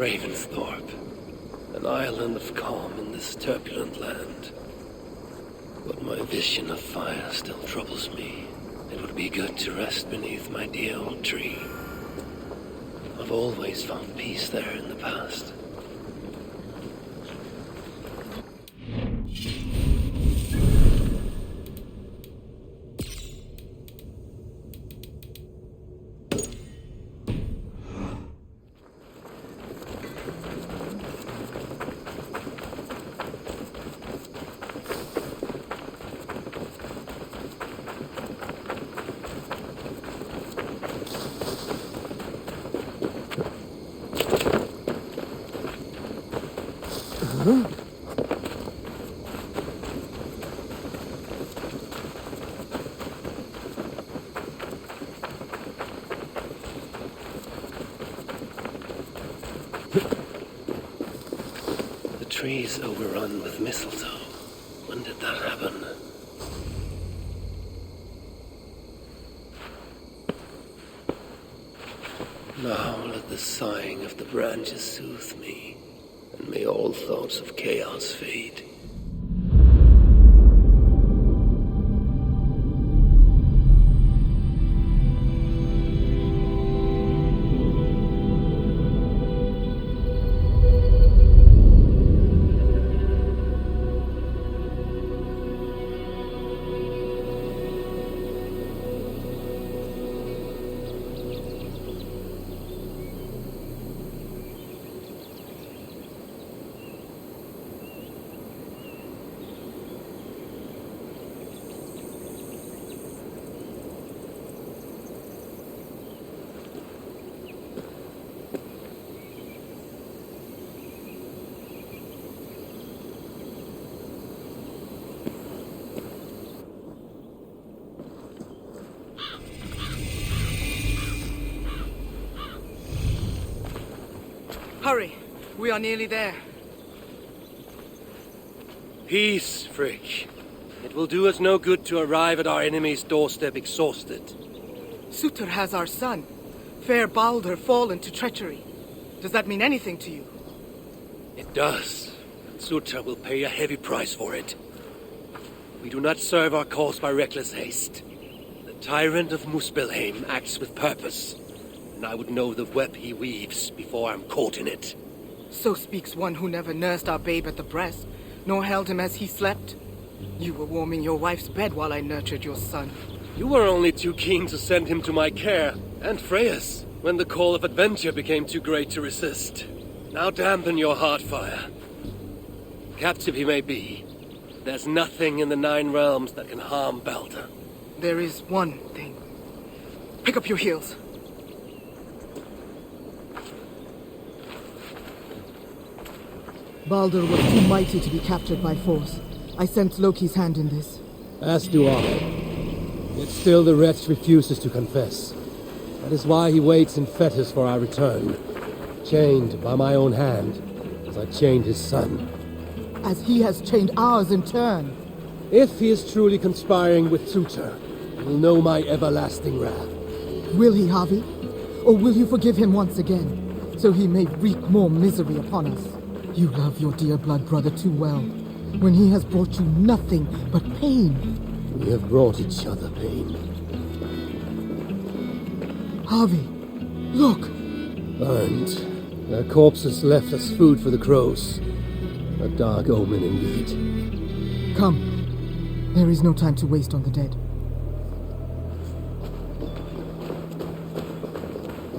Ravensthorpe, an island of calm in this turbulent land. But my vision of fire still troubles me. It would be good to rest beneath my dear old tree. I've always found peace there in the past. The tree's overrun with mistletoe. When did that happen? Now let the sighing of the branches soothe me, and may all thoughts of chaos fade. Hurry! We are nearly there. Peace, Frick. It will do us no good to arrive at our enemy's doorstep exhausted. Sutter has our son. Fair Balder fallen to treachery. Does that mean anything to you? It does. And Sutter will pay a heavy price for it. We do not serve our cause by reckless haste. The tyrant of Muspelheim acts with purpose. And I would know the web he weaves before I'm caught in it. So speaks one who never nursed our babe at the breast, nor held him as he slept. You were warming your wife's bed while I nurtured your son. You were only too keen to send him to my care, and Freya's, when the call of adventure became too great to resist. Now dampen your heart fire. Captive he may be, there's nothing in the Nine Realms that can harm Balder. There is one thing. Pick up your heels. Balder was too mighty to be captured by force. I sense Loki's hand in this. As do I. Yet still the wretch refuses to confess. That is why he waits in fetters for our return. Chained by my own hand, as I chained his son. As he has chained ours in turn. If he is truly conspiring with Sutter, he will know my everlasting wrath. Will he, Harvey? Or will you forgive him once again, so he may wreak more misery upon us? You love your dear blood brother too well, when he has brought you nothing but pain. We have brought each other pain. Harvey, look! Burned. Their corpses left as food for the crows. A dark omen indeed. Come. There is no time to waste on the dead.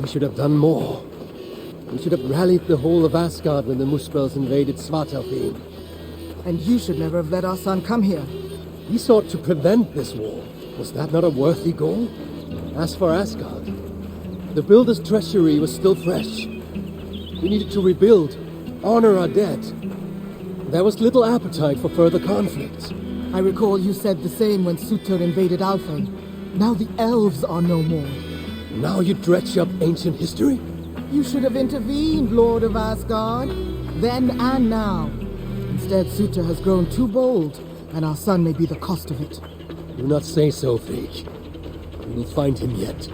We should have done more. We should have rallied the whole of Asgard when the Muspels invaded Svartalfheim. And you should never have let our son come here. We sought to prevent this war. Was that not a worthy goal? As for Asgard, the Builder's treachery was still fresh. We needed to rebuild, honor our dead. There was little appetite for further conflict. I recall you said the same when Sutter invaded Alfheim. Now the elves are no more. Now you dredge up ancient history? You should have intervened, Lord of Asgard. Then and now. Instead, Sutter has grown too bold, and our son may be the cost of it. Do not say so, Fake. We will find him yet.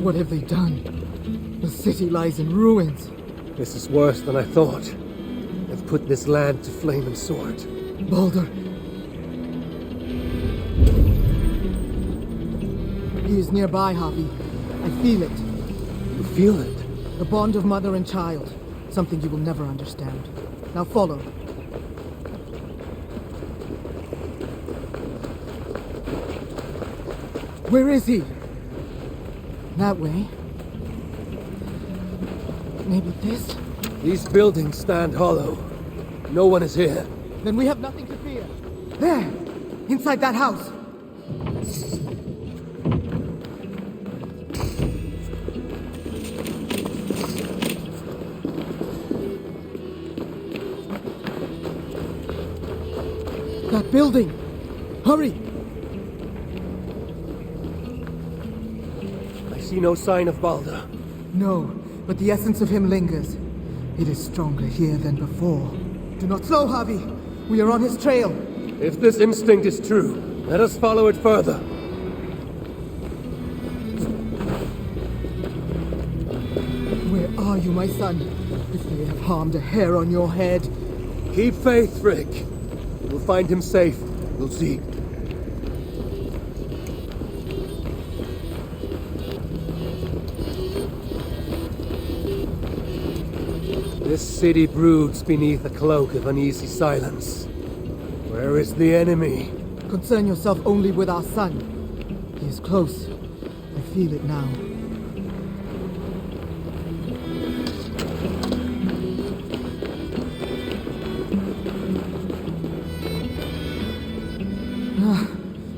What have they done? The city lies in ruins. This is worse than I thought. They've put this land to flame and sword. Baldur. He is nearby, Javi. I feel it. You feel it? The bond of mother and child. Something you will never understand. Now follow. Where is he? That way. Maybe this? These buildings stand hollow. No one is here. Then we have nothing to fear. There! Inside that house! That building! Hurry! I see no sign of Baldur. No, but the essence of him lingers. It is stronger here than before. Do not slow, Javi! We are on his trail! If this instinct is true, let us follow it further. Where are you, my son? If they have harmed a hair on your head... Keep faith, Frick. We'll find him safe. We'll see. This city broods beneath a cloak of uneasy silence. Where is the enemy? Concern yourself only with our son. He is close. I feel it now.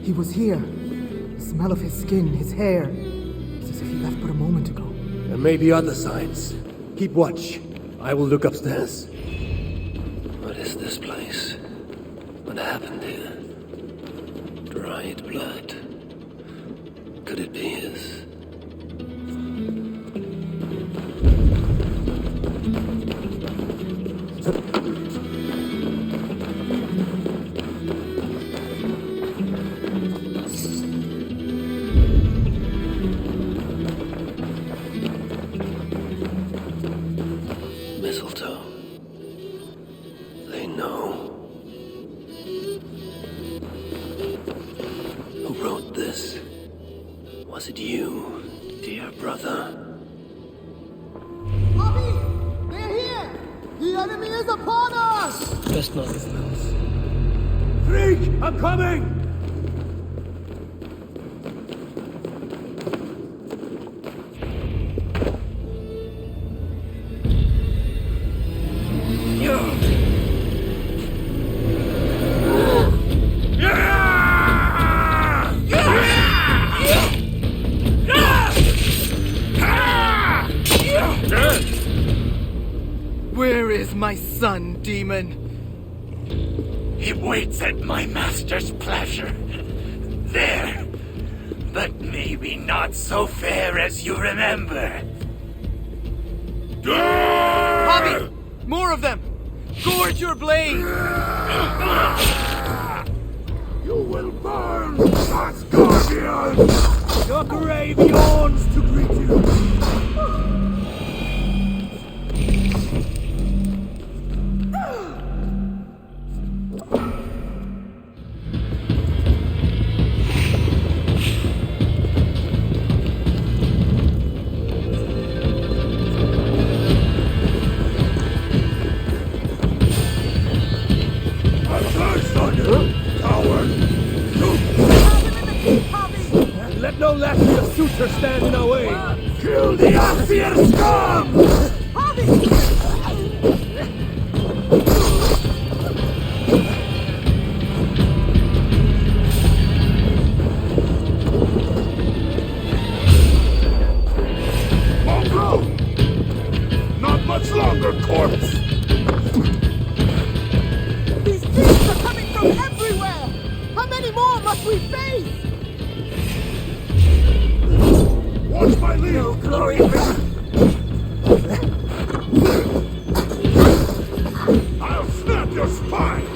He was here. The smell of his skin, his hair. It's as if he left but a moment ago. There may be other signs. Keep watch. I will look upstairs. What is this place? What happened here? Dried blood. Could it be his? Mistletoe. They know. Who wrote this? Was it you, dear brother? Bobby! They're here! The enemy is upon us! Best not his mouth. Freak! I'm coming! Where is my son, demon? He waits at my master's pleasure. There. But maybe not so fair as you remember. Bobby! More of them! Gorge your blade! You will burn, Asgardian! Your grave yawns to greet you! Let no Latvia suitor stand in our way! Kill the Aesir scum! Mongrel! Not much longer, corpse! These beasts are coming from everywhere! How many more must we face? Watch my lead! No glory! I'll snap your spine!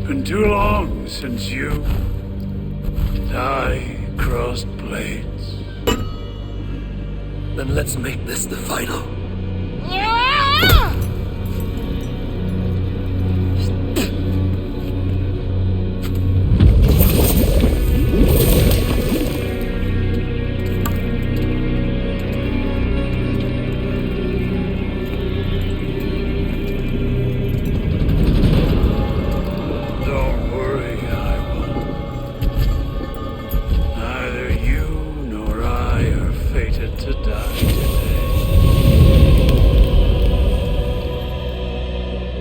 Been too long since you and I crossed blades. Then let's make this the final. Don't worry, Eivor. Neither you nor I are fated to die today.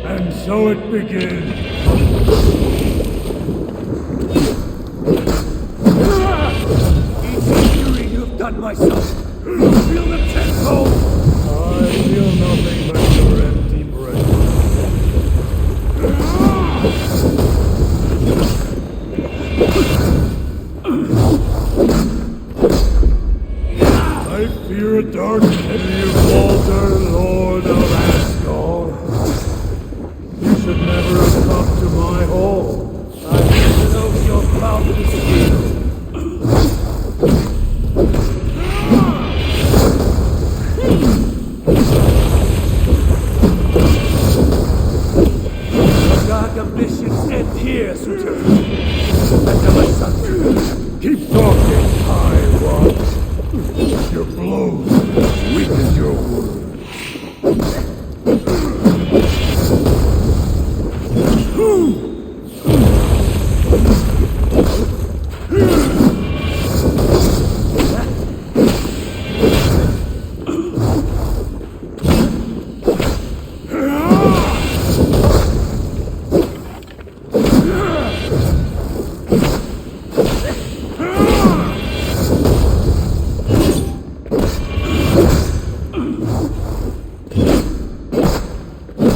And so it begins. Each injury you've done myself, feel them tenfold. I feel nothing but your empty breath. I fear a dark enemy of Walter, Lord of Asgard. You should never have come to my hall. I know your mouth is sealed. Your dark ambitions end here, suitor. And my son, keep talking, High Watch. Your blows weaken your words.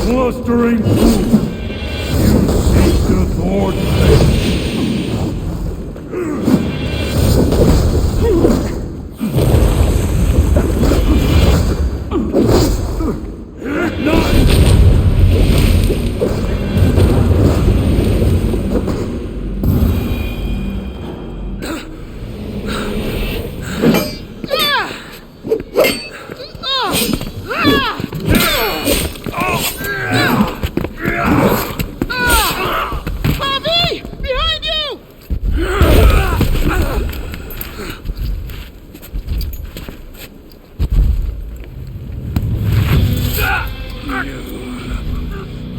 Blustering fool! You seek to thwart me!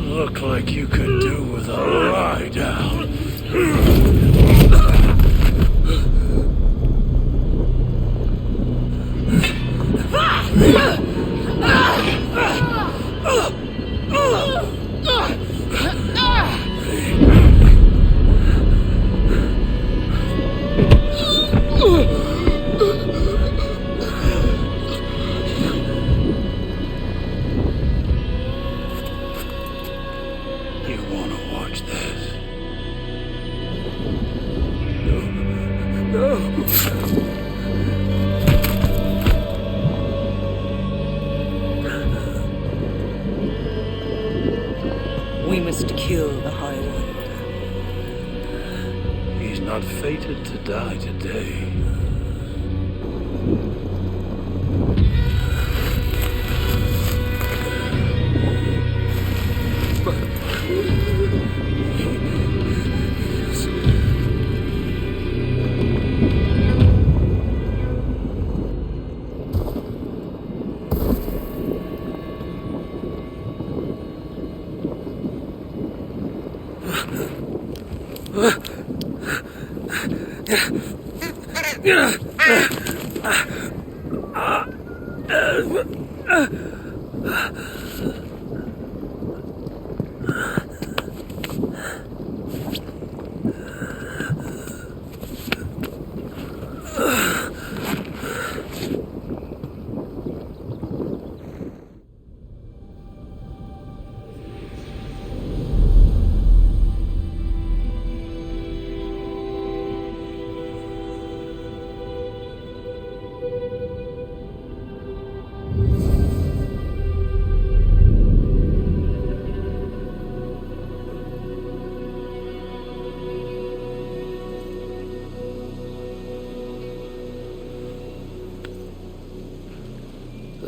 Look like you could do with a lie down. You wanna watch this? No. We must kill the High One. He's not fated to die today.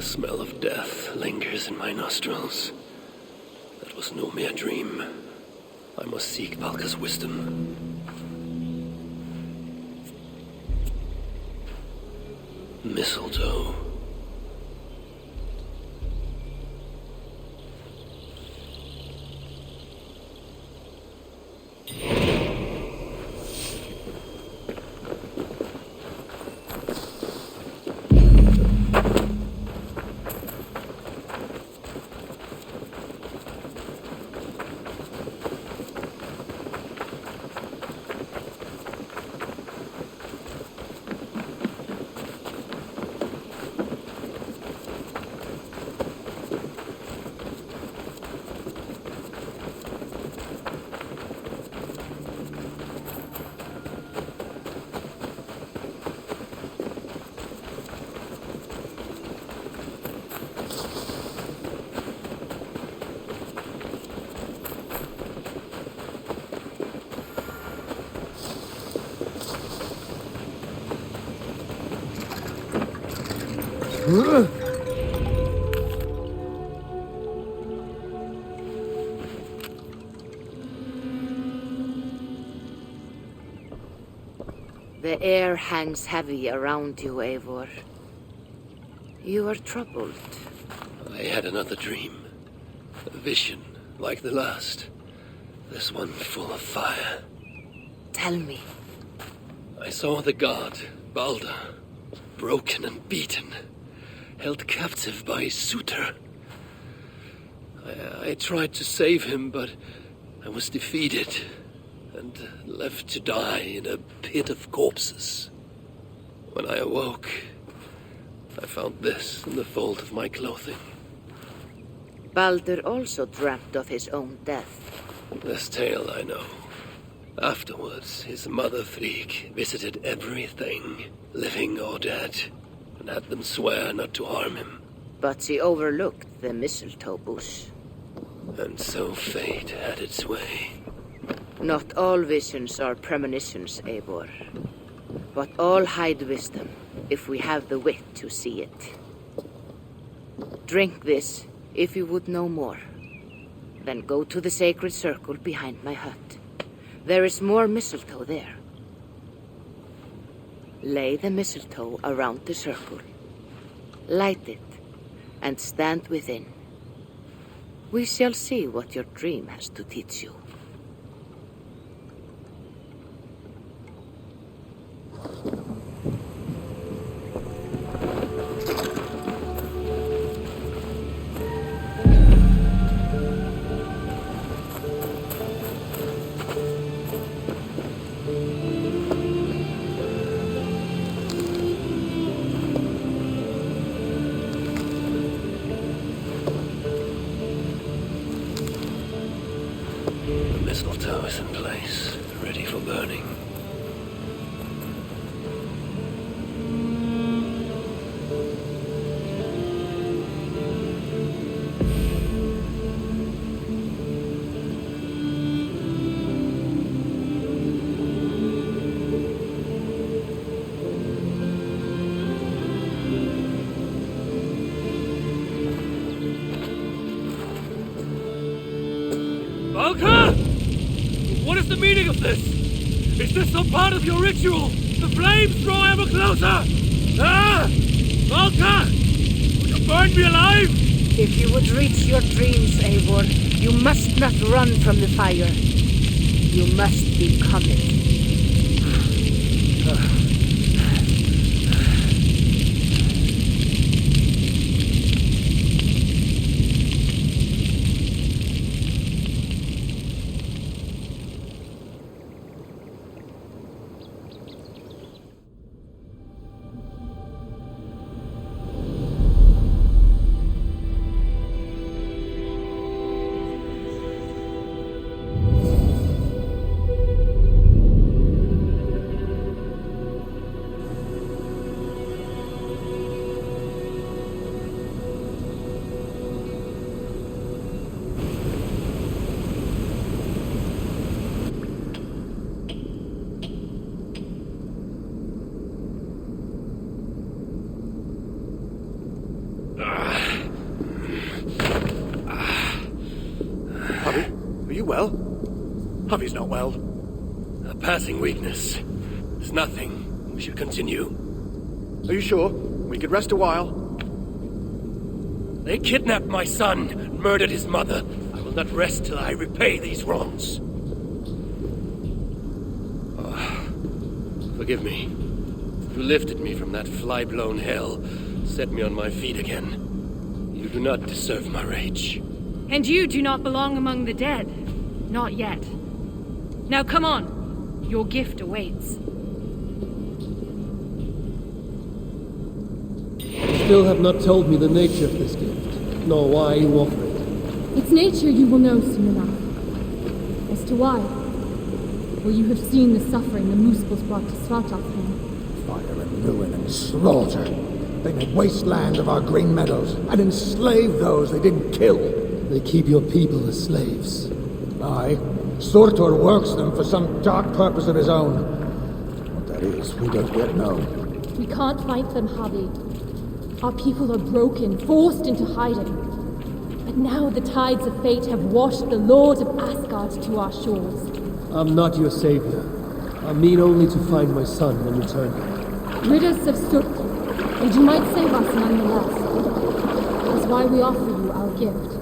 smell of death lingers in my nostrils. That was no mere dream. I must seek Valka's wisdom. Mistletoe. The air hangs heavy around you, Eivor. You are troubled. I had another dream. A vision, like the last. This one full of fire. Tell me. I saw the god, Balder, broken and beaten, held captive by his suitor. I tried to save him, but I was defeated and left to die in a pit of corpses. When I awoke, I found this in the fold of my clothing. Balder also dreamt of his own death. This tale I know. Afterwards, his mother Frigg visited everything, living or dead, and had them swear not to harm him. But she overlooked the mistletoe bush. And so fate had its way. Not all visions are premonitions, Eivor. But all hide wisdom, if we have the wit to see it. Drink this, if you would know more. Then go to the sacred circle behind my hut. There is more mistletoe there. Lay the mistletoe around the circle. Light it, and stand within. We shall see what your dream has to teach you. Mistletoe is in place, ready for burning. Valka! What is the meaning of this? Is this some part of your ritual? The flames draw ever closer! Ah! Valka! Would you burn me alive? If you would reach your dreams, Eivor, you must not run from the fire. You must become it. Are you well? Javi's not well. A passing weakness. It's nothing. We should continue. Are you sure? We could rest a while. They kidnapped my son and murdered his mother. I will not rest till I repay these wrongs. Forgive me. You lifted me from that fly-blown hell, set me on my feet again. You do not deserve my rage. And you do not belong among the dead. Not yet. Now come on. Your gift awaits. You still have not told me the nature of this gift, nor why you offer it. Its nature you will know soon enough. As to why, well, you have seen the suffering the Muspels brought to Svartalfheim. Fire and ruin and slaughter. They made wasteland of our green meadows and enslaved those they didn't kill. They keep your people as slaves. Aye. Surtur works them for some dark purpose of his own. What that is, we don't yet know. We can't fight them, Javi. Our people are broken, forced into hiding. But now the tides of fate have washed the Lord of Asgard to our shores. I'm not your savior. I mean only to find my son and return him. Rid us of Surtur, and you might save us nonetheless. That's why we offer you our gift.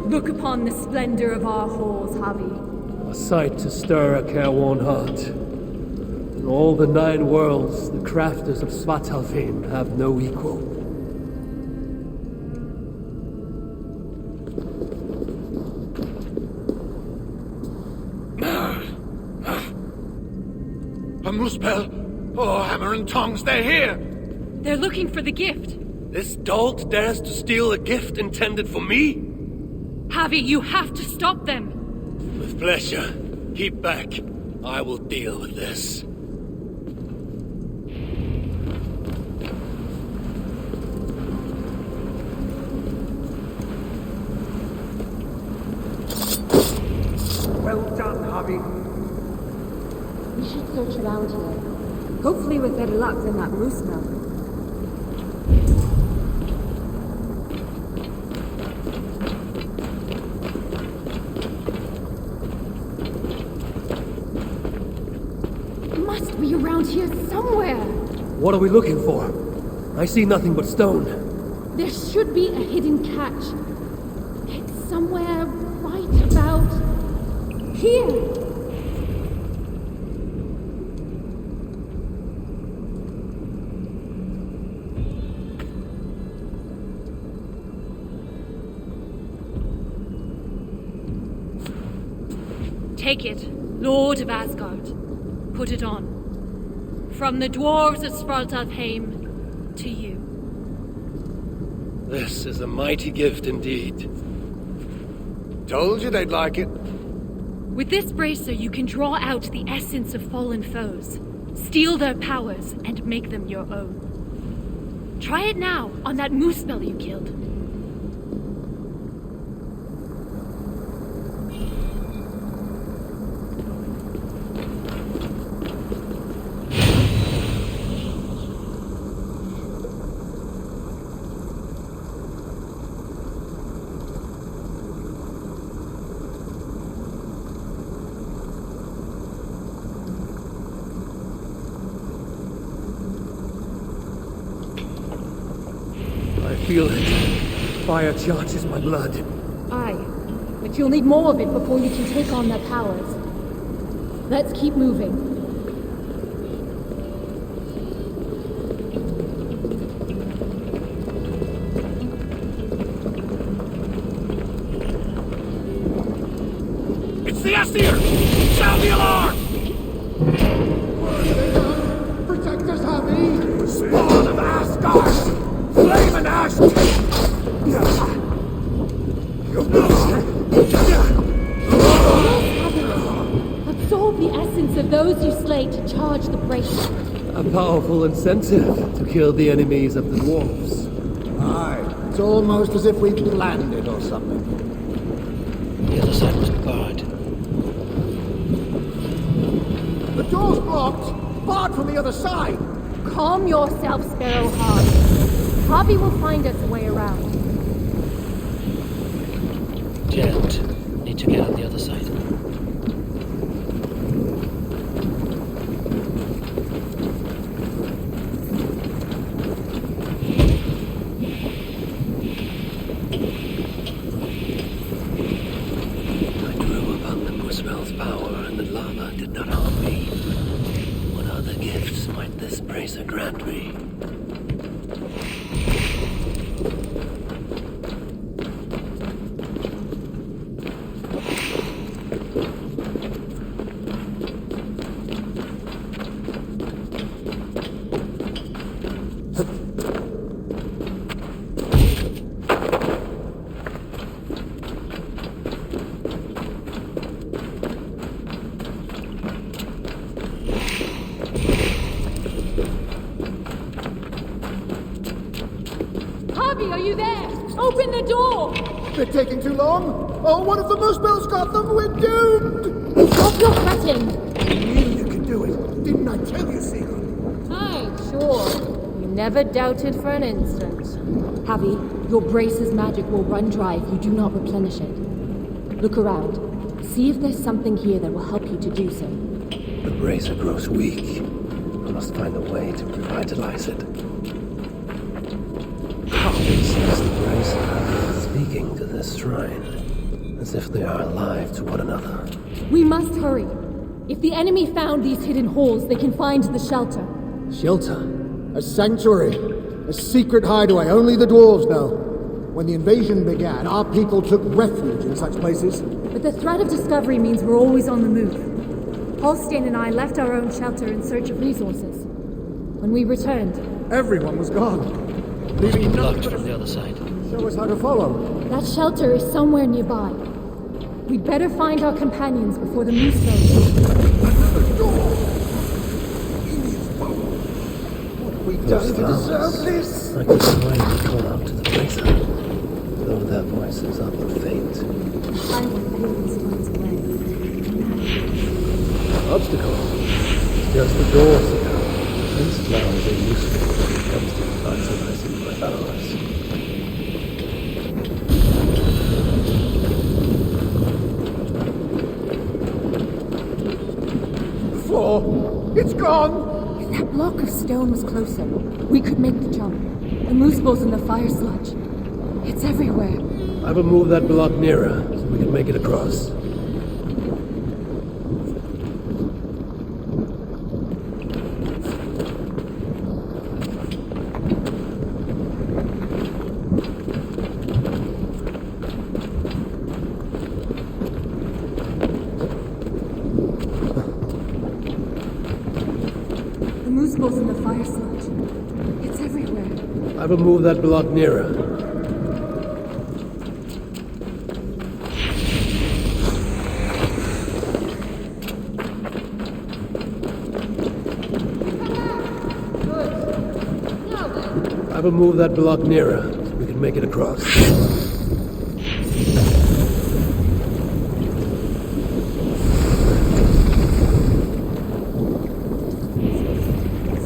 Look upon the splendor of our halls, Javi. A sight to stir a careworn heart. In all the 9 worlds, the crafters of Svartalfheim have no equal. A Muspel! Oh, hammer and tongs, they're here! They're looking for the gift. This dolt dares to steal a gift intended for me? Javi, you have to stop them. With pleasure. Keep back. I will deal with this. Well done, Javi. We should search around here. Hopefully with better luck than that moose milk. Must be around here somewhere. What are we looking for? I see nothing but stone. There should be a hidden catch. It's somewhere right about here. Take it, Lord of Asgard. Put it on. From the dwarves of Svartalfheim to you. This is a mighty gift indeed. Told you they'd like it. With this bracer, you can draw out the essence of fallen foes, steal their powers, and make them your own. Try it now on that moose spell you killed. feel it. Fire charges my blood. Aye, but you'll need more of it before you can take on their powers. Let's keep moving. It's the Aesir! Sound the alarm! Protect us, Javi! Spawn of Asgard! Flame and ash! Absorb the essence of those you slay to charge the bracelet. A powerful incentive to kill the enemies of the dwarves. Aye, it's almost as if we planned it or something. The other side was barred. The door's blocked! Barred from the other side! Calm yourself, Sparrowheart. Harvey will find us a way around. Jet, need to get on the other side. I drew upon the Muspel's power, and the lava did not harm me. What other gifts might this bracer grant me? Harvey, are you there? Open the door! They're taking too long? Oh, what if the Moosebells got them? We're doomed! Stop your fretting! You knew you could do it. Didn't I tell you, Seagull? Aye, sure. You never doubted for an instant. Javi, your brace's magic will run dry if you do not replenish it. Look around. See if there's something here that will help you to do so. The bracer grows weak. I must find a way to revitalize it. Seems the bracer speaking to this shrine, as if they are alive to one another. We must hurry. If the enemy found these hidden halls, they can find the shelter. Shelter? A sanctuary. A secret hideaway only the dwarves know. When the invasion began, our people took refuge in such places. But the threat of discovery means we're always on the move. Holstein and I left our own shelter in search of resources. When we returned, Everyone was gone. Leaving Blocked nothing from the other side. show us how to follow. That shelter is somewhere nearby. We'd better find our companions before the moose goes. Another door! Indian's boat! What have we done to deserve this? I could try to call out to the bracer, though their voices are but faint. I will always find a way. Obstacle? Just the door, Seagull. These flowers are useful when it comes to revitalizing my powers. The floor! It's gone! If that block of stone was closer, we could make the jump. The moose balls in the fire sludge. It's everywhere. I will move that block nearer so we can make it across. The moose balls in the fire sludge. It's everywhere. I will move that block nearer. I will move that block nearer so we can make it across.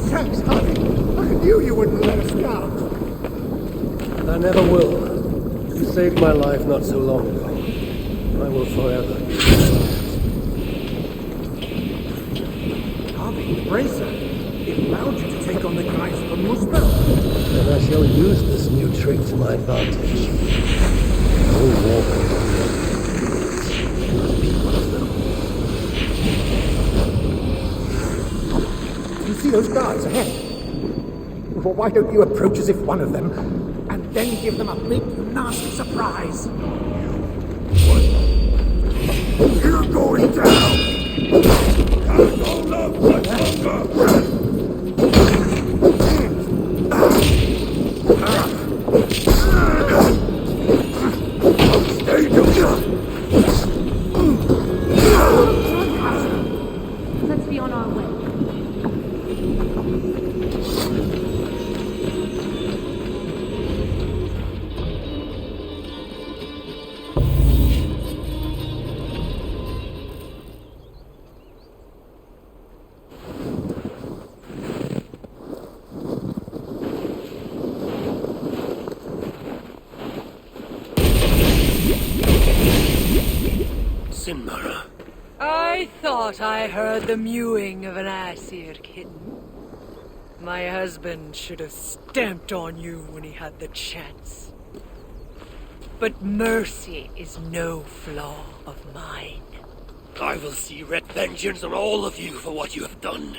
Thanks, Javi. I knew you wouldn't let us down. I never will. You saved my life not so long ago. I will forever. Javi, the bracer. it allowed you to take on the guys from Muspel. And I shall use this new trick to my advantage. No war. Must be one of them. You see those guards ahead? Well, why don't you approach as if one of them, and then give them a big, nasty surprise? You're going down! Can't hold up much longer! Stay together! Let's be on our way. Sinmara. I thought I heard the mewing of an Aesir kitten. My husband should have stamped on you when he had the chance. But mercy is no flaw of mine. I will see red vengeance on all of you for what you have done.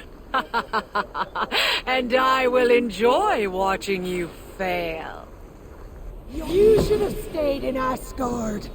And I will enjoy watching you fail. You should have stayed in Asgard.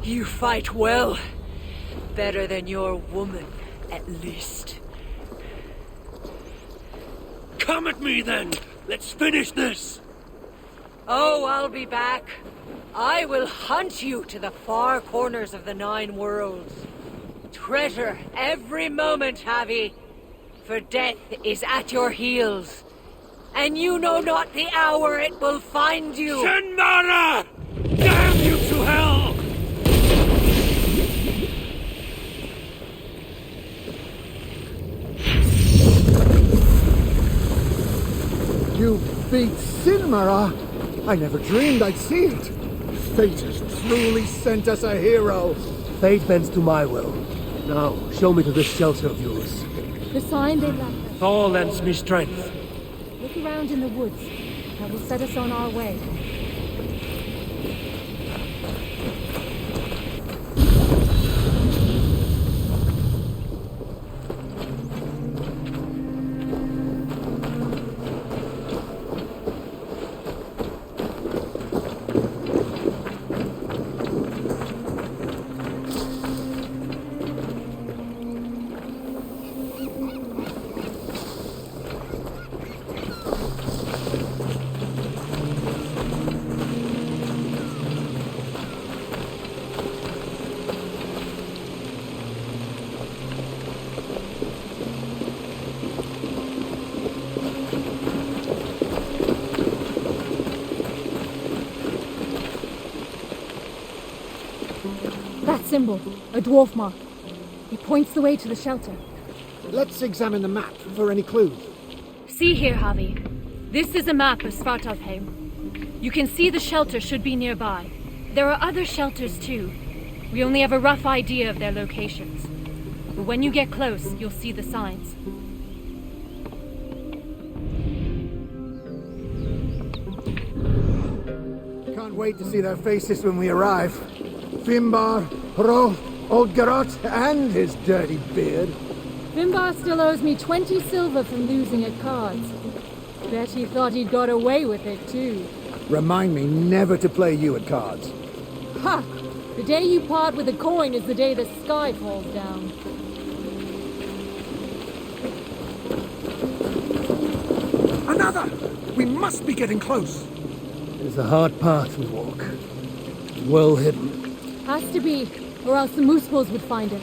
You fight well. Better than your woman, at least. Come at me then! Let's finish this! Oh, I'll be back. I will hunt you to the far corners of the 9 worlds. Treasure every moment, Javi, for death is at your heels. And you know not the hour it will find you. Sinmara! Damn you to hell! You beat Sinmara? I never dreamed I'd see it. Fate has truly sent us a hero. Fate bends to my will. Now, show me to this shelter of yours. The sign they left us. Thor lends me strength. Look around in the woods. That will set us on our way. That symbol, a dwarf mark. It points the way to the shelter. Let's examine the map for any clues. See here, Javi. This is a map of Svartalfheim. You can see the shelter should be nearby. There are other shelters too. We only have a rough idea of their locations. But when you get close, you'll see the signs. Can't wait to see their faces when we arrive. Finbar, Hrolf, Oddgarot, and his dirty beard. Finbar still owes me 20 silver from losing at cards. Bet he thought he'd got away with it too. Remind me never to play you at cards. Ha! The day you part with a coin is the day the sky falls down. Another! We must be getting close. It is a hard path we walk. Well hidden. Has to be, or else the moose bulls would find it.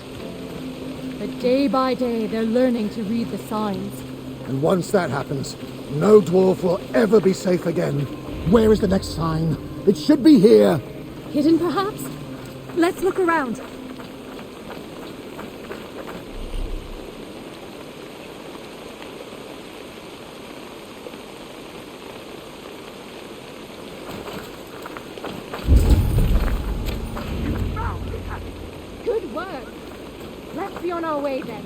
But day by day, they're learning to read the signs. And once that happens, no dwarf will ever be safe again. Where is the next sign? It should be here. Hidden, perhaps? Let's look around. Good work. Let's be on our way then.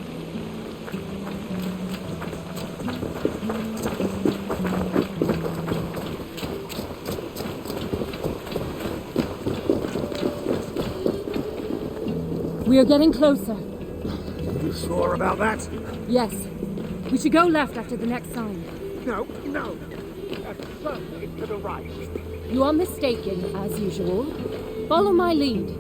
We are getting closer. You sure about that? Yes. We should go left after the next sign. No. That's certainly to the right. You are mistaken, as usual. Follow my lead.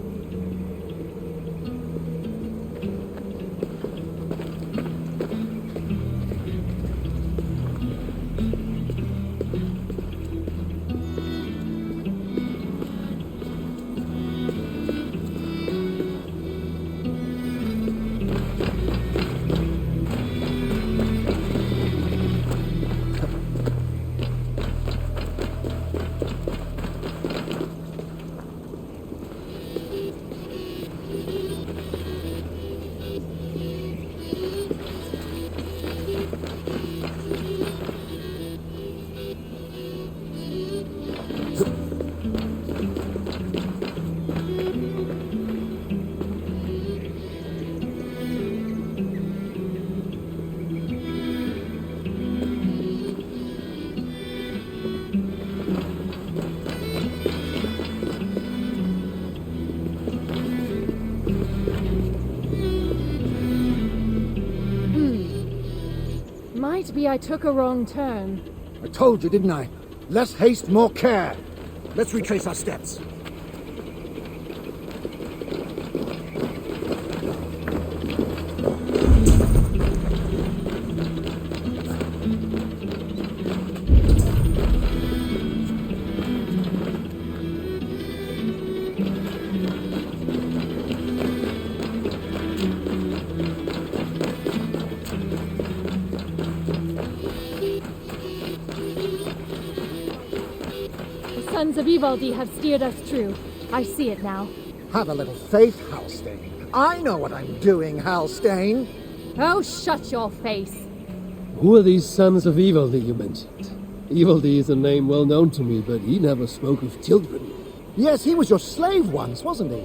Might be I took a wrong turn. I told you, didn't I? Less haste, more care. Let's retrace our steps. Sons of Ivaldi have steered us true. I see it now. Have a little faith, Halstein. I know what I'm doing, Halstein. Oh, shut your face. Who are these sons of Evildy you mentioned? Evildy is a name well known to me, but he never spoke of children. Yes, he was your slave once, wasn't he?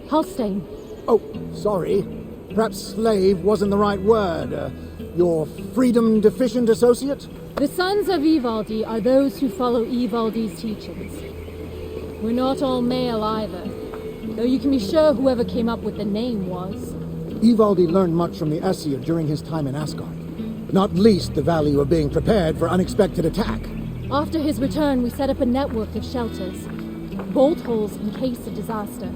Halstein. Oh, sorry. Perhaps slave wasn't the right word. Your freedom-deficient associate? The sons of Ivaldi are those who follow Ivaldi's teachings. We're not all male either, though you can be sure whoever came up with the name was. Ivaldi learned much from the Aesir during his time in Asgard, not least the value of being prepared for unexpected attack. After his return, we set up a network of shelters, bolt holes in case of disaster.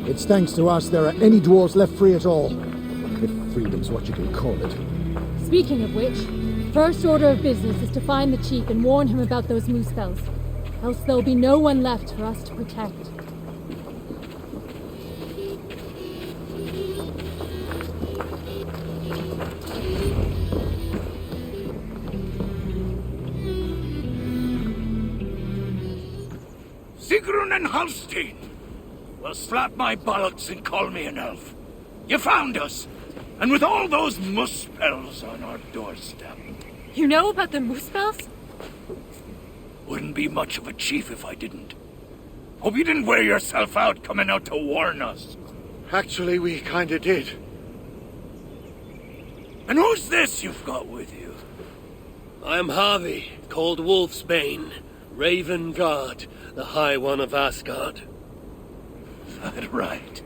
It's thanks to us there are any dwarves left free at all, if freedom's what you can call it. Speaking of which, first order of business is to find the chief and warn him about those moose spells. Else there'll be no one left for us to protect. Sigrun and Halstein! Well, slap my bollocks and call me an elf. You found us! And with all those moose spells on our doorstep. You know about the moose spells? Wouldn't be much of a chief if I didn't. Hope you didn't wear yourself out coming out to warn us. Actually, we kinda did. And who's this you've got with you? I am Harvey, called Wolfsbane, Raven Guard, the High One of Asgard. That right.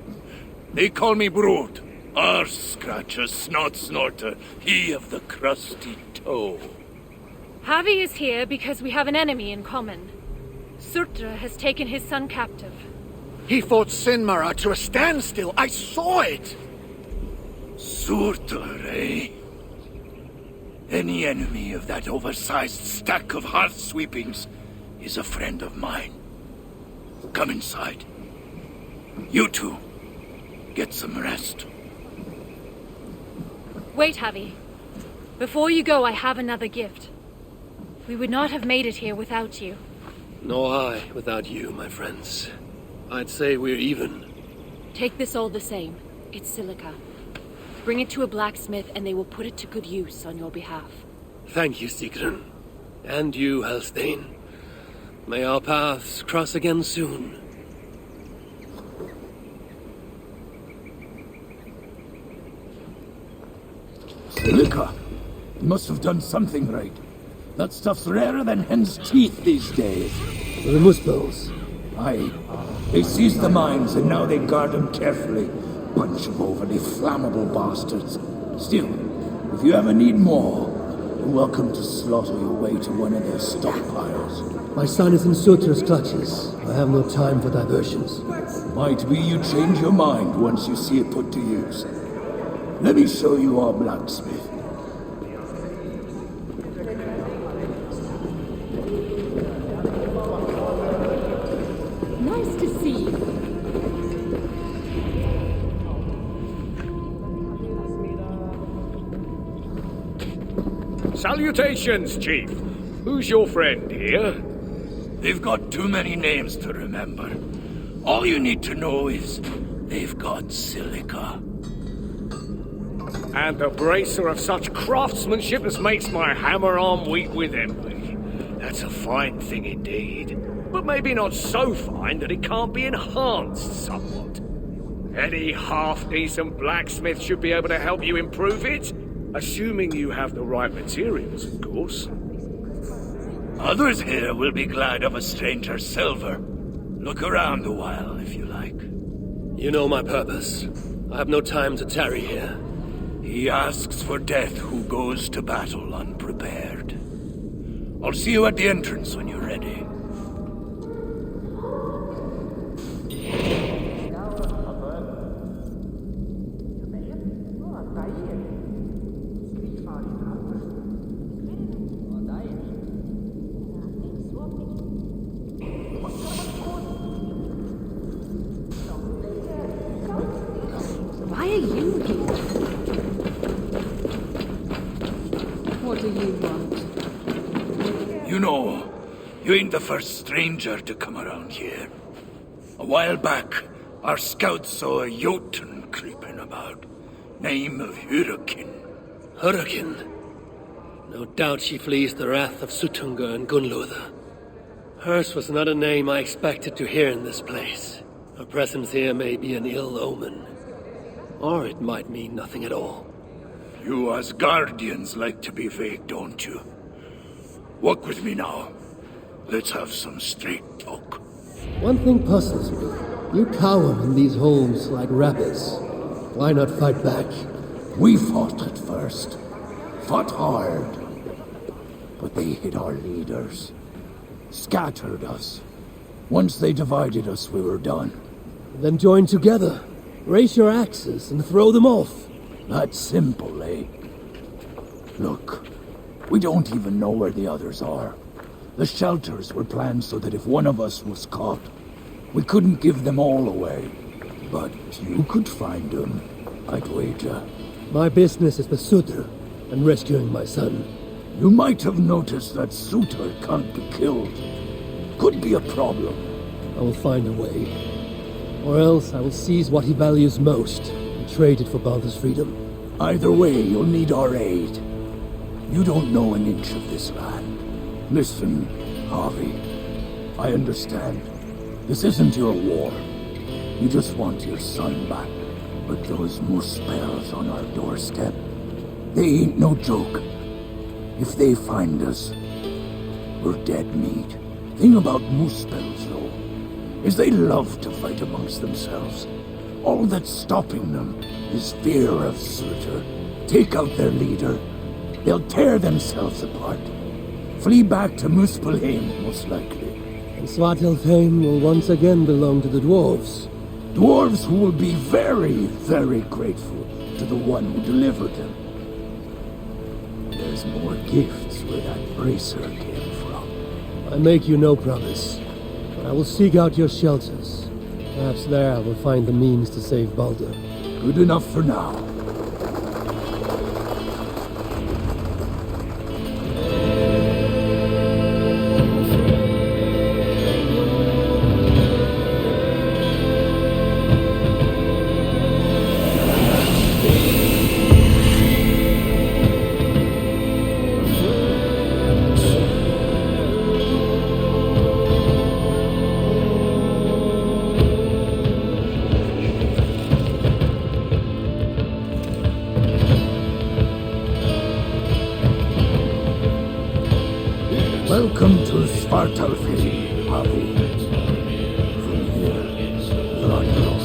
They call me Brood. Arse Scratcher, Snot Snorter, he of the crusty toe. Harvey is here because we have an enemy in common. Surtra has taken his son captive. He fought Sinmara to a standstill. I saw it! Surtur, eh? Any enemy of that oversized stack of hearth sweepings is a friend of mine. Come inside. You two, get some rest. Wait, Javi. Before you go, I have another gift. We would not have made it here without you. Nor I without you, my friends. I'd say we're even. Take this all the same. It's silica. Bring it to a blacksmith and they will put it to good use on your behalf. Thank you, Sigrun. And you, Helstein. May our paths cross again soon. Silica? You must have done something right. That stuff's rarer than hen's teeth these days. The Muspels. Aye. They seized the mines and now they guard them carefully. Bunch of overly flammable bastards. Still, if you ever need more, you're welcome to slaughter your way to one of their stockpiles. My son is in Sutra's clutches. I have no time for diversions. Might be you change your mind once you see it put to use. Let me show you our blacksmith. Nice to see you. Salutations, Chief. Who's your friend here? They've got too many names to remember. All you need to know is they've got silica. And the bracer of such craftsmanship as makes my hammer-arm weak with envy. That's a fine thing indeed. But maybe not so fine that it can't be enhanced somewhat. Any half-decent blacksmith should be able to help you improve it. Assuming you have the right materials, of course. Others here will be glad of a stranger's silver. Look around a while, if you like. You know my purpose. I have no time to tarry here. He asks for death who goes to battle unprepared. I'll see you at the entrance when you're ready. Why are you here? What do you want? You know, you ain't the first stranger to come around here. A while back, our scouts saw a Jotun creeping about. Name of Hurricane. Hurricane? No doubt she flees the wrath of Suttungr and Gunnlothr. Hers was not a name I expected to hear in this place. Her presence here may be an ill omen. Or it might mean nothing at all. You Asgardians like to be vague, don't you? Walk with me now. Let's have some straight talk. One thing puzzles me. You cower in these holes like rabbits. Why not fight back? We fought at first. Fought hard. But they hit our leaders. Scattered us. Once they divided us, we were done. Then join together. Raise your axes and throw them off. That's simple, eh? Look, we don't even know where the others are. The shelters were planned so that if one of us was caught, we couldn't give them all away. But you could find them, I'd wager. My business is with Surtur and rescuing my son. You might have noticed that Surtur can't be killed. Could be a problem. I will find a way. Or else I will seize what he values most and trade it for Baldur's freedom. Either way, you'll need our aid. You don't know an inch of this land. Listen, Harvey. I understand. This isn't your war. You just want your son back. But those Muspels on our doorstep, they ain't no joke. If they find us, we're dead meat. Thing about Muspels, though, is they love to fight amongst themselves. All that's stopping them is fear of Surtur. Take out their leader, they'll tear themselves apart. Flee back to Muspelheim, most likely. And Svartalfheim will once again belong to the dwarves. Dwarves who will be very, very grateful to the one who delivered them. There's more gifts where that bracer came from. I make you no promise, but I will seek out your shelters. Perhaps there I will find the means to save Baldur. Good enough for now. Welcome to Svartalfheim, Havi. From here, Ragnarok.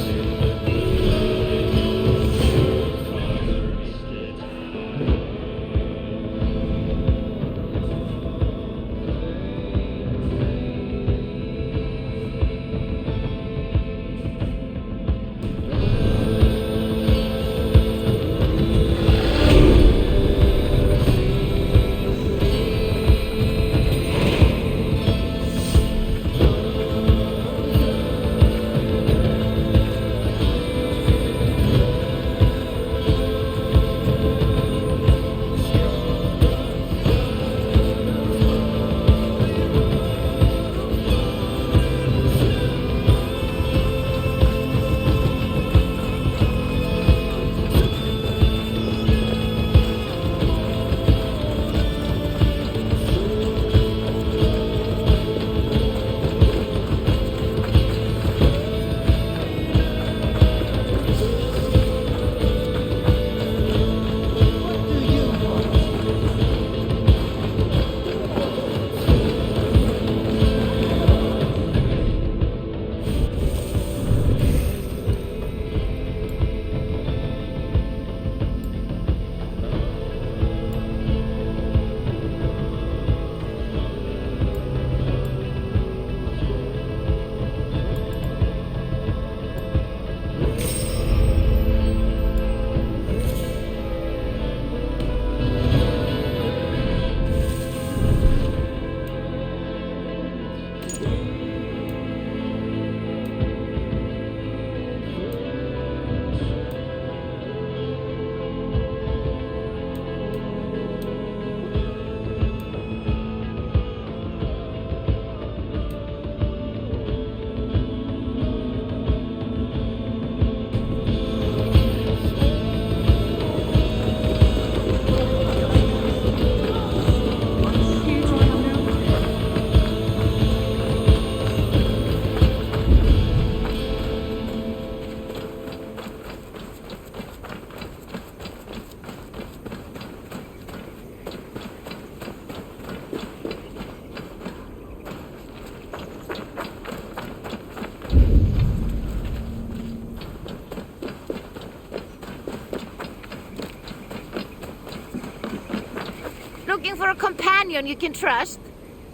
Looking for a companion you can trust?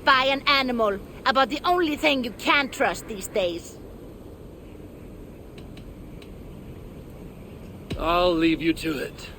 Buy an animal. About the only thing you can trust these days. I'll leave you to it.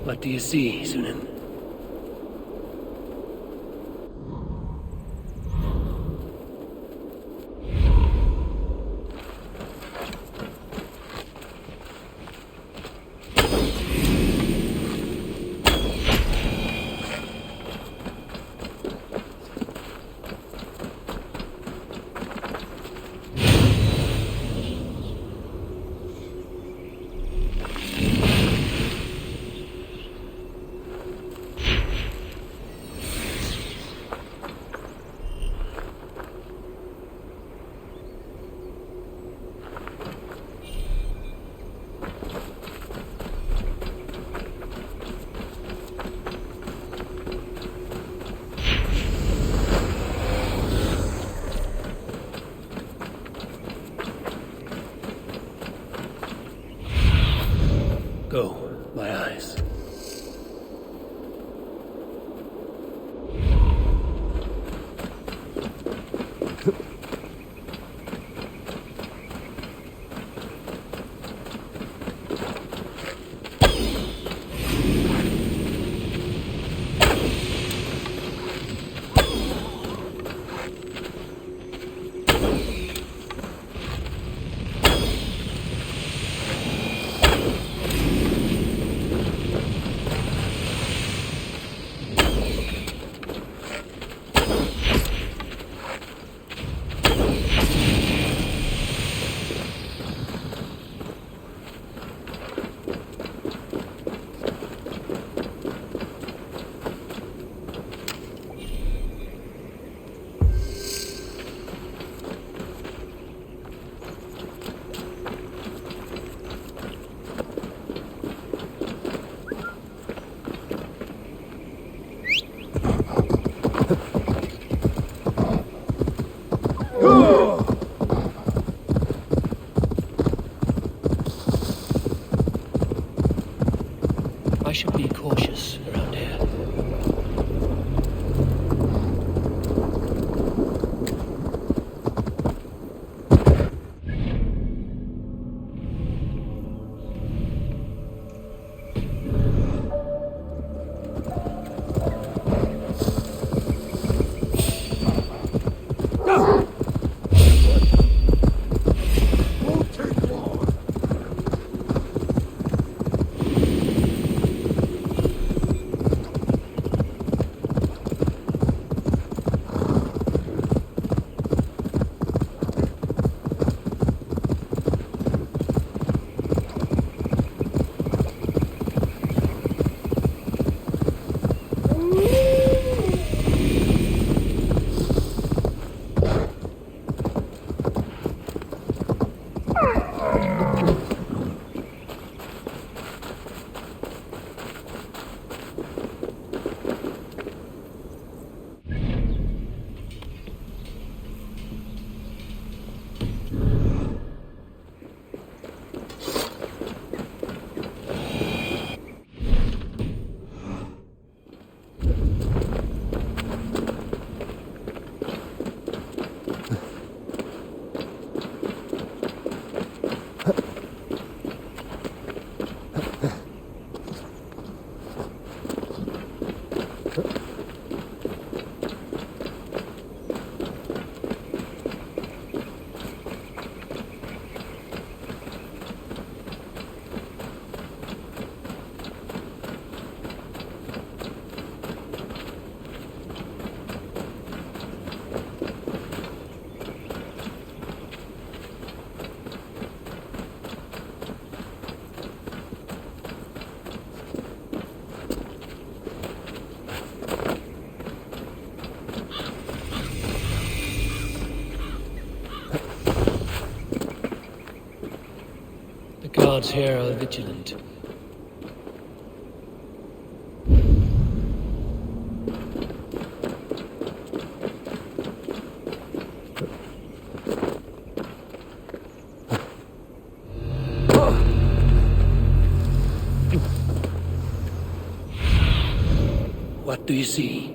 What do you see, Sunan? Go, my eyes. I should be cautious around here. Guards here are vigilant. What do you see?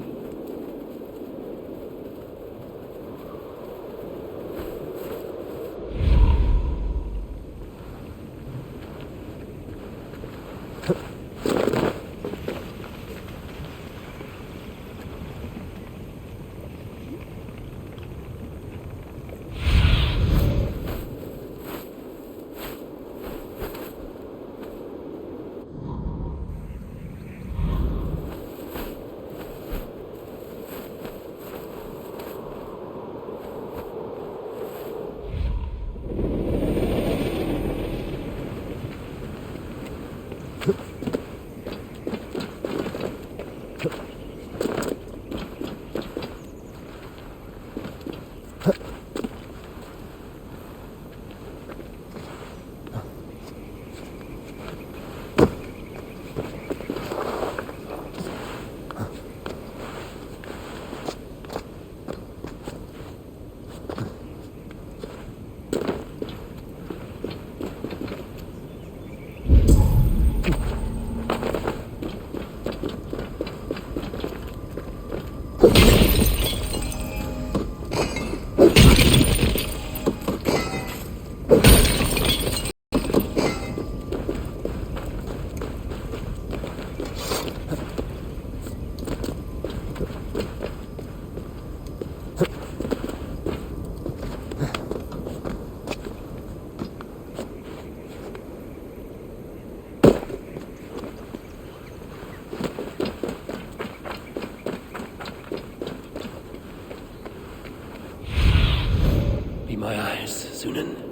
Be my eyes, Sunan.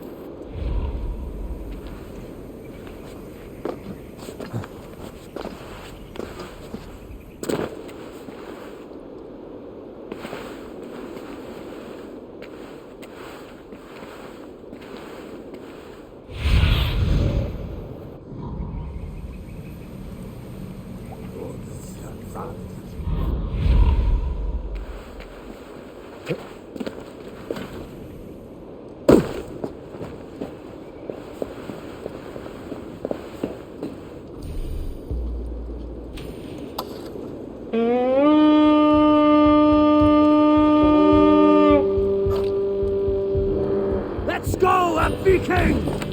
Let's go, Viking!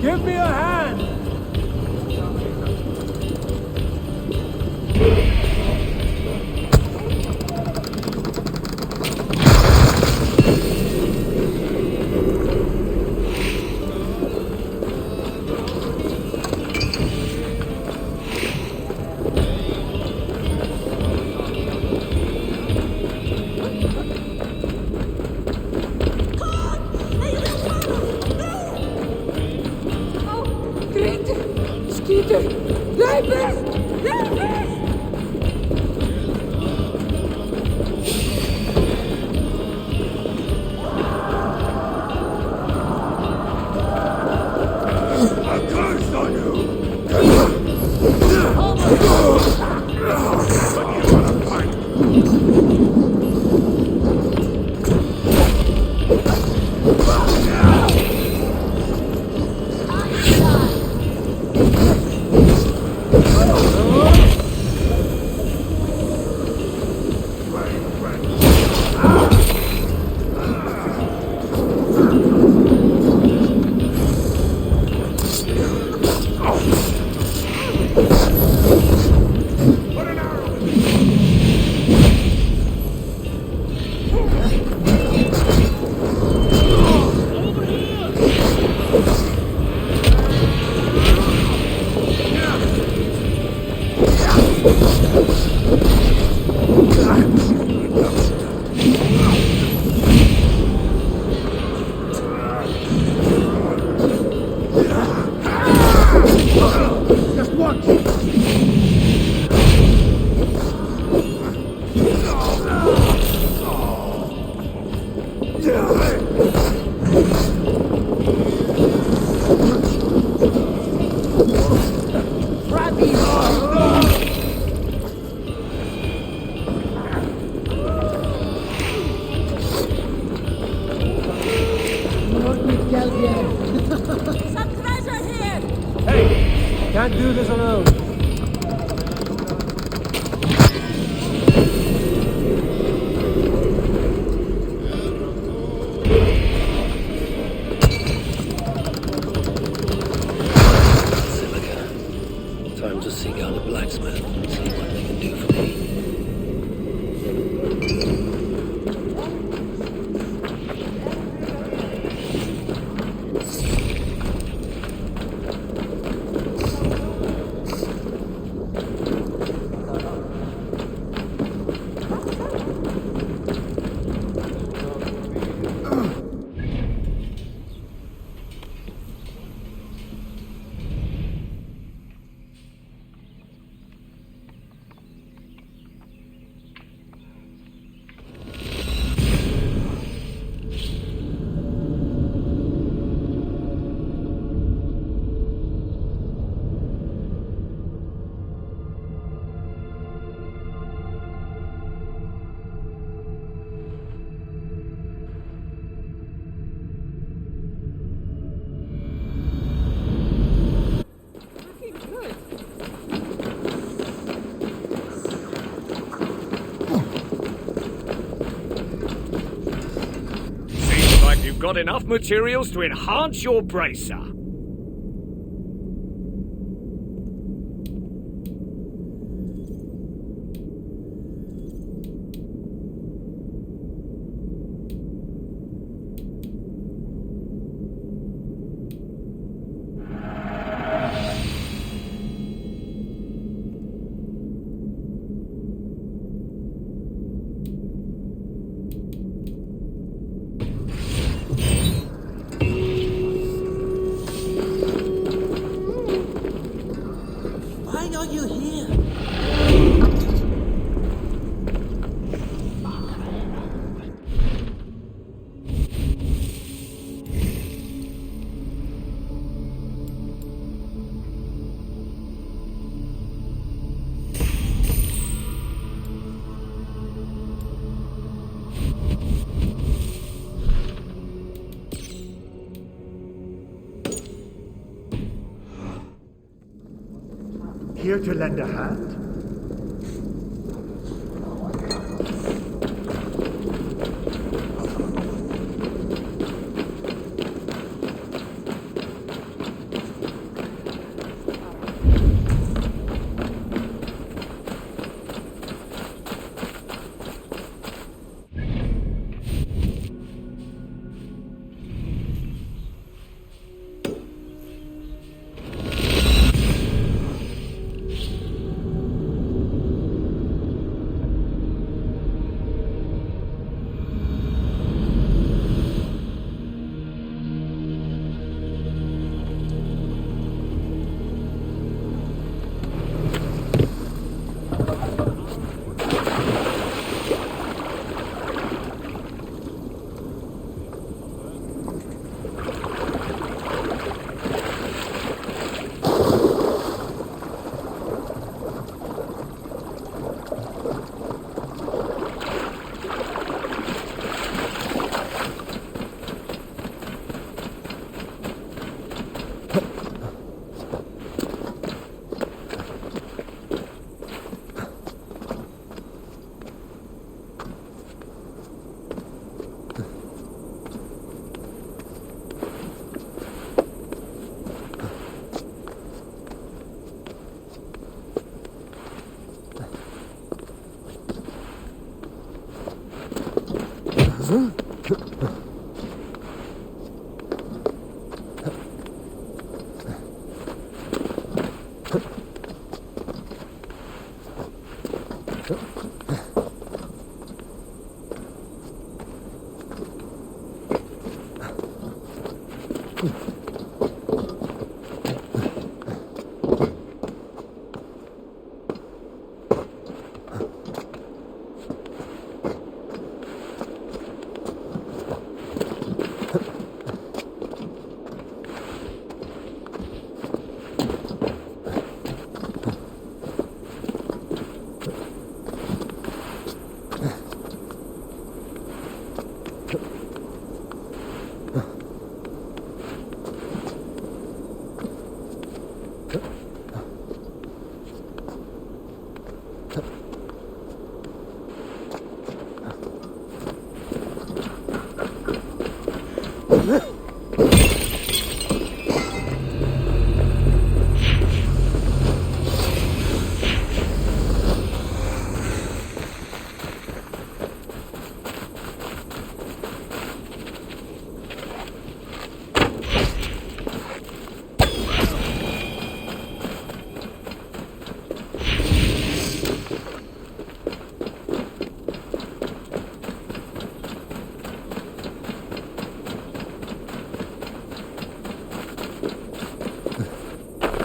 Give me a hand! Can't do this alone. Silica. Time to seek out a blacksmith and see what they can do for me. Got enough materials to enhance your bracer. Here to lend a hand?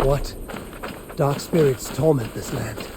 What? Dark spirits torment this land.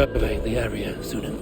survey the area, Sunan.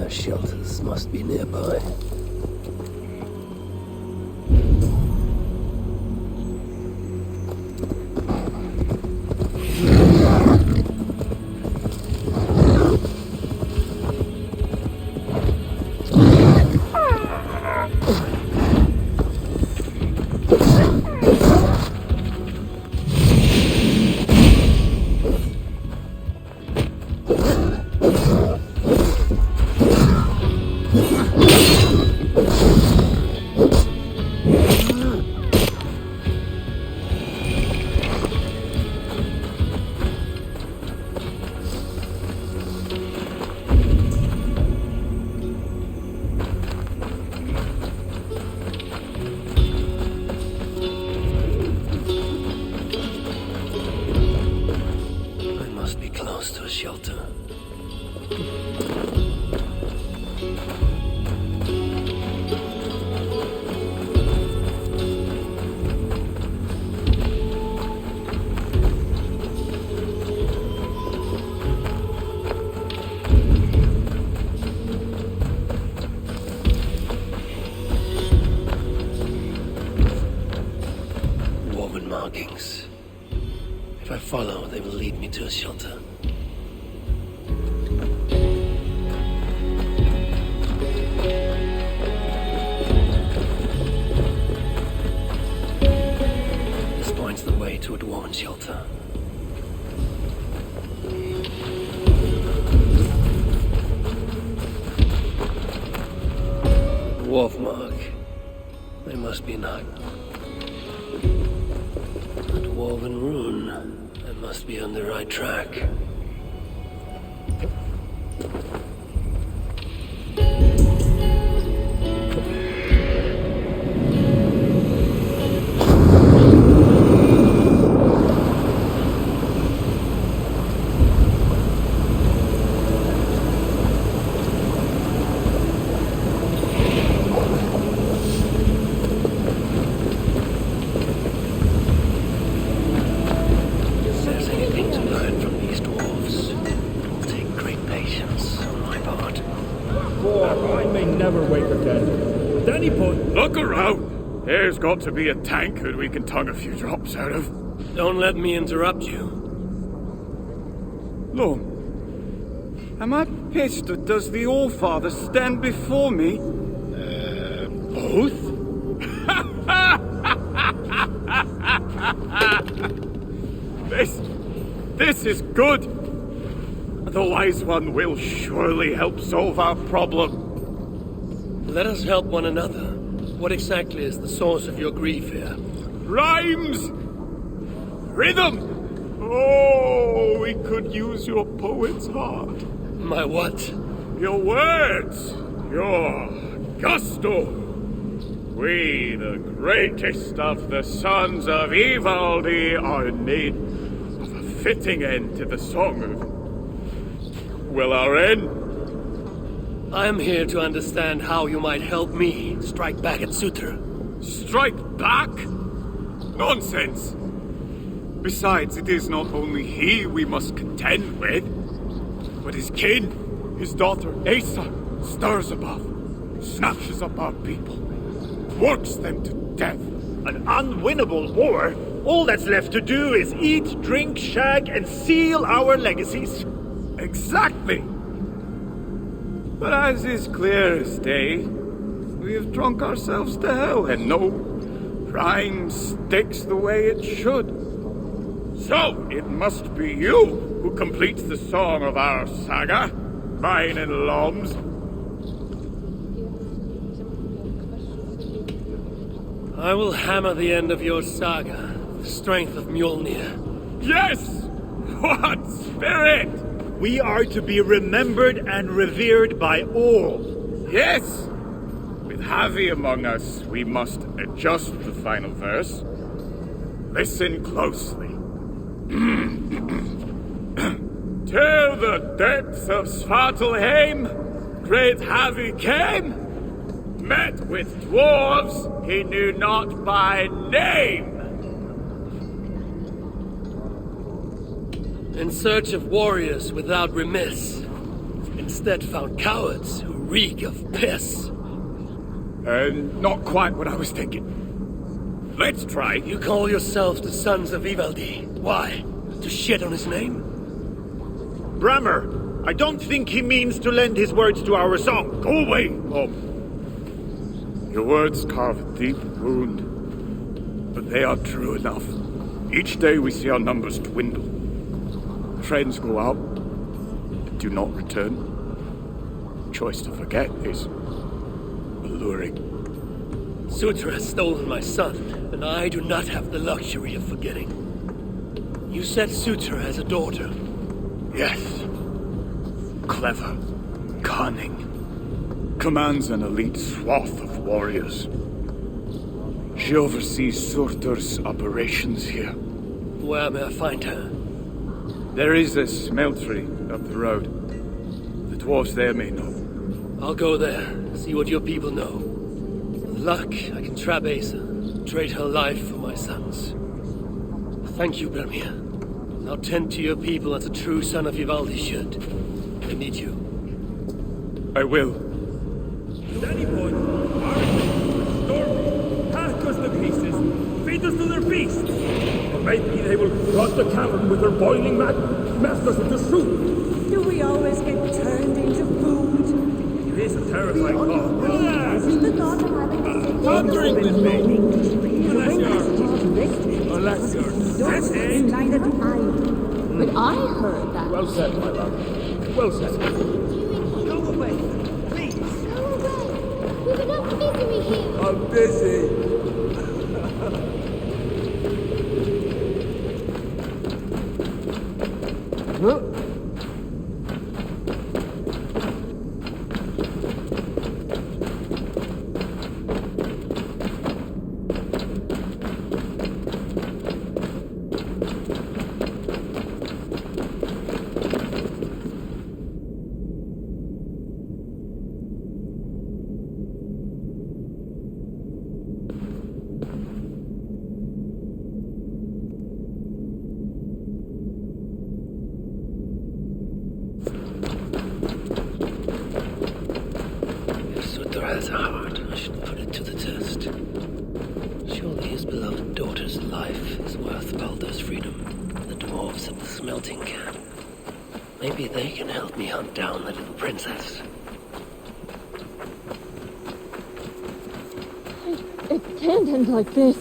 Shelters must be nearby. If I follow, they will lead me to a shelter. This points the way to a dwarven shelter. Dwarf mark. They must be not. A dwarven rune. I must be on the right track. There's got to be a tankard we can tongue a few drops out of. Don't let me interrupt you. Lord, am I pissed or does the All-Father stand before me? Both? is good. The Wise One will surely help solve our problem. Let us help one another. What exactly is the source of your grief here? Rhymes! Rhythm! Oh, we could use your poet's heart. My what? Your words! Your gusto! We, the greatest of the sons of Eivor, are in need of a fitting end to the song of... well, our end. I am here to understand how you might help me strike back at Sutra. Strike back? Nonsense! Besides, it is not only he we must contend with, but his kin, his daughter Asa, stirs above, snatches up our people, works them to death. An unwinnable war? All that's left to do is eat, drink, shag, and seal our legacies. Exactly! But as is clear as day, we have drunk ourselves to hell, and no rhyme sticks the way it should. So, it must be you who completes the song of our saga, mine and Lom's. I will hammer the end of your saga, the strength of Mjolnir. Yes! What spirit! We are to be remembered and revered by all. Yes! With Javi among us, we must adjust the final verse. Listen closely. To the depths of Svartalheim, great Javi came, met with dwarves he knew not by name. In search of warriors without remiss, instead found cowards who reek of piss. Not quite what I was thinking. Let's try. You call yourselves the sons of Ivaldi. Why? To shit on his name? Brammer, I don't think he means to lend his words to our song. Go away, Mom. Your words carve a deep wound, but they are true enough. Each day we see our numbers dwindle. Friends go out, but do not return. Choice to forget is alluring. Sutra has stolen my son, and I do not have the luxury of forgetting. You said Sutra has a daughter. Yes. Clever. Cunning. Commands an elite swath of warriors. She oversees Surtur's operations here. Where may I find her? There is a smeltery up the road. The dwarves there may know. I'll go there, see what your people know. With luck, I can trap Asa, trade her life for my son's. Thank you, Bramir. Now tend to your people as a true son of Ivaldi should. I need you. I will. Danny boy, storm, hack us to pieces, feed us to their beasts. Or maybe they will flood the cavern with their boiling melt us into soup. Do we always get turned into food? It is a terrifying thought. Yes. The thought of having to sit Thundering with me. Unless you're sitting. neither do I. But I heard that. Well said, my love. Well said. Go away, please. Go away. We've enough misery here. I'm busy. Has a heart. I should put it to the test. Surely his beloved daughter's life is worth Baldur's freedom. The dwarves at the smelting camp. Maybe they can help me hunt down the little princess. It can't end like this.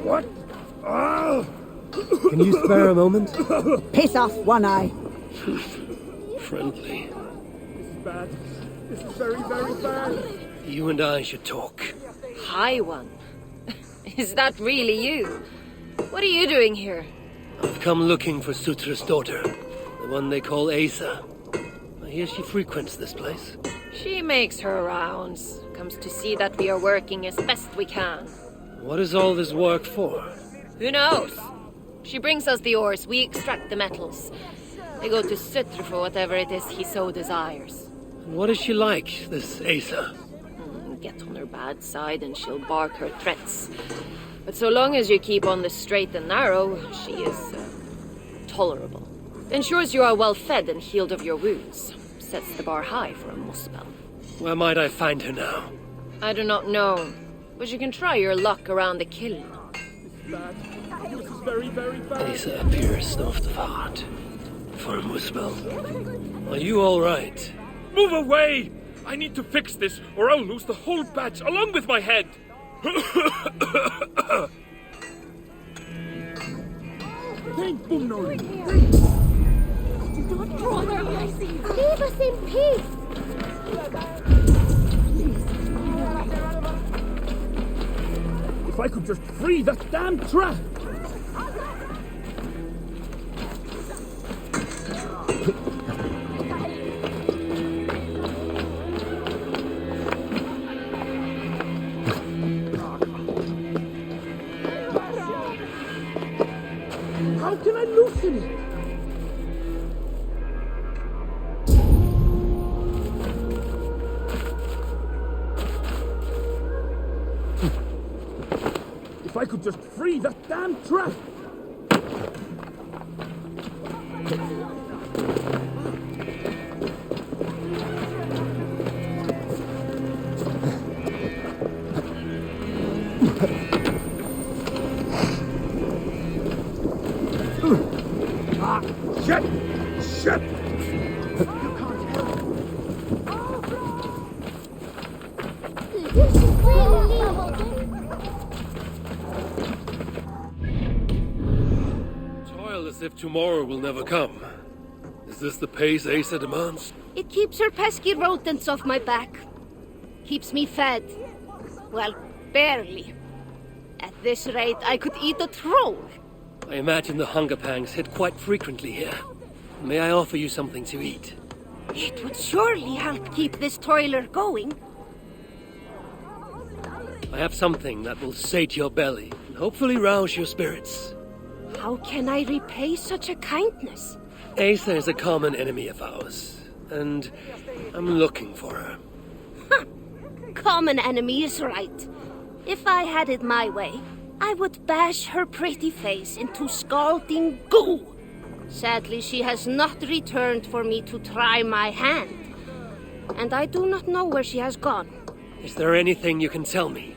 What? Can you spare a moment? Piss off, One Eye. Friendly. This is bad. This is very, very bad. You and I should talk. Hi, One. Is that really you? What are you doing here? I've come looking for Sutra's daughter, the one they call Asa. I hear she frequents this place. She makes her rounds. Comes to see that we are working as best we can. What is all this work for? Who knows? She brings us the ores, we extract the metals. They go to Sutra for whatever it is he so desires. What is she like, this Asa? Get on her bad side and she'll bark her threats. But so long as you keep on the straight and narrow, she is tolerable. Ensures you are well fed and healed of your wounds. Sets the bar high for a muspel. Where might I find her now? I do not know, but you can try your luck around the kiln. This is very, very bad. Asa appears soft of heart. For a muspel. Are you all right? Move away! I need to fix this, or I'll lose the whole batch along with my head. Thank you, Brother, leave us in peace. If I could just free that damn trap! How can I loosen it? If I could just free that damn trap! Shit! Shit! Toil as if tomorrow will never come. Is this the pace Asa demands? It keeps her pesky rodents off my back. Keeps me fed. Well, barely. At this rate, I could eat a troll. I imagine the hunger pangs hit quite frequently here. May I offer you something to eat? It would surely help keep this toiler going. I have something that will sate your belly and hopefully rouse your spirits. How can I repay such a kindness? Asa is a common enemy of ours, and I'm looking for her. Common enemy is right. If I had it my way, I would bash her pretty face into scalding goo. Sadly, she has not returned for me to try my hand. And I do not know where she has gone. Is there anything you can tell me?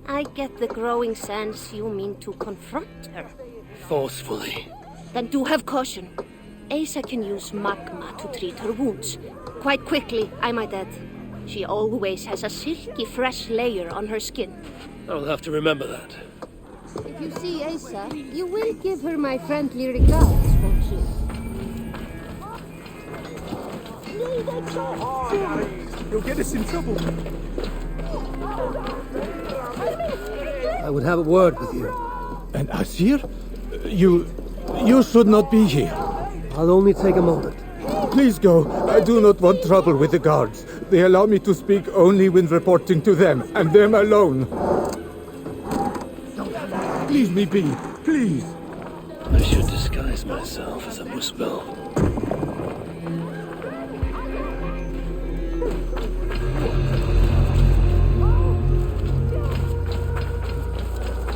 I get the growing sense you mean to confront her. Forcefully. Then do have caution. Asa can use magma to treat her wounds. Quite quickly, I might add. She always has a silky fresh layer on her skin. I'll have to remember that. If you see Asa, you will give her my friendly regards, won't you? You'll get us in trouble. I would have a word with you. An Asir? You should not be here. I'll only take a moment. Please go. I do not want trouble with the guards. They allow me to speak only when reporting to them, and them alone. Leave me be, please. I should disguise myself as a muspel.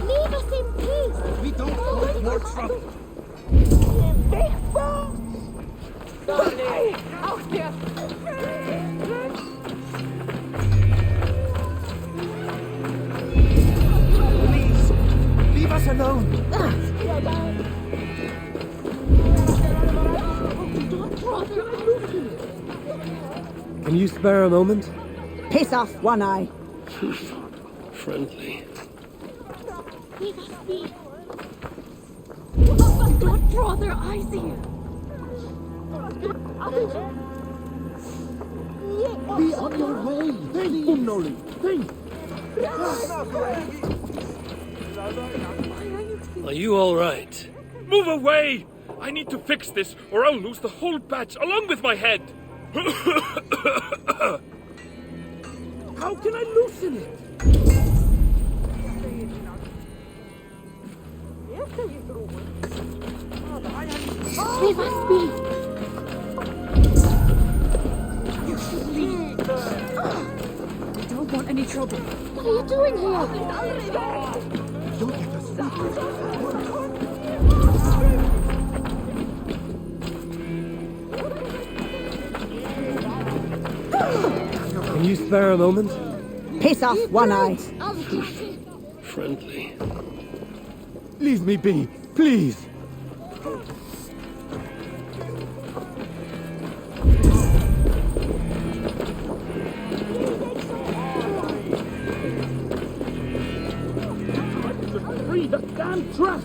Leave us in peace! We don't want more trouble. Out here! Please, leave us alone. Can you spare a moment? Piss off, One Eye. Friendly. Don't draw their eyes here! Be on your way. Think, Umnoli. Think. Are you all right? Move away! I need to fix this, or I'll lose the whole batch along with my head. How can I loosen it? Leave us be! You should leave. I don't want any trouble. What are you doing here? You'll get us Can you spare a moment? Piss off, One Eye. Friendly. Leave me be, please. Free the damn trap!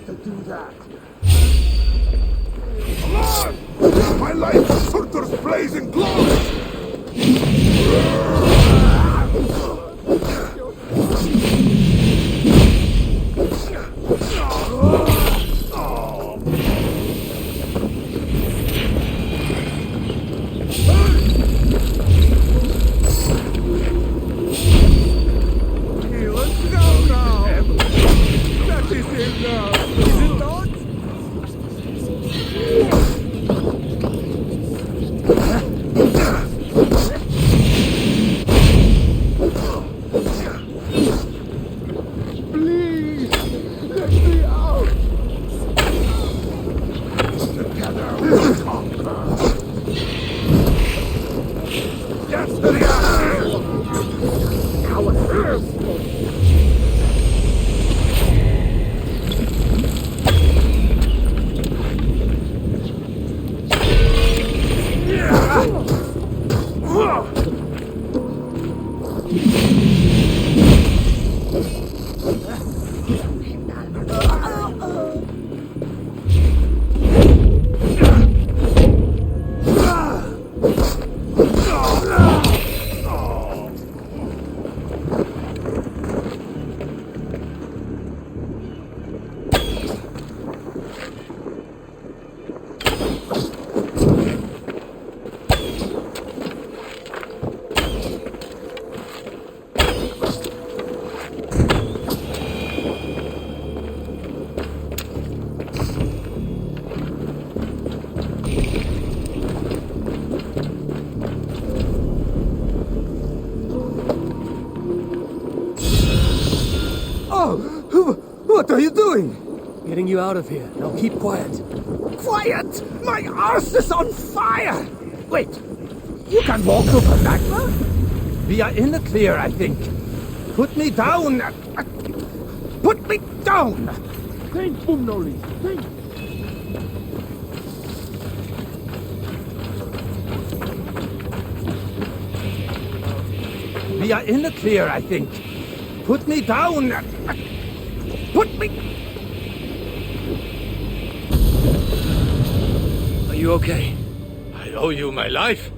to do that. Alive! My life is Surtur's blazing glory! Let's go now! That is enough, is it not? Please, let me out! Together we'll conquer! Get to the action! What are you doing? Getting you out of here. Now keep quiet. Quiet! My arse is on fire! Wait, you can walk over magma? We are in the clear, I think. Put me down! Put me down! Think, Bumnoli, think! We are in the clear, I think. Put me down! Put me... Are you okay? I owe you my life.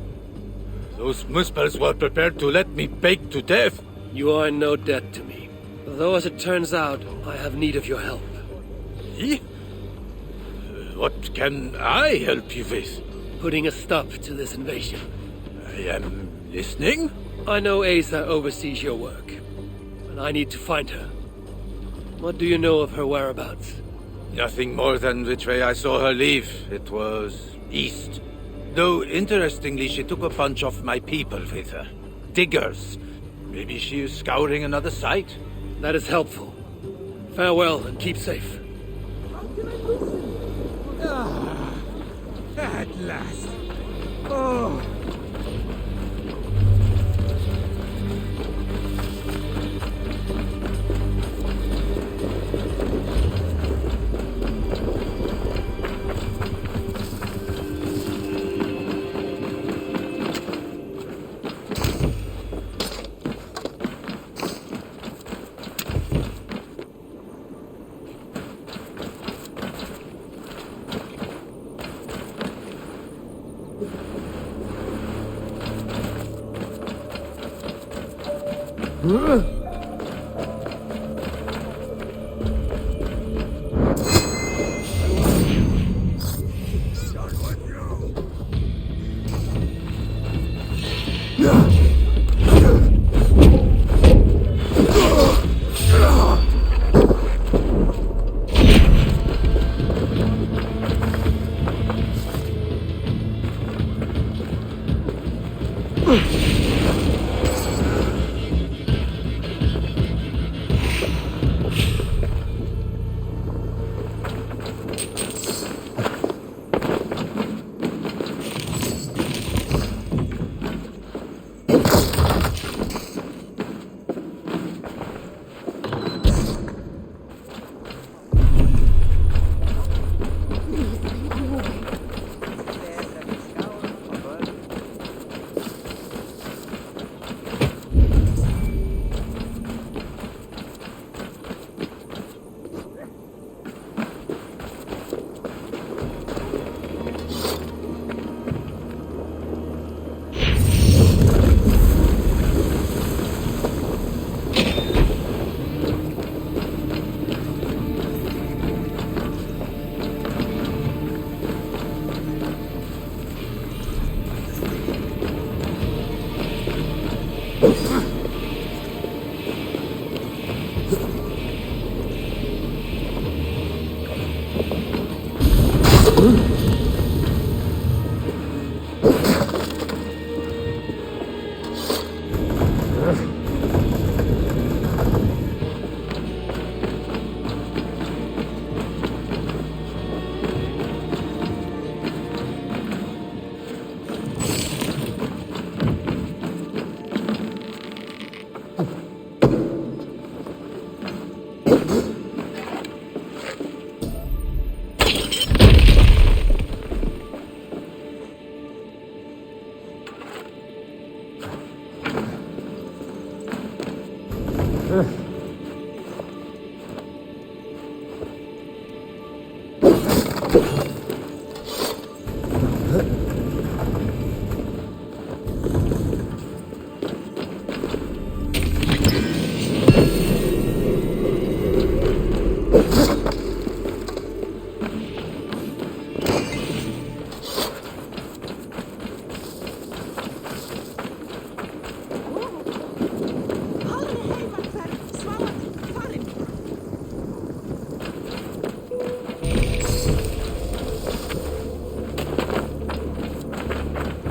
Those Muspels were prepared to let me bake to death. You are in no debt to me. Though, as it turns out, I have need of your help. Me? What can I help you with? Putting a stop to this invasion. I am listening. I know Asa oversees your work, and I need to find her. What do you know of her whereabouts? Nothing more than which way I saw her leave. It was east. Though, interestingly, she took a bunch of my people with her. Diggers. Maybe she is scouring another site? That is helpful. Farewell, and keep safe. At last. Oh.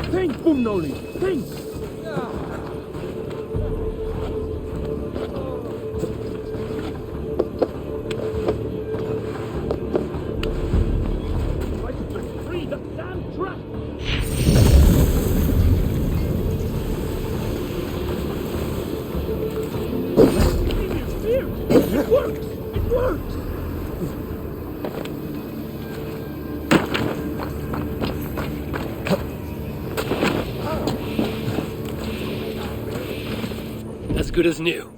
Think, Bumnoli, think! I should just free the damn trap! It worked! It worked! As good as new.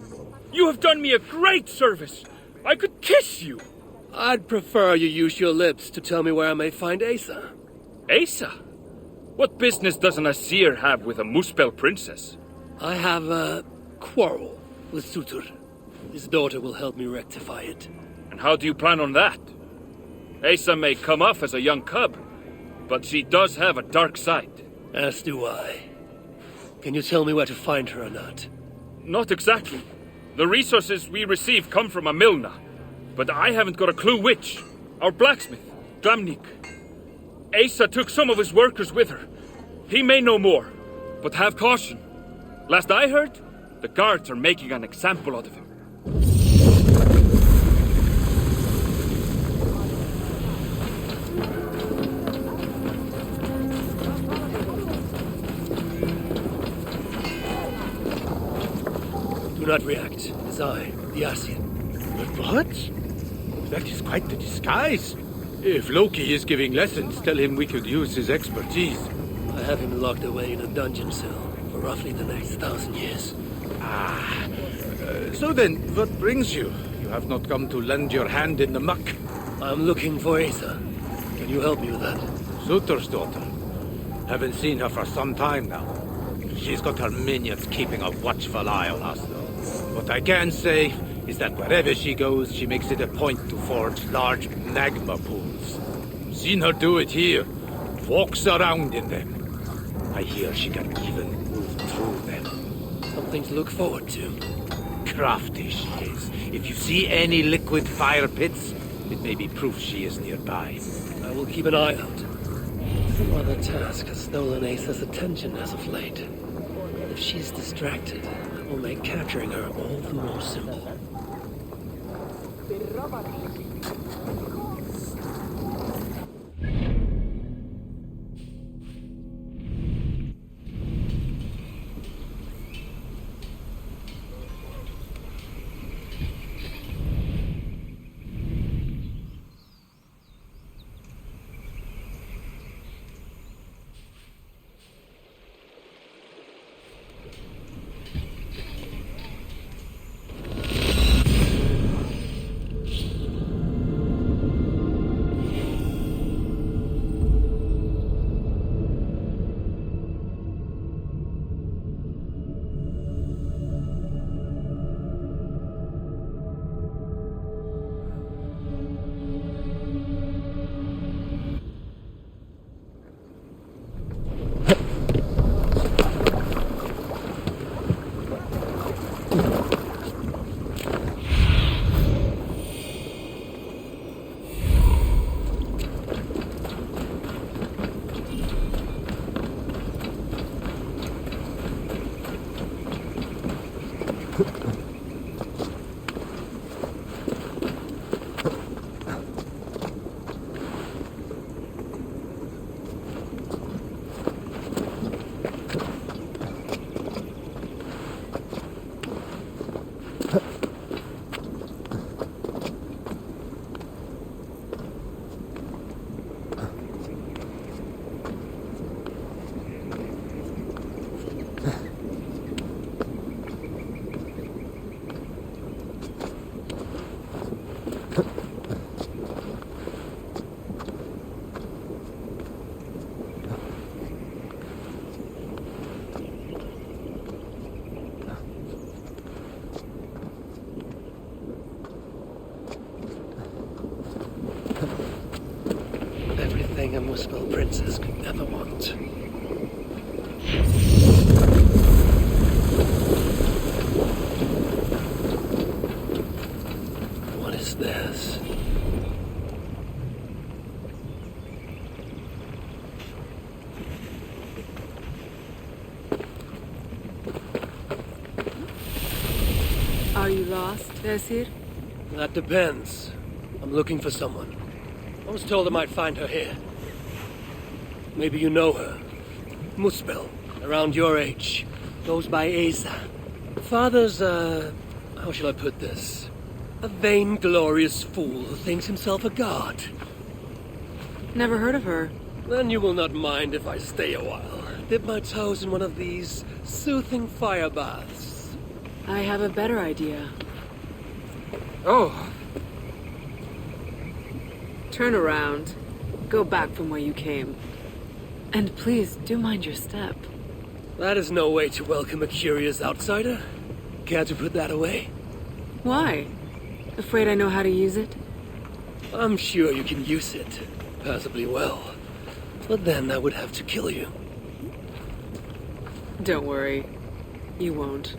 You have done me a great service! I could kiss you! I'd prefer you use your lips to tell me where I may find Asa. Asa? What business does an Asir have with a Muspel princess? I have a quarrel with Sutur. His daughter will help me rectify it. And how do you plan on that? Asa may come off as a young cub, but she does have a dark side. As do I. Can you tell me where to find her or not? Not exactly. The resources we receive come from a Milna, but I haven't got a clue which. Our blacksmith, Glamnik. Asa took some of his workers with her. He may know more, but have caution. Last I heard, the guards are making an example out of him. Do not react. It is I, the Asian. What? That is quite the disguise. If Loki is giving lessons, tell him we could use his expertise. I have him locked away in a dungeon cell for roughly the next 1,000 years. So then, what brings you? You have not come to lend your hand in the muck. I'm looking for Asa. Can you help me with that? Sutur's daughter. Haven't seen her for some time now. She's got her minions keeping a watchful eye on us, though. What I can say is that wherever she goes, she makes it a point to forge large magma pools. Seen her do it here. Walks around in them. I hear she can even move through them. Something to look forward to. Crafty she is. If you see any liquid fire pits, it may be proof she is nearby. I will keep an eye out. Some other task has stolen Asa's attention as of late. If she's distracted, it will make capturing her all the more simple. Muspel princess could ever want. What is this? Are you lost, Vesir? That depends. I'm looking for someone. I was told I might find her here. Maybe you know her. Muspel, around your age. Goes by Asa. Father's, how shall I put this? A vainglorious fool who thinks himself a god. Never heard of her. Then you will not mind if I stay a while. Dip my toes in one of these soothing fire baths. I have a better idea. Oh, Turn around. Go back from where you came. And please, do mind your step. That is no way to welcome a curious outsider. Care to put that away? Why? Afraid I know how to use it? I'm sure you can use it. Passably well. But then I would have to kill you. Don't worry. You won't.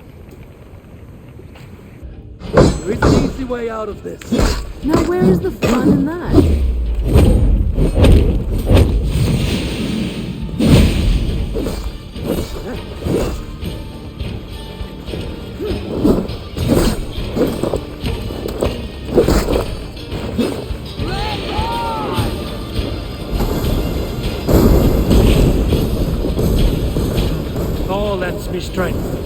There is an easy way out of this. Now where is the fun in that? Thor lends me strength.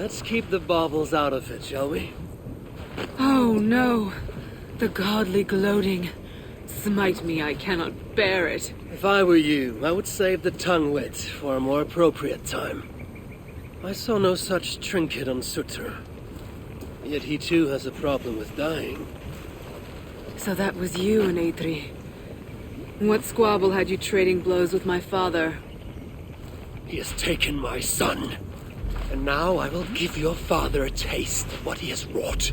Let's keep the baubles out of it, shall we? Oh no! The godly gloating. Smite me, I cannot bear it. If I were you, I would save the tongue wit for a more appropriate time. I saw no such trinket on Sutter. Yet he too has a problem with dying. So that was you and Eitri. What squabble had you trading blows with my father? He has taken my son. And now I will give your father a taste of what he has wrought.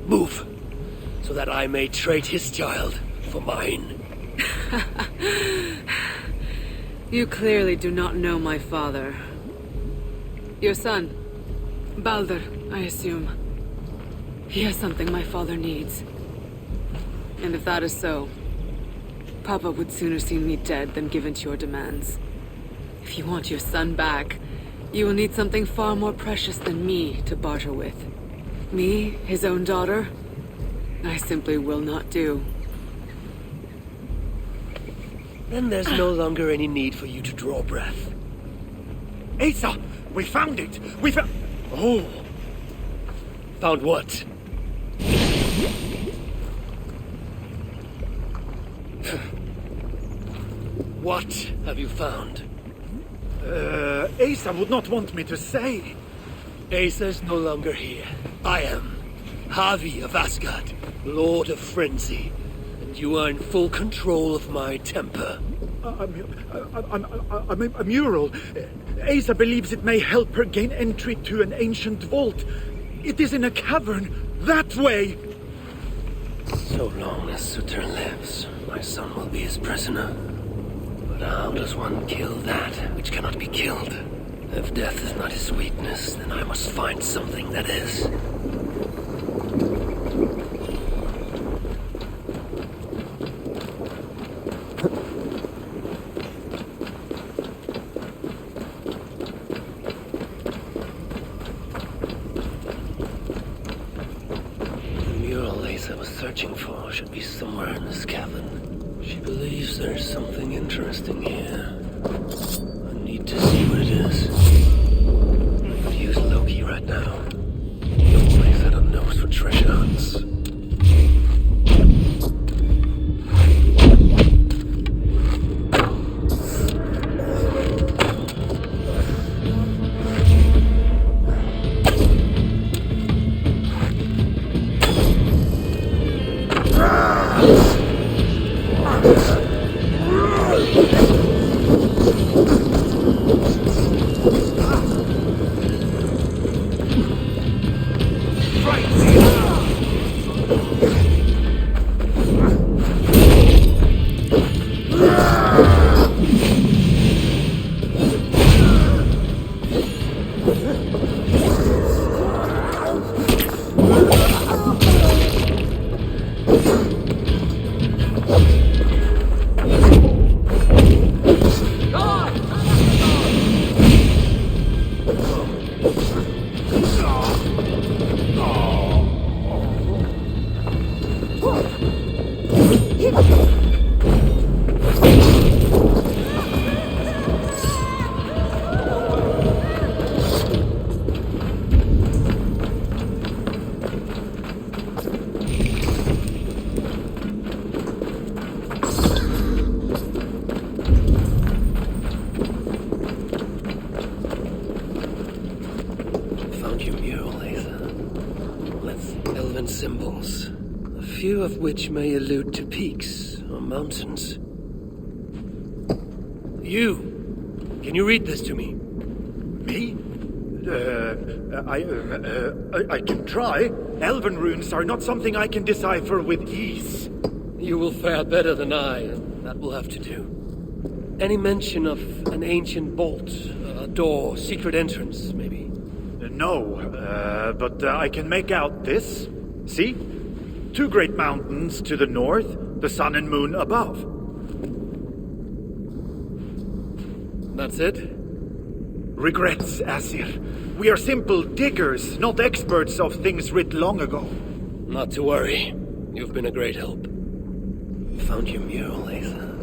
Move, so that I may trade his child for mine. You clearly do not know my father. Your son, Baldur, I assume. He has something my father needs. And if that is so, Papa would sooner see me dead than give in to your demands. If you want your son back, you will need something far more precious than me to barter with. Me, his own daughter? I simply will not do. Then there's no longer any need for you to draw breath. Asa! We found it! We found... Oh! Found what? What have you found? Asa would not want me to say. Asa's no longer here. I am. Havi of Asgard, Lord of Frenzy. And you are in full control of my temper. A mural. Asa believes it may help her gain entry to an ancient vault. It is in a cavern. That way! So long as Sutter lives, my son will be his prisoner. But how does one kill that which cannot be killed? If death is not his weakness, then I must find something that is. The mural Asa was searching for should be somewhere in this cavern. She believes there's something interesting here. I need to see what it is. I could use Loki right now. He always had a nose for treasure hunts. Symbols, a few of which may allude to peaks or mountains. You! Can you read this to me? Me? I can try. Elven runes are not something I can decipher with ease. You will fare better than I, and that will have to do. Any mention of an ancient bolt, a door, secret entrance, maybe? No, but I can make out this. See? 2 great mountains to the north, the sun and moon above. That's it? Regrets, Asir. We are simple diggers, not experts of things writ long ago. Not to worry. You've been a great help. Found your mural, Asa.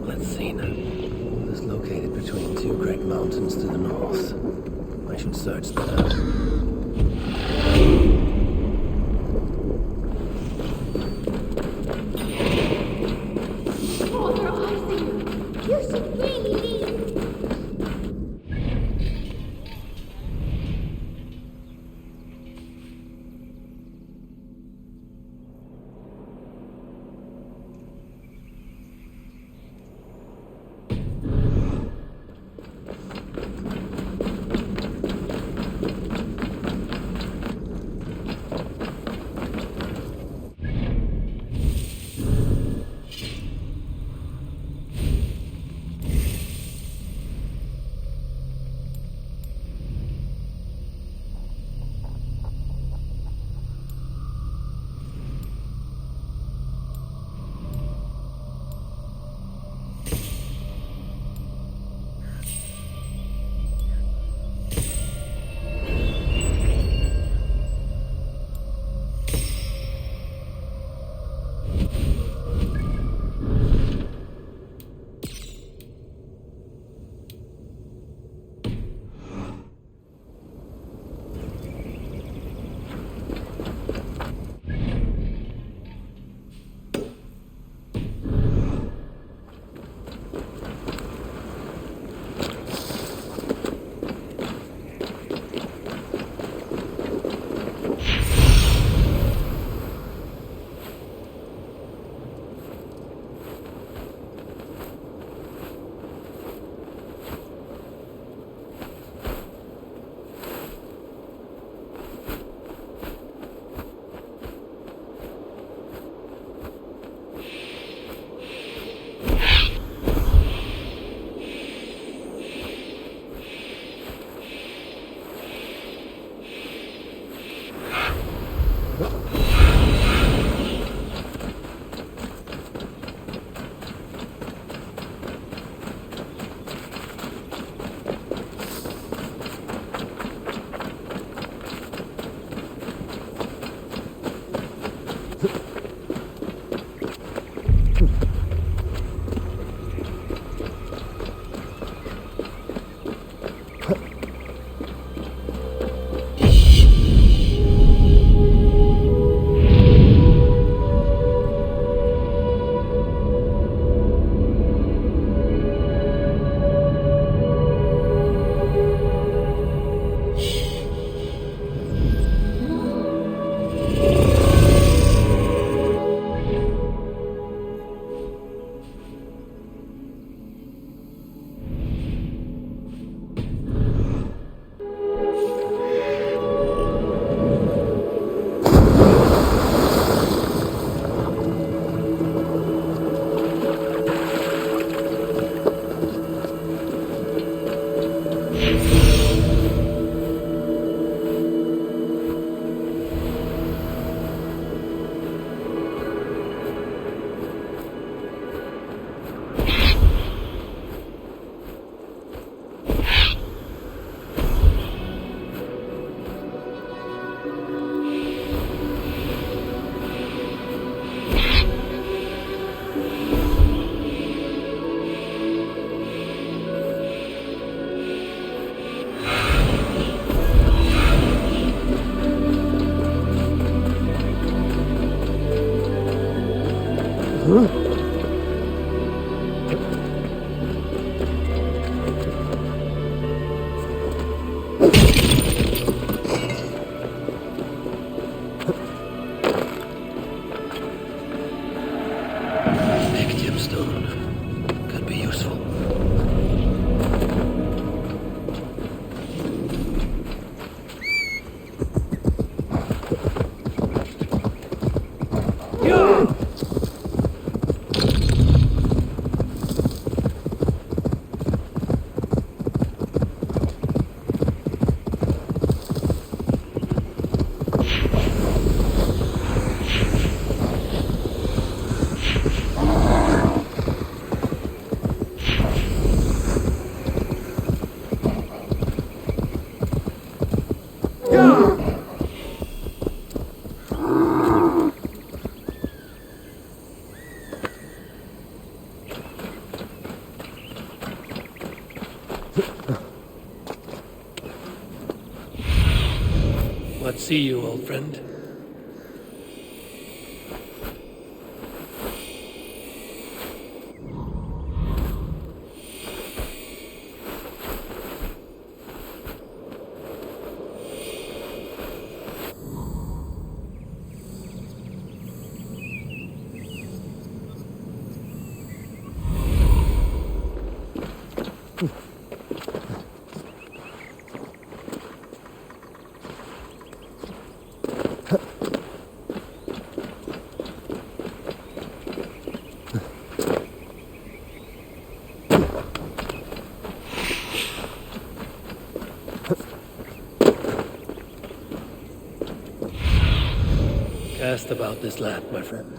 Let's see now. It is located between 2 great mountains to the north. I I should search that out. Father, I see you. You should really leave. not see you, old friend. Cast about this land, my friend.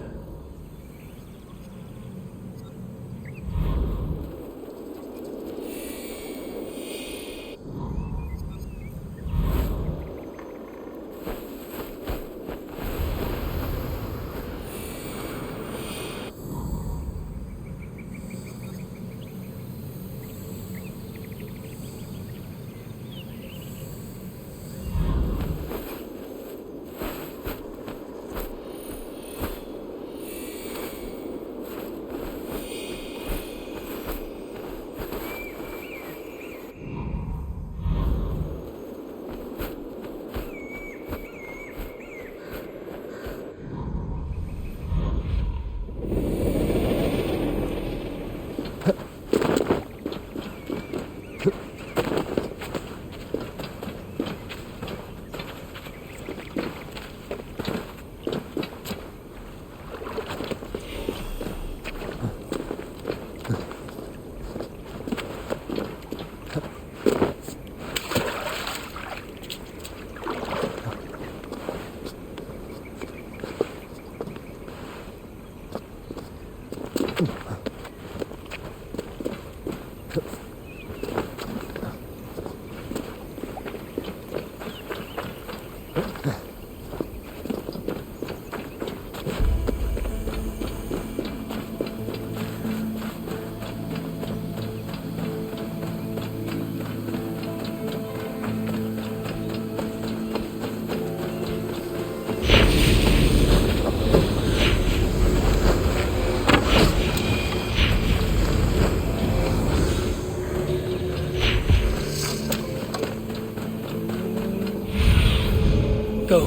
Go,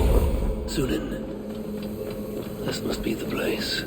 Sunan. This must be the place.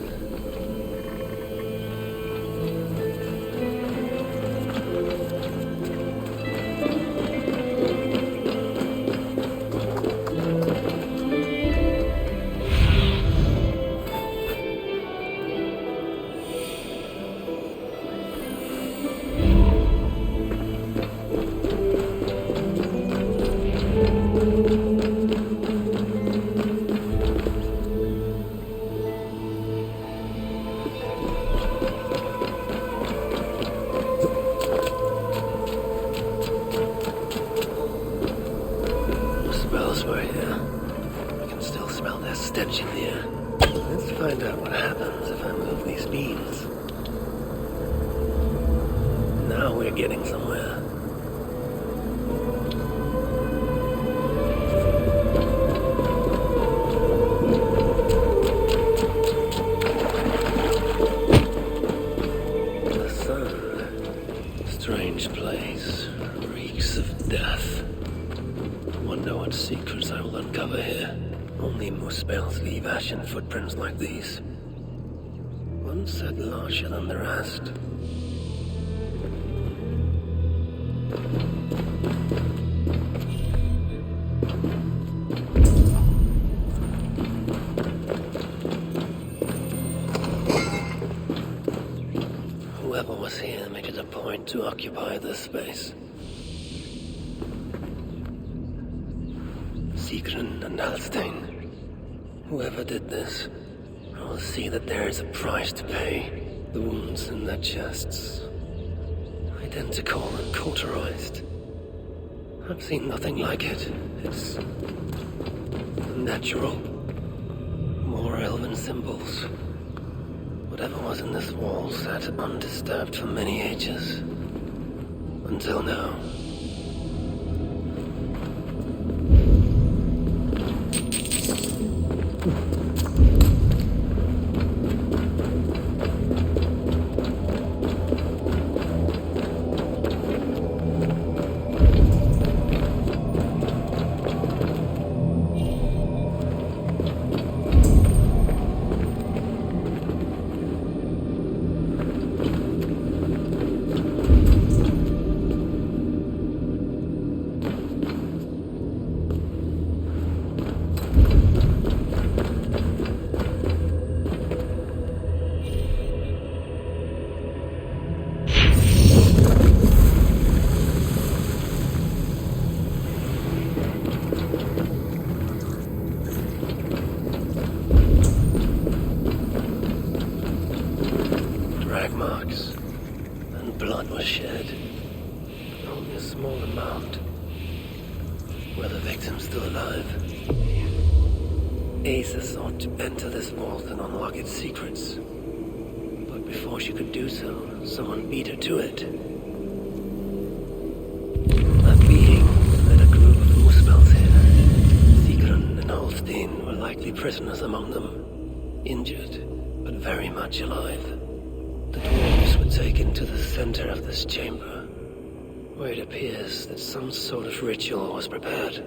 Footprints like these. One set larger than the rest. Whoever was here made it a point to occupy this space. Sigrun and Alstein. Whoever did this, I will see that there is a price to pay. The wounds in their chests. Identical and cauterized. I've seen nothing like it. It's natural. More elven symbols. Whatever was in this wall sat undisturbed for many ages. Until now. and blood was shed. Only a small amount. Were the victims still alive? Asa sought to enter this vault and unlock its secrets. But before she could do so, someone beat her to it. That being led a group of Muspels here. Sigrun and Holstein were likely prisoners among them. Injured, but very much alive. The dwarves were taken to the center of this chamber, where it appears that some sort of ritual was prepared.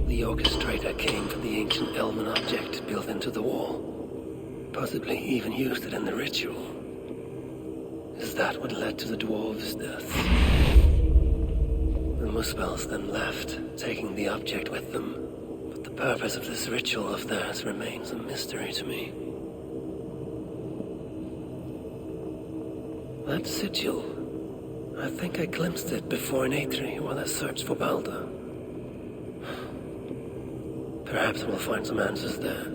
The orchestrator came for the ancient elven object built into the wall. Possibly even used it in the ritual. Is that what led to the dwarves' death? The Muspels then left, taking the object with them. But the purpose of this ritual of theirs remains a mystery to me. That sigil. I think I glimpsed it before in Aetri while I searched for Balder. Perhaps we'll find some answers there.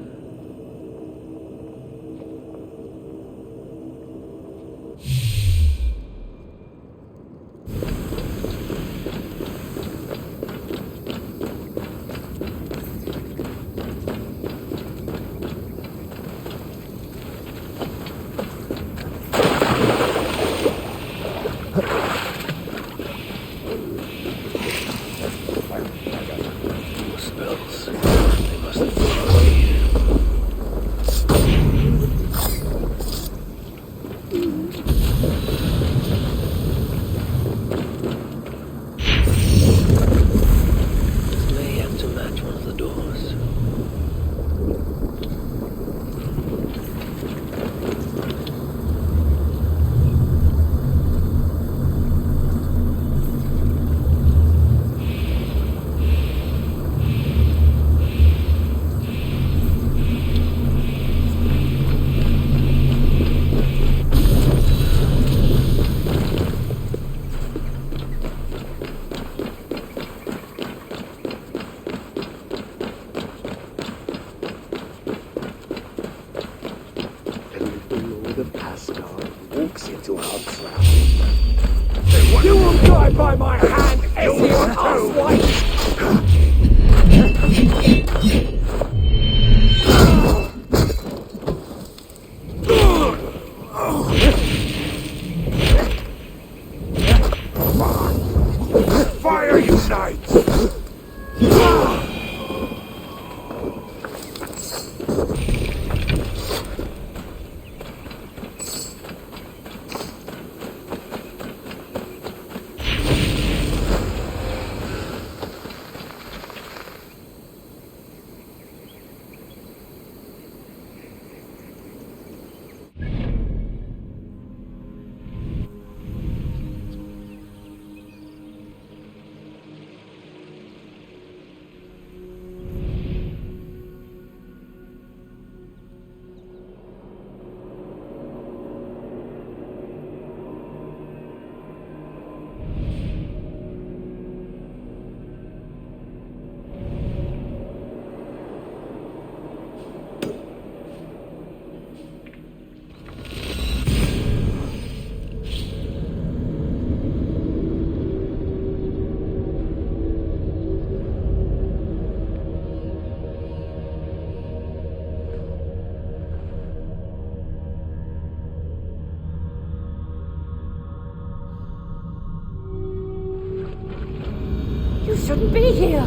You will die by my hand, Eivor Halfwhite! Fire, you knights! You shouldn't be here!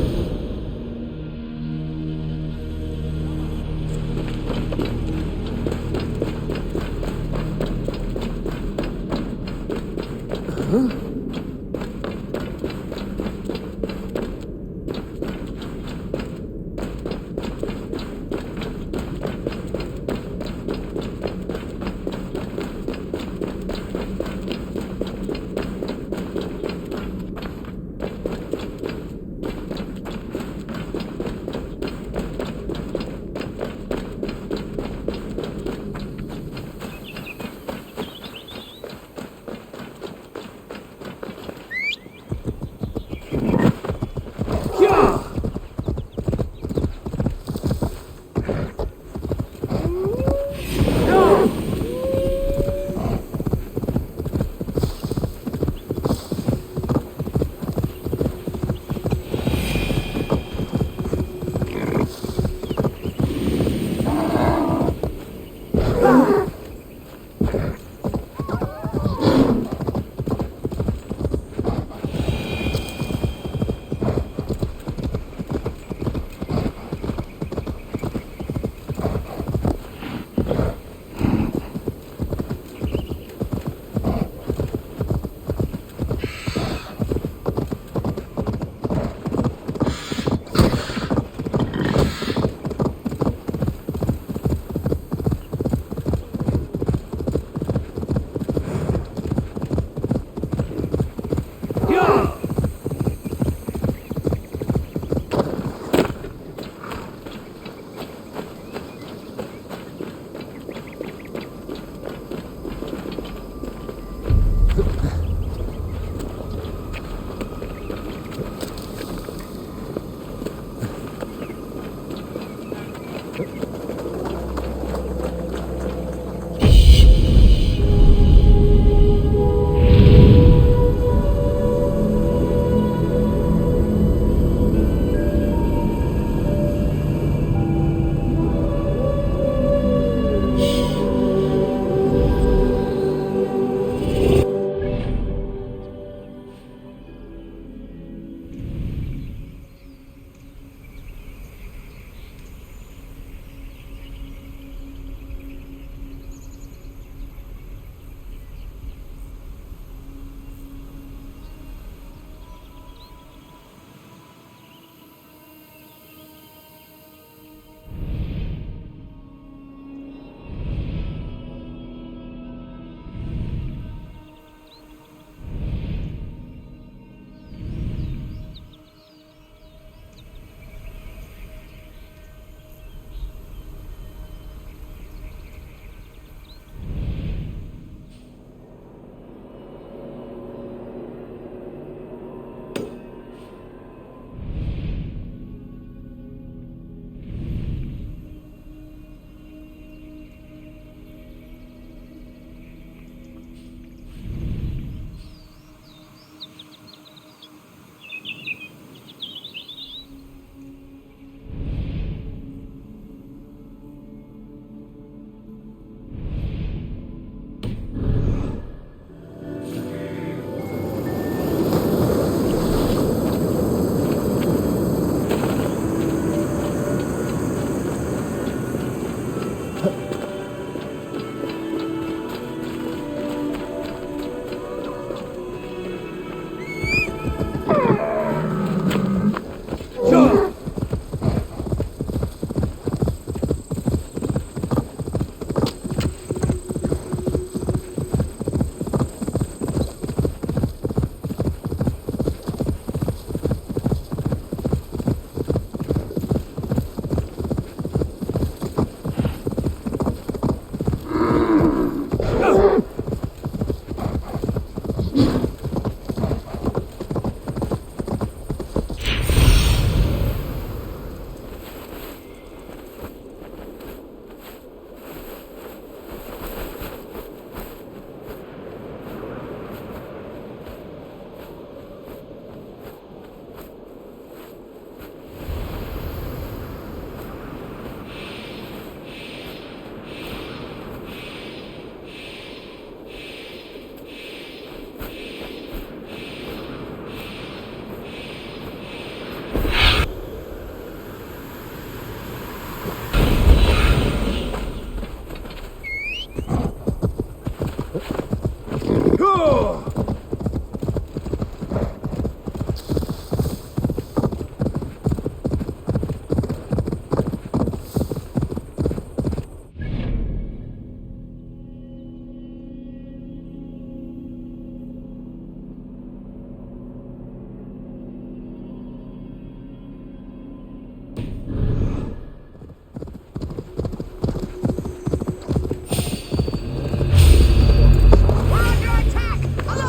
We're under attack!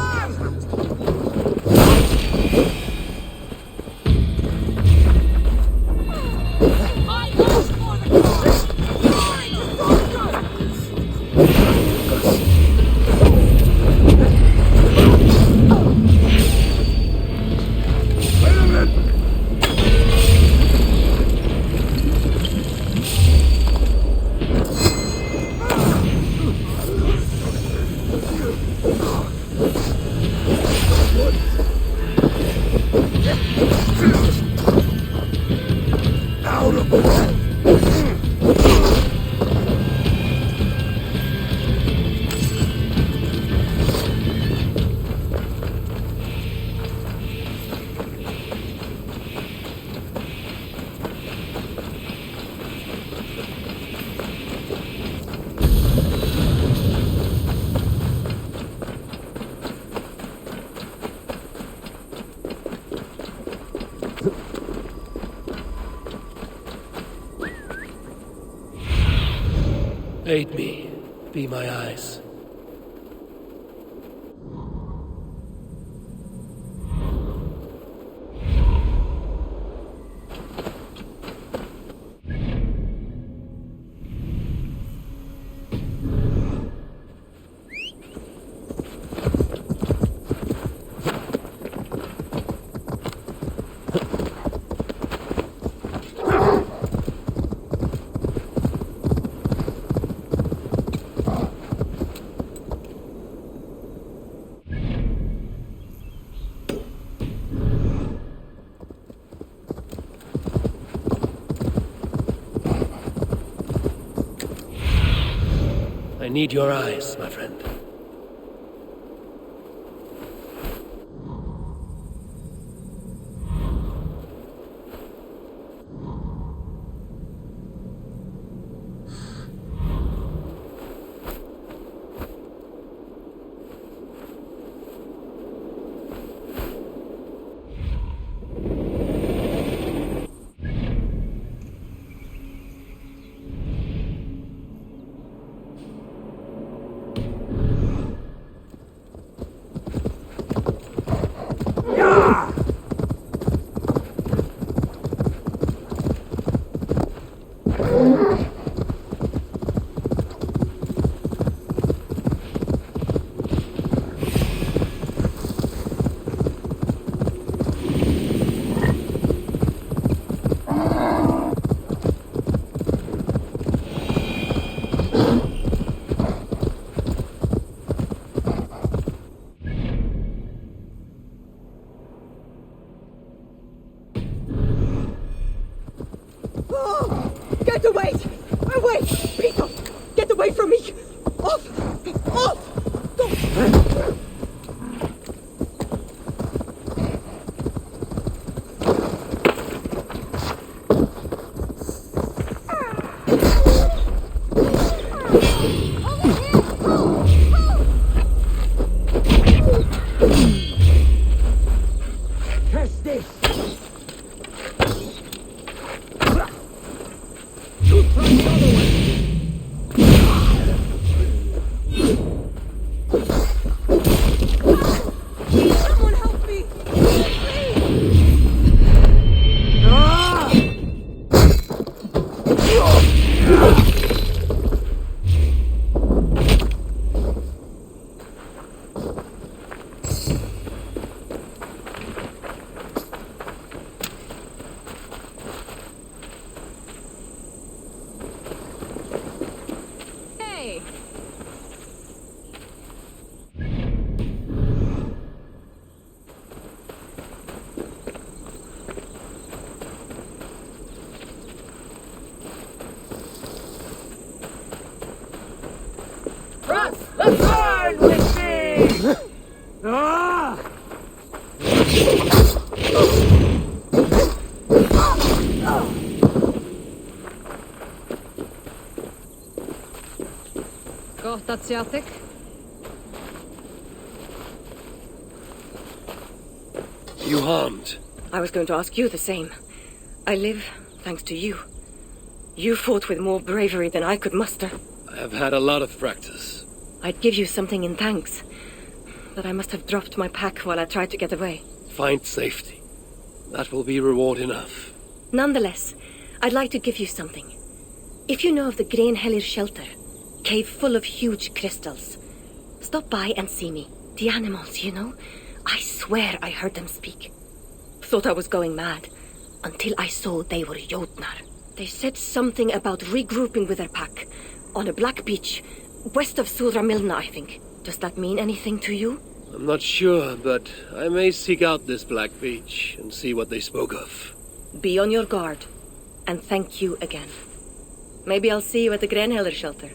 Aid me. Be my eyes. I need your eyes, my friend. Get away! Away! People! Get away from me! Off! Off! Go! Burn with me! Gott asiatic. You harmed? I was going to ask you the same. I live thanks to you. You fought with more bravery than I could muster. I have had a lot of practice. I'd give you something in thanks, but I must have dropped my pack while I tried to get away. Find safety. That will be reward enough. Nonetheless, I'd like to give you something. If you know of the Grainhellir shelter, cave full of huge crystals, stop by and see me. The animals, you know? I swear I heard them speak. Thought I was going mad, until I saw they were Jotnar. They said something about regrouping with their pack, on a black beach, west of Sudra Milna, I think. Does that mean anything to you? I'm not sure, but I may seek out this black beach and see what they spoke of. Be on your guard, and thank you again. Maybe I'll see you at the Grainhellir shelter.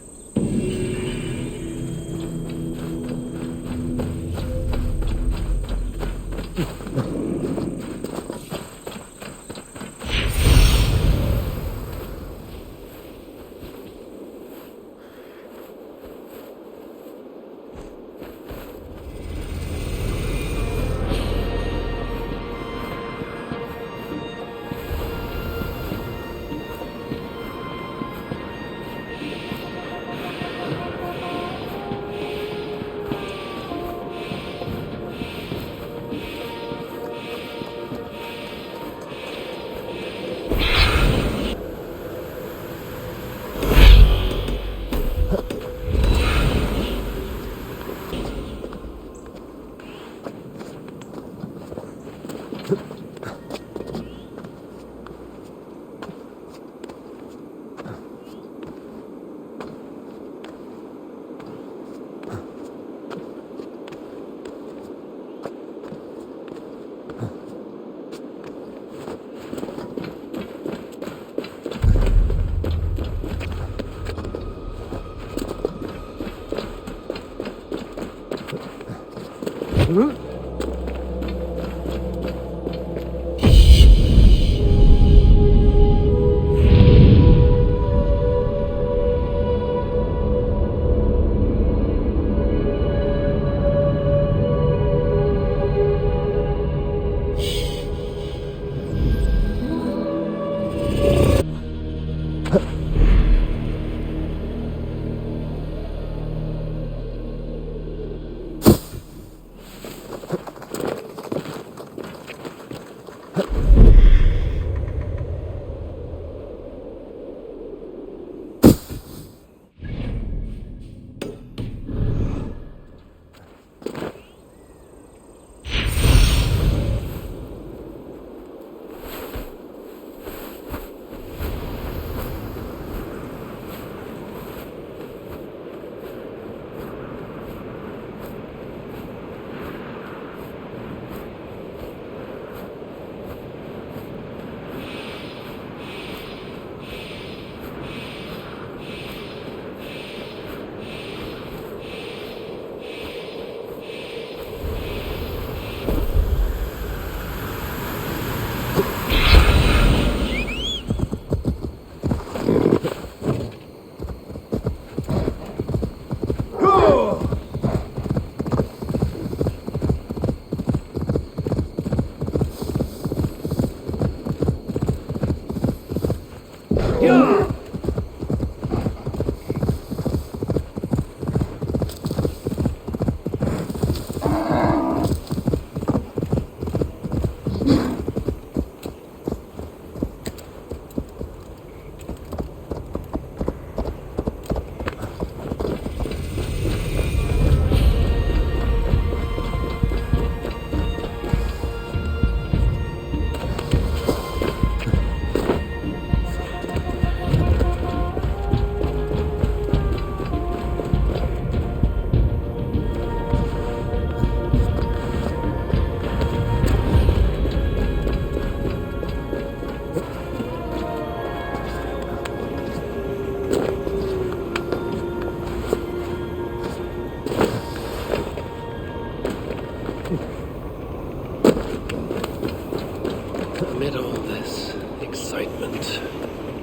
Amid all this excitement,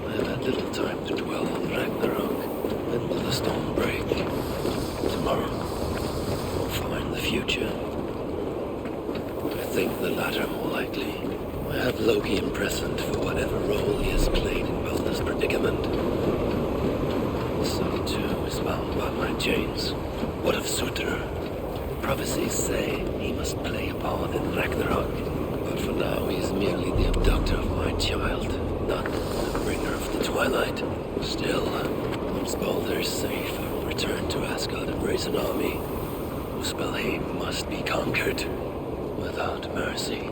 I have had little time to dwell on Ragnarok. When will the storm break? Tomorrow? Or far in the future? I think the latter more likely. I have Loki imprisoned for whatever role he has played in Balder's predicament. So too is bound by my chains. What of Surtur? Prophecies say he must play a part in Ragnarok. But for now, he is merely the abductor of my child, not the bringer of the twilight. Still, once Balder is safe, I will return to Asgard and raise an army. Muspelheim must be conquered, without mercy.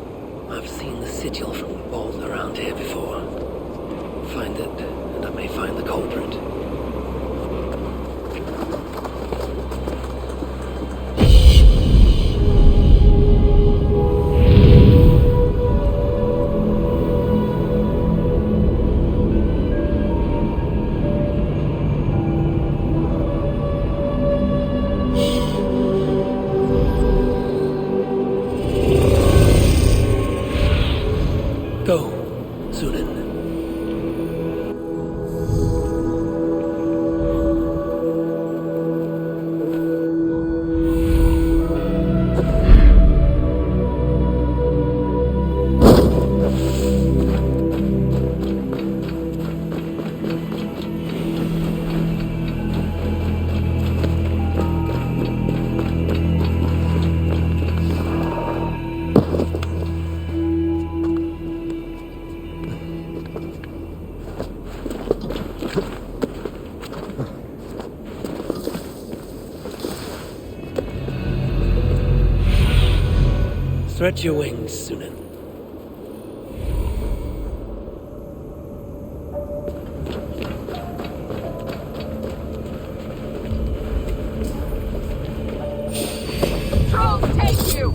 I've seen the sigil from the vault around here before. Find it, and I may find the culprit. Go, Sunan. Stretch your wings, Sunan. take you!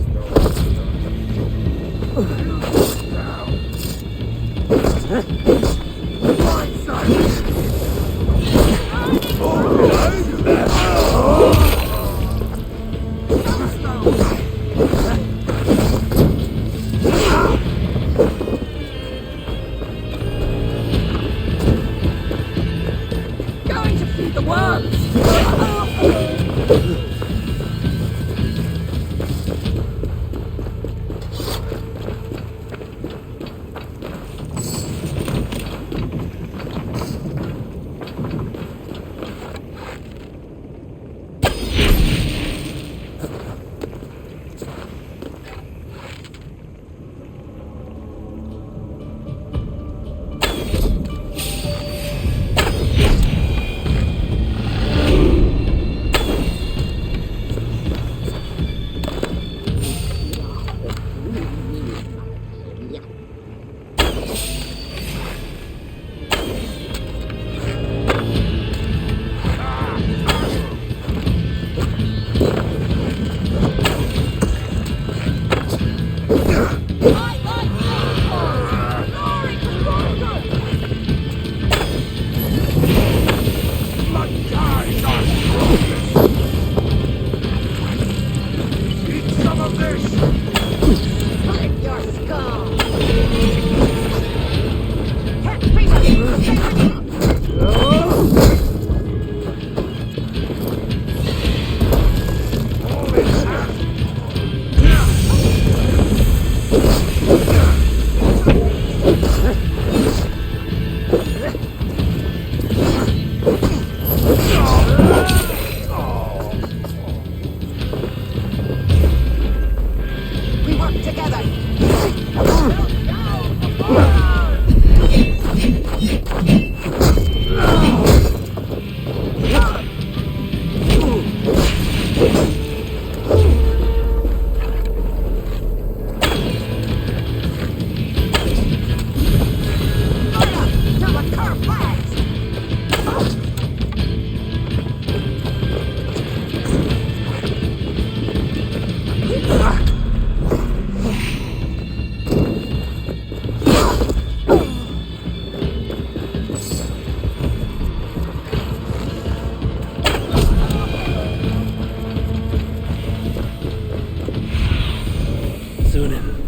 Going to feed the worms!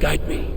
Guide me.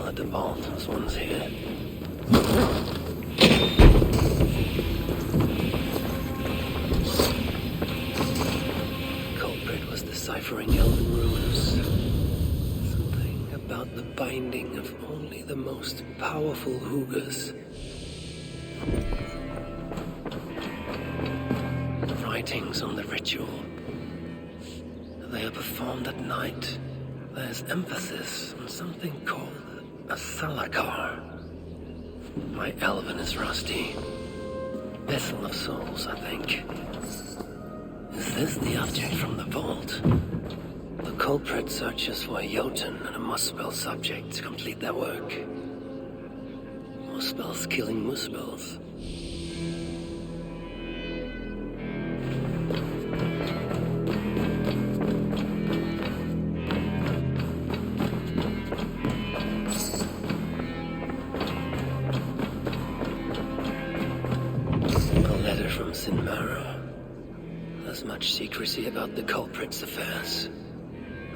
At the vault, this one's here. Culprit was deciphering Elven runes. Something about the binding of only the most powerful Hugas. Writings on the ritual. They are performed at night. There's emphasis on something called a salakar. My Elven is rusty. Vessel of souls, I think. Is this the object from the vault? The culprit searches for a Jotun and a Muspel subject to complete their work. Muspels killing Muspels. There's much secrecy about the culprit's affairs.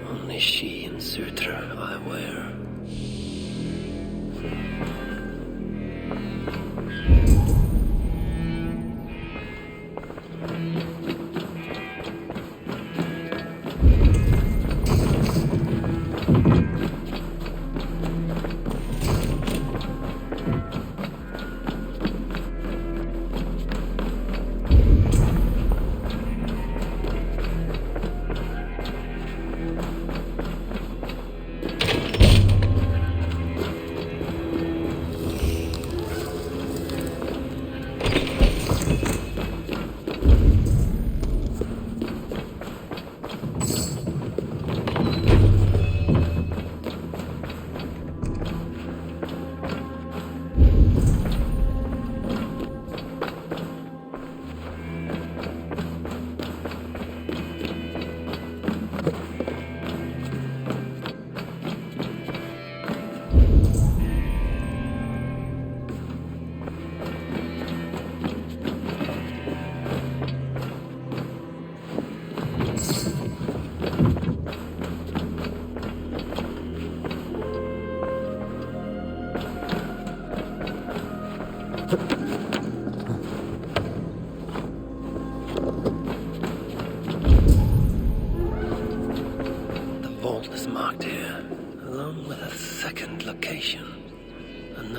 Only she and Sutra are aware.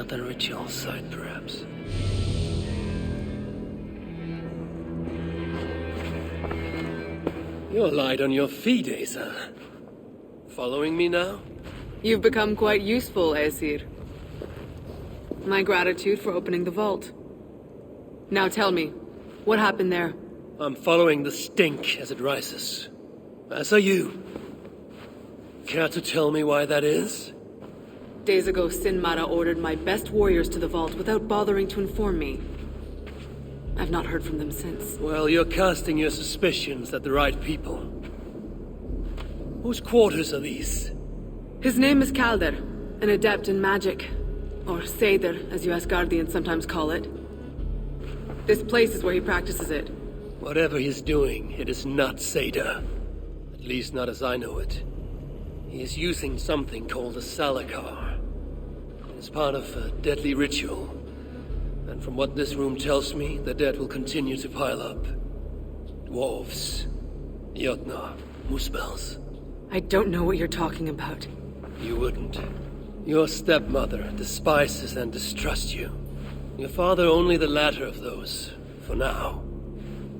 Another ritual site, perhaps. You're light on your feet, Asa. Following me now? You've become quite useful, Aesir. My gratitude for opening the vault. Now tell me, what happened there? I'm following the stink as it rises. As are you. Care to tell me why that is? Days ago, Sinmara ordered my best warriors to the vault without bothering to inform me. I've not heard from them since. Well, you're casting your suspicions at the right people. Whose quarters are these? His name is Kalder, an adept in magic. Or Seder, as you Asgardians sometimes call it. This place is where he practices it. Whatever he's doing, it is not Seder. At least not as I know it. He is using something called a salakar. It's part of a deadly ritual. And from what this room tells me, the dead will continue to pile up. Dwarves, Jotnar, Muspels. I don't know what you're talking about. You wouldn't. Your stepmother despises and distrusts you. Your father only the latter of those, for now.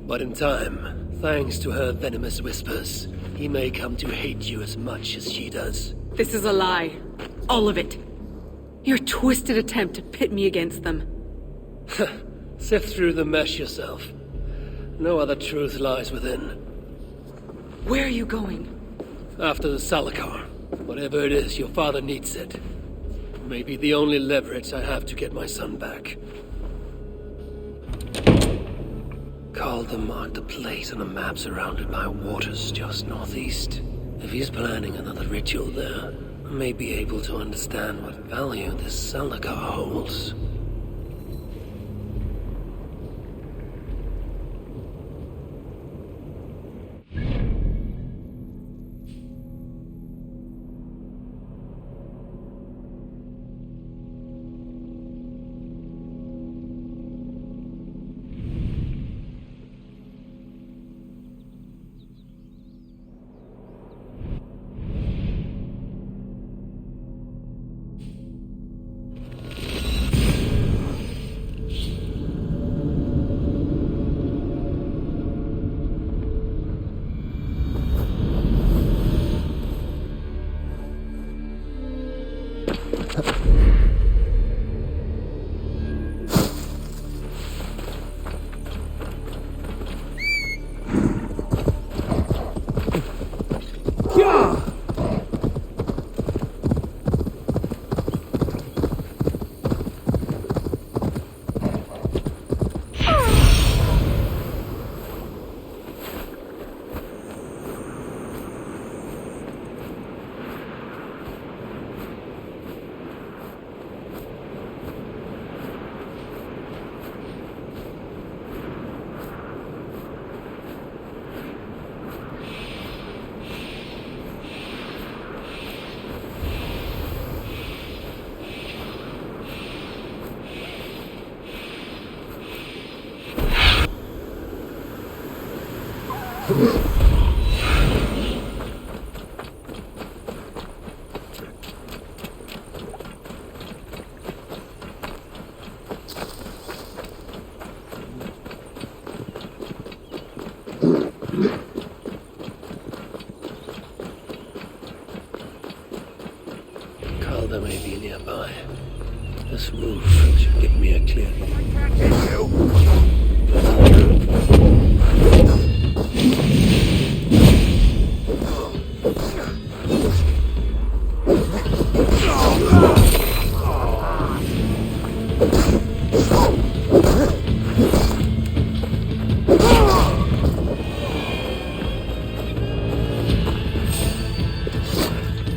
But in time, thanks to her venomous whispers, he may come to hate you as much as she does. This is a lie. All of it. Your twisted attempt to pit me against them. Sift through the mesh yourself. No other truth lies within. Where are you going? After the Salakar. Whatever it is, your father needs it. Maybe the only leverage I have to get my son back. Calder marked a place on a map surrounded by waters just northeast. If he's planning another ritual there, I may be able to understand what value this Salakar holds. Calder may be nearby. This move should give me a clear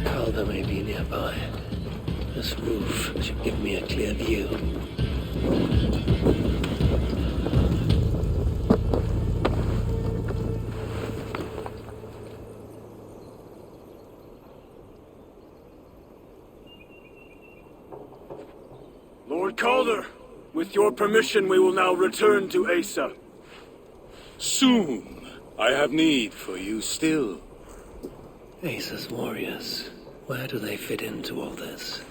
Calder may be nearby. This roof should give me a clear view. Lord Calder, with your permission, we will now return to Asa. Soon. I have need for you still. Asa's warriors. Where do they fit into all this?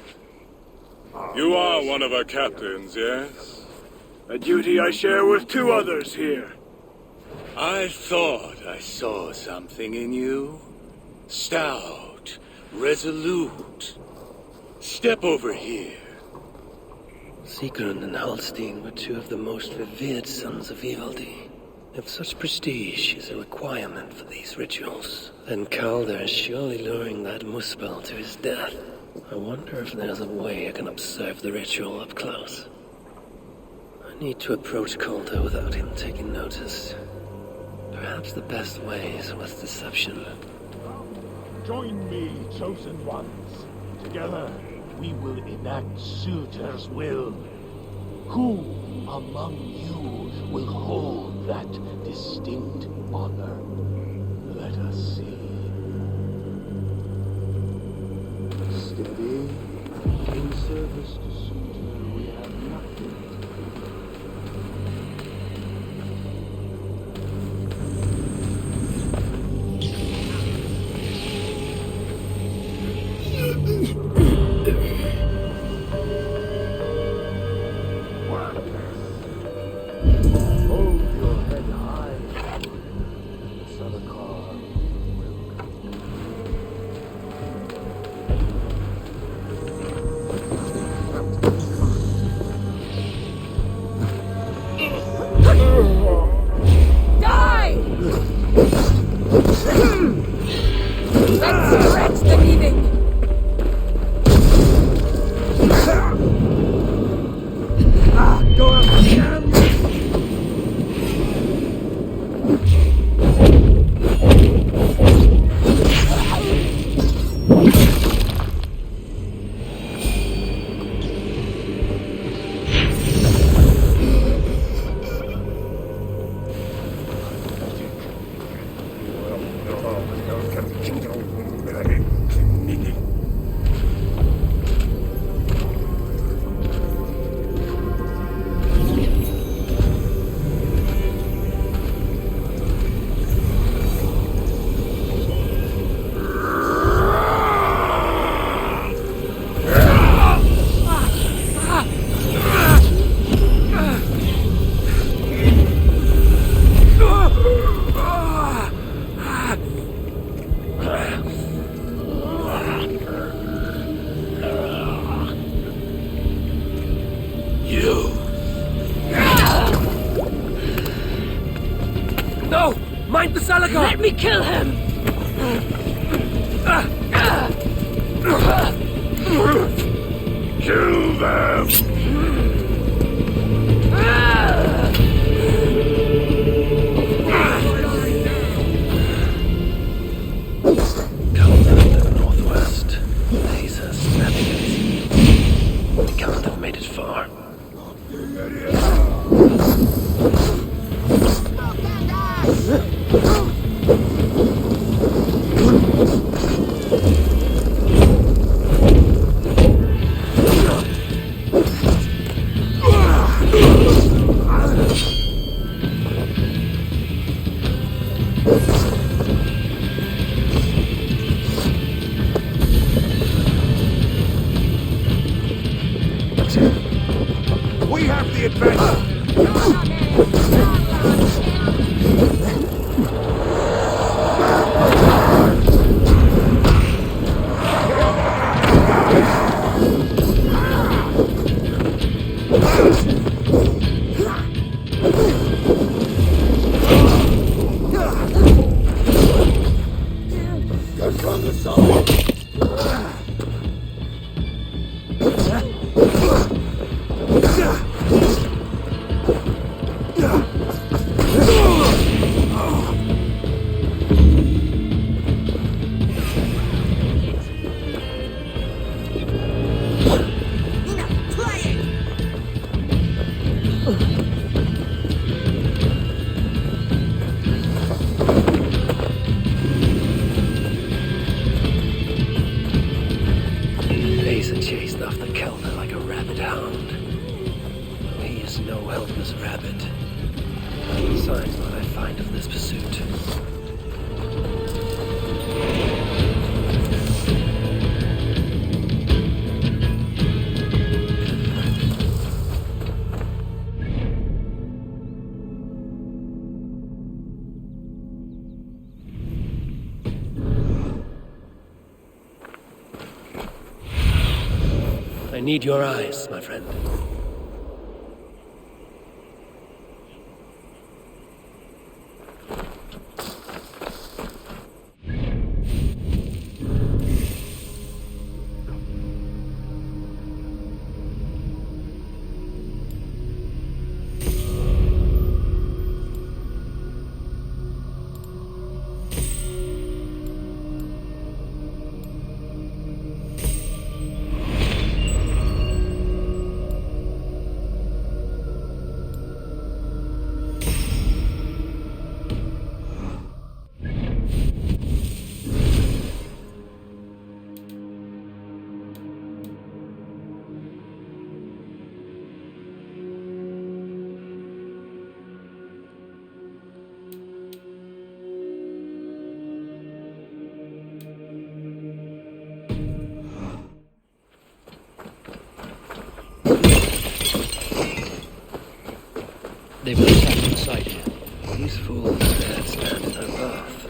You are one of our captains, yes? A duty I share with two others here. I thought I saw something in you. Stout, resolute. Step over here. Sigrun and Halstein were two of the most revered sons of Ivaldi. If such prestige is a requirement for these rituals, then Calder is surely luring that Muspel to his death. I wonder if there's a way I can observe the ritual up close. I need to approach Calder without him taking notice. Perhaps the best way is with deception. Join me, chosen ones. Together, we will enact Suitor's will. Who among you will hold that distinct honor? Let us see. Steady. In service to Suitor, we have nothing. Hold your head high. The Salakar will come. Find the Salakar! Let me kill him! Kill them! Calder to the northwest. Asa snapping at his heel. He can't have made it far. We have the advantage! They're from the side! Asa chased after Calder like a rabid hound. He is no helpless rabbit. Signs what I find of this pursuit. I need your eyes, my friend. They were trapped inside here. These fools dared stand in their path.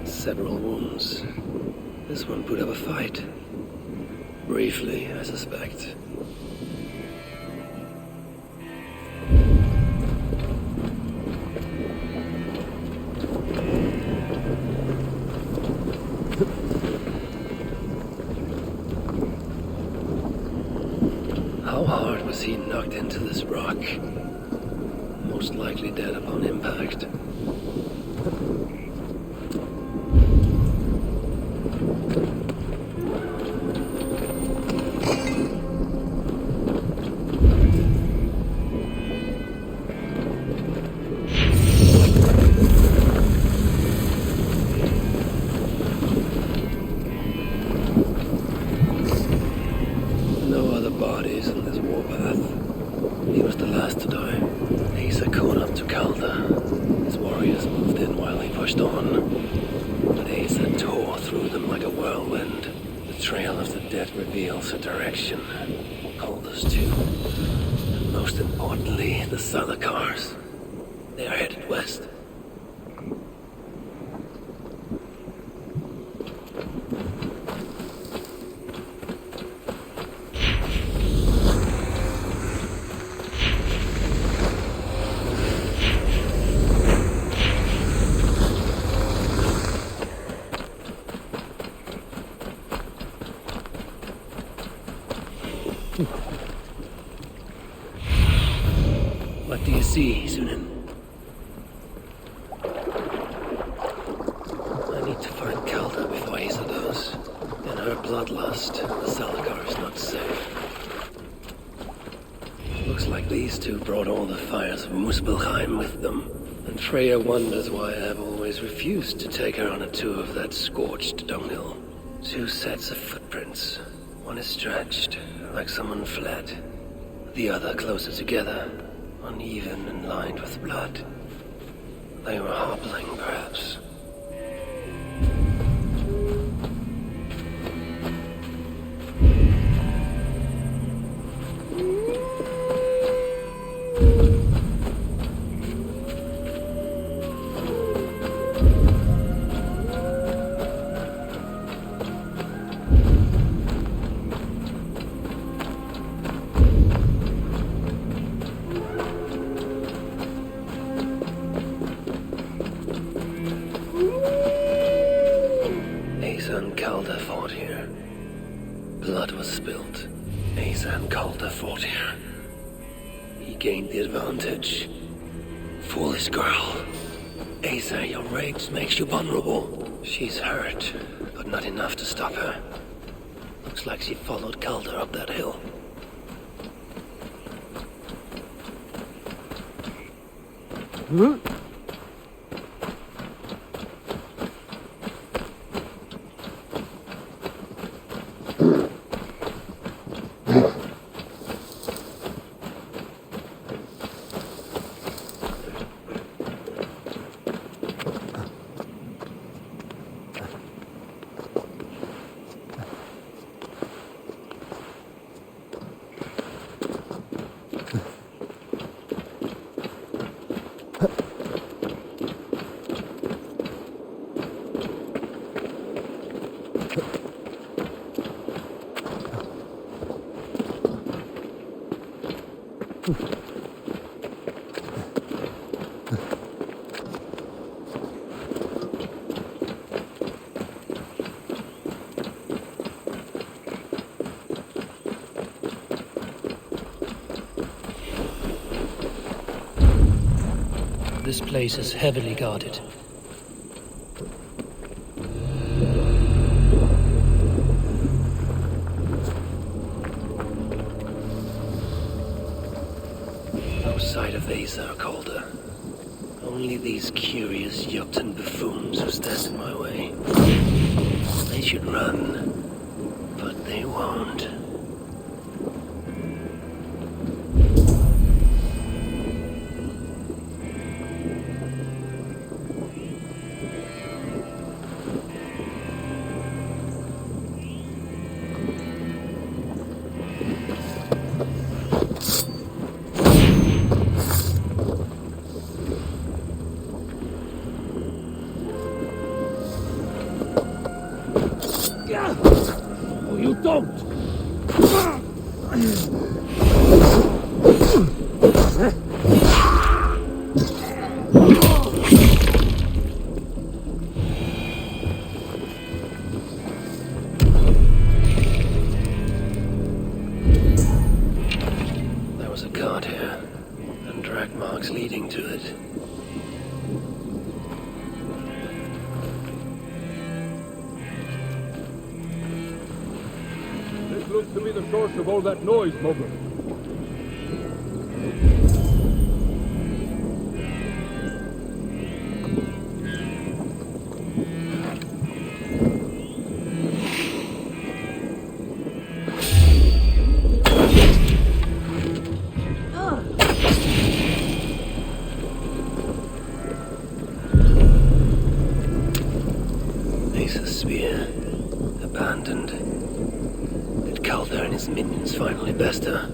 Several wounds. This one put up a fight. Briefly, I suspect. How hard was he knocked into this rock? Most likely dead upon impact. Reveals a direction. Hold us to. And most importantly, the Salakars. They are headed west. happening. I need to find Calda before Asa does. In her bloodlust, the Salakar is not safe. Looks like these two brought all the fires of Muspelheim with them. And Freya wonders why I have always refused to take her on a tour of that scorched dunghill. 2 sets of footprints. One is stretched, like someone fled. The other closer together, uneven and lined with blood. They were hobbling, perhaps. Gained the advantage. Foolish girl. Asa, your rage makes you vulnerable. She's hurt, but not enough to stop her. Looks like she followed Calder up that hill. This place is heavily guarded. No sight of Asa or Calder. Only these curious Jotun buffoons who stand in my way. They should run, but they won't. Looks to be the source of all that noise, Mogul. Asa's spear. Abandoned. Did Calder and his minions finally best her?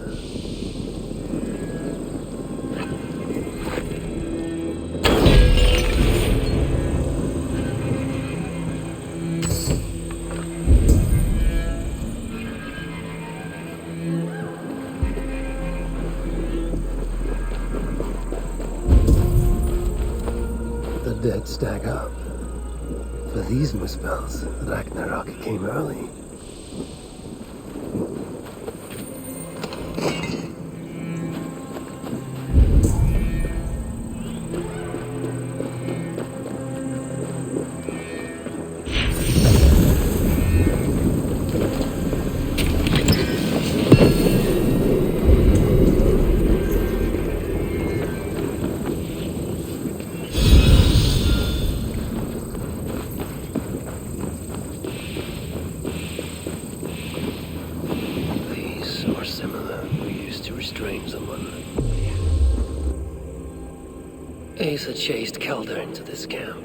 The dead stack up. For these Muspels, Ragnarok came early. Asa chased Calder into this camp,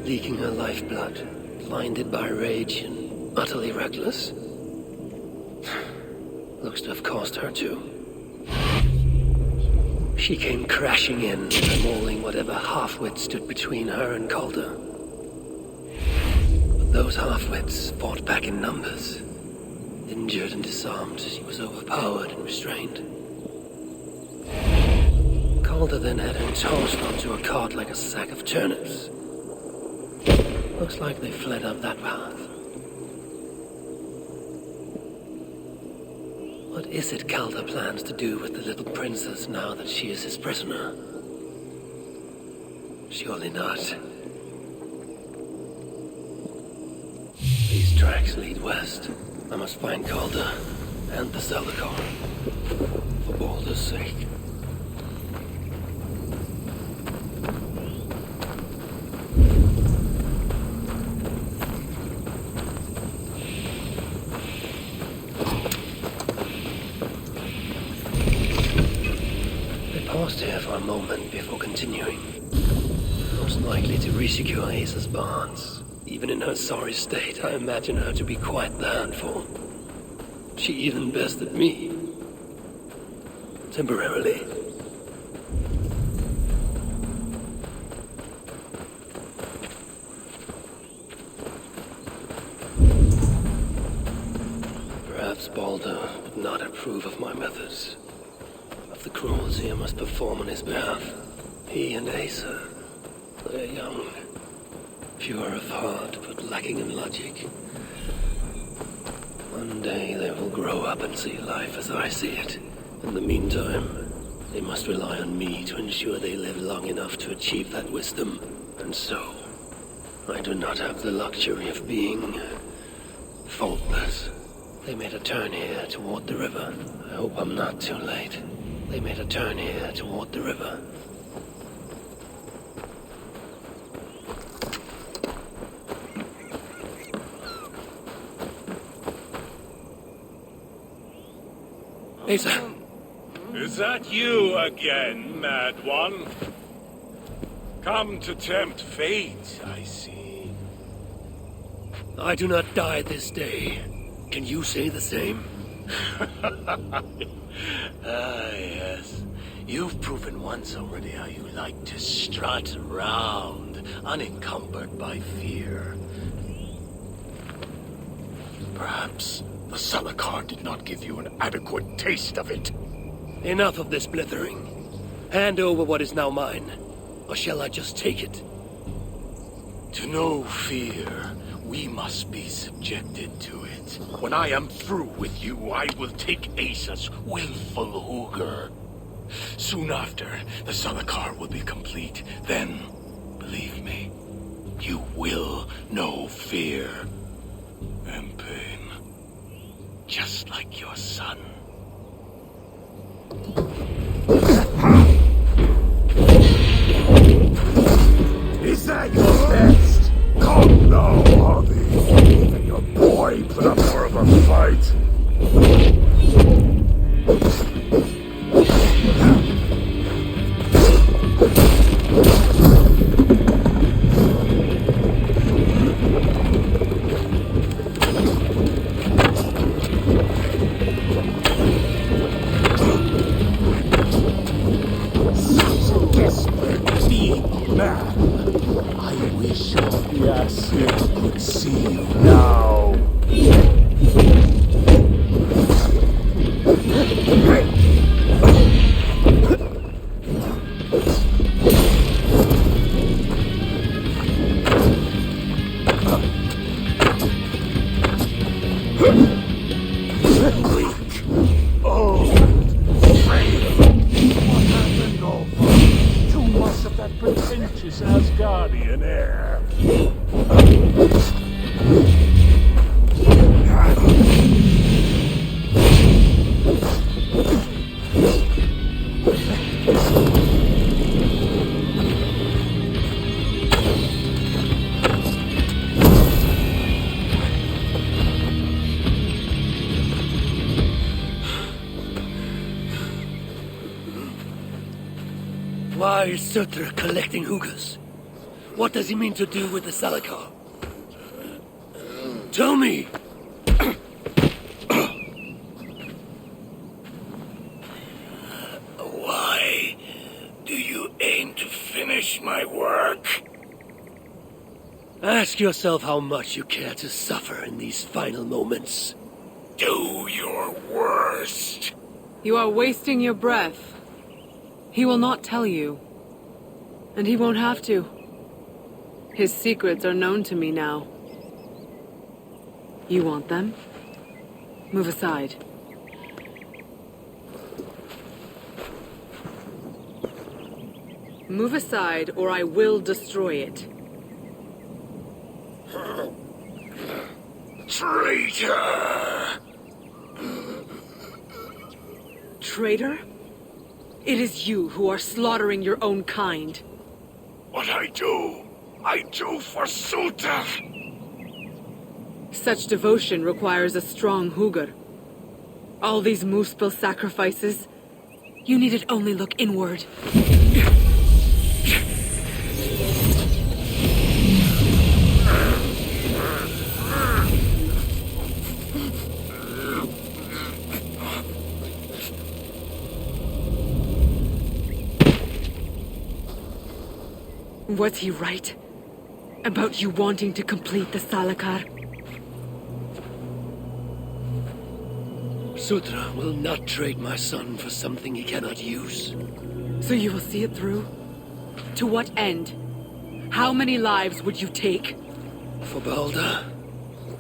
leaking her lifeblood, blinded by rage and utterly reckless. Looks to have cost her too. She came crashing in, mauling whatever half-wit stood between her and Calder. But those half-wits fought back in numbers. Injured and disarmed, she was overpowered and restrained. Calder then had her tossed onto a cart like a sack of turnips. Looks like they fled up that path. What is it Calder plans to do with the little princess now that she is his prisoner? Surely not. These tracks lead west. I must find Calder and the Zalakar. For Balder's sake. Paused here for a moment before continuing. Most likely to resecure Asa's barns. Even in her sorry state, I imagine her to be quite the handful. She even bested me. Temporarily. Perhaps Balder would not approve of my methods. The cruelty I must perform on his behalf. He and Asa, they're young, pure of heart, but lacking in logic. One day they will grow up and see life as I see it. In the meantime, they must rely on me to ensure they live long enough to achieve that wisdom. And so, I do not have the luxury of being faultless. They made a turn here toward the river. I hope I'm not too late. They made a turn here toward the river. Asa! Is that you again, Mad One? Come to tempt fate, I see. I do not die this day. Can you say the same? Yes. You've proven once already how you like to strut around, unencumbered by fear. Perhaps the Zalakar did not give you an adequate taste of it. Enough of this blithering. Hand over what is now mine, or shall I just take it? To know fear, we must be subjected to it. When I am through with you, I will take Asa's willful Hooger. Soon after, the Zalakar will be complete. Then, believe me, you will know fear and pain. Just like your son. Is that your best? Come now, Harvey. Even your boy put up more of a fight. Such a desperate being, man. I wish your Yasir could see you now. Weak, old, frail. What happened, Eivor? Too much of that pretentious Asgardian air. Why so Surtr collecting hookahs? What does he mean to do with the Salakar? Tell me! Why do you aim to finish my work? Ask yourself how much you care to suffer in these final moments. Do your worst. You are wasting your breath. He will not tell you. And he won't have to. His secrets are known to me now. You want them? Move aside. Move aside, or I will destroy it. Traitor! Traitor? It is you who are slaughtering your own kind. What I do for Surtr. Such devotion requires a strong Hugr. All these Muspel sacrifices, you needed only look inward. Was he right? About you wanting to complete the Salakar? Surtr will not trade my son for something he cannot use. So you will see it through? To what end? How many lives would you take? For Balder,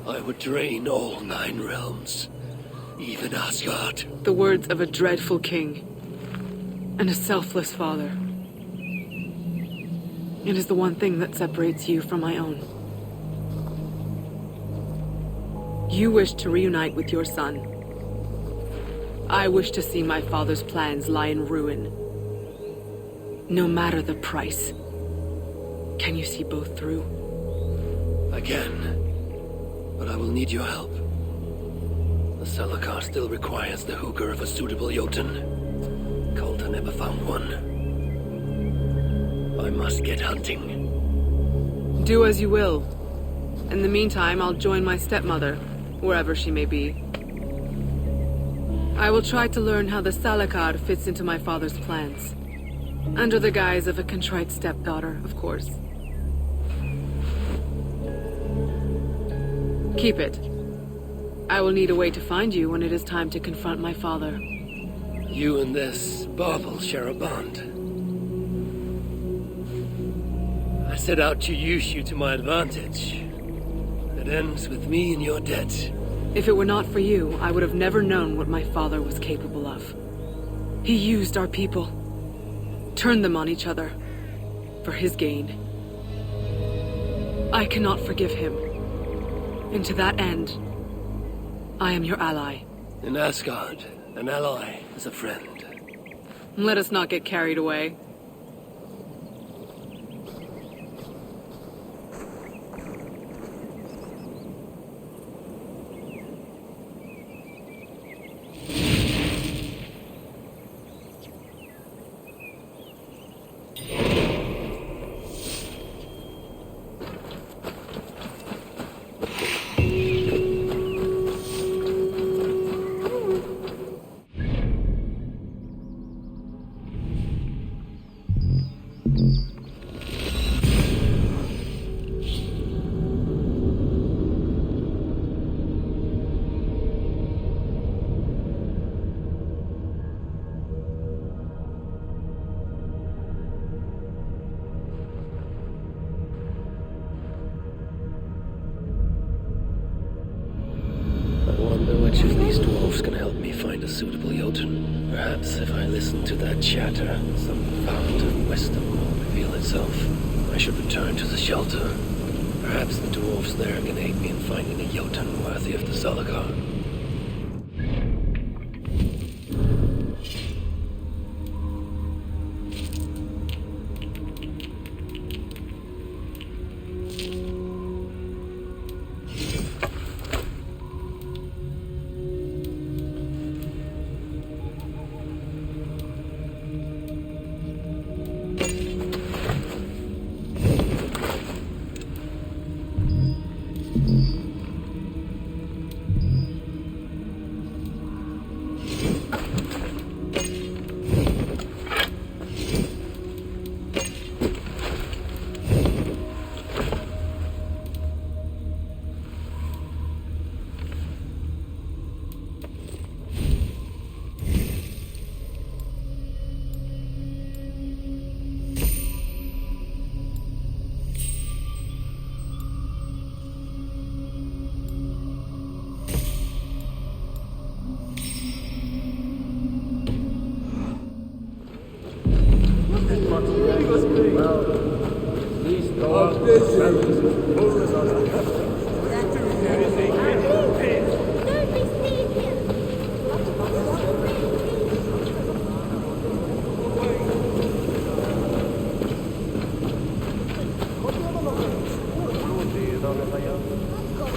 I would drain all 9 realms. Even Asgard. The words of a dreadful king. And a selfless father. It is the one thing that separates you from my own. You wish to reunite with your son. I wish to see my father's plans lie in ruin. No matter the price. Can you see both through? I can. But I will need your help. The Salakar still requires the Hugr of a suitable Jotun. Coulter never found one. I must get hunting. Do as you will. In the meantime, I'll join my stepmother, wherever she may be. I will try to learn how the Salakar fits into my father's plans. Under the guise of a contrite stepdaughter, of course. Keep it. I will need a way to find you when it is time to confront my father. You and this bauble share a bond. I set out to use you to my advantage. It ends with me in your debt. If it were not for you, I would have never known what my father was capable of. He used our people. Turned them on each other. For his gain. I cannot forgive him. And to that end, I am your ally. In Asgard, an ally is a friend. Let us not get carried away. Which of these dwarves can help me find a suitable Jotun? Perhaps if I listen to that chatter, some fount of wisdom will reveal itself. I should return to the shelter. Perhaps the dwarves there can aid me in finding a Jotun worthy of the Salakar.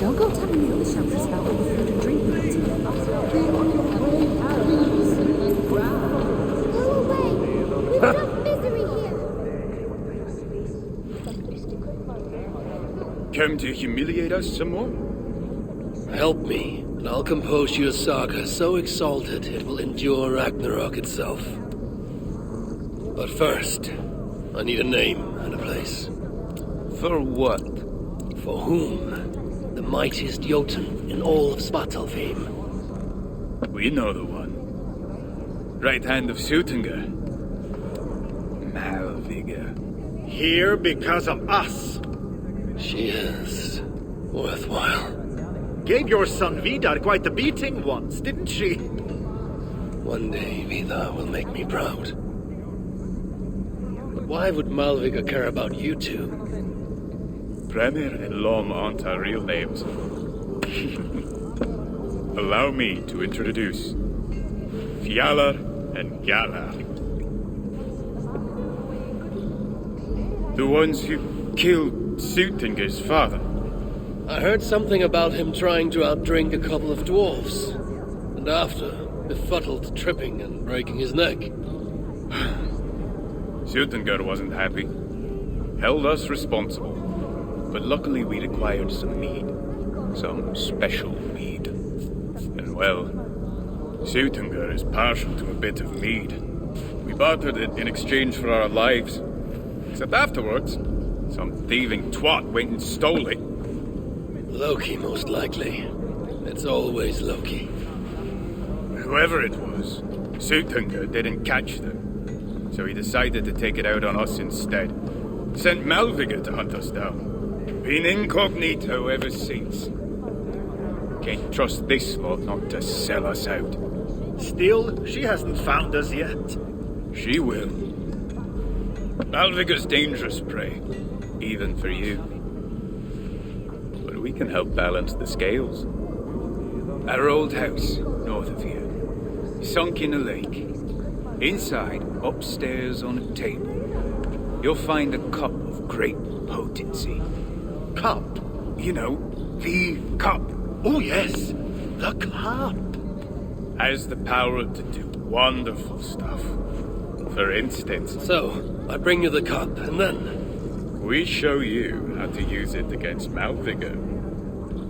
Don't go telling the other shelters about all the food and drink we got to them. Go away! We've got misery here! Come to humiliate us some more? Help me, and I'll compose you a saga so exalted it will endure Ragnarok itself. But first, I need a name and a place. For what? For whom? The mightiest Jotun in all of Svartalfheim. We know the one. Right hand of Suttungr. Malvigr. Here because of us. She is worthwhile. Gave your son Vidar quite the beating once, didn't she? One day Vidar will make me proud. But why would Malvigr care about you two? Premier and Lom aren't our real names. Allow me to introduce Fjalar and Galar. The ones who killed Suttungr's father. I heard something about him trying to outdrink a couple of dwarves. And after, befuddled tripping and breaking his neck. Suttungr wasn't happy. Held us responsible. But luckily we'd acquired some mead. Some special mead. And well, Suttungr is partial to a bit of mead. We bartered it in exchange for our lives. Except afterwards, some thieving twat went and stole it. Loki, most likely. It's always Loki. Whoever it was, Suttungr didn't catch them. So he decided to take it out on us instead. Sent Malvigr to hunt us down. Been incognito ever since. Can't trust this lot not to sell us out. Still, she hasn't found us yet. She will. Malvigr's dangerous prey, even for you. But we can help balance the scales. Our old house, north of here, sunk in a lake. Inside, upstairs on a table, you'll find a cup of great potency. Cup? You know, the cup. Oh yes, the cup. Has the power to do wonderful stuff. For instance... So, I bring you the cup, and then... we show you how to use it against Malvigr.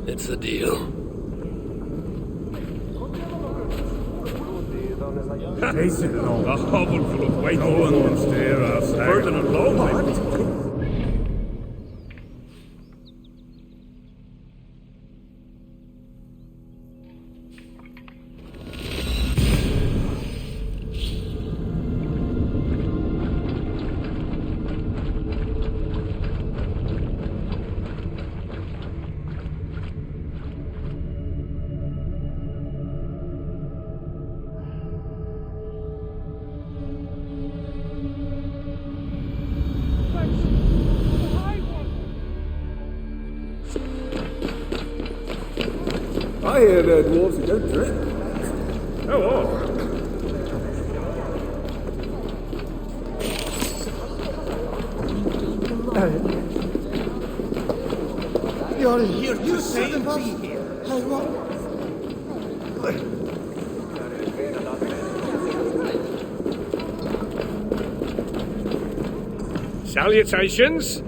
It's a deal. Tasted it all. A hovel full of white and stare us. Burden and low. I hear there are dwarves who don't drink. Oh, You're here to save us? Hey, what? Salutations.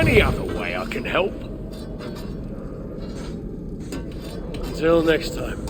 any other way I can help? Until next time.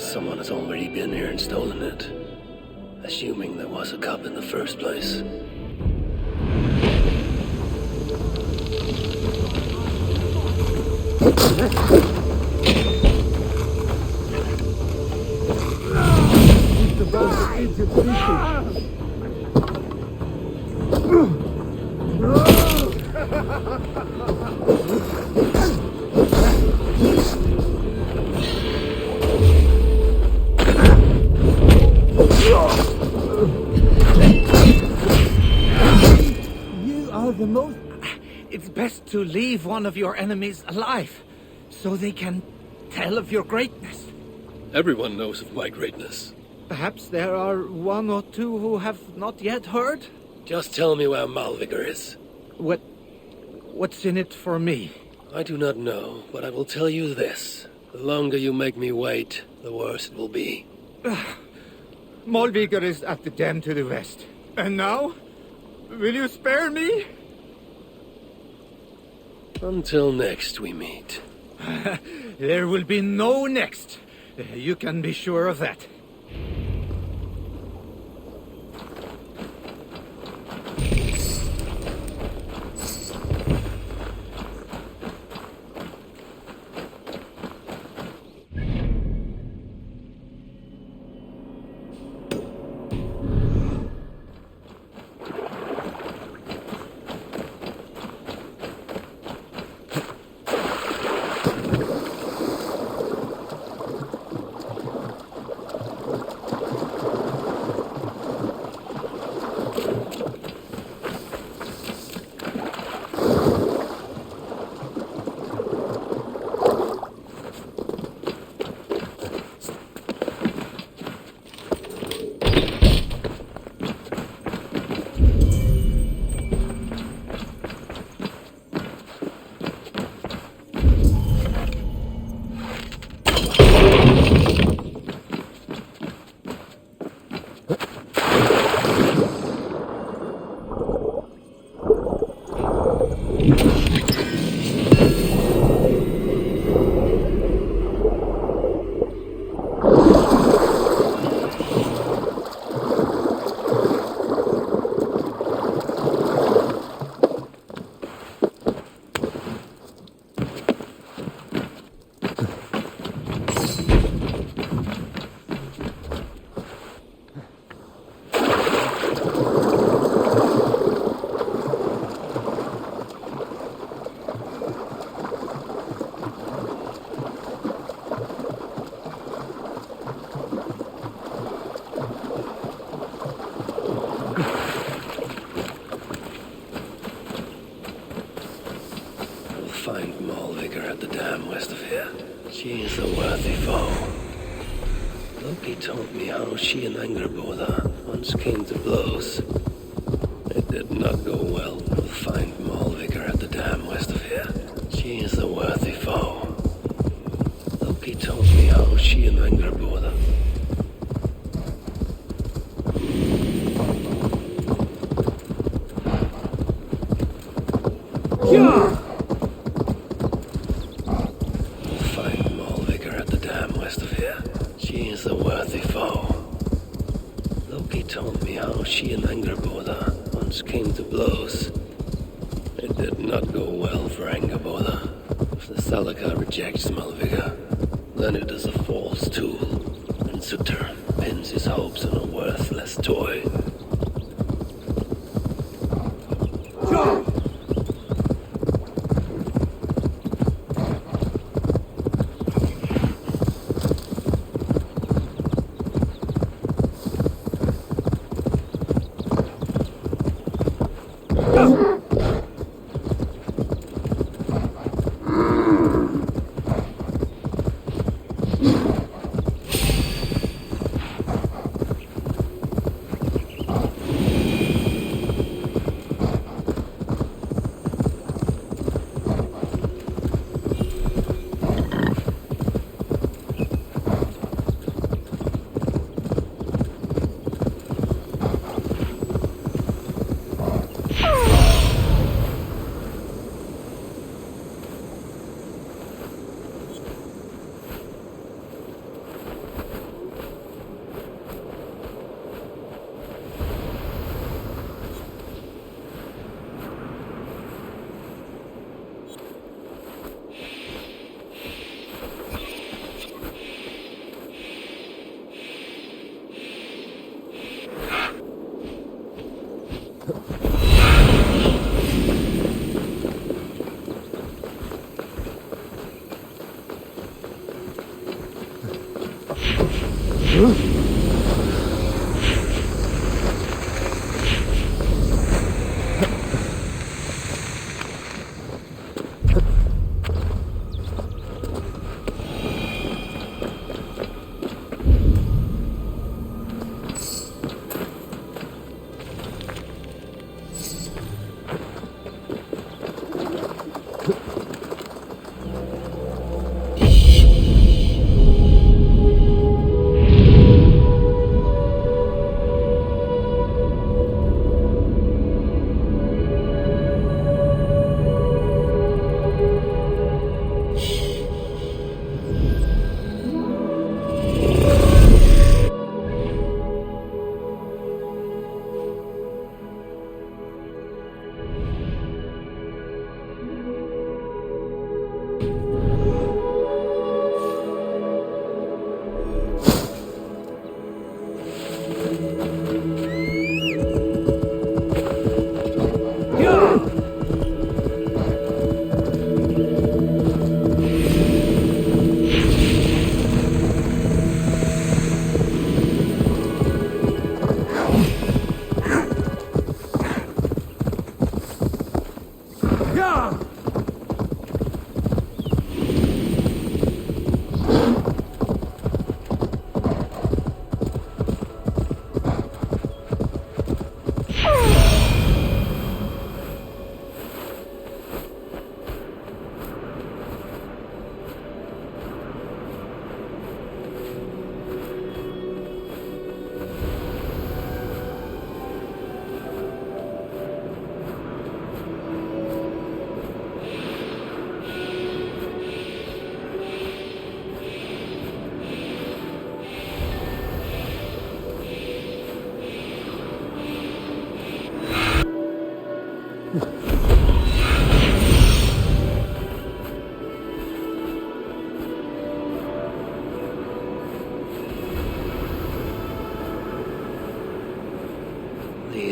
Someone has already been here and stolen it. Assuming there was a cup in the first place. to leave one of your enemies alive, so they can tell of your greatness. Everyone knows of my greatness. Perhaps there are one or two who have not yet heard? Just tell me where Malvigar is. What's in it for me? I do not know, but I will tell you this. The longer you make me wait, the worse it will be. Malvigar is at the dam to the west. And now? Will you spare me? Until next we meet. There will be no next. You can be sure of that. Find Malvigar at the dam west of here. She is a worthy foe. Loki told me how she and Angerboda once came to blows. It did not go well. We'll find Malvigar at the dam west of here. She is a worthy foe. Loki told me how she and Angerboda. Yeah! She and Angerboda once came to blows. It did not go well for Angerboda. If the Salaka rejects Malvigar, then it is a false tool, and Sutter pins his hopes on a worthless toy.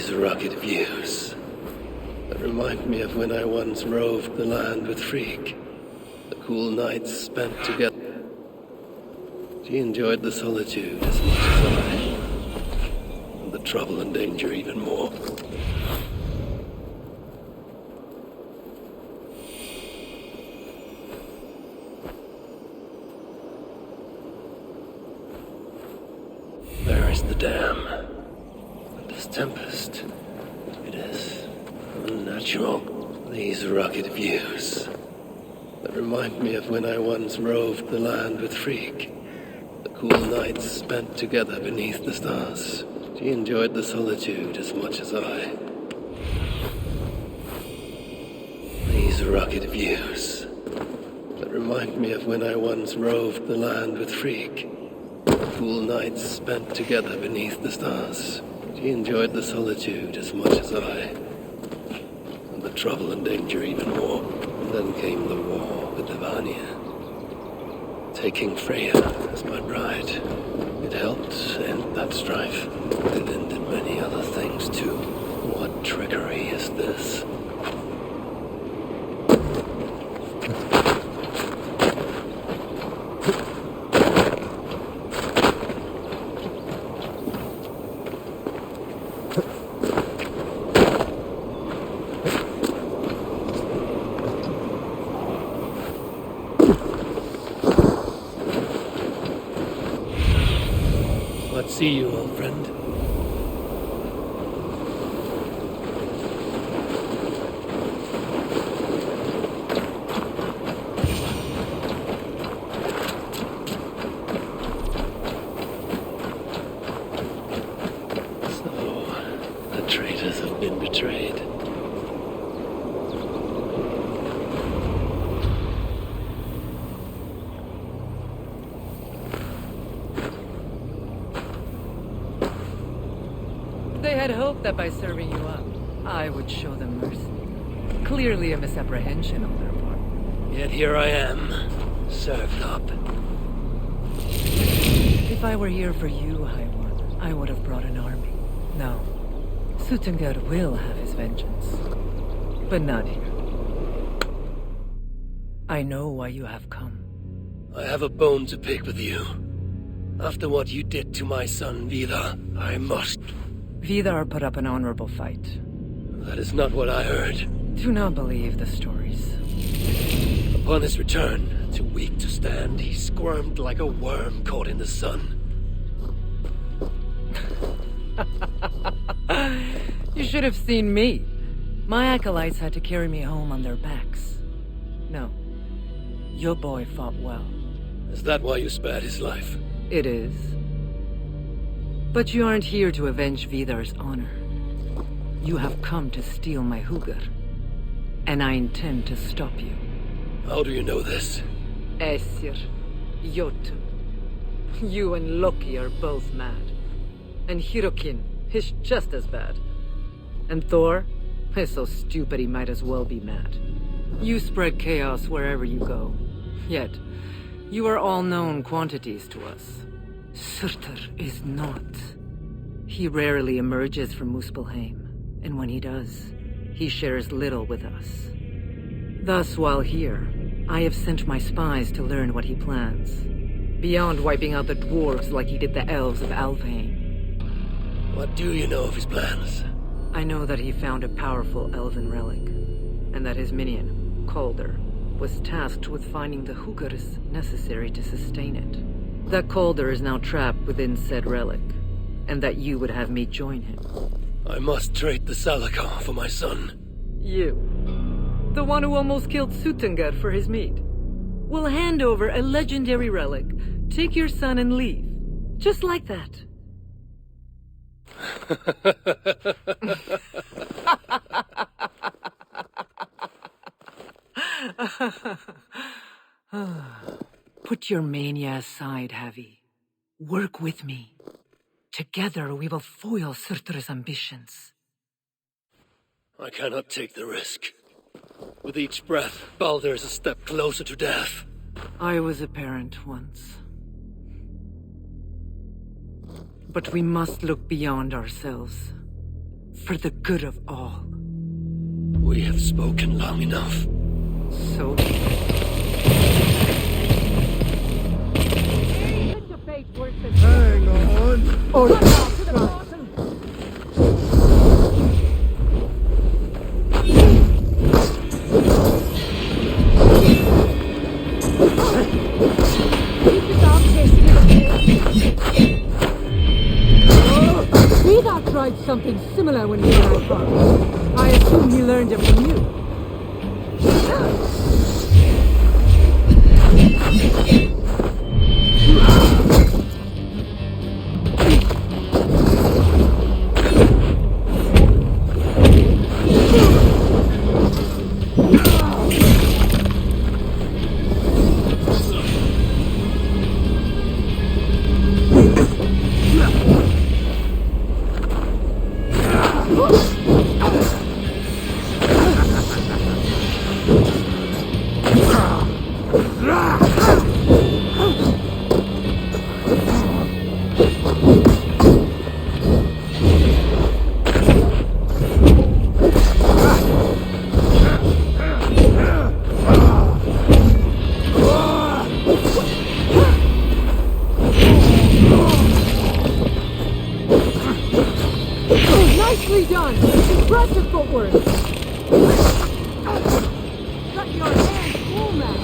These rugged views that remind me of when I once roved the land with Frigg. The cool nights spent together. She enjoyed the solitude as much as I, and the trouble and danger even more. There is the dam. But this tempest, it is unnatural. These rugged views that remind me of when I once roved the land with Frigg. The cool nights spent together beneath the stars. She enjoyed the solitude as much as I. These rugged views that remind me of when I once roved the land with Frigg. The cool nights spent together beneath the stars. She enjoyed the solitude as much as I. And the trouble and danger even more. And then came the war with Livania. Taking Freya as my bride. It helped end that strife. It ended many other things too. What trickery is this? See you, old friend. So, the traitors have been betrayed. They had hoped that by serving you up, I would show them mercy. Clearly a misapprehension on their part. Yet here I am, served up. If I were here for you, Eivor, I would have brought an army. No. Suttungr will have his vengeance. But not here. I know why you have come. I have a bone to pick with you. After what you did to my son, Vidar, I must... Vidar put up an honorable fight. That is not what I heard. Do not believe the stories. Upon his return, too weak to stand, he squirmed like a worm caught in the sun. You should have seen me. My acolytes had to carry me home on their backs. No. Your boy fought well. Is that why you spared his life? It is. But you aren't here to avenge Vidar's honor. You have come to steal my Hugr. And I intend to stop you. How do you know this? Aesir, Jotun. You and Loki are both mad. And Hirokin is just as bad. And Thor is so stupid he might as well be mad. You spread chaos wherever you go. Yet, you are all known quantities to us. Surtur is not. He rarely emerges from Muspelheim, and when he does, he shares little with us. Thus, while here, I have sent my spies to learn what he plans, beyond wiping out the dwarves like he did the elves of Alfheim. What do you know of his plans? I know that he found a powerful elven relic, and that his minion, Calder, was tasked with finding the Hugrs necessary to sustain it. That Calder is now trapped within said relic, and that you would have me join him. I must trade the Salakar for my son. You, the one who almost killed Suttungr for his meat, will hand over a legendary relic, take your son and leave. Just like that. Put your mania aside, Havi. Work with me. Together we will foil Surtur's ambitions. I cannot take the risk. With each breath, Baldur is a step closer to death. I was a parent once. But we must look beyond ourselves. For the good of all. We have spoken long enough. So? Hang on! Or Eivor tried something similar when he was fought. I assume he learned it from you. Nicely done! Impressive footwork! Got your hands full now!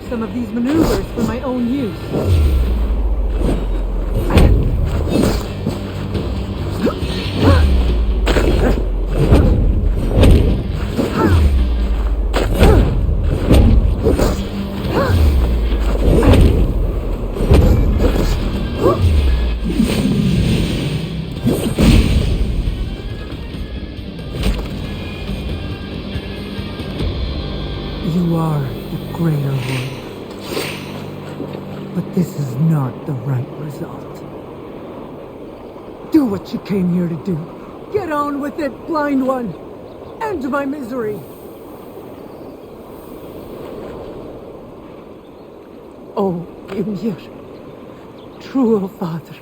Some of these maneuvers for my own use. You are the greater one. But this is not the right result. Do what you came here to do. Get on with it, blind one! End my misery! Oh, Ymir, true father,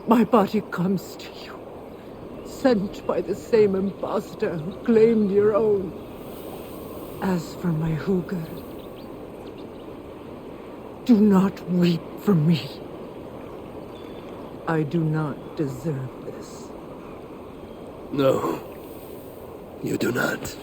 my body comes to you, sent by the same impostor who claimed your own. As for my Hugr, do not weep for me. I do not deserve this. No, you do not.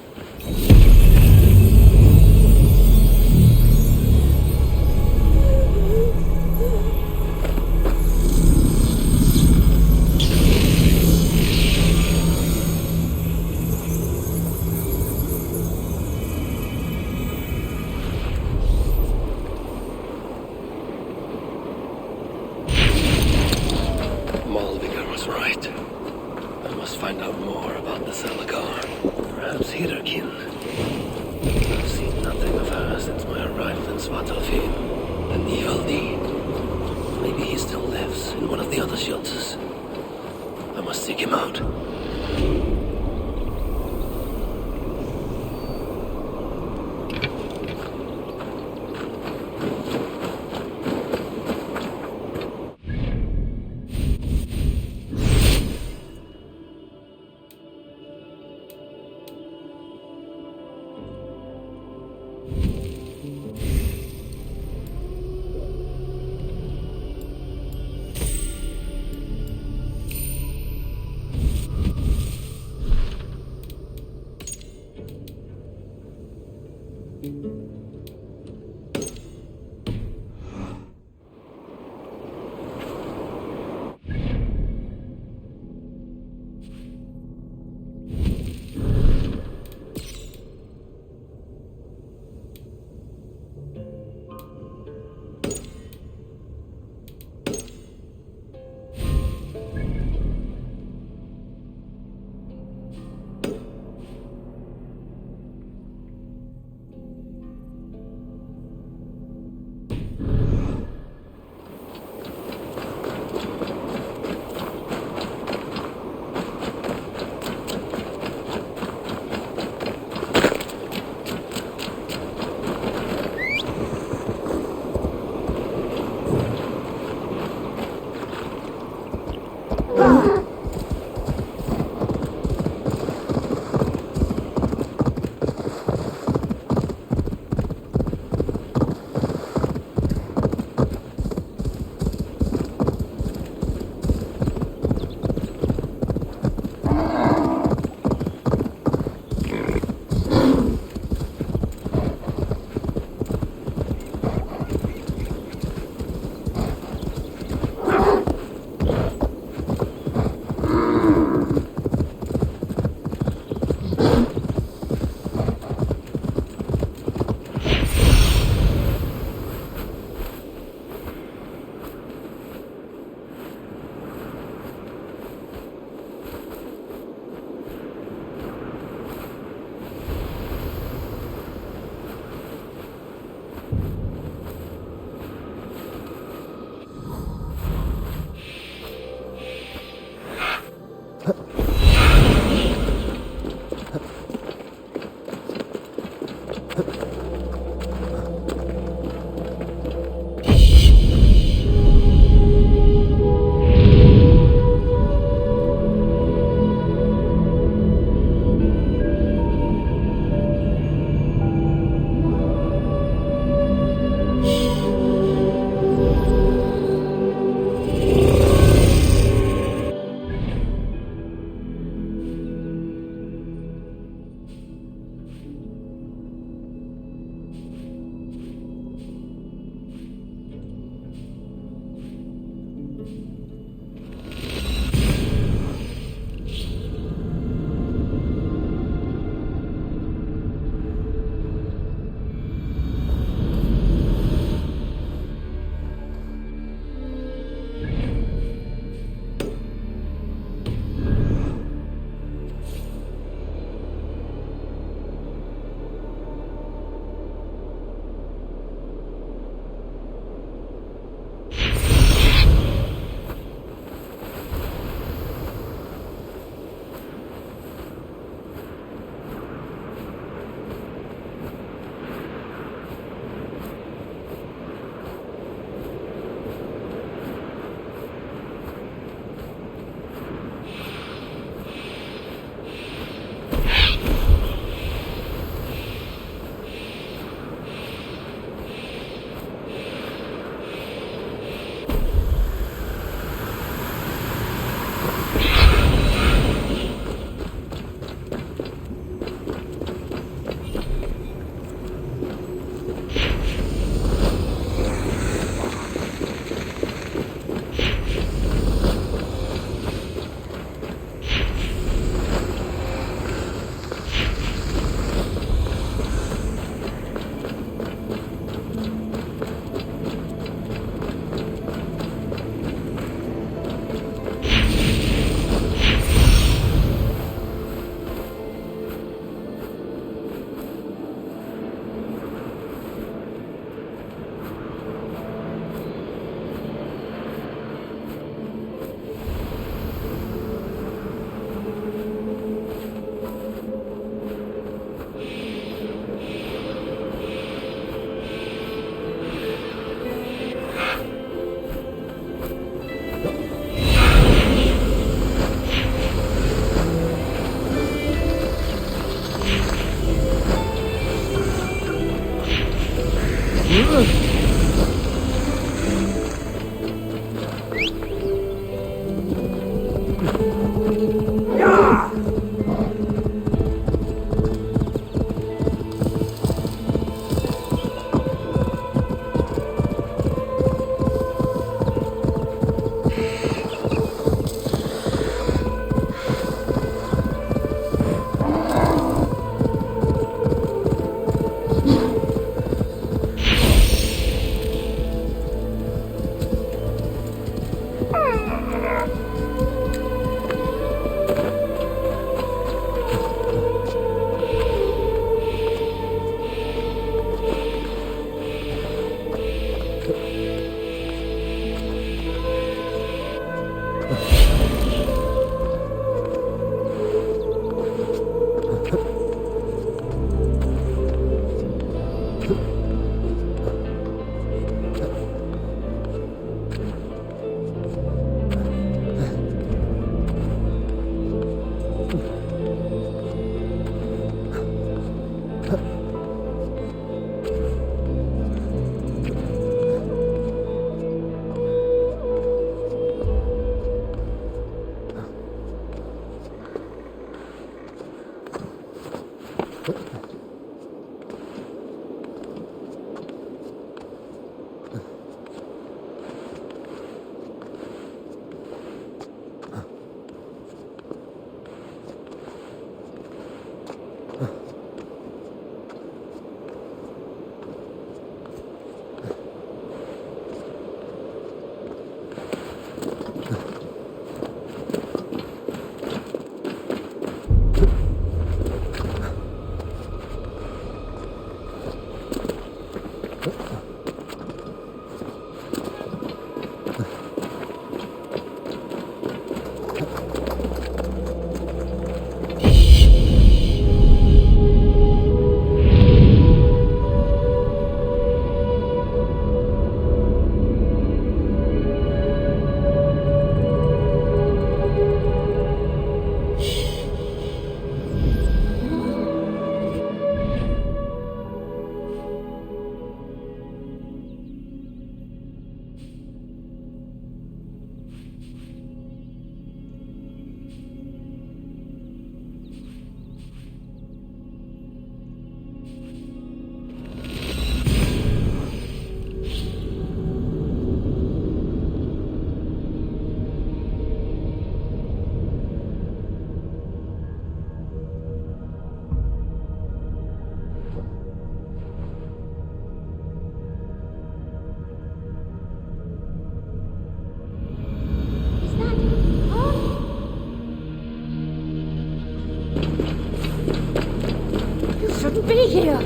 here!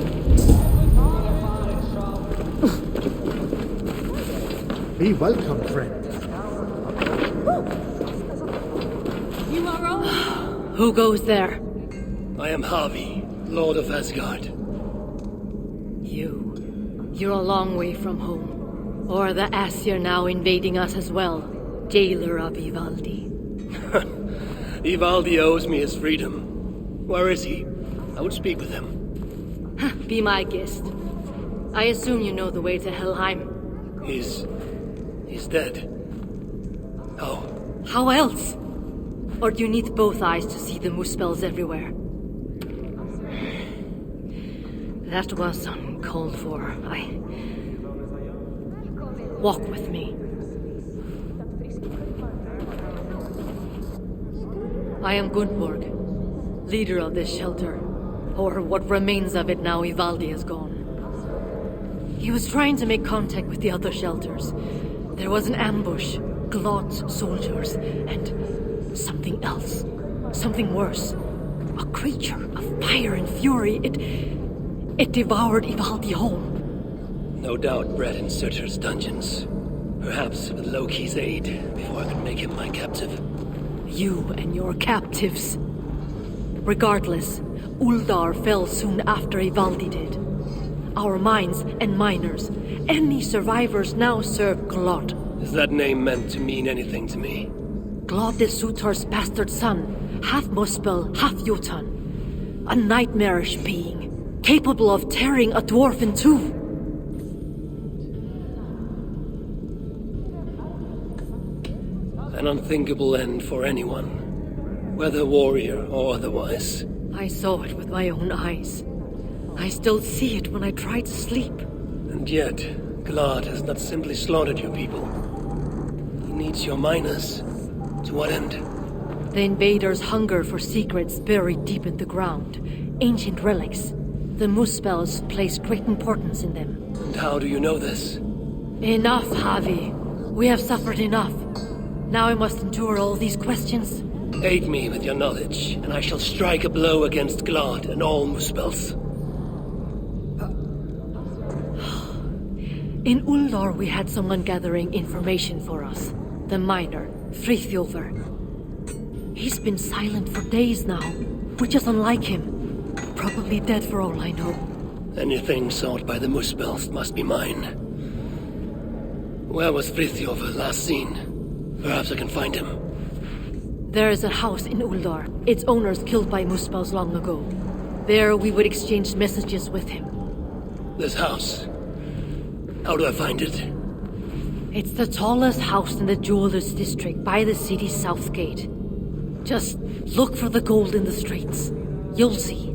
Be welcome, friend. You are all... Who goes there? I am Harvey, Lord of Asgard. You're a long way from home. Or the Aesir now invading us as well. Jailer of Ivaldi. Ivaldi owes me his freedom. Where is he? I would speak with him. Be my guest. I assume you know the way to Helheim. He's dead. How? How else? Or do you need both eyes to see the Muspels everywhere? That was uncalled for. Walk with me. I am Gunborg, leader of this shelter. Or what remains of it now Ivaldi is gone. He was trying to make contact with the other shelters. There was an ambush, Glod's soldiers, and something else. Something worse. A creature of fire and fury. It devoured Ivaldi whole. No doubt bred in Surtur's dungeons. Perhaps with Loki's aid, before I could make him my captive. You and your captives. Regardless, Uldar fell soon after Ivaldi did. Our mines and miners, any survivors now serve Glod. Is that name meant to mean anything to me? Glod is Surtur's bastard son, half Muspel, half Jotun. A nightmarish being, capable of tearing a dwarf in two. An unthinkable end for anyone, whether warrior or otherwise. I saw it with my own eyes. I still see it when I try to sleep. And yet, Glod has not simply slaughtered your people. He needs your miners. To what end? The invaders hunger for secrets buried deep in the ground. Ancient relics. The Muspels place great importance in them. And how do you know this? Enough, Javi. We have suffered enough. Now I must endure all these questions. Aid me with your knowledge, and I shall strike a blow against Glod and all Muspels. In Uldar we had someone gathering information for us. The miner, Frithjofr. He's been silent for days now, which is unlike him. Probably dead for all I know. Anything sought by the Muspels must be mine. Where was Frithjofr last seen? Perhaps I can find him. There is a house in Uldar. Its owners killed by Muspels long ago. There we would exchange messages with him. This house? How do I find it? It's the tallest house in the Jewelers District by the city's south gate. Just look for the gold in the streets. You'll see.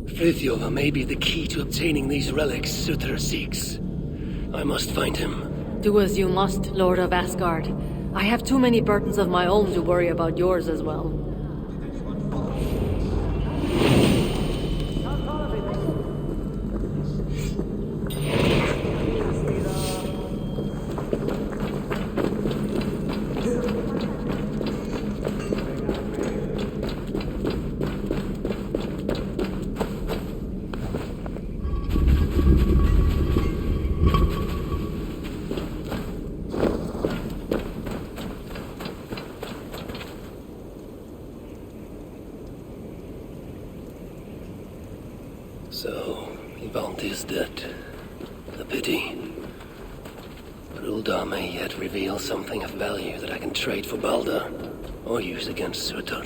Frithjofr may be the key to obtaining these relics Surtur seeks. I must find him. Do as you must, Lord of Asgard. I have too many burdens of my own to worry about yours as well. So, Ivaldi is dead. A pity. But Uldar may yet reveal something of value that I can trade for Baldur, or use against Surtur.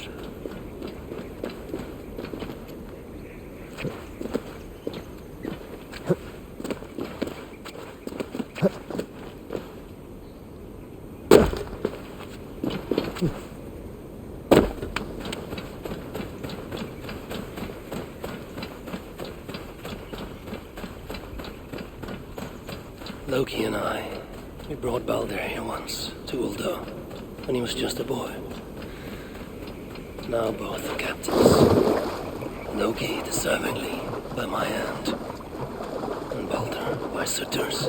Loki and we brought Baldur here once, to Uldar, when he was just a boy. Now both are captives. Loki deservingly by my hand, and Baldur by Surtur's.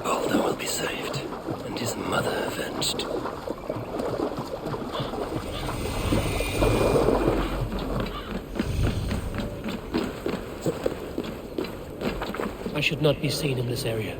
Baldur will be saved, and his mother avenged. should not be seen in this area.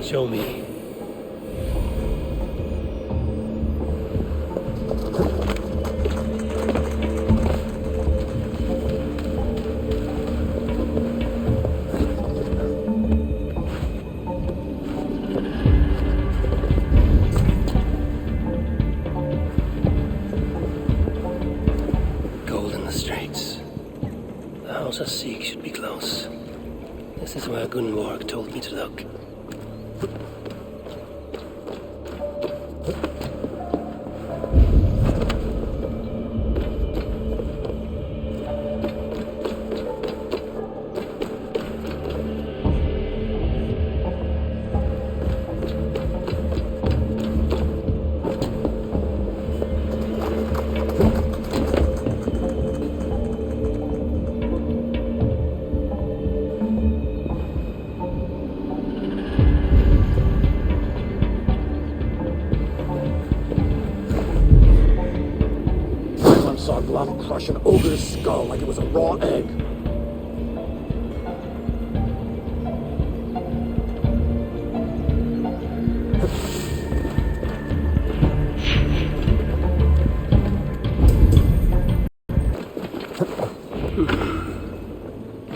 Show me. Gold in the streets. The house I seek should be close. This is where Gunborg told me to look. Crush an ogre's skull like it was a raw egg.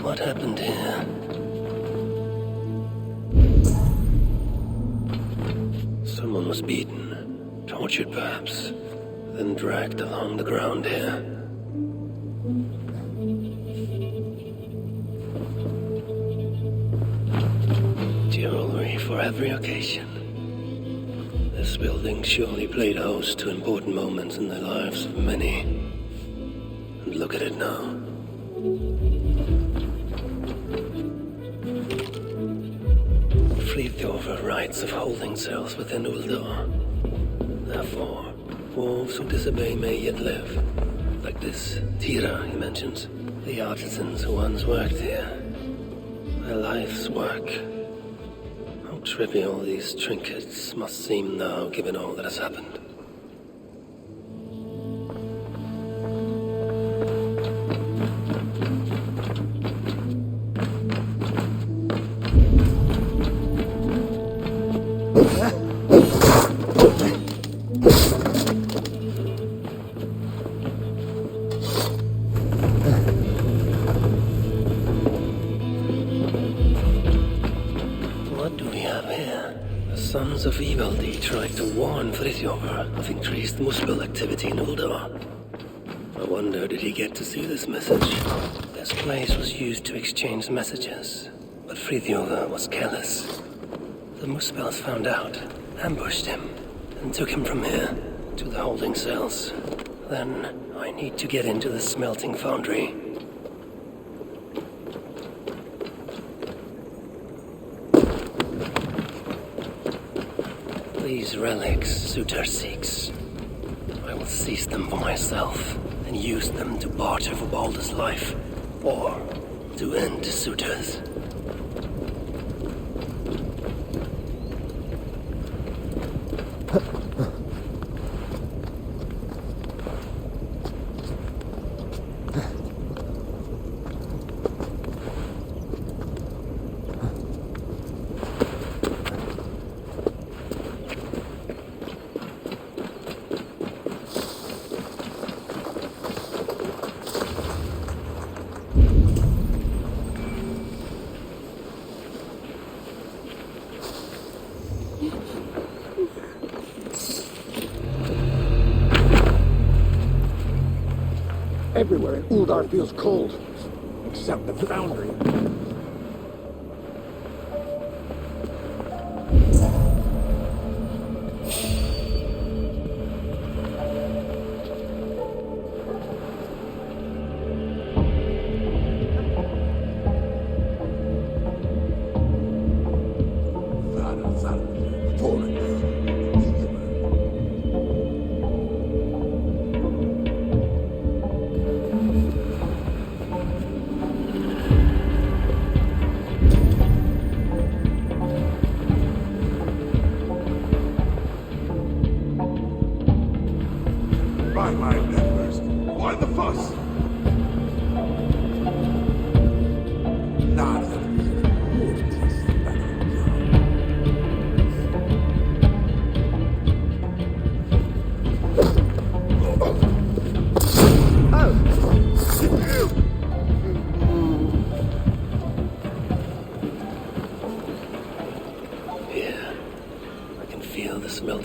What happened here? Someone was beaten, tortured perhaps, then dragged along the ground here. Jewelry for every occasion. This building surely played host to important moments in the lives of many. And look at it now. Eivor writes of holding cells within Uldor. Therefore, wolves who disobey may yet live. Like this Tira he mentions. The artisans who once worked here. Their life's work. How trivial these trinkets must seem now, given all that has happened. Of Eivor tried to warn Friðjofr of increased Muspel activity in Uldor. I wonder, did he get to see this message? This place was used to exchange messages, but Friðjofr was careless. The Muspels found out, ambushed him, and took him from here to the holding cells. Then I need to get into the smelting foundry. These relics Suter seeks. I will seize them for myself and use them to barter for Baldur's life, or to end Suter's. Everywhere in Uldar feels cold, except the foundry.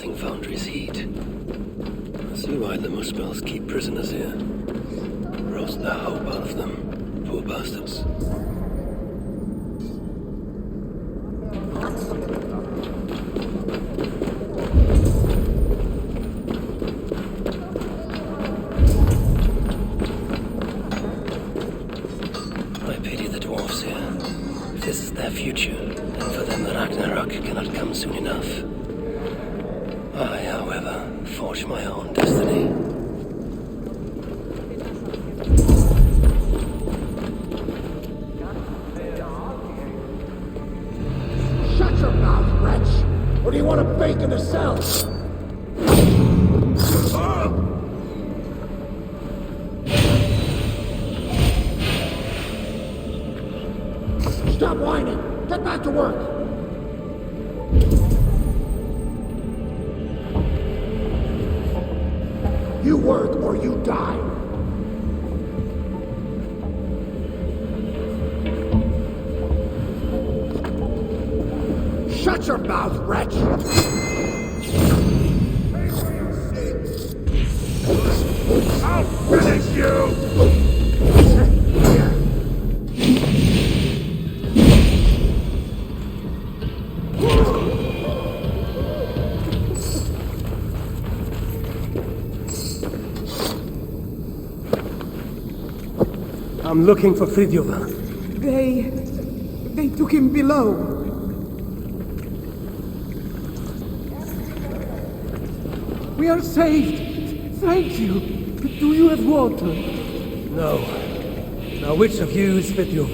clothing foundry's heat. I see why the Muspels keep prisoners here. Roast the hope out of them, poor bastards. I pity the dwarves here. If this is their future, then for them the Ragnarok cannot come soon enough. I, however, forge my own destiny. Shut your mouth, wretch! Or do you want to bake in the cell? Stop whining! Get back to work! You work or you die! Shut your mouth, wretch! I'll finish you! I'm looking for Fridtjof. They took him below. We are saved. Thank you. Do you have water? No. Now which of you is Fridtjof?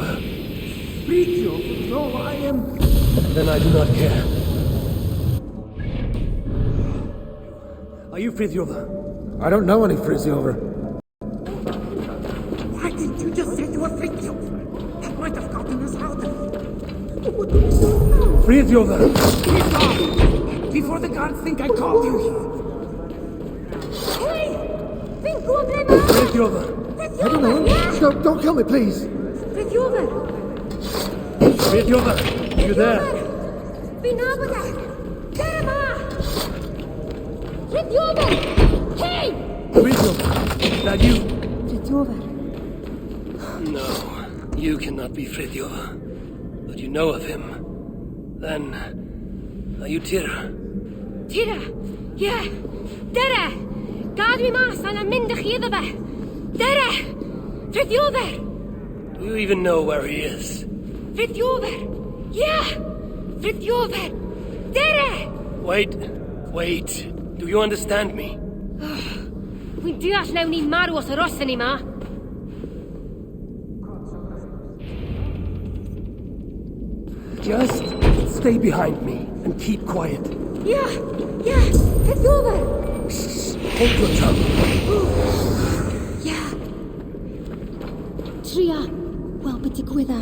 Fridtjof? No, I am... Then I do not care. Are you Fridtjof? I don't know any Fridtjof. Why didn't you just say you were Fridtjof? That might have gotten us out of here. What do we do now? Fridtjof! Get off! Before the guards think I called you here. Fridtjof! I don't know. Don't kill me, please. Fridtjof! Are you there? Hey! Fridtjof! Is that you? No, you cannot be Fridtjof. But you know of him. Then, are you Tira? Tira? Yeah. Dere! Gadwi mas ana mindach yidaba. Dere! Fridtjof! Do you even know where he is? Fridtjof! Yeah! Fridtjof! Dere! Wait. Do you understand me? We do not now need maru os rossani ma. Just stay behind me and keep quiet. Yeah! Fridtjof! Hold your tongue. Yeah. Tria, wel bedigwydda.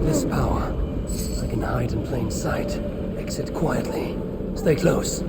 This power, I can hide in plain sight. Exit quietly. Stay close.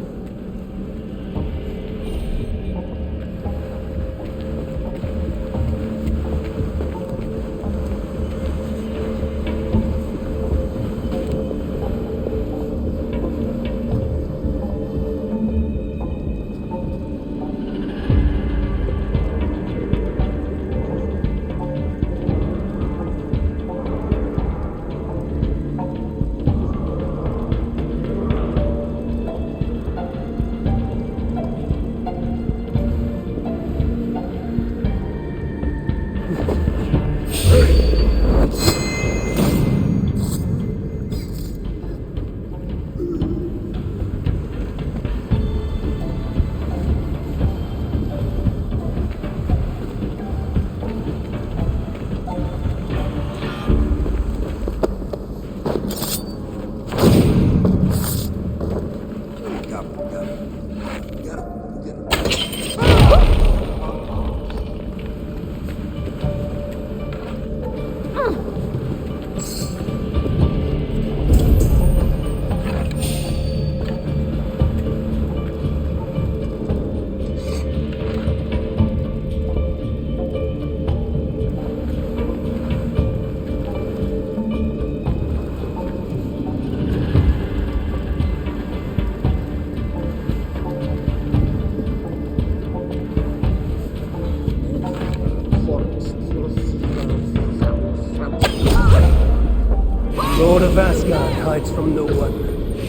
Lord of Asgard hides from no one.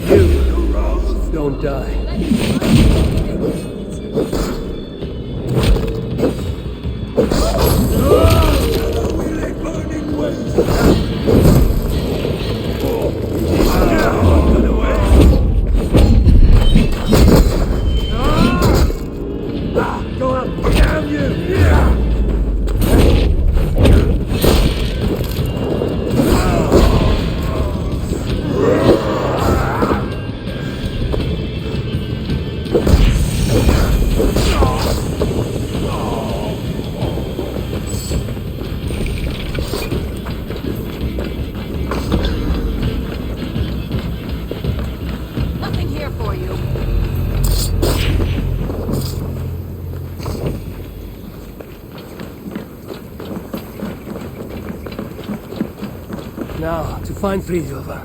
You don't die. Go up! Damn you! Nothing here for you. Now, to find Fridtjof.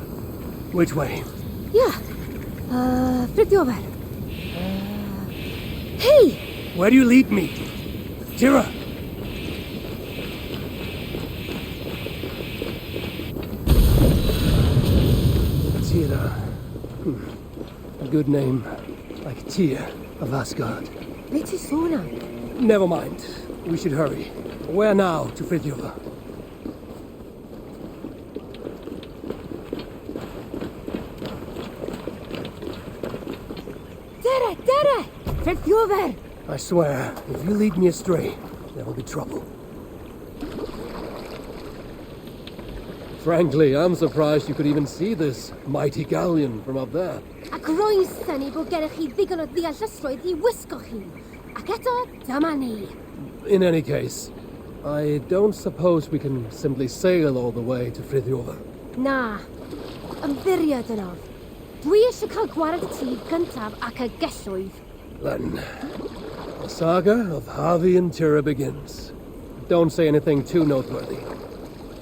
Which way? Yeah. Fridtjof. Hey! Where do you lead me? Tira! Tira. A good name. Like Tyr of Asgard. Bitte Sona. Never mind. We should hurry. Where now to Fridtjof? Dere! Fridtjof! I swear, if you lead me astray, there will be trouble. Frankly, I'm surprised you could even see this mighty galleon from up there. Ac roi'n syni bod gennych chi ddigon o ddeallusrwydd I wisgo chi. Ac eto, dyma ni. In any case, I don't suppose we can simply sail all the way to Fridtjof. Na. Ymddiried yno. Dwi eisiau cael gwared y tîf gyntaf ac y gellwydd. Then, the saga of Havi and Tira begins. Don't say anything too noteworthy.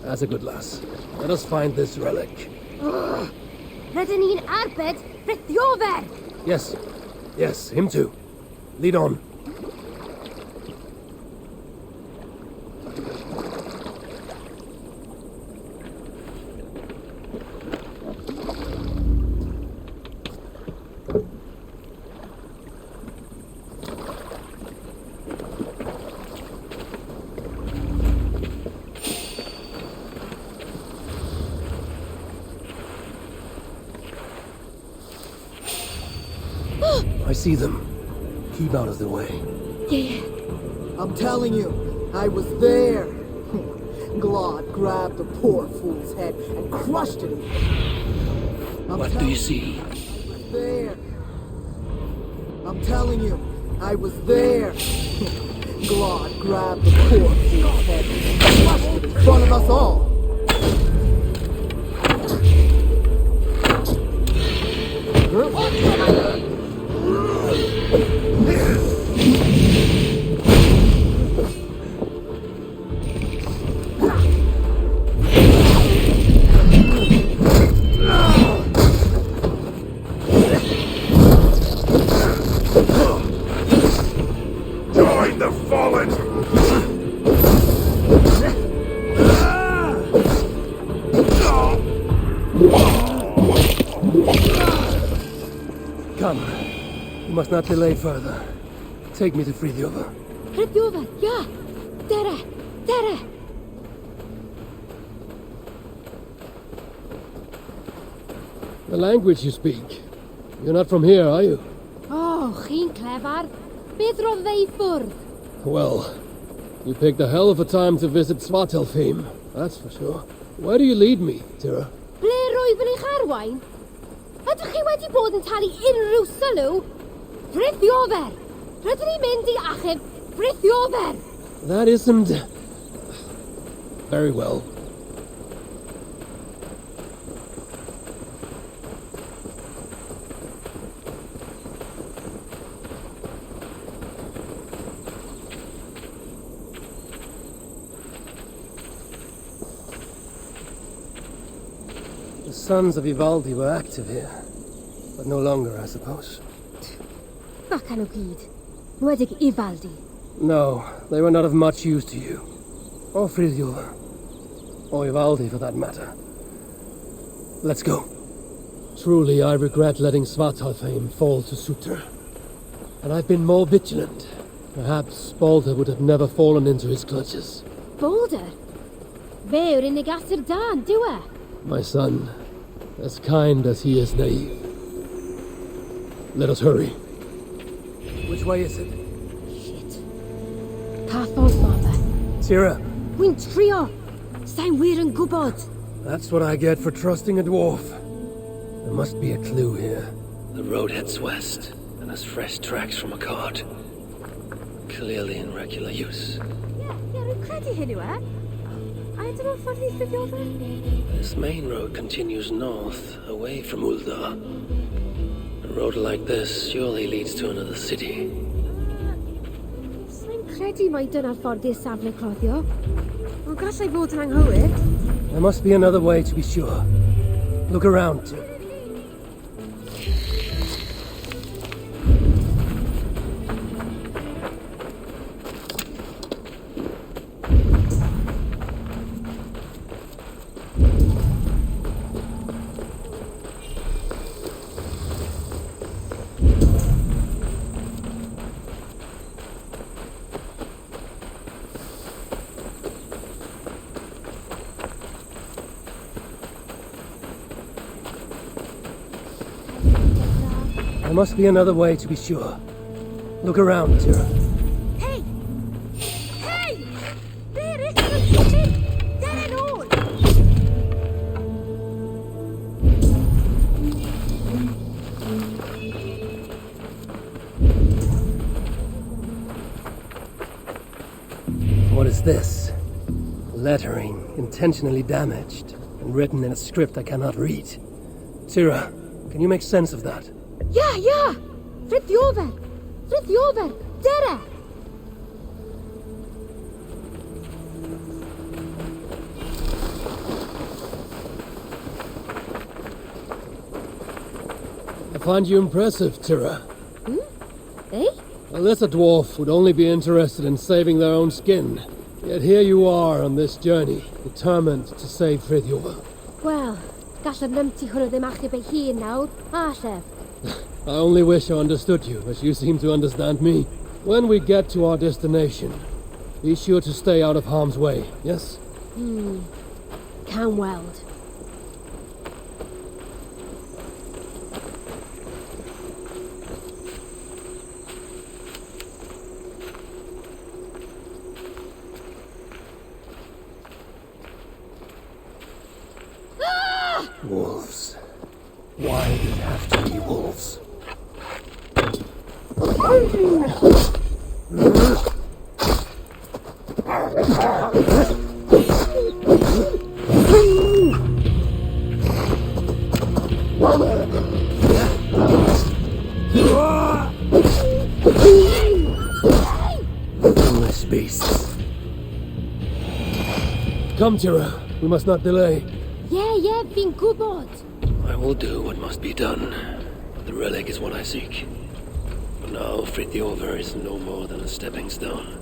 That's a good lass. Let us find this relic. Rydyn ni'n arbed Fridtjof! Yes, him too. Lead on. I see them. Keep out of the way. Yeah. I'm telling you, I was there. Glod grabbed the poor fool's head and crushed it. What do you see? There. I'm telling you, I was there. Glod grabbed the poor fool's head and crushed it in front of us all. Join the fallen! Come. You must not delay further. Take me to Fridtjof. Fridtjof, yeah. Dere! The language you speak. You're not from here, are you? Oh, chi'n clever. Beth roedd fe I ffwrdd? Well, you picked a hell of a time to visit Svartalfheim, that's for sure. Where do you lead me, Tira? Ble roeddwn i'ch arwain? Ydych chi wedi bod yn talu unrhyw sylw? Fridtjof! Rydyn ni'n mynd I achub Fridtjof! That isn't... Very well. The sons of Ivaldi were active here, but no longer, I suppose. Bacan o gyd. Nwedig Ivaldi. No, they were not of much use to you. Or Fridtjof. Or Ivaldi, for that matter. Let's go. Truly, I regret letting Svartalfheim fall to Sutter. Had I been more vigilant, perhaps Balder would have never fallen into his clutches. Balder? Where in the gasser dan, do I? My son, as kind as he is naive. Let us hurry. Which way is it? Cathos, father. Tira, Win trio. Sein wir en gubod. that's what I get for trusting a dwarf. There must be a clue here. The road heads west, and has fresh tracks from a cart. Clearly in regular use. Rwy'n credu hynny, I don't know ffordd i ffydd over. This main road continues north, away from Uldar. A road like this surely leads to another city. Rwy'n credu mai dyna'r ffordd i'r safle cloddio. Ond gallai fod yn anghywir. There must be another way to be sure. Look around, Tira. There must be another way to be sure. Look around, Tira. Hey! Hey! There is the city! There and all! What is this? Lettering, intentionally damaged, and written in a script I cannot read. Tira, can you make sense of that? Ja! Frithjover! Dere! I find you impressive, Tira. Eh? A lesser dwarf would only be interested in saving their own skin. Yet here you are on this journey, determined to save Frithjover. Wel, gallaf nymti hwnnw ddim achub ei hun nawr, a llef. I only wish I understood you, as you seem to understand me. When we get to our destination, be sure to stay out of harm's way, yes? Can weld. Wolves. Why did it have to be wolves? Foolish beasts. Come, Tira. We must not delay. Yeah, fi'n gwybod. I will do what must be done. The relic is what I seek. For now, Frithjover is no more than a stepping stone.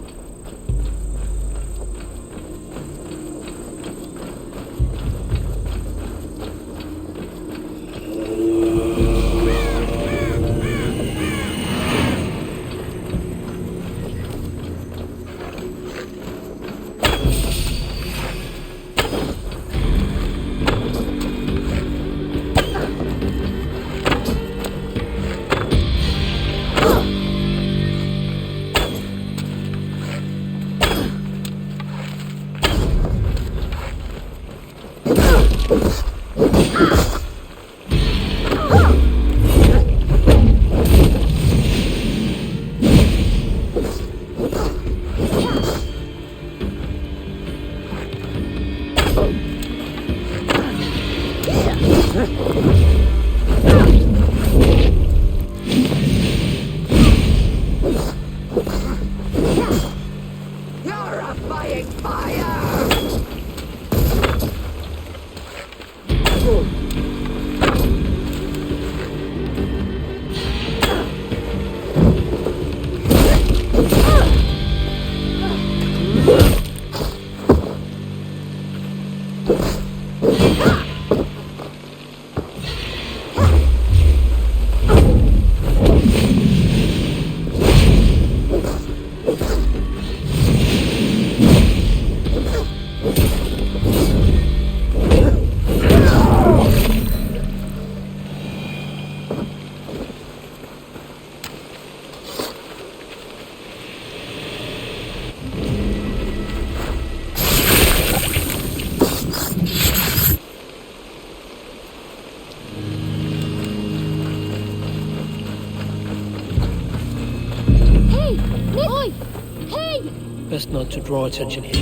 Best not to draw attention here.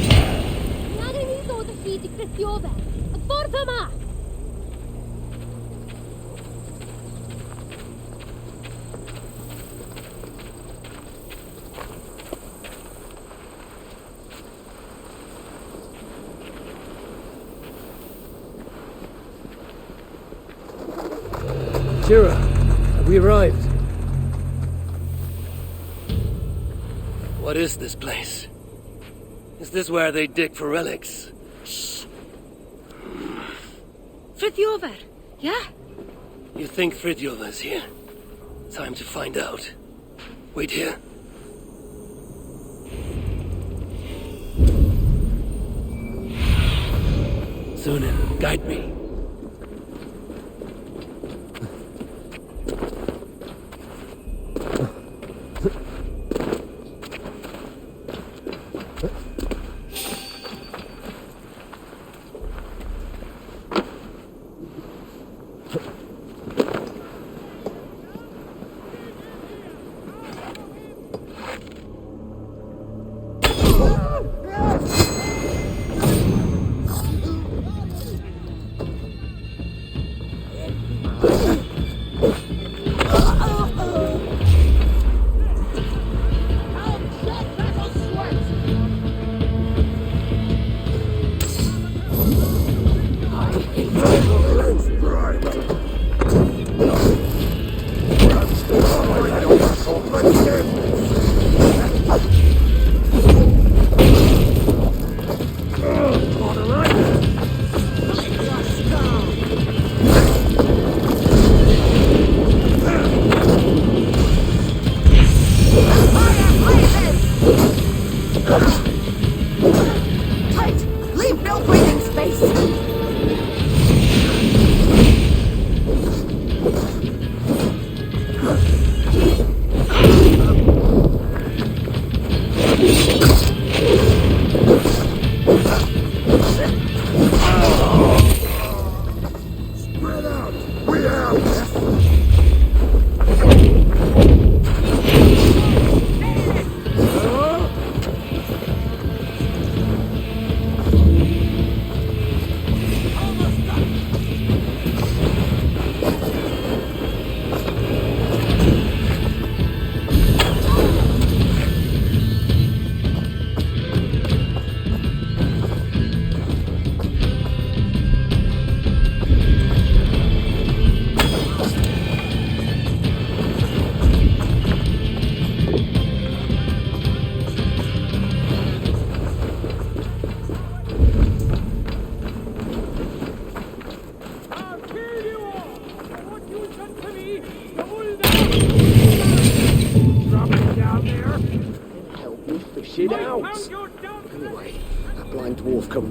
Tira, have we arrived? What is this place? Is this where they dig for relics? Fritjover, yeah? You think Fritjover is here? Time to find out. Wait here. Sunan, guide me.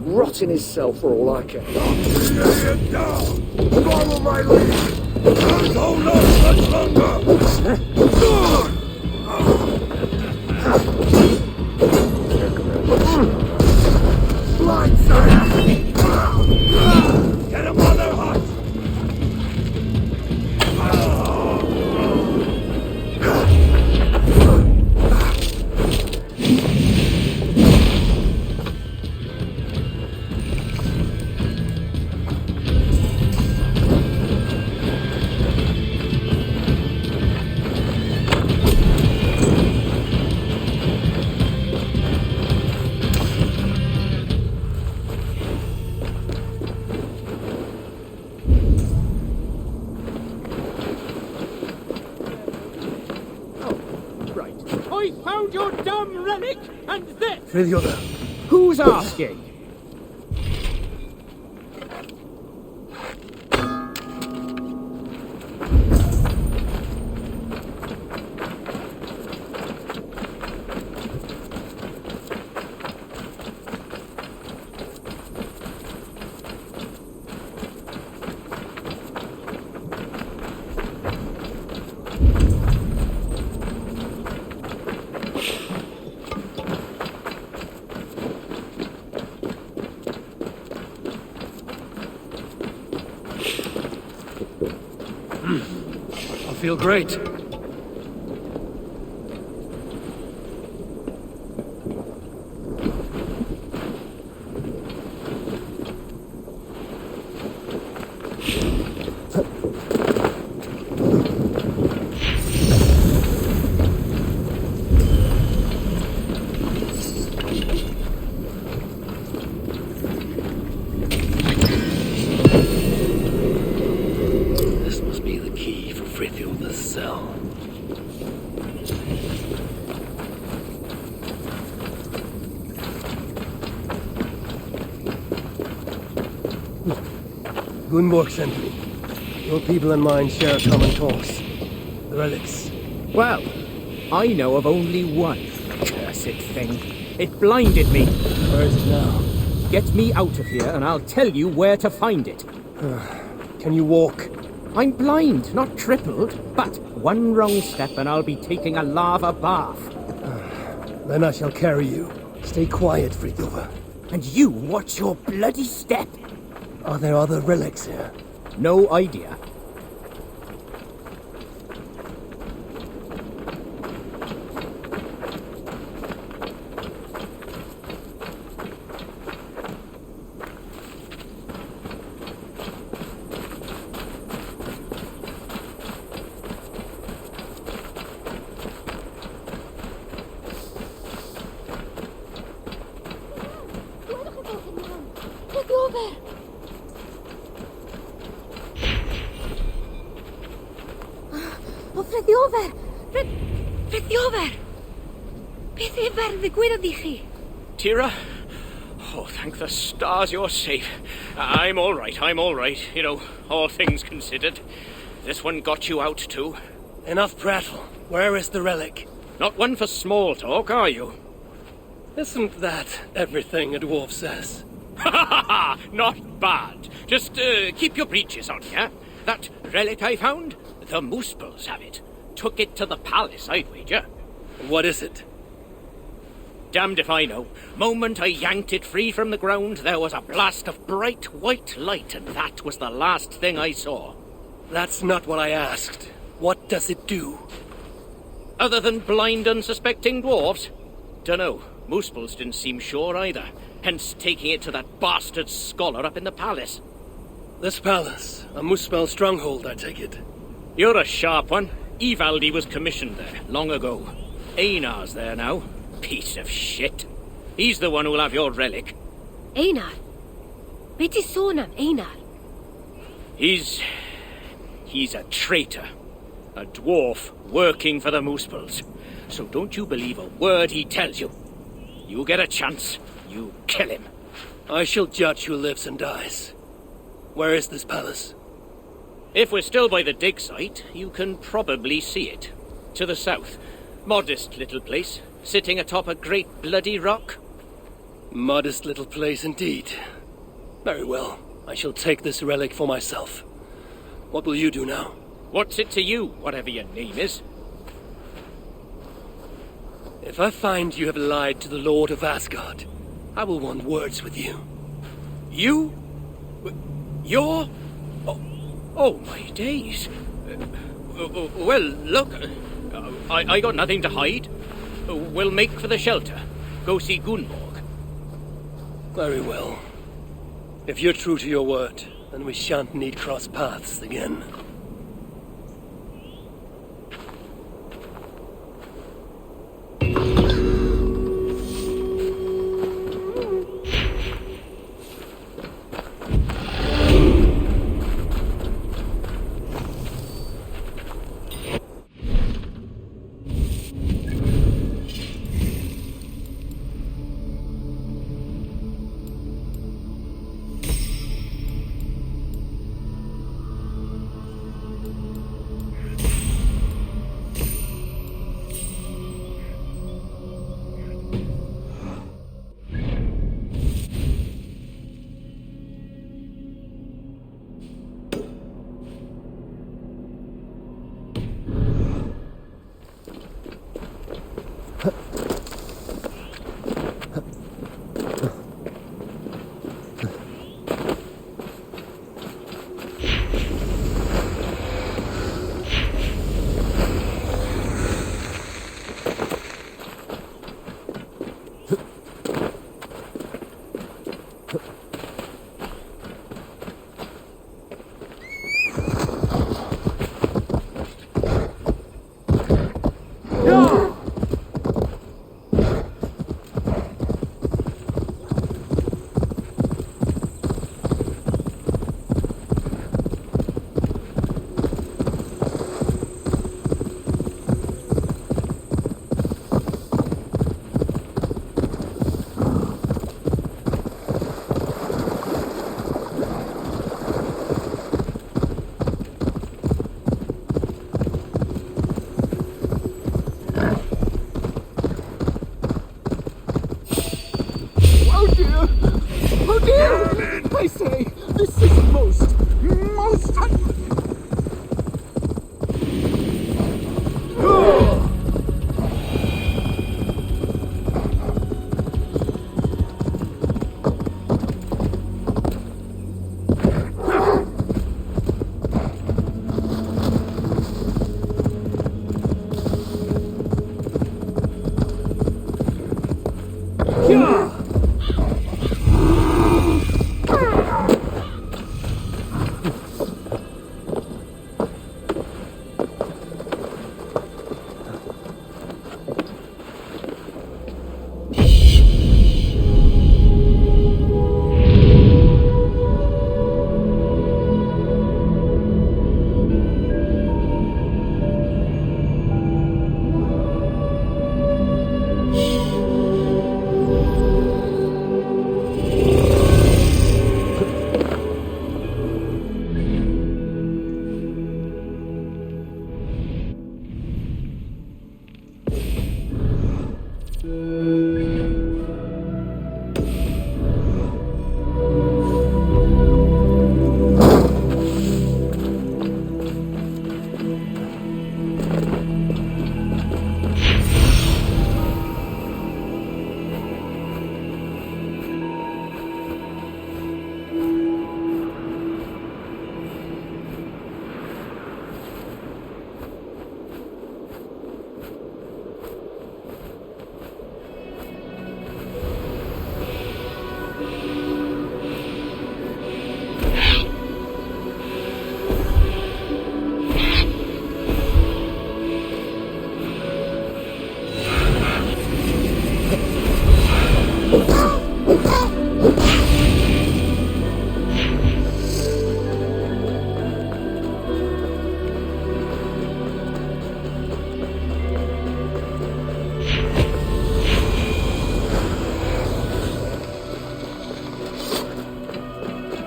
Rotting his cell for all I care. Lay it down! Follow my lead! I'll go not much longer! Blindside! Get him on their hut! Fritjover, who's asking? Feel great. Gunborg sent me. Your people and mine share a common cause. The relics. Well, I know of only one. Cursed thing. It blinded me. Where is it now? Get me out of here and I'll tell you where to find it. Can you walk? I'm blind, not crippled. But one wrong step and I'll be taking a lava bath. Then I shall carry you. Stay quiet, Fridolfr. And you watch your bloody step. Are there other relics here? No idea. Tira? Oh, thank the stars you're safe. I'm all right. You know, all things considered. This one got you out too. Enough prattle. Where is the relic? Not one for small talk, are you? Isn't that everything a dwarf says? Ha ha ha! Not bad. Just keep your breeches on, yeah? That relic I found? The Moospels have it. Took it to the palace, I'd wager. What is it? Damned if I know. Moment I yanked it free from the ground, there was a blast of bright white light, and that was the last thing I saw. That's not what I asked. What does it do? Other than blind, unsuspecting dwarves? Dunno. Moospels didn't seem sure either, hence taking it to that bastard scholar up in the palace. This palace, a Moospel stronghold, I take it. You're a sharp one. Ivaldi was commissioned there, long ago. Einar's there now. Piece of shit. He's the one who'll have your relic. Einar? Beti sonam, Einar? He's a traitor. A dwarf working for the Moospels. So don't you believe a word he tells you. You get a chance, you kill him. I shall judge who lives and dies. Where is this palace? If we're still by the dig site, you can probably see it. To the south. Modest little place, sitting atop a great bloody rock. Modest little place indeed. Very well. I shall take this relic for myself. What will you do now? What's it to you, whatever your name is? If I find you have lied to the Lord of Asgard, I will want words with you. You? You're? Oh my days. Well, look, I got nothing to hide. We'll make for the shelter. Go see Gunborg. Very well. If you're true to your word, then we shan't need cross paths again. I say, this is most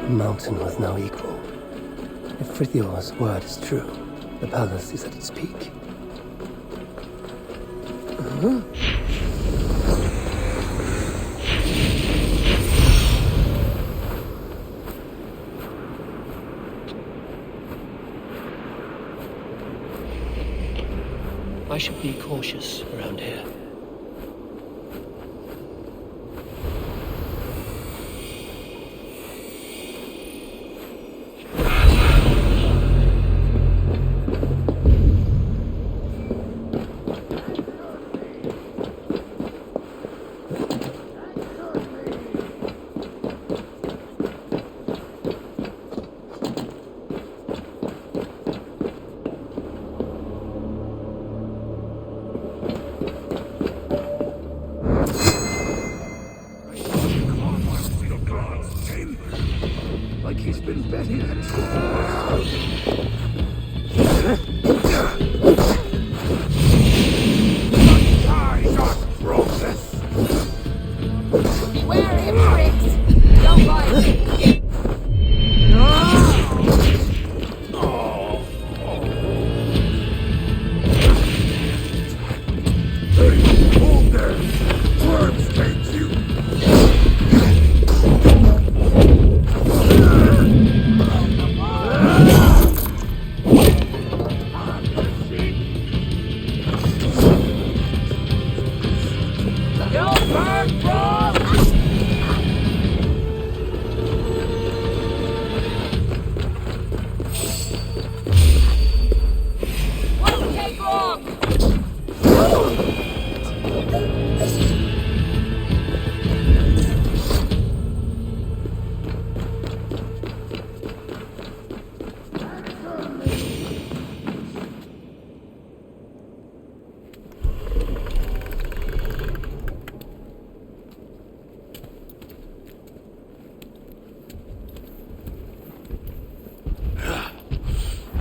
Mountain with no equal. If Frithior's word is true, the palace is at its peak. I should be cautious around here.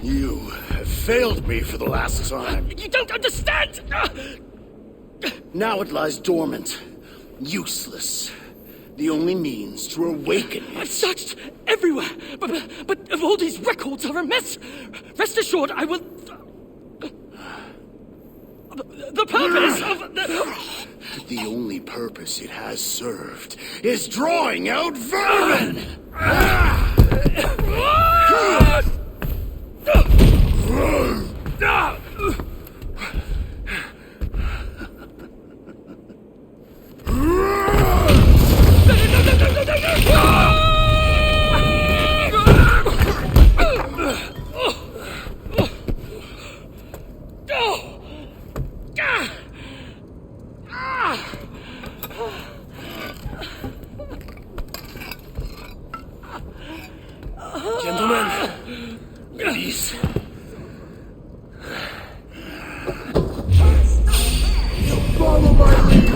You have failed me for the last time. You don't understand! Now it lies dormant, useless. The only means to awaken it. I've searched everywhere, but if all these records are a mess, rest assured I will... The purpose of the... The only purpose it has served is drawing out vermin! Gentlemen, ladies. Follow my lead!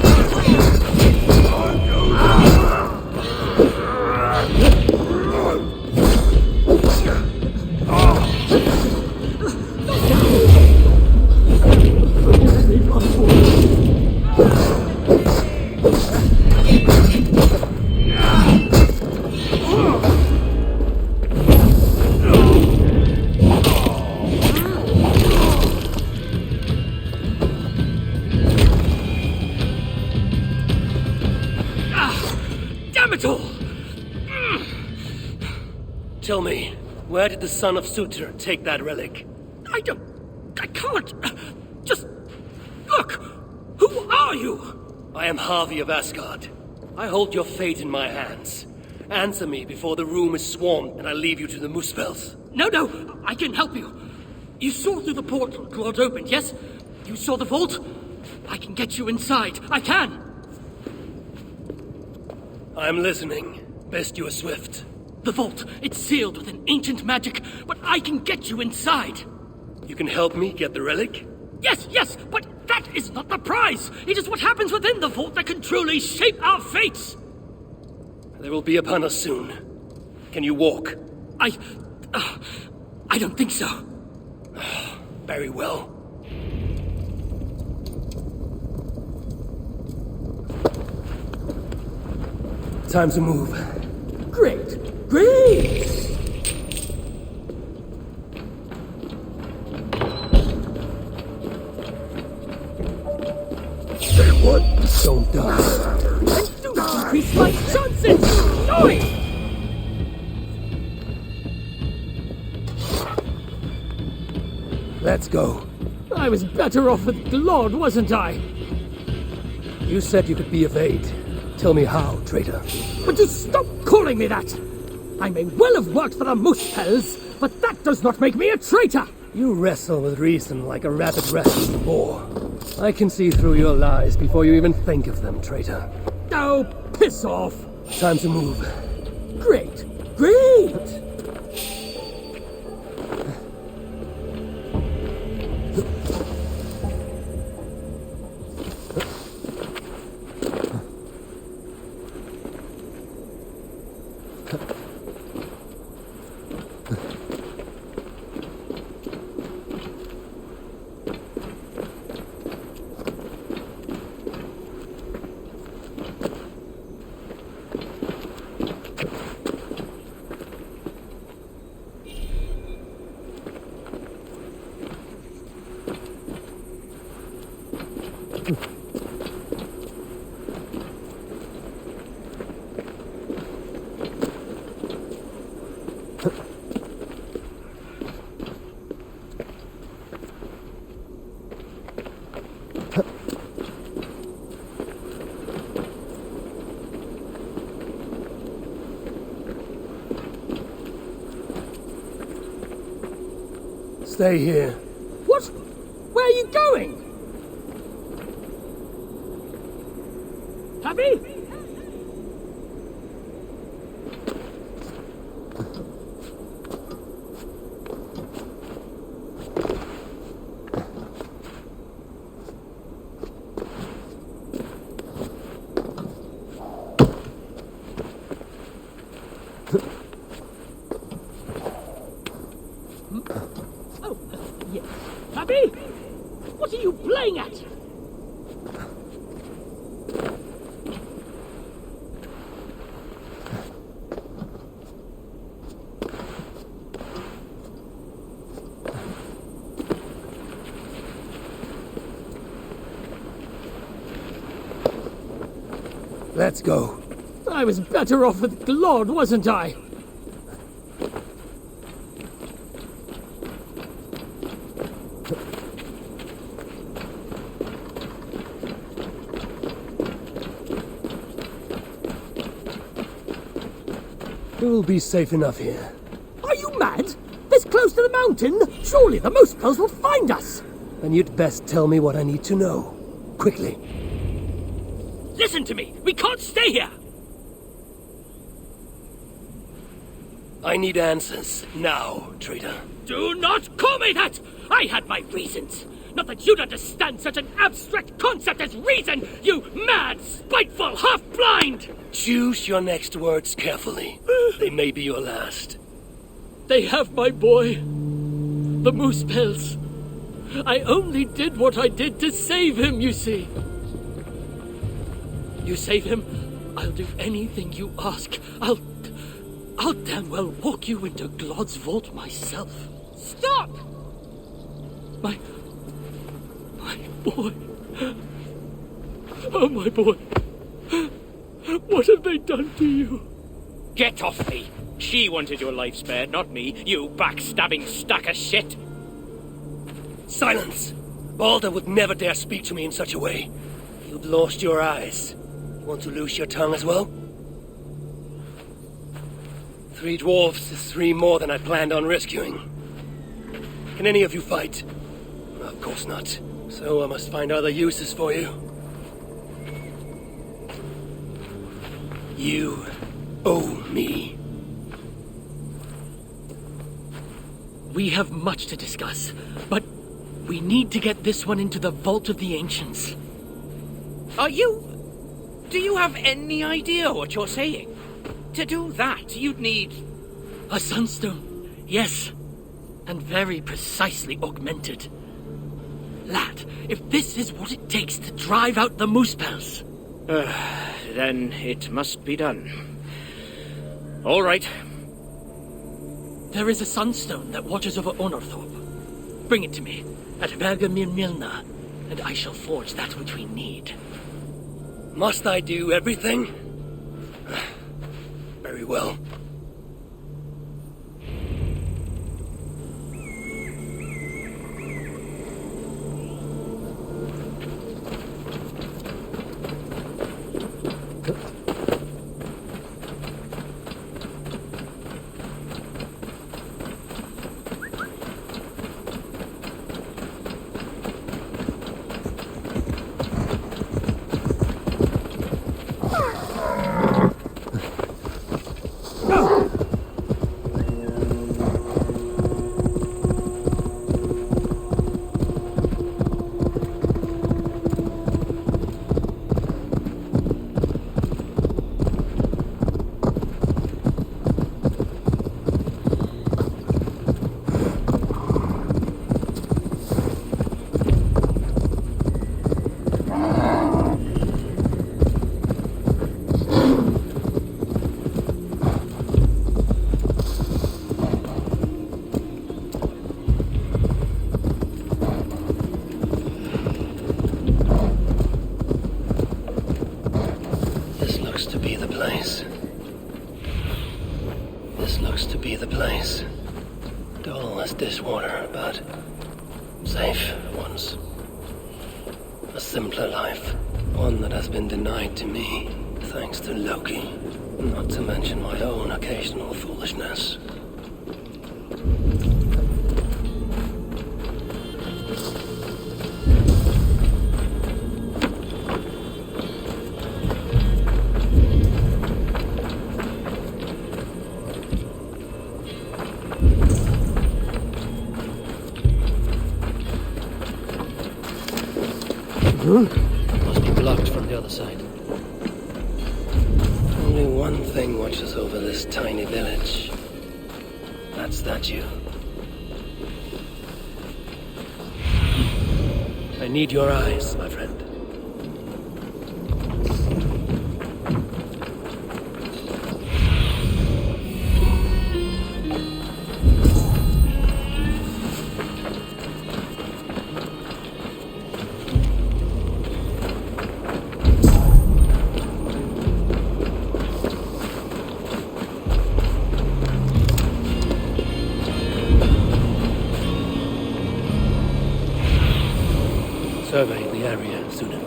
Tell me, where did the son of Sutur take that relic? I can't. Just look. Who are you? I am Harvey of Asgard. I hold your fate in my hands. Answer me before the room is swarmed and I leave you to the Muspels. No, I can help you. You saw through the portal Claude opened, yes? You saw the vault? I can get you inside. I can. I'm listening. Best you are swift. The vault, it's sealed with an ancient magic, but I can get you inside. You can help me get the relic? Yes, but that is not the prize. It is what happens within the vault that can truly shape our fates. They will be upon us soon. Can you walk? I don't think so. Very well. Time to move. Great! Say what? Don't die. And do increase my chances! Noise! Let's go. I was better off with Claude, wasn't I? You said you could be of aid. Tell me how, traitor. But you stop calling me that! I may well have worked for the Muspels, but that does not make me a traitor! You wrestle with reason like a rabbit wrestles a boar. I can see through your lies before you even think of them, traitor. Oh, piss off! Time to move. Great! Stay here. What? Where are you going? Happy? What are you playing at? Let's go. I was better off with Claude, wasn't I? You'll be safe enough here. Are you mad? This close to the mountain? Surely the Moosepels will find us! Then you'd best tell me what I need to know. Quickly. Listen to me! We can't stay here! I need answers. Now, traitor. Do not call me that! I had my reasons. Not that you'd understand such an abstract concept as reason, you mad, spiteful, half-blind! Choose your next words carefully. They may be your last. They have my boy. The Moosepels. I only did what I did to save him, you see. You save him, I'll do anything you ask. I'll damn well walk you into Glod's vault myself. Stop! My boy. Oh, my boy. What have they done to you? Get off me. She wanted your life spared, not me. You backstabbing stack of shit. Silence! Balder would never dare speak to me in such a way. You've lost your eyes. You want to lose your tongue as well? 3 dwarves is 3 more than I planned on rescuing. Can any of you fight? Of course not. So I must find other uses for you. You owe me. We have much to discuss, but we need to get this one into the Vault of the Ancients. Do you have any idea what you're saying? To do that, you'd need... A sunstone, yes. And very precisely augmented. Lad, if this is what it takes to drive out the Moosepels... then it must be done. All right. There is a sunstone that watches over Onorthorpe. Bring it to me, at Vergamir Milna, and I shall forge that which we need. Must I do everything? Very well. Dishwater, but safe once. A simpler life. One that has been denied to me, thanks to Loki. Not to mention my own occasional foolishness. Must be blocked from the other side. Only one thing watches over this tiny village. That statue. I need your eyes, my friend. survey the area, Sunan.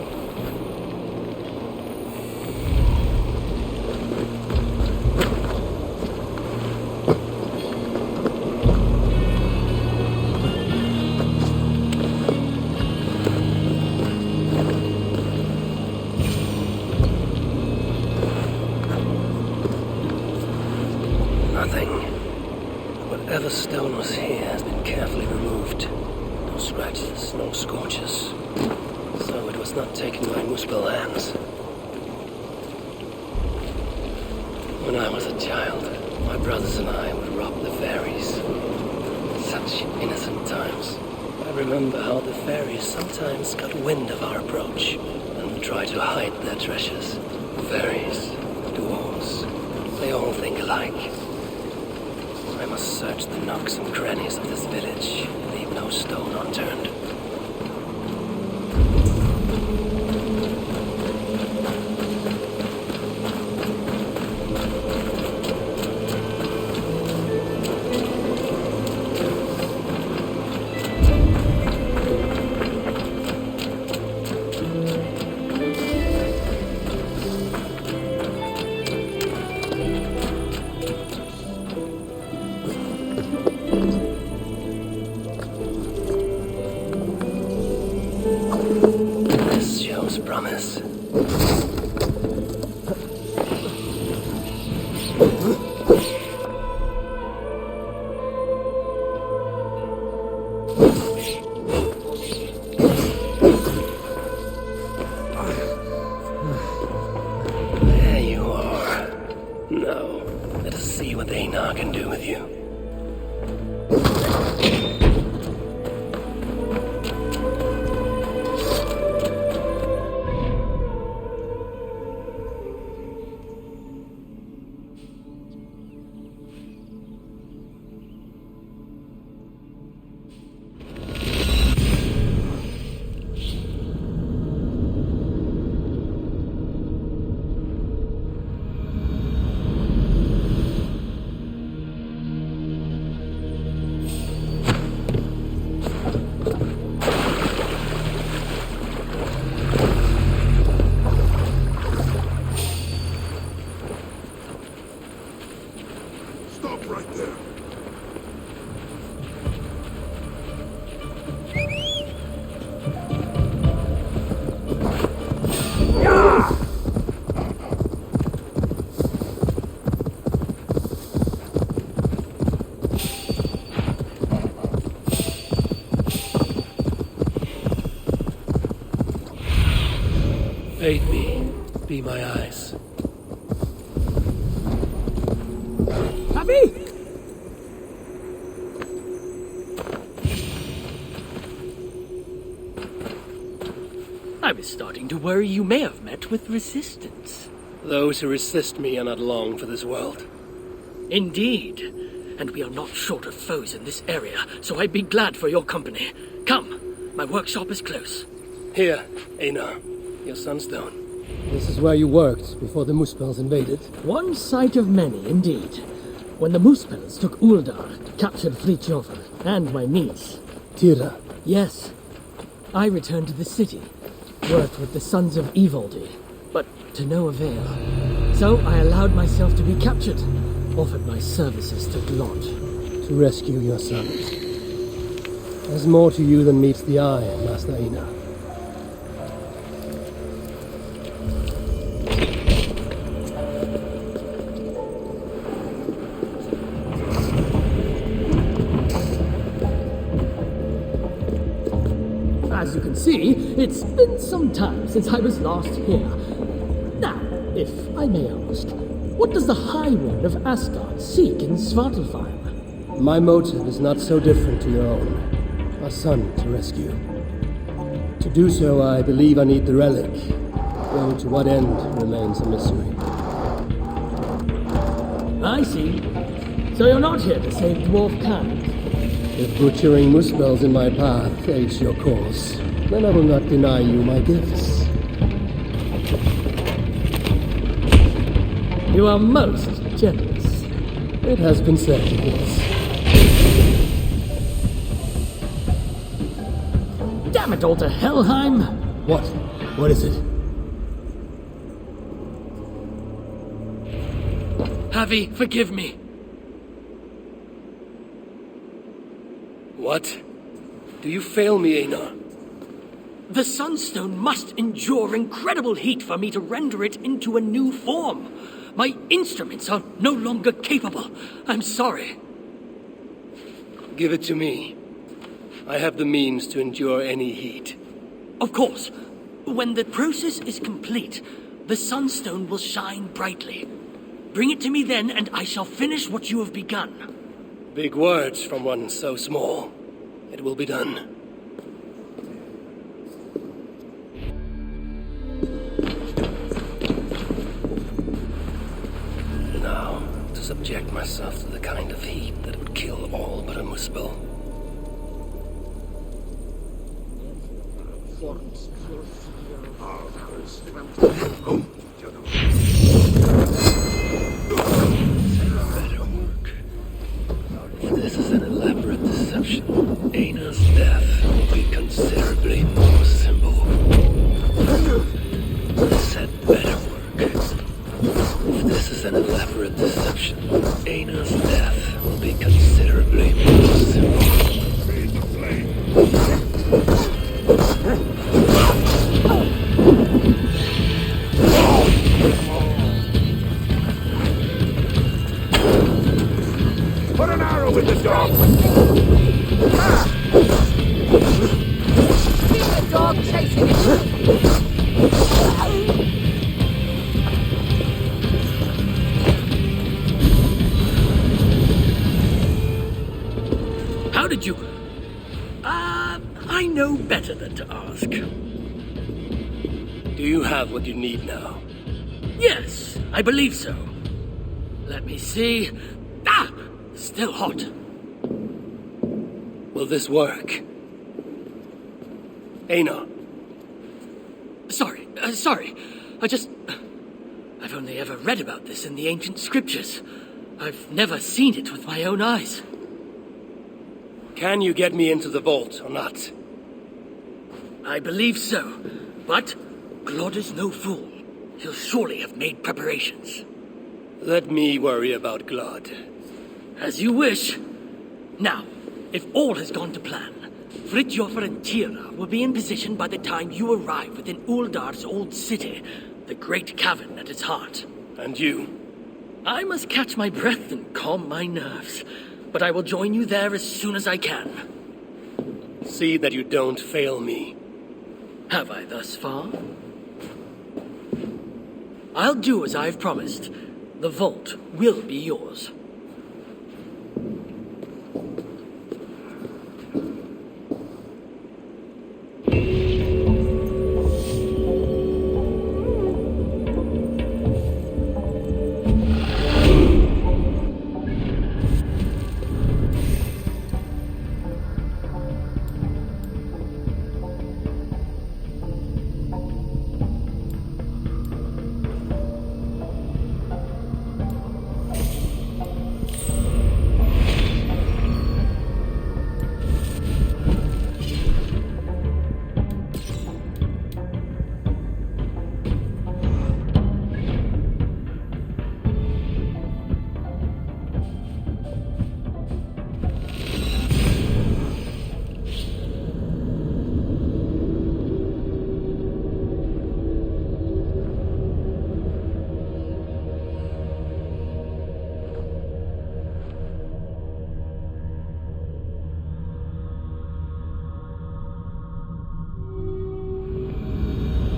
Nothing. Whatever stone was here has been carefully removed. No scratches, no scorches. So it was not taken by Muspel hands. When I was a child, my brothers and I would rob the fairies. Such innocent times. I remember how the fairies sometimes got wind of our approach and would try to hide their treasures. Fairies, dwarves, they all think alike. I must search the nooks and crannies of this village and leave no stone unturned. This shows promise. There you are. Now, let us see what Einar can do with you. Stop right there. Aid me. Be my eyes. Happy? I was starting to worry you may have met with resistance. Those who resist me are not long for this world. Indeed. And we are not short of foes in this area, so I'd be glad for your company. Come, my workshop is close. Here, Einar, your sunstone. This is where you worked before the Muspels invaded. One sight of many, indeed. When the Muspels took Uldar, captured Fritjofer, and my niece. Tira. Yes. I returned to the city, worked with the sons of Eivor, but to no avail. So I allowed myself to be captured, offered my services to Glot. To rescue your son. There's more to you than meets the eye, Master Einar. As you can see, it's been some time since I was last here. Now, if I may ask, what does the High One of Asgard seek in Svartalfheim? My motive is not so different to your own. A son to rescue. To do so, I believe I need the relic, though to what end remains a mystery. I see. So you're not here to save dwarf kind. If butchering Muspels in my path aids your cause, then I will not deny you my gifts. You are most generous. It has been said, yes. Damn it all to Helheim! What? What is it? Javi, forgive me. What? Do you fail me, Einar? The Sunstone must endure incredible heat for me to render it into a new form. My instruments are no longer capable. I'm sorry. Give it to me. I have the means to endure any heat. Of course. When the process is complete, the Sunstone will shine brightly. Bring it to me then, and I shall finish what you have begun. Big words from one so small. It will be done. Now, to subject myself to the kind of heat that would kill all but a Muspel. If this is an elaborate deception, Einar's death will be considerably more simple. This had better work. If this is an elaborate deception, Einar's death will be considerably more simple. Put an arrow with the dog! See the dog chasing it! How did you... I know better than to ask. Do you have what you need now? Yes, I believe so. Let me see. Still hot. Will this work? Einar. Sorry. I've only ever read about this in the ancient scriptures. I've never seen it with my own eyes. Can you get me into the vault or not? I believe so, but Glod is no fool. He'll surely have made preparations. Let me worry about Glod. As you wish. Now, if all has gone to plan, Fridtjof and Tira will be in position by the time you arrive within Uldar's old city, the great cavern at its heart. And you? I must catch my breath and calm my nerves, but I will join you there as soon as I can. See that you don't fail me. Have I thus far? I'll do as I've promised. The vault will be yours.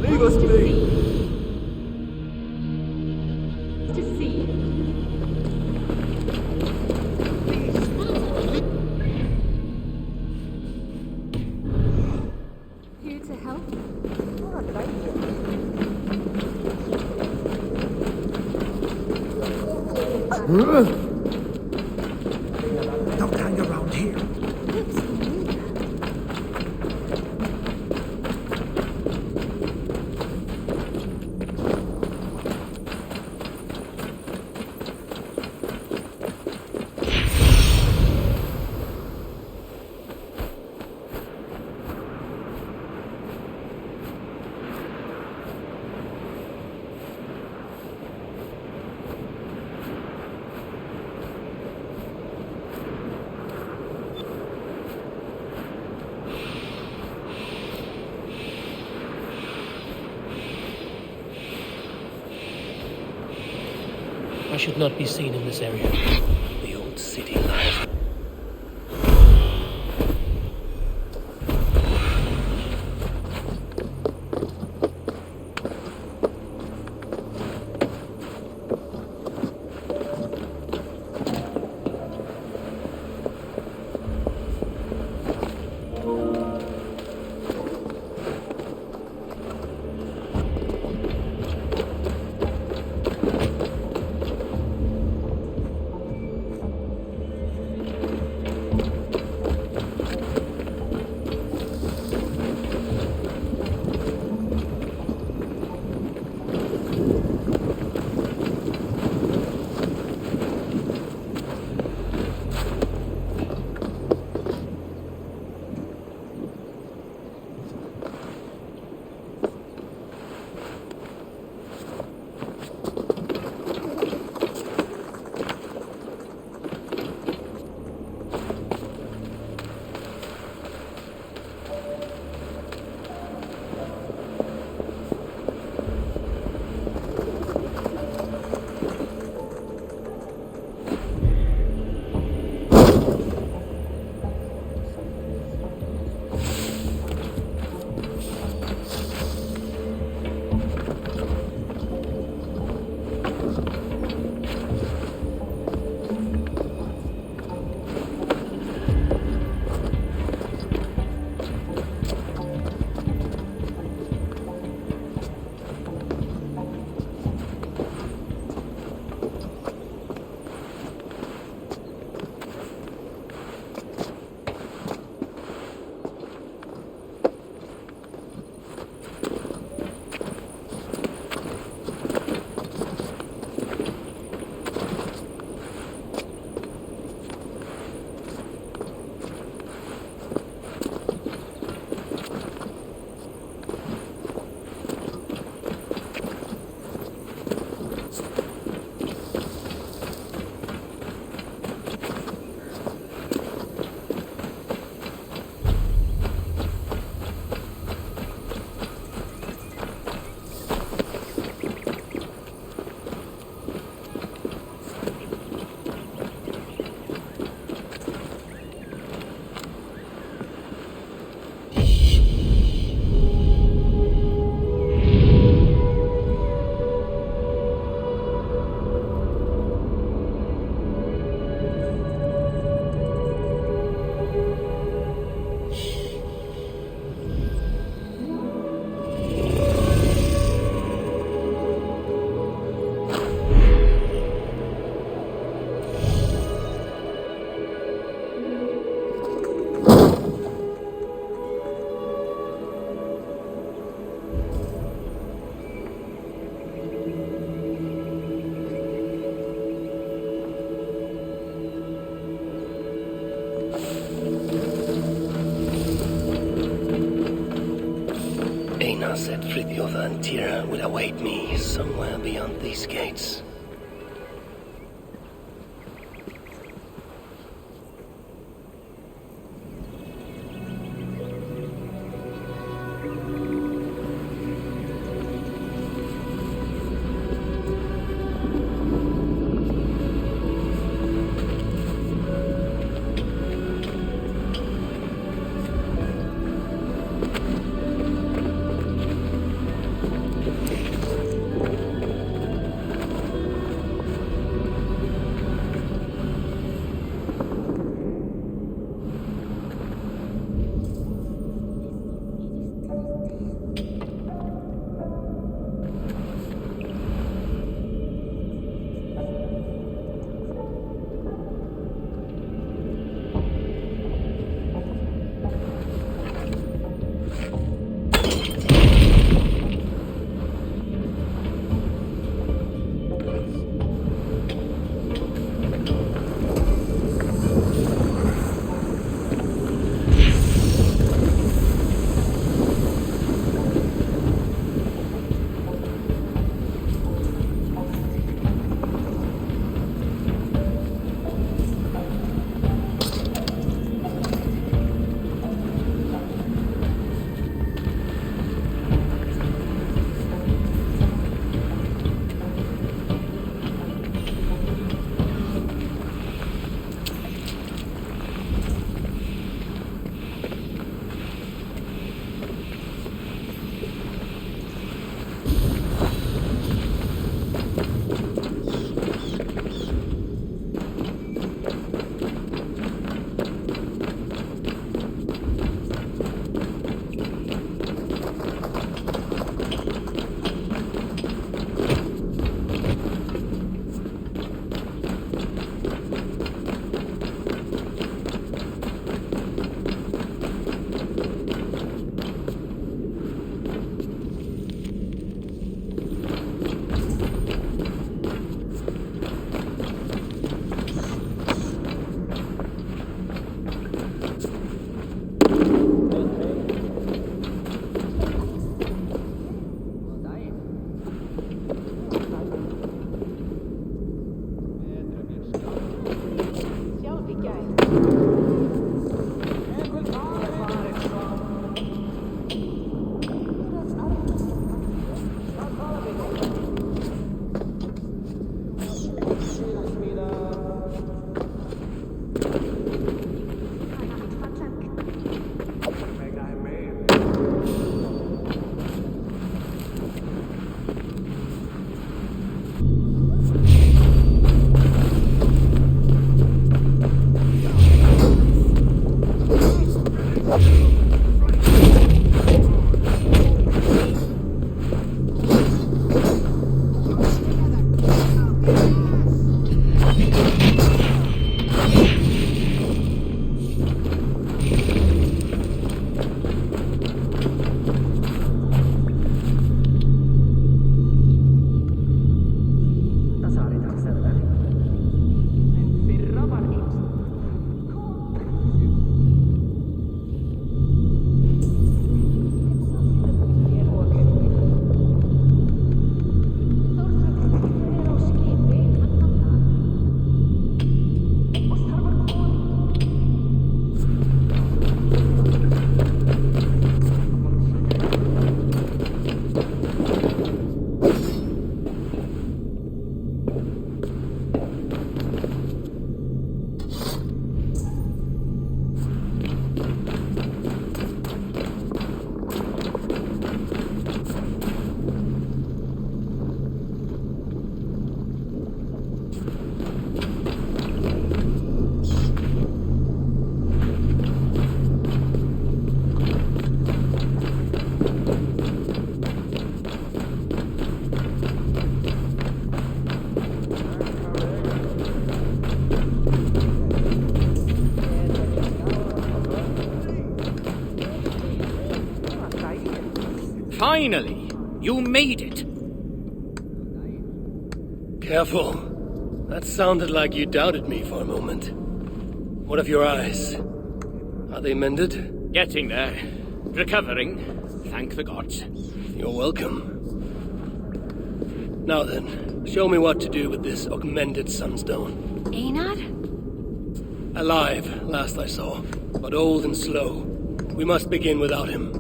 Leave us be! To see. Here to help? Oh, thank you. Don't hang around here. I should not be seen in this area. The old city lies. Said Fritjof and Tira will await me somewhere beyond these gates. Finally! You made it! Careful. That sounded like you doubted me for a moment. What of your eyes? Are they mended? Getting there. Recovering. Thank the gods. You're welcome. Now then, show me what to do with this augmented sunstone. Einar? Alive, last I saw, but old and slow. We must begin without him.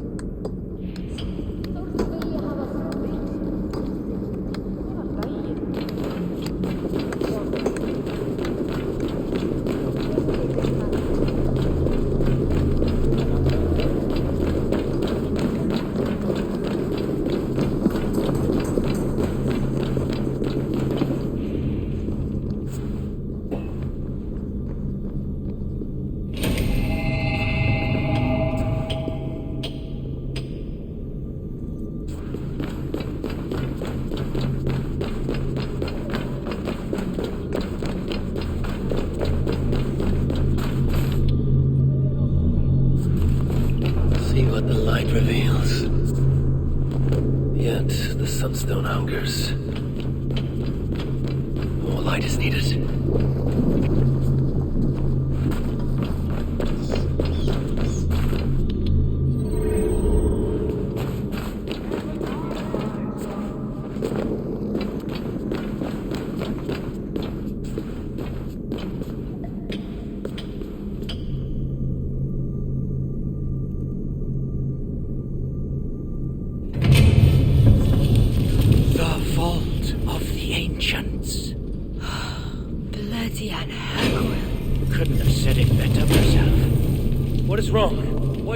Reveals. Yet the sunstone hungers. More light is needed.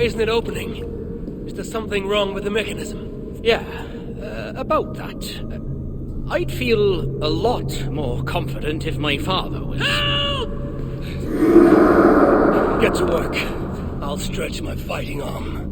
Isn't it opening? Is there something wrong with the mechanism? Yeah, about that. I'd feel a lot more confident if my father was... Help! Get to work. I'll stretch my fighting arm.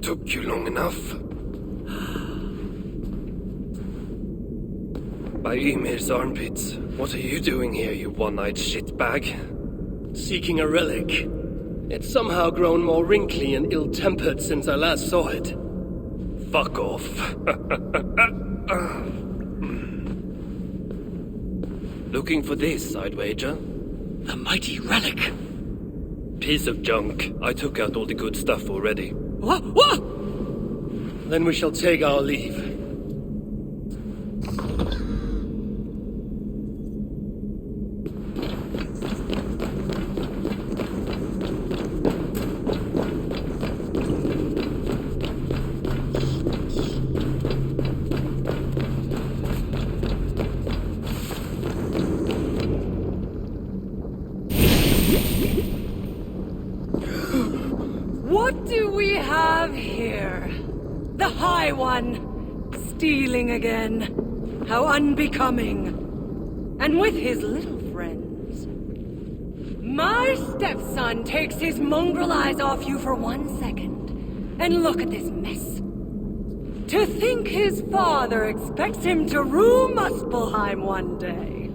Took you long enough. By Ymir's armpits, what are you doing here, you one-eyed shitbag? Seeking a relic. It's somehow grown more wrinkly and ill-tempered since I last saw it. Fuck off. Looking for this, I'd wager. The mighty relic! Piece of junk. I took out all the good stuff already. What? Then we shall take our leave. sly one, stealing again. How unbecoming. And with his little friends. My stepson takes his mongrel eyes off you for 1 second. And look at this mess. To think his father expects him to rule Muspelheim one day.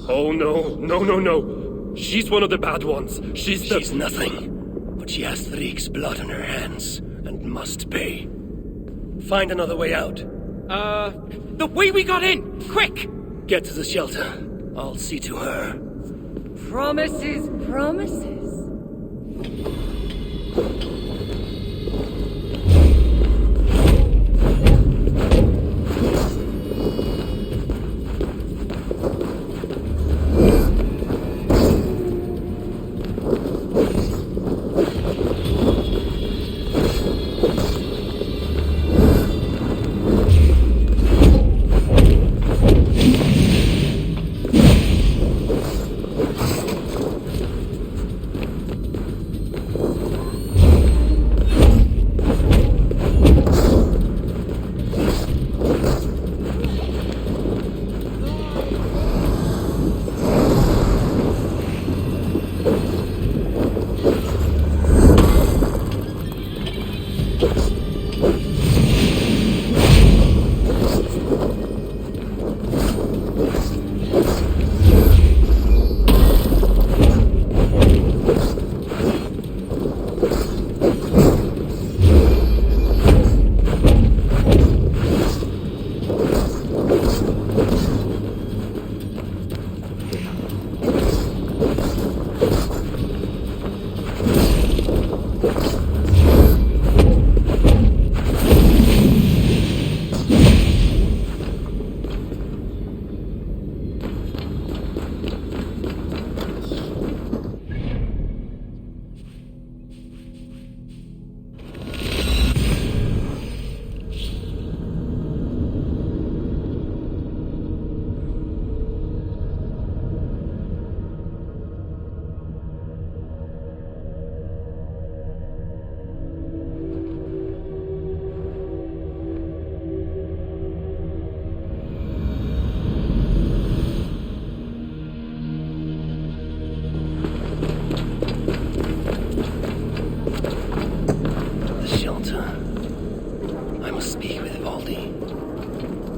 Oh no, no. She's one of the bad ones. She's nothing. But she has Threek's blood on her hands, and must pay. Find another way out. The way we got in! Quick! Get to the shelter. I'll see to her. Promises, promises.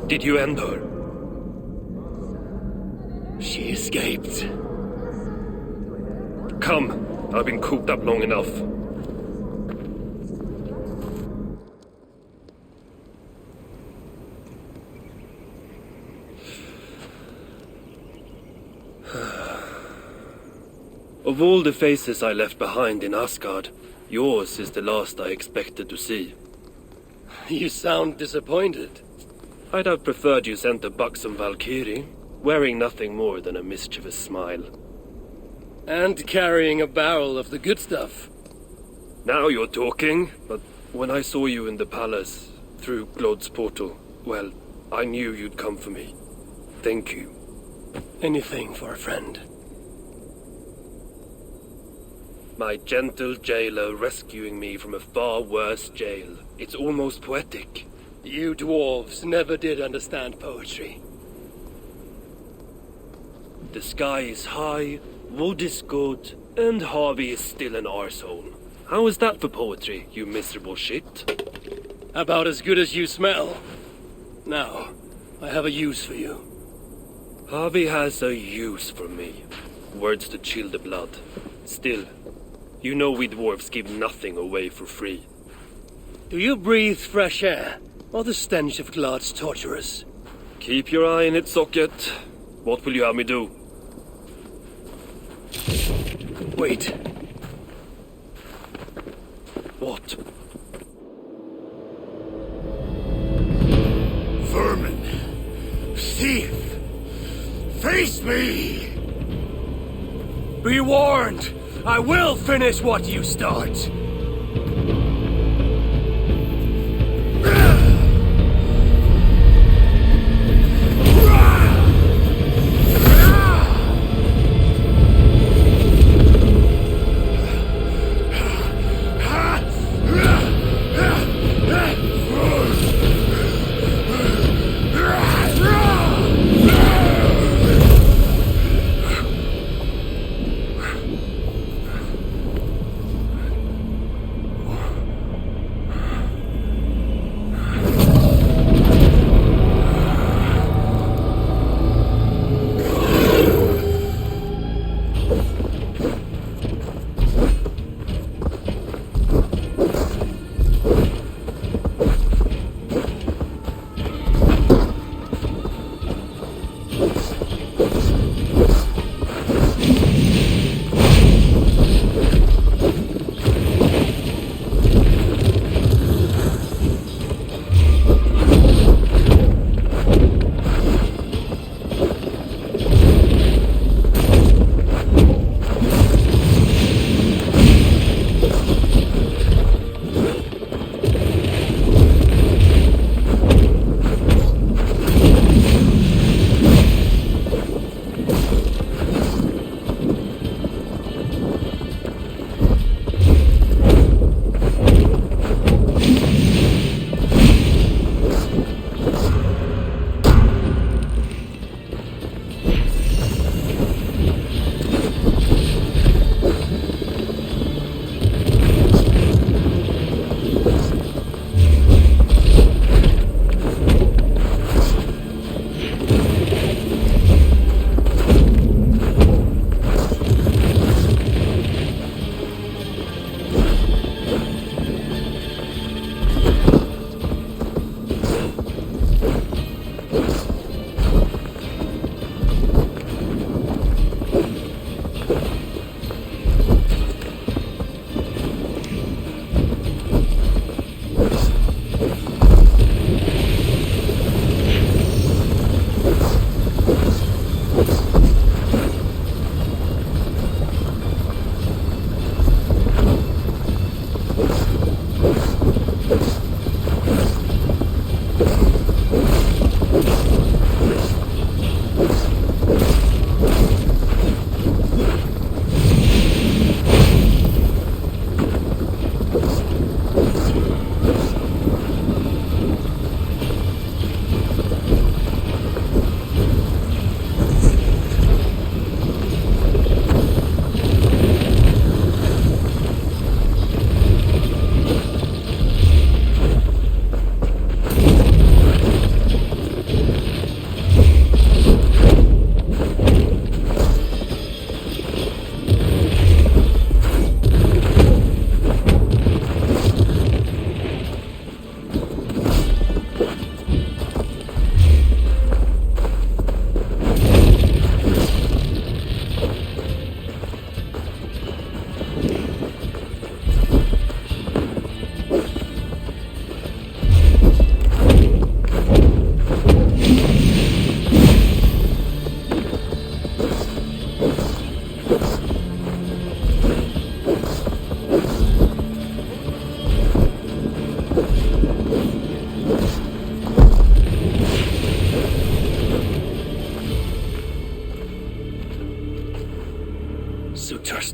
Did you end her? She escaped. Come, I've been cooped up long enough. Of all the faces I left behind in Asgard, yours is the last I expected to see. You sound disappointed. I'd have preferred you sent a buxom Valkyrie, wearing nothing more than a mischievous smile. And carrying a barrel of the good stuff. Now you're talking, but when I saw you in the palace, through Glod's portal, well, I knew you'd come for me. Thank you. Anything for a friend. My gentle jailer rescuing me from a far worse jail. It's almost poetic. You dwarves never did understand poetry. The sky is high, wood is good, and Harvey is still an arsehole. How is that for poetry, you miserable shit? About as good as you smell. Now, I have a use for you. Harvey has a use for me. Words to chill the blood. Still, you know we dwarves give nothing away for free. Do you breathe fresh air, or the stench of Glad's torturers? Keep your eye in its socket. What will you have me do? Wait. What? Vermin! Thief! Face me! Be warned! I will finish what you start!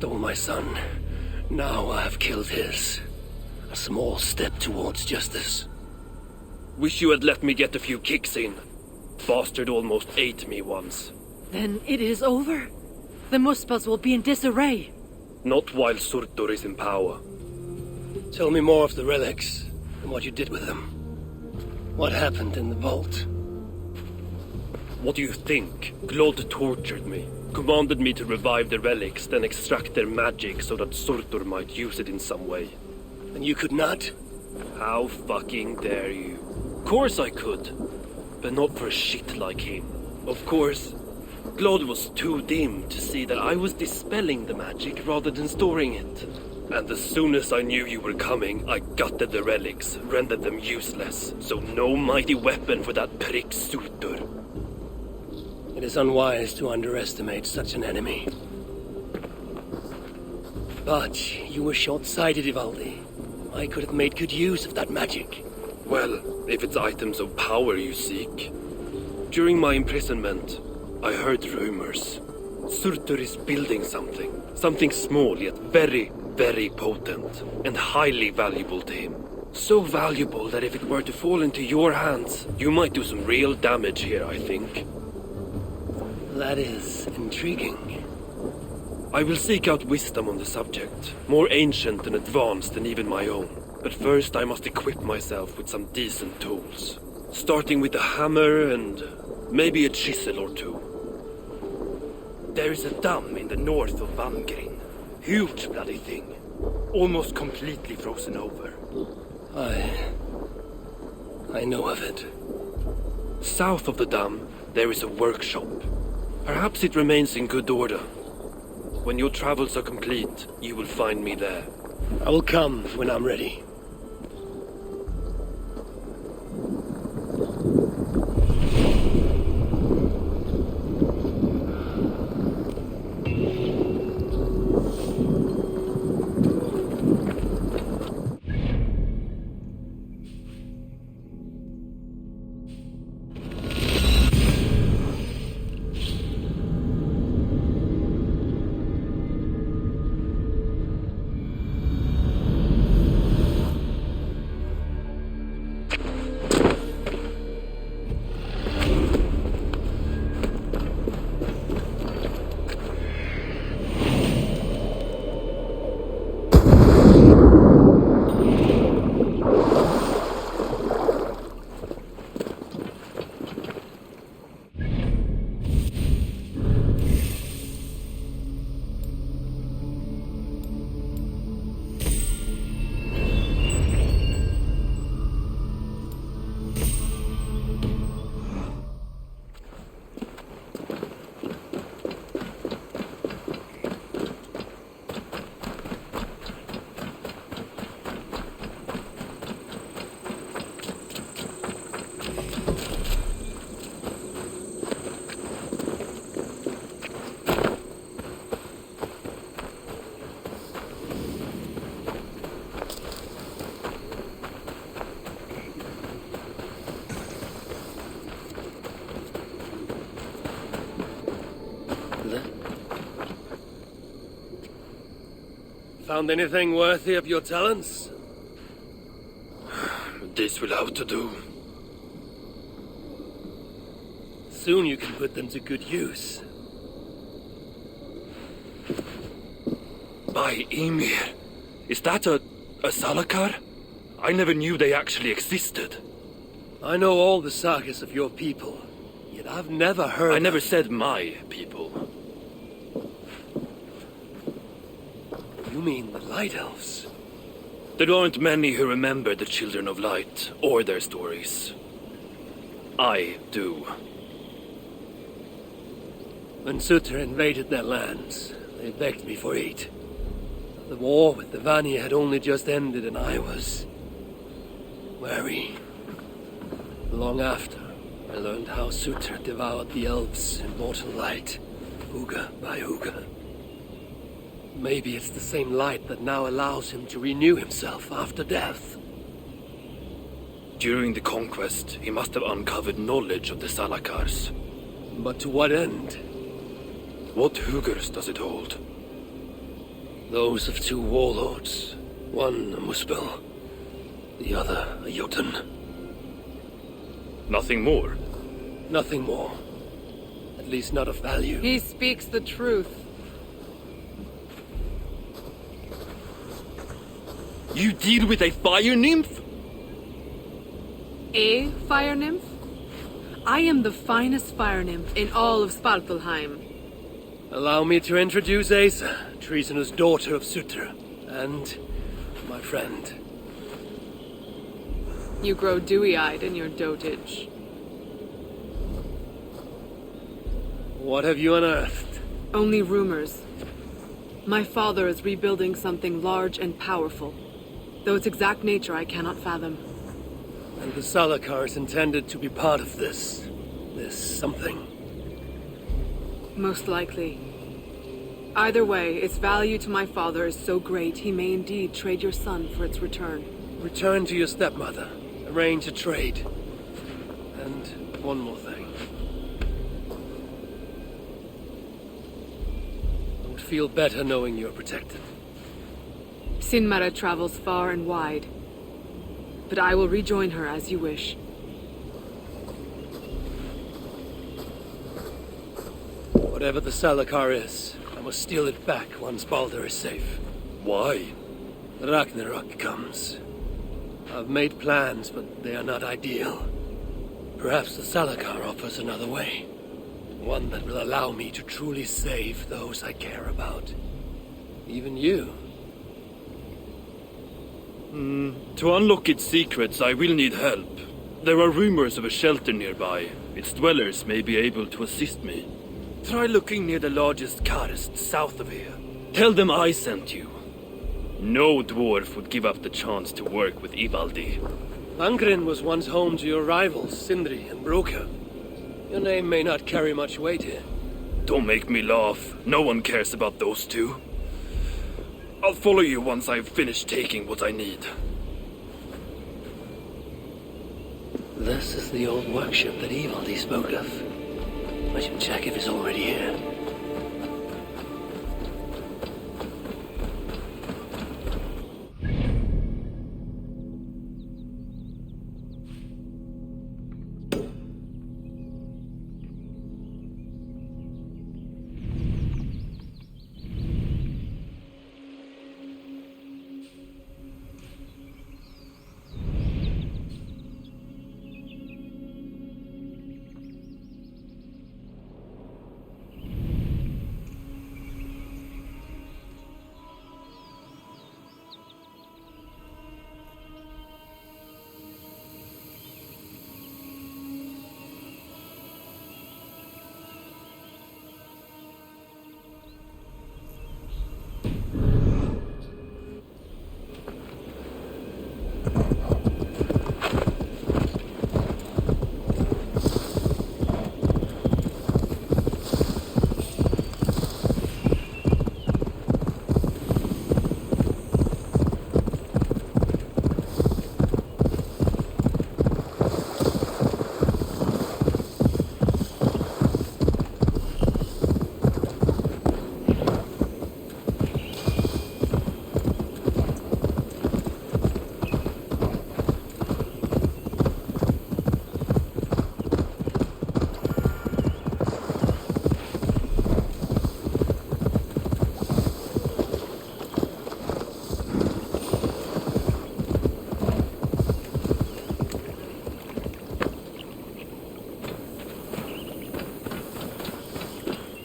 stole my son. Now I have killed his. A small step towards justice. Wish you had let me get a few kicks in. Bastard almost ate me once. Then it is over? The Muspels will be in disarray. Not while Surtur is in power. Tell me more of the relics and what you did with them. What happened in the vault? What do you think? Glod tortured me. Commanded me to revive the relics, then extract their magic so that Surtur might use it in some way. And you could not? How fucking dare you? Of course I could. But not for a shit like him. Of course, Glod was too dim to see that I was dispelling the magic rather than storing it. And as soon as I knew you were coming, I gutted the relics, rendered them useless. So no mighty weapon for that prick Surtur. It is unwise to underestimate such an enemy. But you were short-sighted, Ivaldi. I could have made good use of that magic. Well, if it's items of power you seek. During my imprisonment, I heard rumors. Surtur is building something. Something small yet very, very potent. And highly valuable to him. So valuable that if it were to fall into your hands, you might do some real damage here, I think. That is intriguing. I will seek out wisdom on the subject, more ancient and advanced than even my own. But first I must equip myself with some decent tools. Starting with a hammer and maybe a chisel or two. There is a dam in the north of Vangrin. Huge bloody thing. Almost completely frozen over. I know of it. South of the dam, there is a workshop. Perhaps it remains in good order. When your travels are complete, you will find me there. I will come when I'm ready. Found anything worthy of your talents? This will have to do. Soon you can put them to good use. By Ymir, is that a Salakar? I never knew they actually existed. I know all the sagas of your people, yet I've never heard. I never said my people. You mean the Light Elves? There aren't many who remember the Children of Light or their stories. I do. When Surtur invaded their lands, they begged me for aid. The war with the Vanir had only just ended and I was wary. Long after, I learned how Surtur devoured the elves in mortal light, Uga by Uga. Maybe it's the same light that now allows him to renew himself after death. During the conquest, he must have uncovered knowledge of the Salakars. But to what end? What Hugers does it hold? Those of two warlords. One a Muspel, the other a Jotun. Nothing more? Nothing more. At least not of value. He speaks the truth. You deal with a fire nymph? A fire nymph? I am the finest fire nymph in all of Svartalheim. Allow me to introduce Asa, treasonous daughter of Sutra, and my friend. You grow dewy-eyed in your dotage. What have you unearthed? Only rumors. My father is rebuilding something large and powerful, though its exact nature I cannot fathom. And the Salakar is intended to be part of this something. Most likely. Either way, its value to my father is so great he may indeed trade your son for its return. Return to your stepmother. Arrange a trade. And one more thing. I would feel better knowing you're protected. Sinmara travels far and wide, but I will rejoin her as you wish. Whatever the Salakar is, I must steal it back once Baldur is safe. Why? Ragnarok comes. I've made plans, but they are not ideal. Perhaps the Salakar offers another way. One that will allow me to truly save those I care about. Even you. To unlock its secrets, I will need help. There are rumors of a shelter nearby. Its dwellers may be able to assist me. Try looking near the largest karst south of here. Tell them I sent you. No dwarf would give up the chance to work with Ivaldi. Angren was once home to your rivals, Sindri and Broka. Your name may not carry much weight here. Don't make me laugh. No one cares about those two. I'll follow you once I've finished taking what I need. This is the old workshop that Ivaldi spoke of. I should check if it's already here.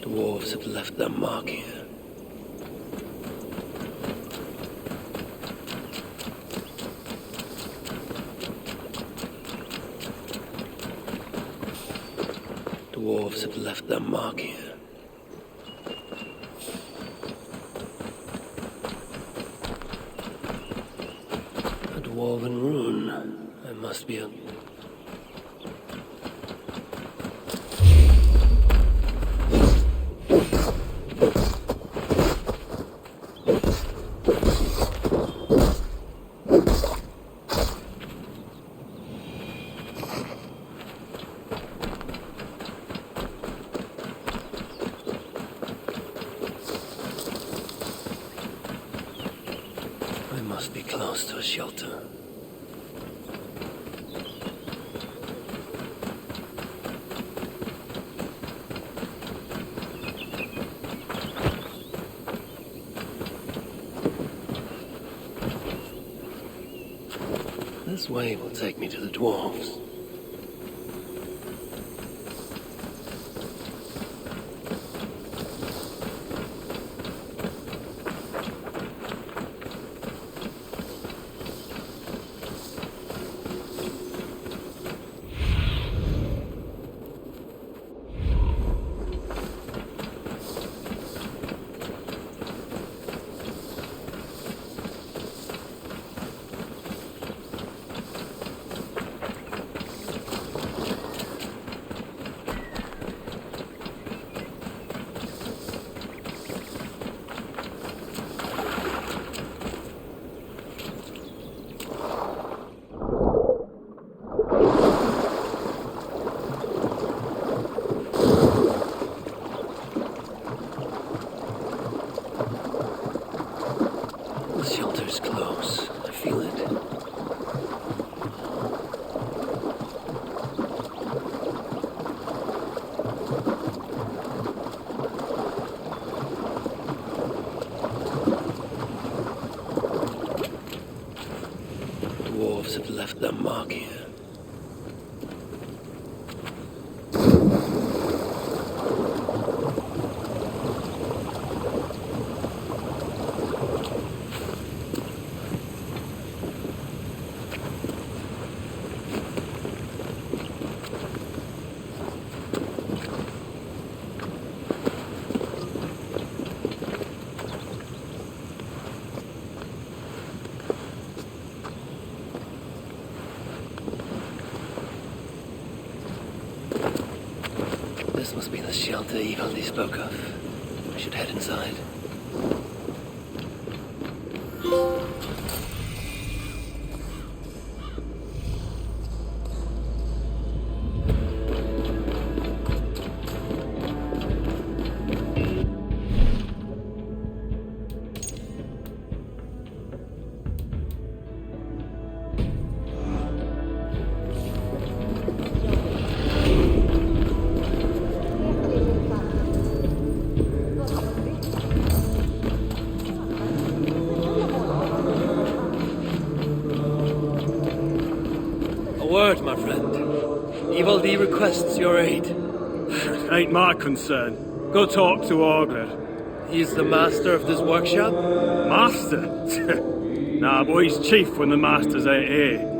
Dwarves have left their mark here. Dwarves have left their mark here. A dwarven rune. There must be a... close to a shelter. This way will take me to the dwarves. Have left their mark here. This must be the shelter Eivor spoke of. I should head inside. Word, my friend. Eivor requests your aid. Ain't my concern. Go talk to Augur. He's the master of this workshop? Master? Nah, boy, he's chief when the master's ain't here.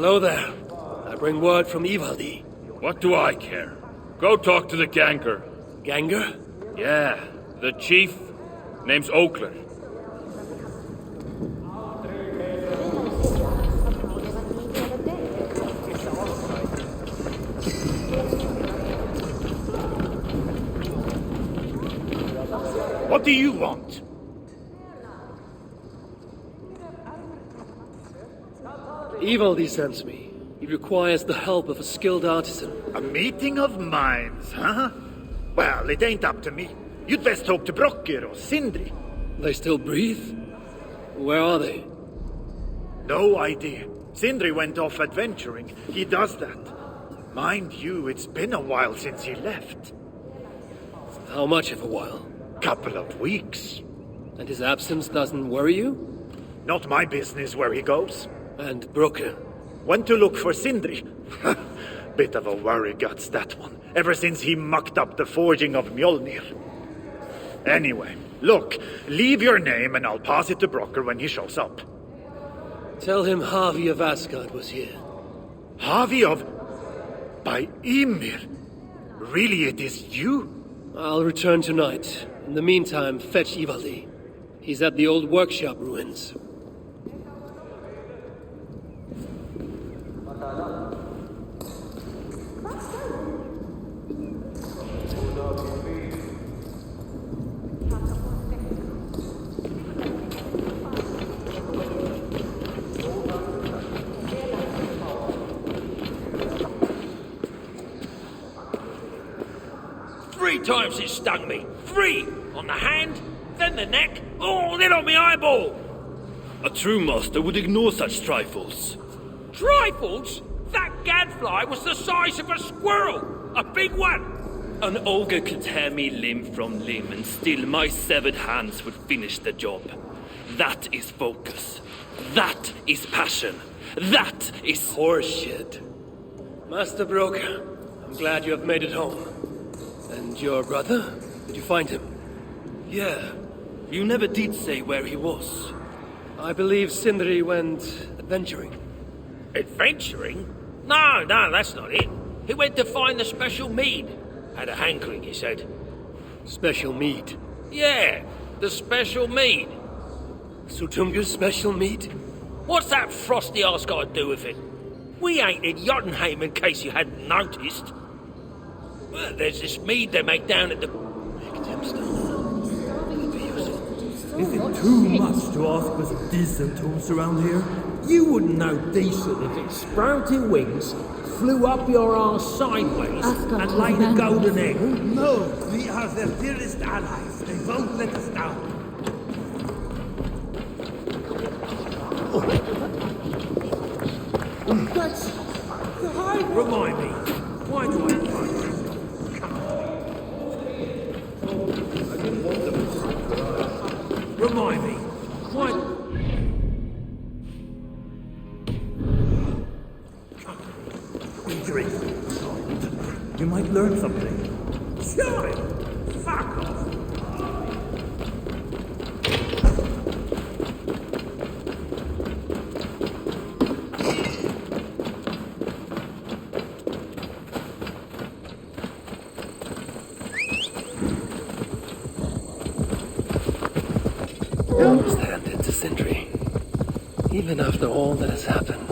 Hello there. I bring word from Eivor. What do I care? Go talk to the Ganger. Ganger? Yeah, the chief. Name's Oakler. What do you want? Eivor sends me. He requires the help of a skilled artisan. A meeting of minds, huh? Well, it ain't up to me. You'd best talk to Brokkr or Sindri. They still breathe? Where are they? No idea. Sindri went off adventuring. He does that. Mind you, it's been a while since he left. How much of a while? Couple of weeks. And his absence doesn't worry you? Not my business where he goes. And Brokkr? Went to look for Sindri. bit of a worry guts, that one. Ever since he mucked up the forging of Mjolnir. Anyway, look, leave your name and I'll pass it to Brocker when he shows up. Tell him Harvey of Asgard was here. Harvey of... by Ymir? Really, it is you? I'll return tonight. In the meantime, fetch Ivaldi. He's at the old workshop ruins. 3 times it stung me. 3! On the hand, then the neck, oh, then on my eyeball! A true master would ignore such trifles. Trifles? That gadfly was the size of a squirrel! A big one! An ogre could tear me limb from limb, and still my severed hands would finish the job. That is focus. That is passion. That is horseshit. Master Broker, I'm glad you have made it home. And your brother? Did you find him? Yeah. You never did say where he was. I believe Sindri went adventuring. Adventuring? No, that's not it. He went to find the special mead. Had a hankering, he said. Special mead? Yeah, the special mead. Sutunga's special mead? What's that frosty arse got to do with it? We ain't in Jotunheim, in case you hadn't noticed. Well, there's this mead they make down at the... Is it too much to ask for some decent tools around here? You wouldn't know decent if its sprouting wings flew up your arse sideways and laid a golden egg. No, we are their dearest allies. They won't let us down. That's... Remind me, why do I find this? Remind me, why... Drink. You might learn something. Child! Fuck off! Stand it to Sindri. Even after all that has happened,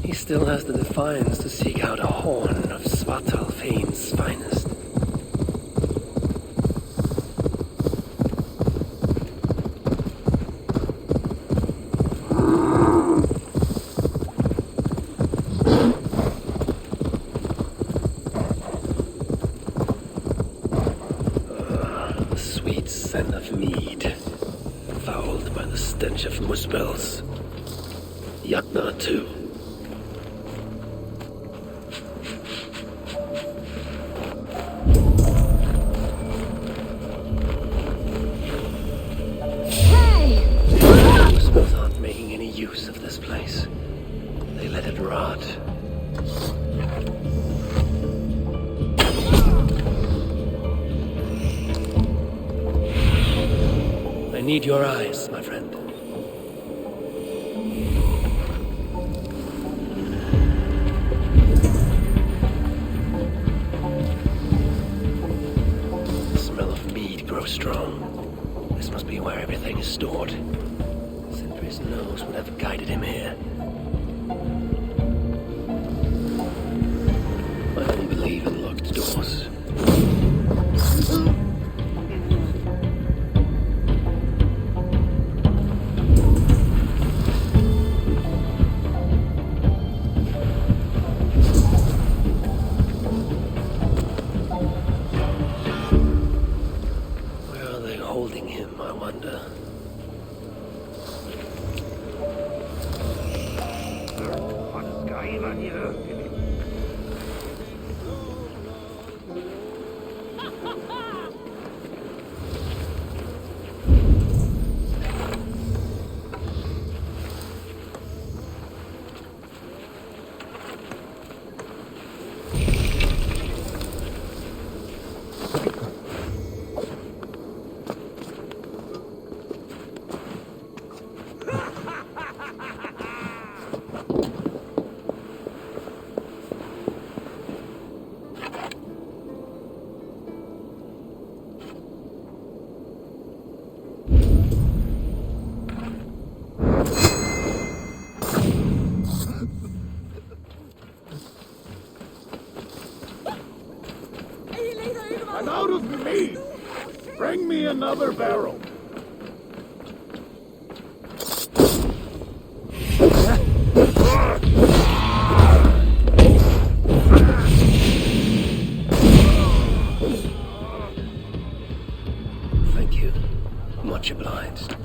he still has the defiance to seek out a horn of Svartalfheim's finest. The sweet scent of mead, fouled by the stench of muspels. Yagna, too. Muspels aren't making any use of this place. They let it rot. I need your eyes, my friend. The smell of mead grows strong. This must be where everything is stored. Sindri's nose would have guided him here. I don't believe in locked doors. Holding him, I wonder. me another barrel. Thank you. Much obliged.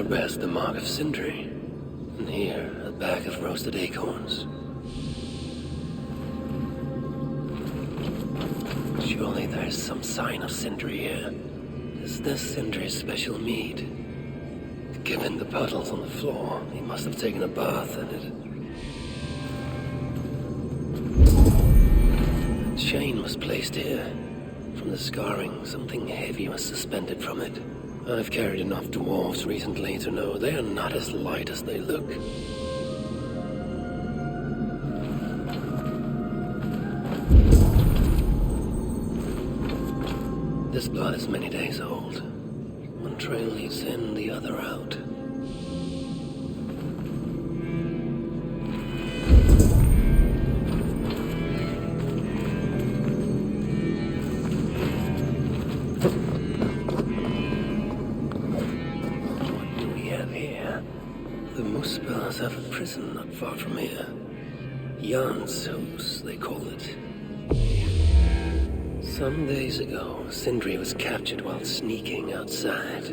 Bears the mark of Sindri, and here a bag of roasted acorns. Surely there's some sign of Sindri here. Is this Sindri's special mead? Given the puddles on the floor, he must have taken a bath in it. A chain was placed here. From the scarring, something heavy was suspended from it. I've carried enough dwarves recently to know they are not as light as they look. This blood is many days old. One trail leads in, the other out. Have a prison not far from here. Jan's house, they call it. Some days ago, Sindri was captured while sneaking outside.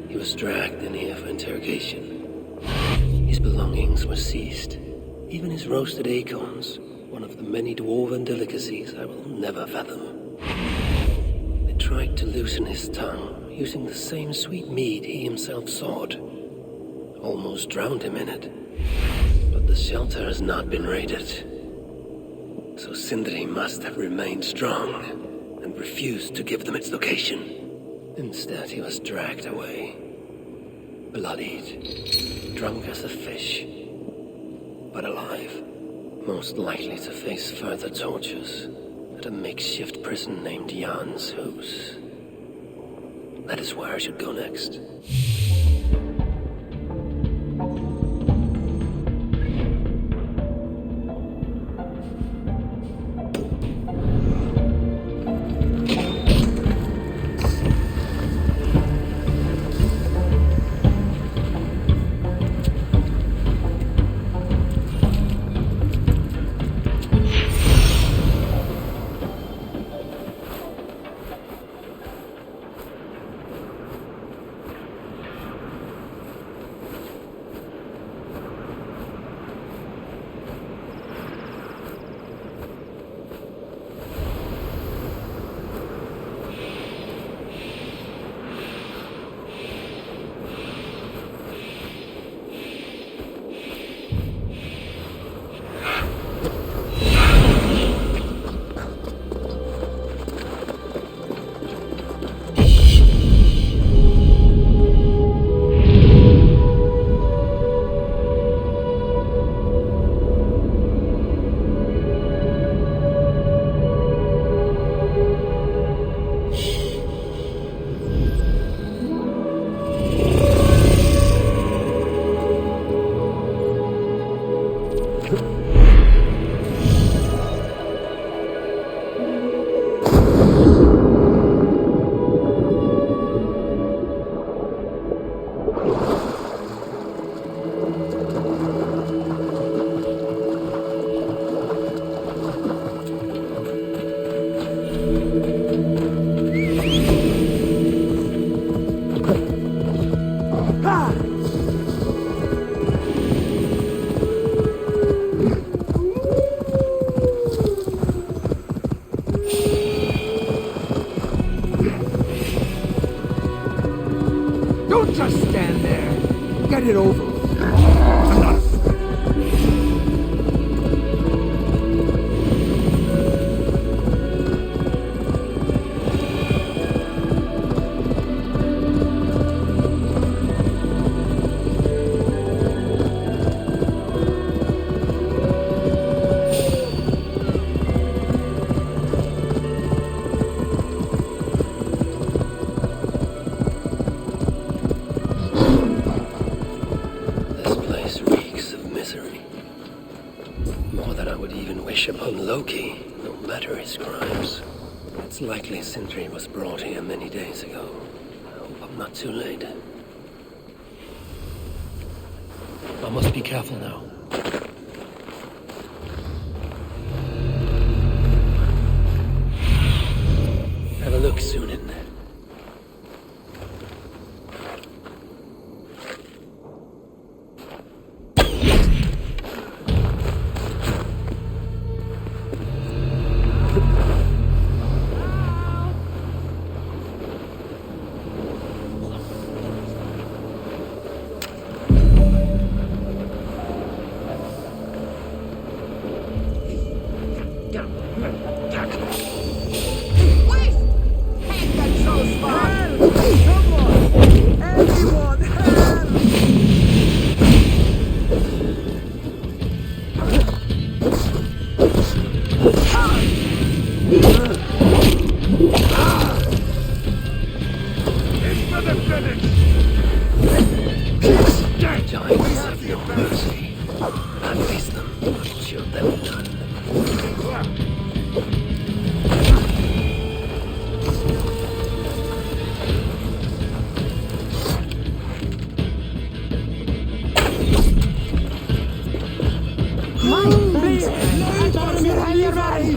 He was dragged in here for interrogation. His belongings were seized. Even his roasted acorns, one of the many dwarven delicacies I will never fathom. They tried to loosen his tongue, using the same sweet mead he himself sought. Almost drowned him in it. But the shelter has not been raided. So Sindri must have remained strong and refused to give them its location. Instead, he was dragged away. Bloodied, drunk as a fish, but alive. Most likely to face further tortures at a makeshift prison named Jan's house. That is where I should go next. More than I would even wish upon Loki, no matter his crimes. It's likely Sindri was brought here many days ago. I hope I'm not too late. I must be careful now. Have a look, Sunan.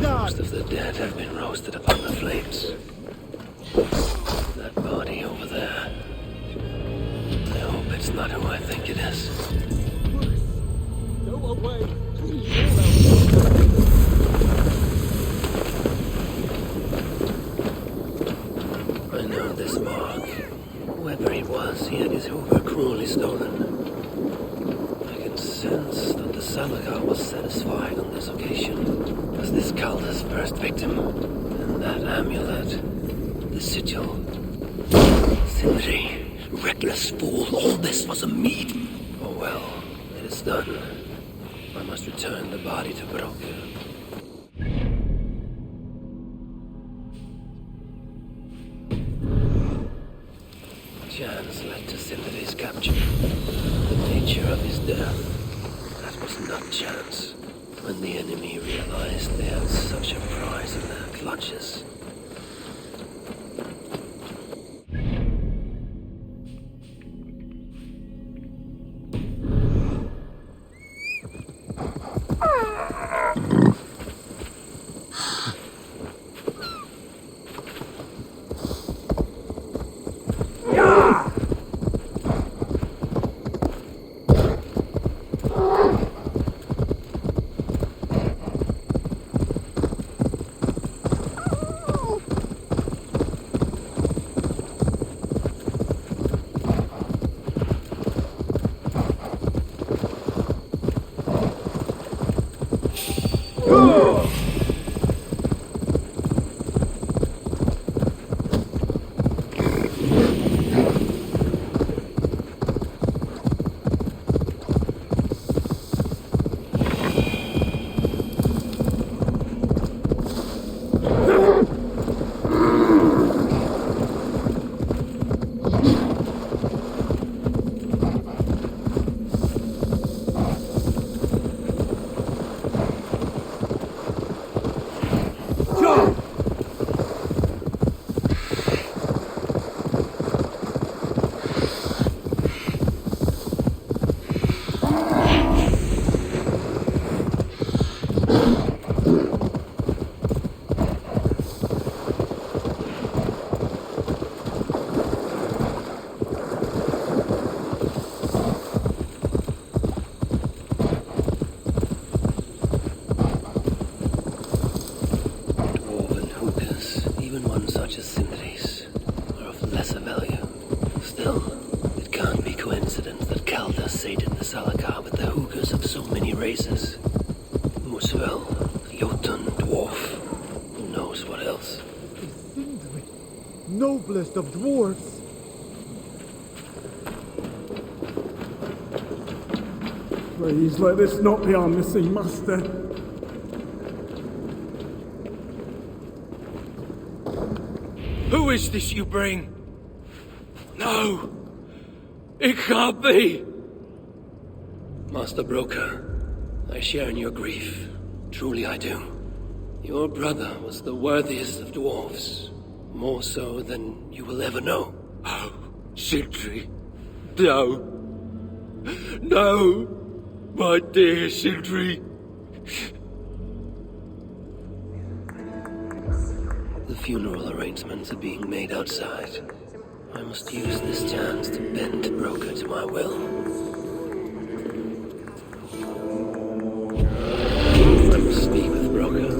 Most of the dead have been roasted upon the flames. That body over there. I hope it's not who I think it is. Go away. I know this mark. Whoever he was, he had his hoover cruelly stolen. I can sense that the Salakar was satisfied on this occasion. Was this Calda's first victim? And that amulet, the sigil. Sindri, reckless fool, all this was a meme. Oh well, it is done. I must return the body to Brok. Chance led to Sindri's capture. The nature of his death, that was not chance. When the enemy realized they had such a prize in their clutches. Noblest of dwarves. Please let this not be our missing master. Who is this you bring? No! It can't be! Master Broker, I share in your grief. Truly I do. Your brother was the worthiest of dwarves. More so than you will ever know. Oh, Sindri. No. No! My dear Sindri. The funeral arrangements are being made outside. I must use this chance to bend Broker to my will. I must speak with Broker.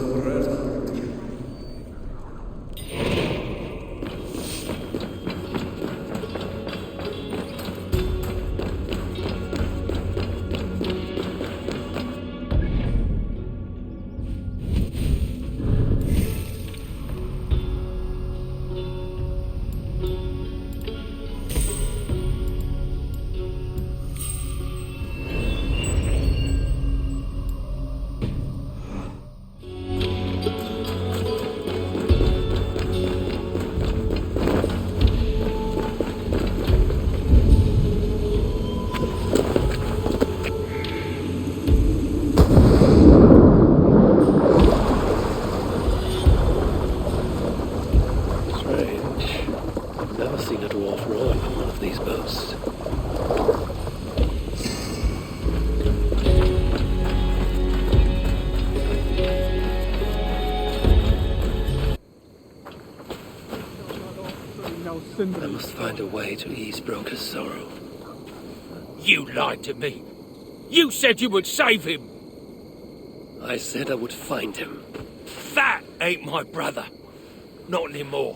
I must find a way to ease Broker's sorrow. You lied to me. You said you would save him. I said I would find him. That ain't my brother. Not anymore.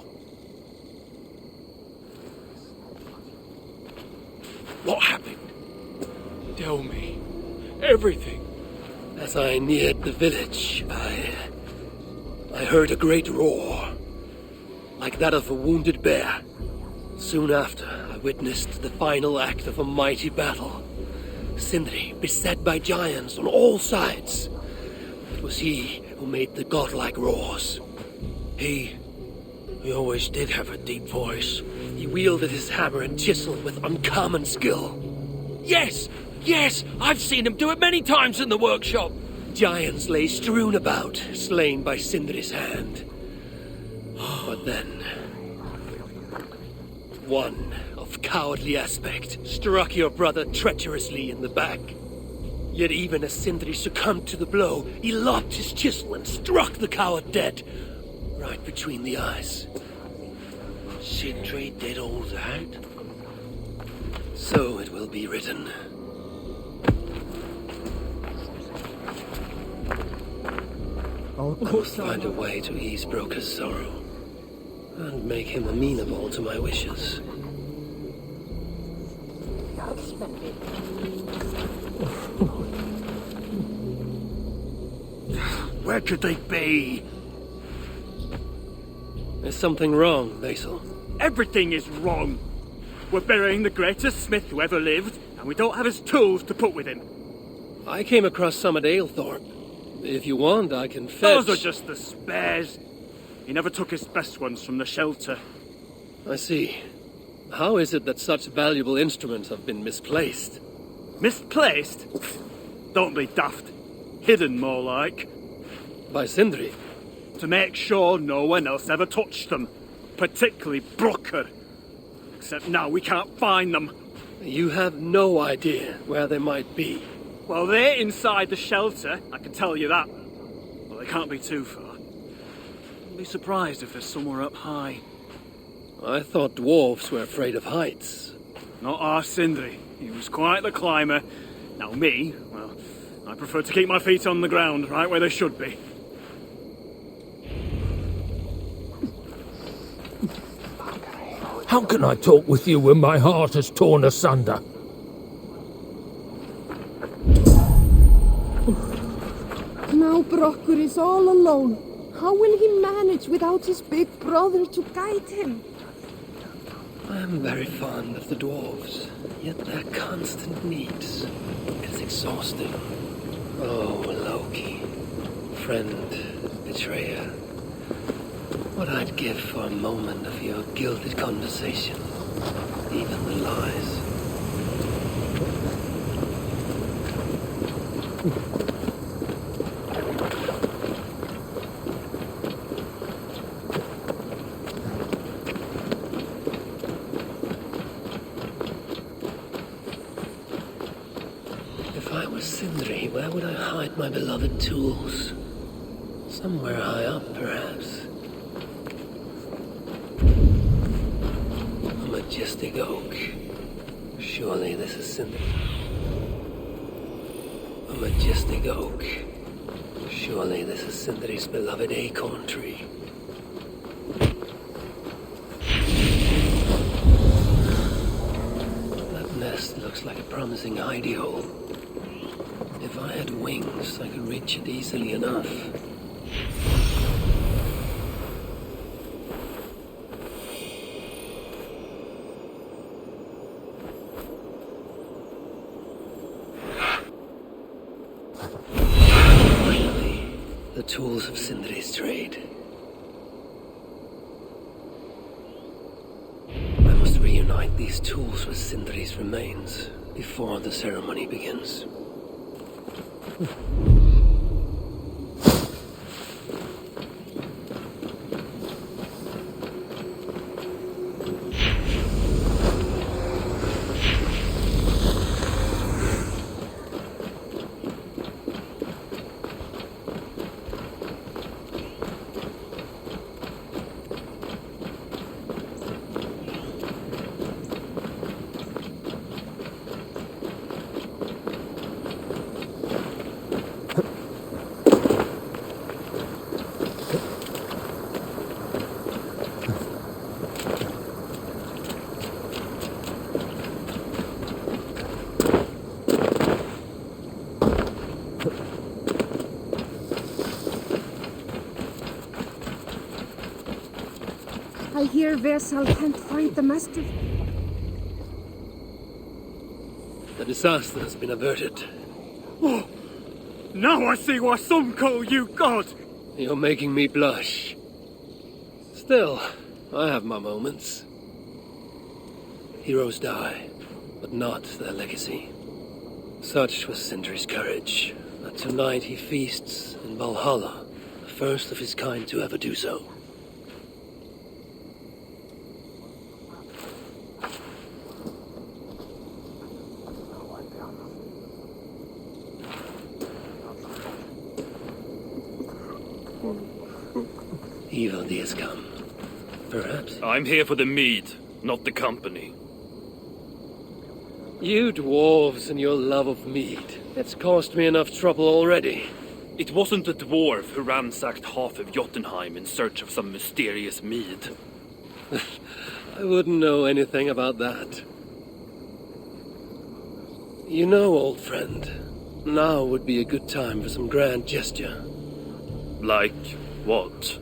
What happened? Tell me. Everything. As I neared the village, I heard a great roar. Like that of a wounded bear. Soon after, I witnessed the final act of a mighty battle. Sindri beset by giants on all sides. It was he who made the godlike roars. He always did have a deep voice. He wielded his hammer and chisel with uncommon skill. Yes! Yes! I've seen him do it many times in the workshop. Giants lay strewn about, slain by Sindri's hand. But then, one of cowardly aspect struck your brother treacherously in the back. Yet even as Sindri succumbed to the blow, he lobbed his chisel and struck the coward dead, right between the eyes. Sindri did all that? So it will be written. I must find a way to ease Broker's sorrow, and make him amenable to my wishes. Where could they be? There's something wrong, Basil. Everything is wrong. We're burying the greatest smith who ever lived, and we don't have his tools to put with him. I came across some at Aylthorpe. If you want, I can fetch... Those are just the spares. He never took his best ones from the shelter. I see. How is it that such valuable instruments have been misplaced? Misplaced? Don't be daft. Hidden, more like. By Sindri? To make sure no one else ever touched them. Particularly Brocker. Except now we can't find them. You have no idea where they might be. Well, they're inside the shelter, I can tell you that. Well, they can't be too far. I'd be surprised if they're somewhere up high. I thought dwarves were afraid of heights. Not our Sindri. He was quite the climber. Now me, well, I prefer to keep my feet on the ground, right where they should be. How can I talk with you when my heart is torn asunder? Now Brocker is all alone. How will he manage without his big brother to guide him? I am very fond of the dwarves, yet their constant needs is exhausting. Oh, Loki, friend, betrayer, what I'd give for a moment of your gilded conversation, even the lies. my beloved tools. Somewhere high up, perhaps. A majestic oak. Surely this is Cinder. A majestic oak. Surely this is Cindery's beloved acorn tree. That nest looks like a promising hidey hole. If I had wings, I could reach it easily enough. Finally, the tools of Cindery's trade. I must reunite these tools with Cindery's remains before the ceremony begins. I hear Versal can't find the master. The disaster has been averted. Oh, now I see why some call you God. You're making me blush. Still, I have my moments. Heroes die, but not their legacy. Such was Sindri's courage, that tonight he feasts in Valhalla, the first of his kind to ever do so. Eivor has come. Perhaps. I'm here for the mead, not the company. You dwarves and your love of mead. It's caused me enough trouble already. It wasn't the dwarf who ransacked half of Jotunheim in search of some mysterious mead. I wouldn't know anything about that. You know, old friend, now would be a good time for some grand gesture. Like what?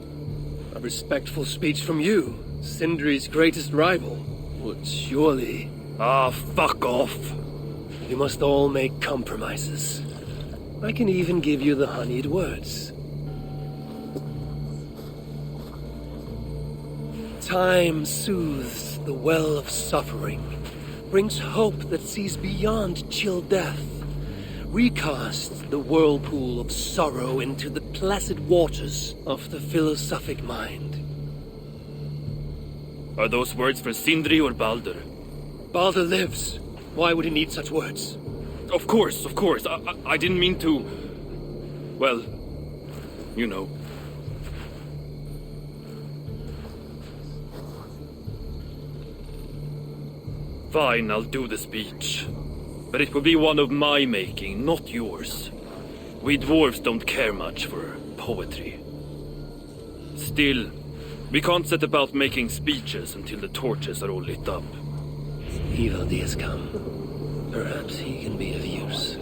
A respectful speech from you, Sindri's greatest rival, would surely... Ah, fuck off! You must all make compromises. I can even give you the honeyed words. Time soothes the well of suffering, brings hope that sees beyond chill death, recasts the whirlpool of sorrow into the placid waters of the philosophic mind. Are those words for Sindri or Baldur? Baldur lives. Why would he need such words? Of course. I didn't mean to... Well, you know. Fine, I'll do the speech. But it will be one of my making, not yours. We dwarves don't care much for poetry. Still, we can't set about making speeches until the torches are all lit up. Eivor has come. Perhaps he can be of use.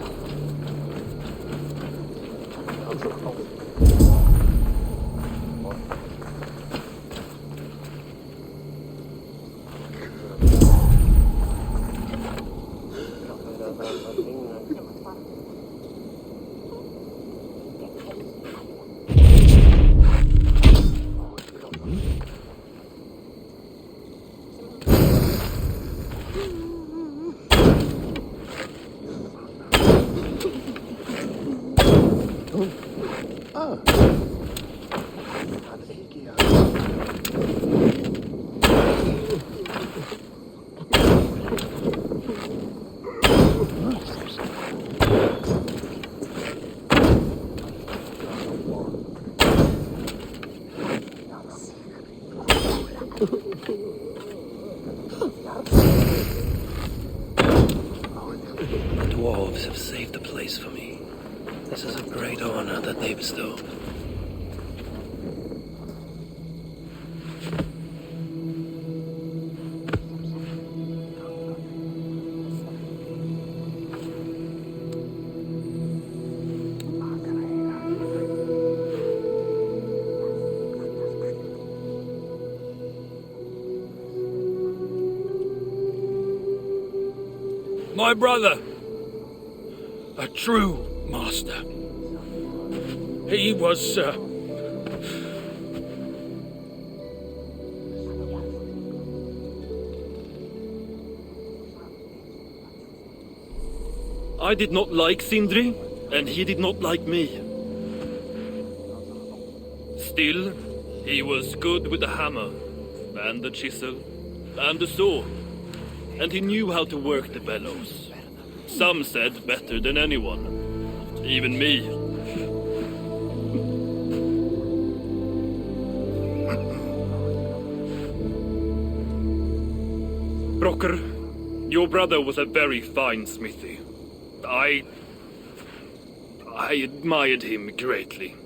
places of great honor that they bestow. My brother, a true master. He was, I did not like Sindri, and he did not like me. Still, he was good with the hammer, and the chisel, and the saw. And he knew how to work the bellows. Some said better than anyone. Even me. Brocker, your brother was a very fine smithy. I admired him greatly.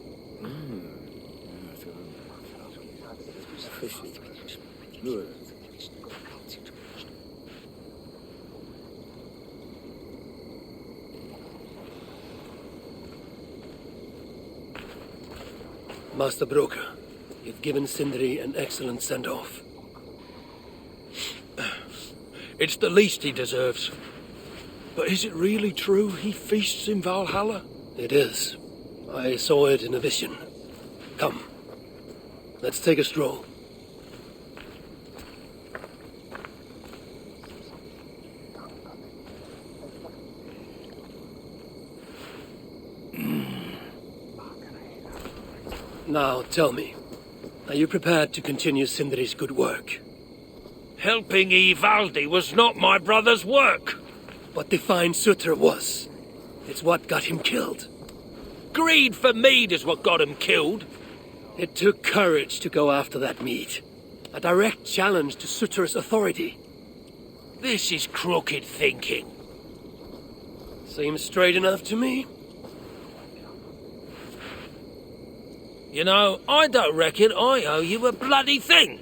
Master Broker, you've given Sindri an excellent send-off. It's the least he deserves. But is it really true he feasts in Valhalla? It is. I saw it in a vision. Come, let's take a stroll. Now, tell me, are you prepared to continue Sindri's good work? Helping Ivaldi was not my brother's work. What defined Sutter was. It's what got him killed. Greed for mead is what got him killed. It took courage to go after that mead. A direct challenge to Sutter's authority. This is crooked thinking. Seems straight enough to me. You know, I don't reckon I owe you a bloody thing.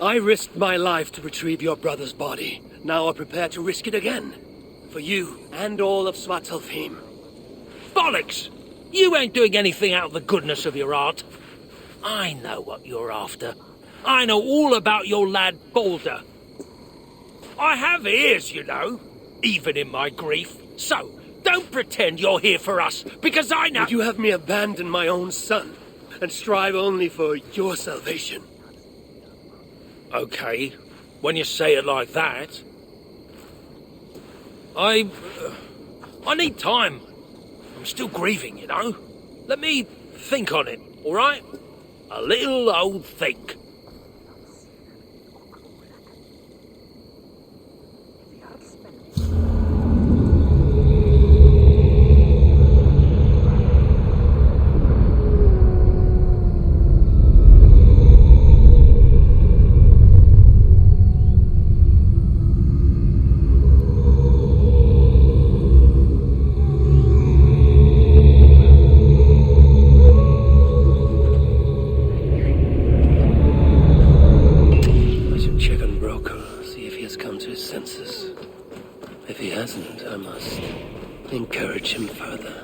I risked my life to retrieve your brother's body. Now I'm prepared to risk it again. For you and all of Svartalfheim. Bollocks! You ain't doing anything out of the goodness of your heart. I know what you're after. I know all about your lad Balder. I have ears, you know, even in my grief. So, don't pretend you're here for us, because I know— Would you have me abandon my own son, and strive only for your salvation? Okay, when you say it like that. I need time. I'm still grieving, you know. Let me think on it, all right? A little old think. Encourage him further.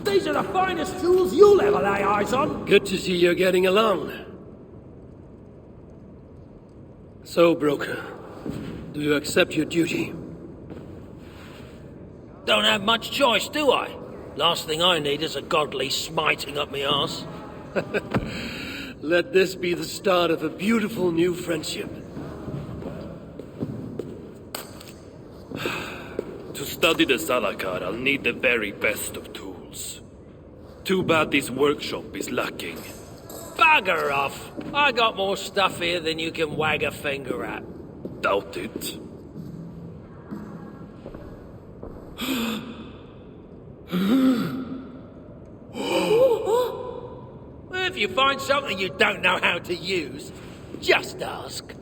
These are the finest tools you'll ever lay eyes on. Good to see you're getting along. So, Broker, do you accept your duty? Don't have much choice, do I? Last thing I need is a godly smiting up my arse. Let this be the start of a beautiful new friendship. study the Salakar, I'll need the very best of tools. Too bad this workshop is lacking. Bugger off! I got more stuff here than you can wag a finger at. Doubt it. Well, if you find something you don't know how to use, just ask.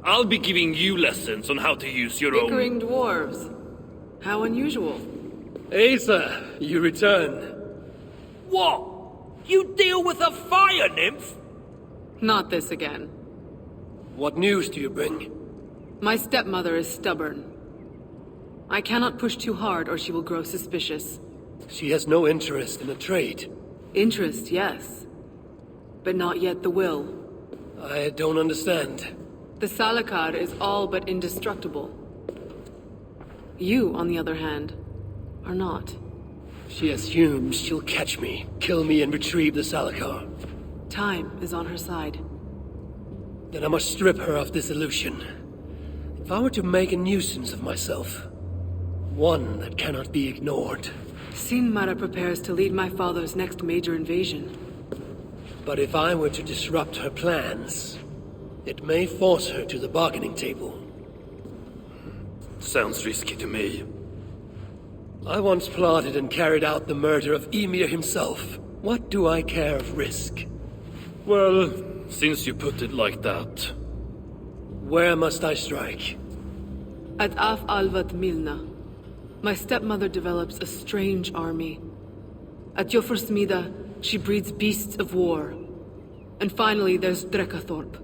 I'll be giving you lessons on how to use your Bickering dwarves. How unusual. Asa, you return. What? You deal with a fire nymph? Not this again. What news do you bring? My stepmother is stubborn. I cannot push too hard or she will grow suspicious. She has no interest in a trade. Interest, yes. But not yet the will. I don't understand. The Salakar is all but indestructible. You, on the other hand, are not. She assumes she'll catch me, kill me, and retrieve the Salakar. Time is on her side. Then I must strip her of this illusion. If I were to make a nuisance of myself, one that cannot be ignored. Sinmara prepares to lead my father's next major invasion. But if I were to disrupt her plans, it may force her to the bargaining table. Sounds risky to me. I once plotted and carried out the murder of Ymir himself. What do I care of risk? Well, since you put it like that... Where must I strike? At Af Alvat Milna, my stepmother develops a strange army. At Jofursmida, she breeds beasts of war. And finally, there's Drekathorp,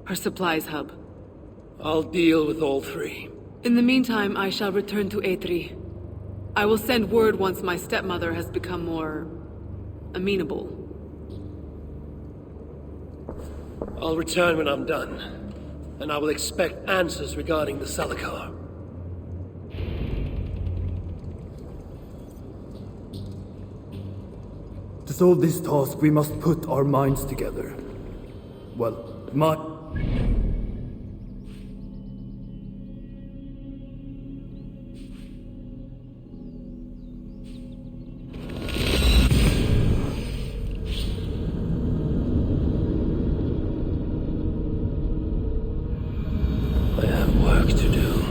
her supplies hub. I'll deal with all three. In the meantime, I shall return to Eitri. I will send word once my stepmother has become more... amenable. I'll return when I'm done, and I will expect answers regarding the Salakar. To solve this task, we must put our minds together. Well, I have work to do.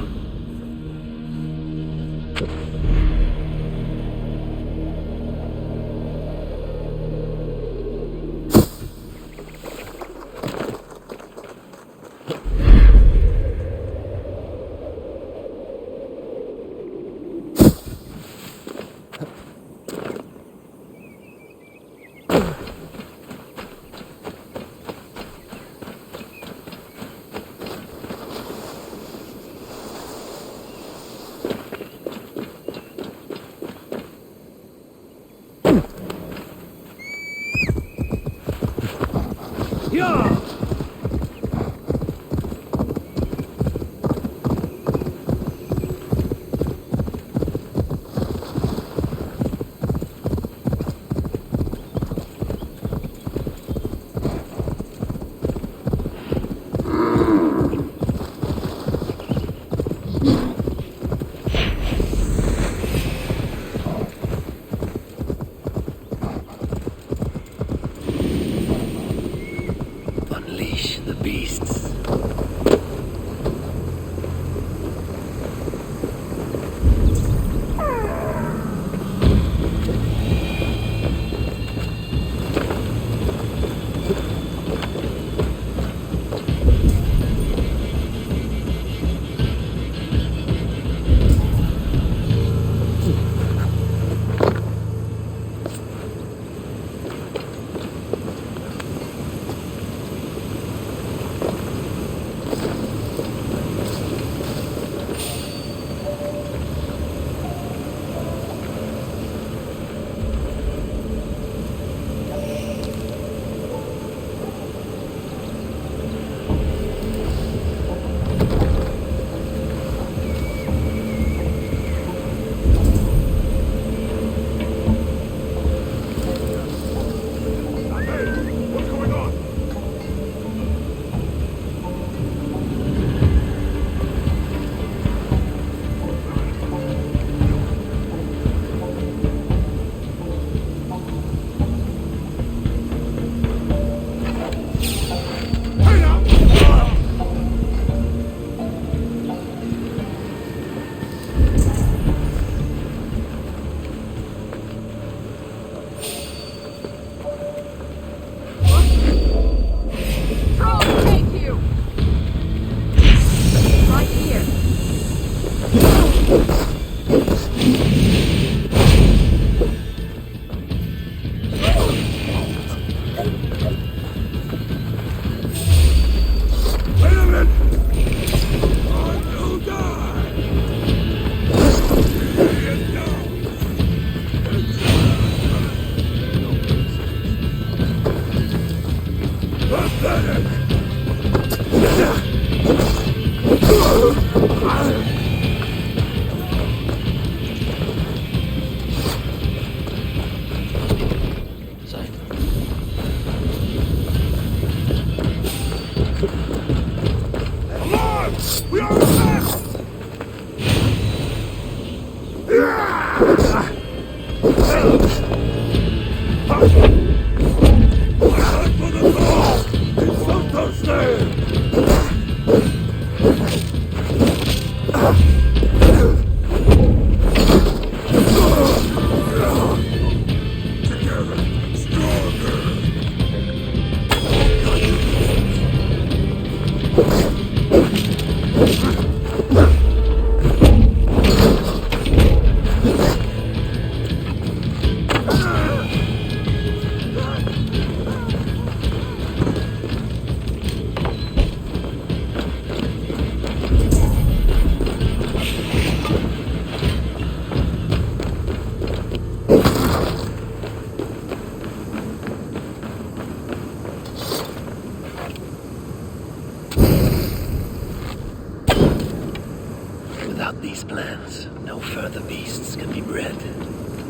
Without these plans, no further beasts can be bred.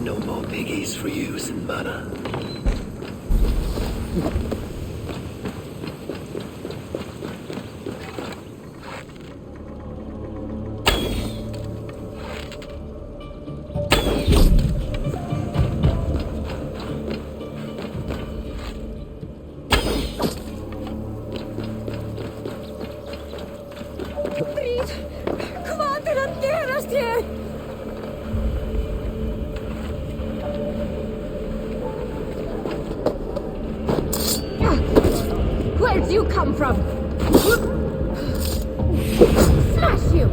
No more piggies for use in mana. Where'd you come from? Smash you!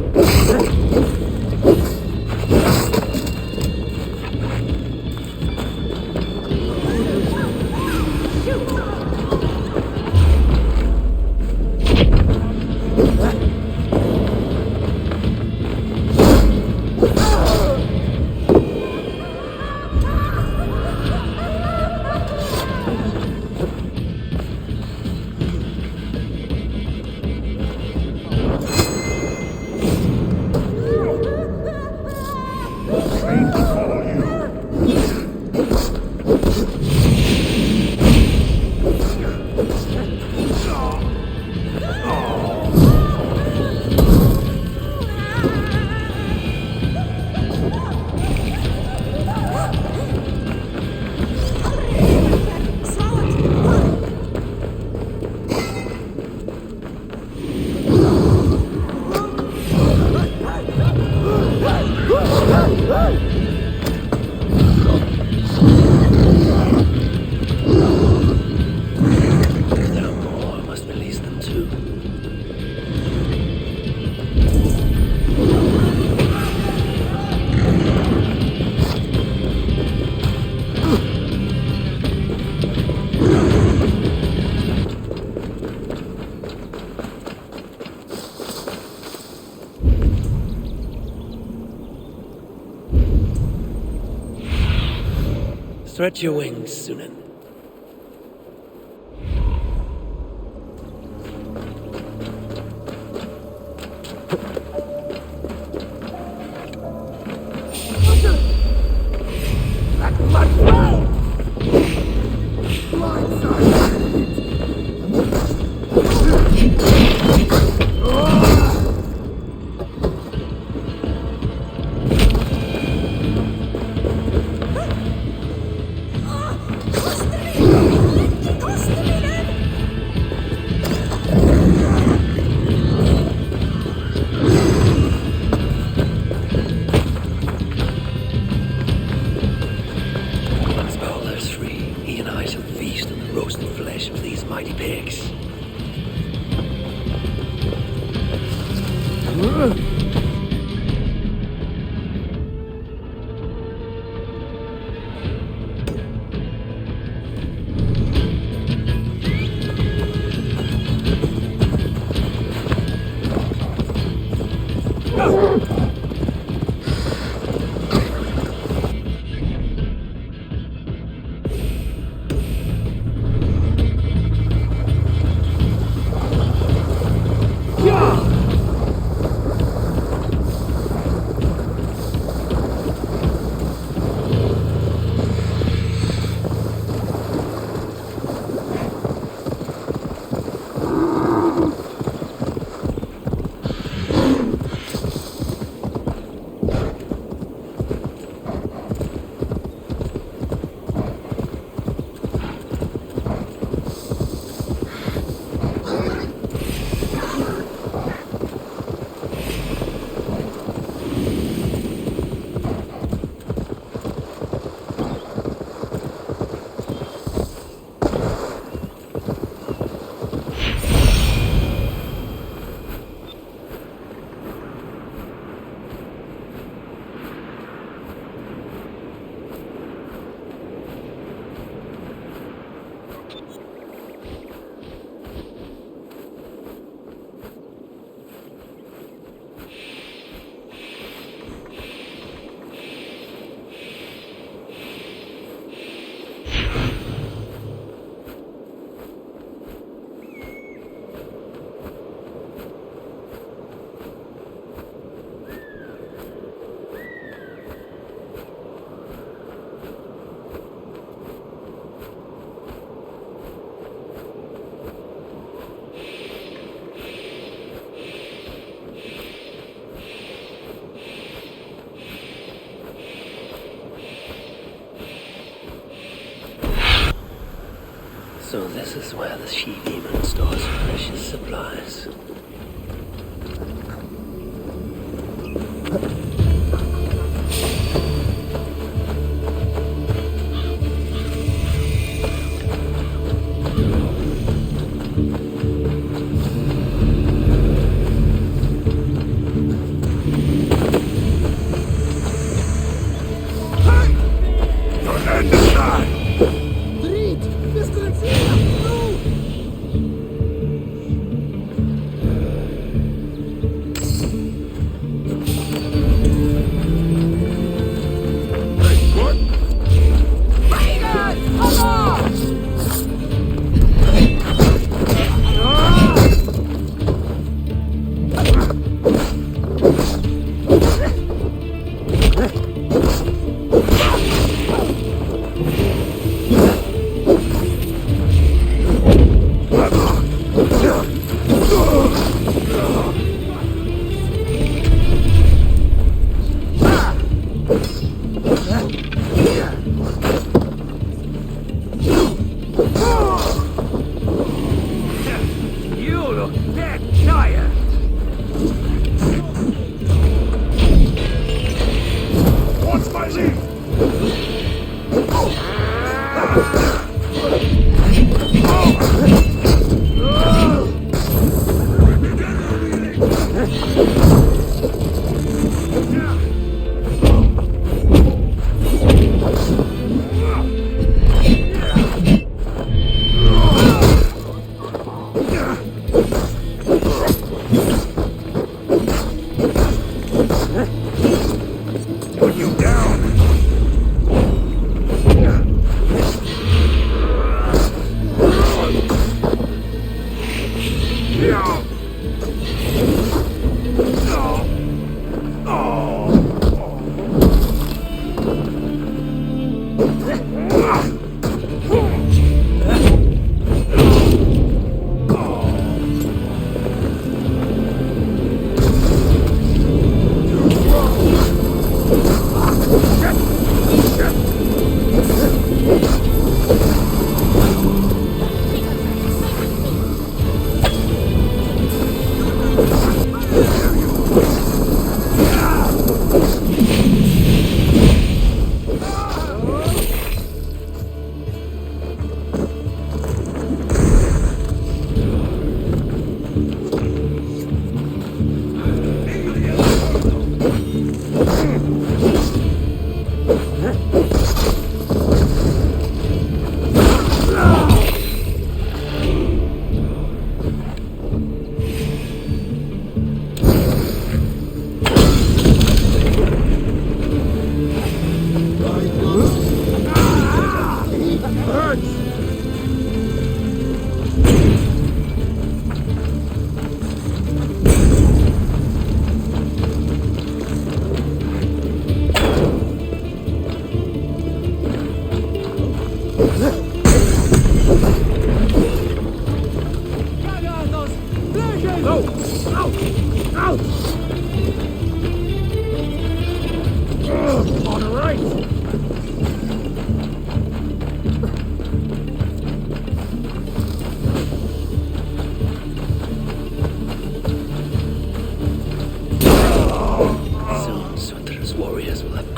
Stretch your wings, Sunan. So this is where the she-demon stores her precious supplies.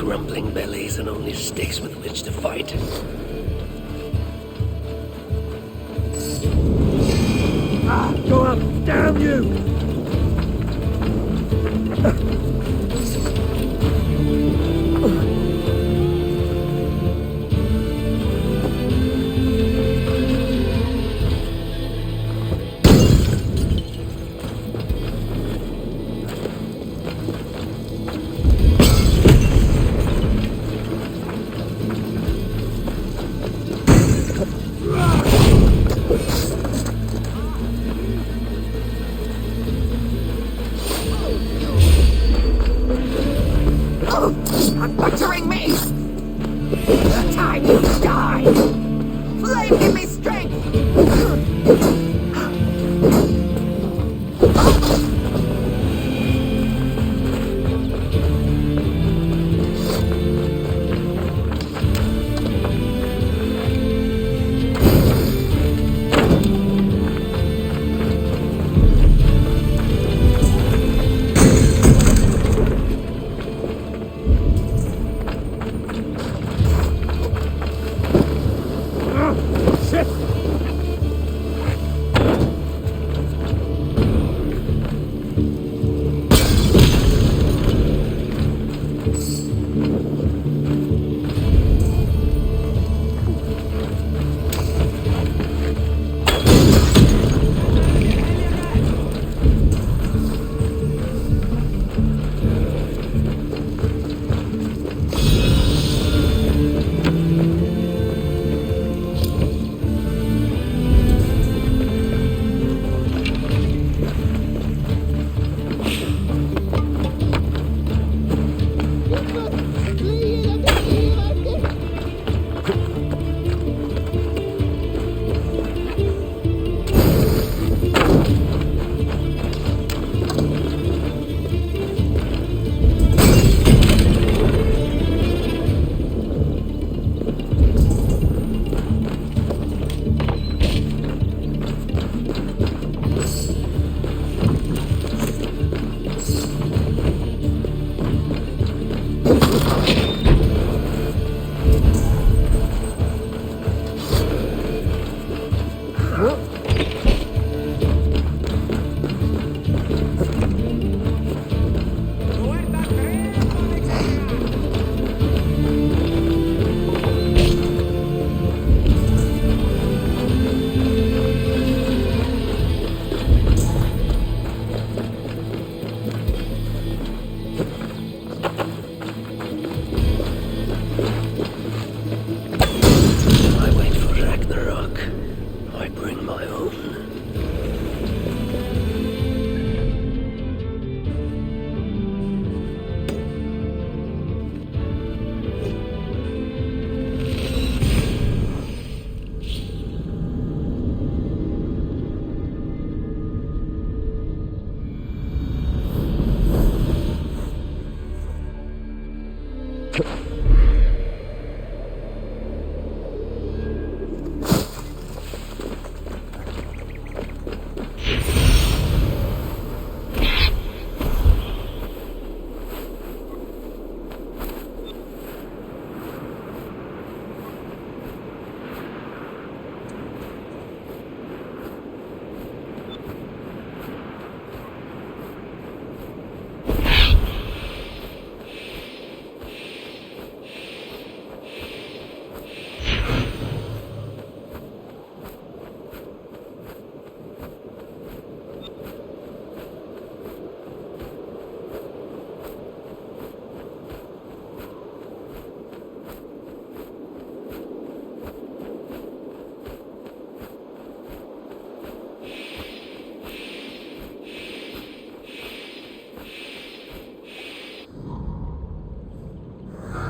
grumbling bellies and only sticks with which to fight. Go up! Damn you! I'm butchering me! Time you die! Flame, give me strength!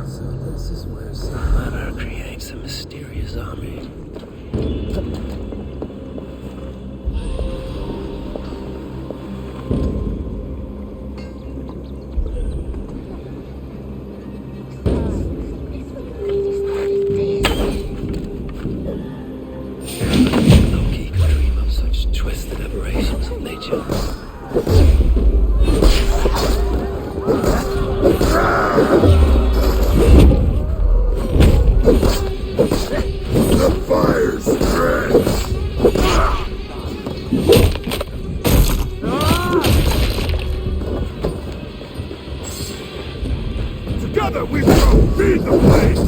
So this is where some matter creates a mysterious army. Loki could dream of such twisted aberrations of nature. The fire spreads! Together we shall feed the place!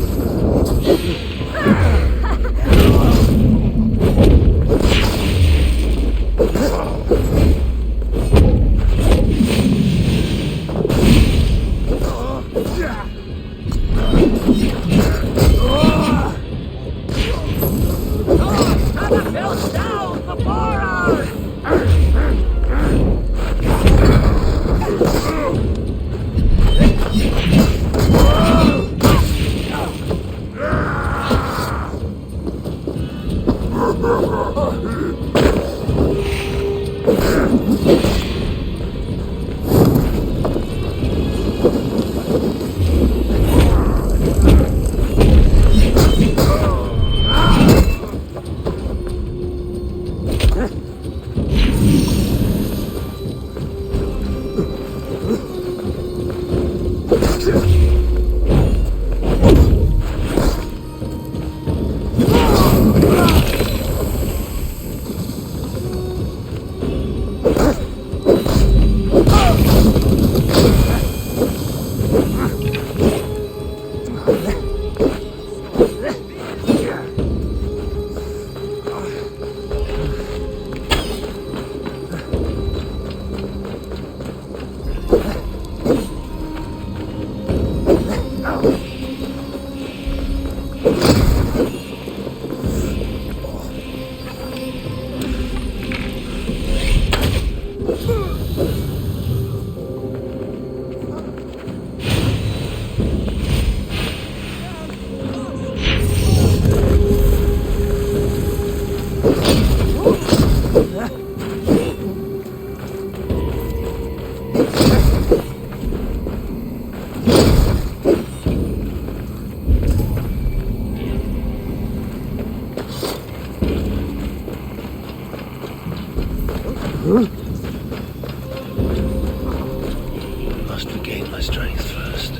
Must regain my strength first.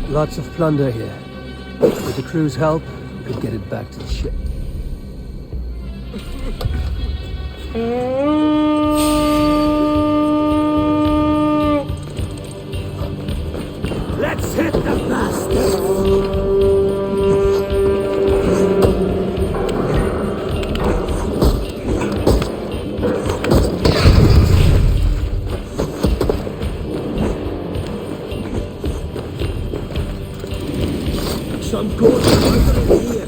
Lots of plunder here. With the crew's help, we could get it back to the ship. Let's hit the bastards! Some good over here.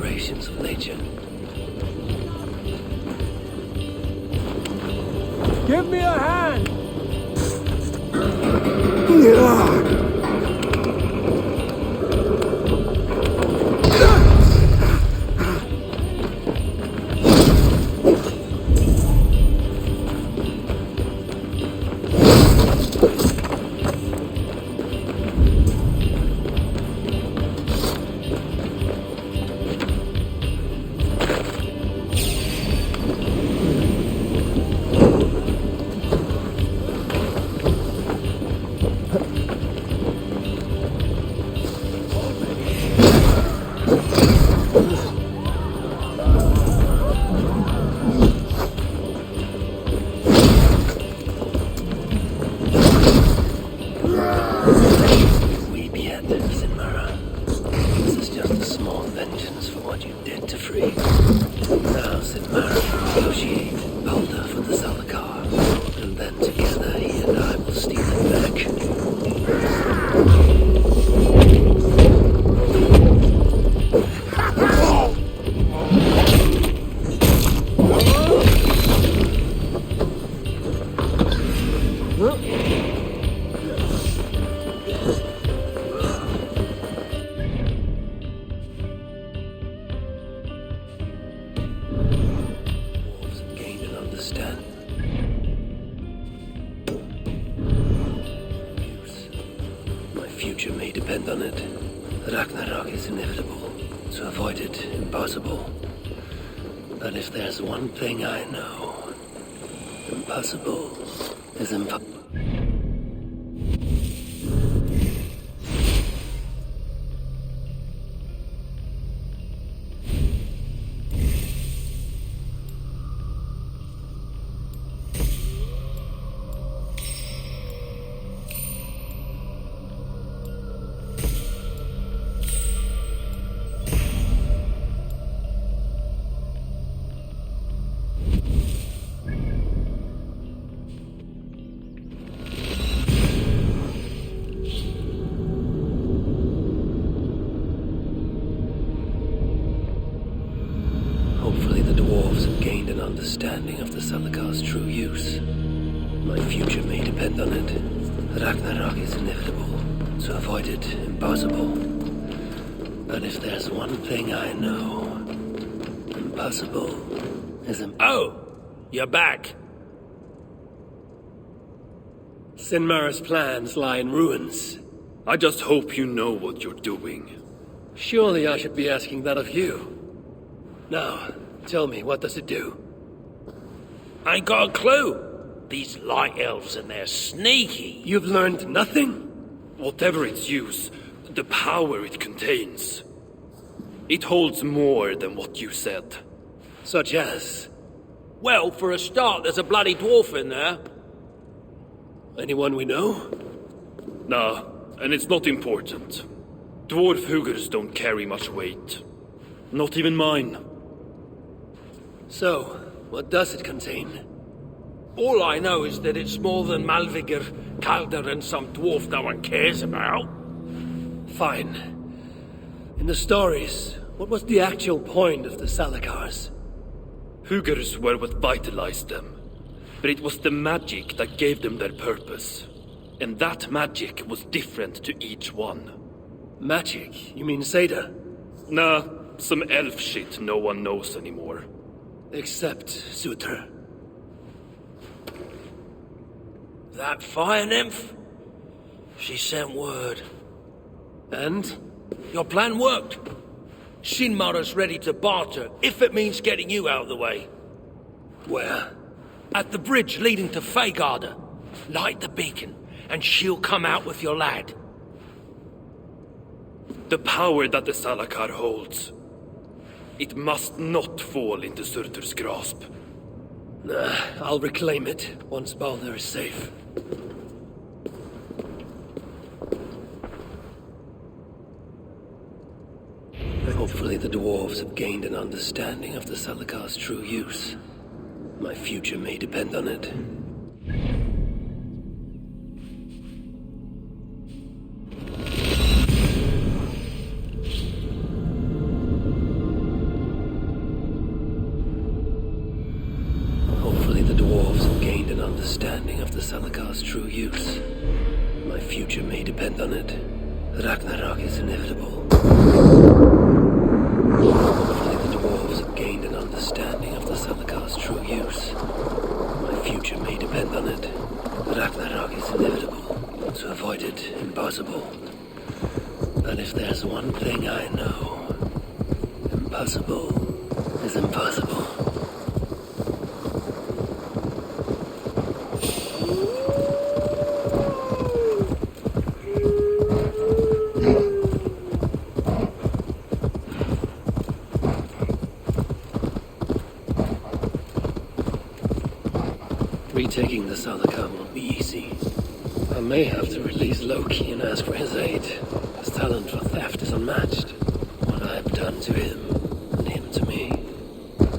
aberrations of nature. Give me a hand! Future may depend on it. Ragnarok is inevitable. To avoid it, impossible. But if there's one thing I know, impossible is impossible. Understanding of the Salakar's true use. My future may depend on it. Ragnarok is inevitable. To avoid it, impossible. But if there's one thing I know, impossible is Oh! You're back. Sinmar's plans lie in ruins. I just hope you know what you're doing. Surely I should be asking that of you. Now, tell me, what does it do? I ain't got a clue. These light elves and they're sneaky. You've learned nothing? Whatever its use, the power it contains. It holds more than what you said. Such as? Well, for a start, there's a bloody dwarf in there. Anyone we know? Nah, and it's not important. Dwarf Hugers don't carry much weight. Not even mine. So, what does it contain? All I know is that it's more than Malvigur, Kaldr, and some dwarf no one cares about. Fine. In the stories, what was the actual point of the Salakars? Hugers were what vitalized them. But it was the magic that gave them their purpose. And that magic was different to each one. Magic? You mean Seda? Nah, some elf shit no one knows anymore. Except Sutra. That fire nymph? She sent word. And? Your plan worked. Sinmar's ready to barter, if it means getting you out of the way. Where? At the bridge leading to Feygarda. Light the beacon, and she'll come out with your lad. The power that the Salakar holds. It must not fall into Surtur's grasp. Nah, I'll reclaim it once Baldur is safe. Hopefully the dwarves have gained an understanding of the Salakar's true use. My future may depend on it. understanding of the Salakar's true use. My future may depend on it. Ragnarok is inevitable. Hopefully the dwarves have gained an understanding of the Salakar's true use. My future may depend on it. Ragnarok is inevitable. To avoid it, impossible. But if there's one thing I know, impossible is impossible. Retaking the Salakar won't be easy. I may have to release Loki and ask for his aid. His talent for theft is unmatched. What I have done to him, and him to me.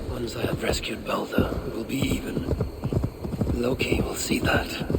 Once I have rescued Balder, it will be even. Loki will see that.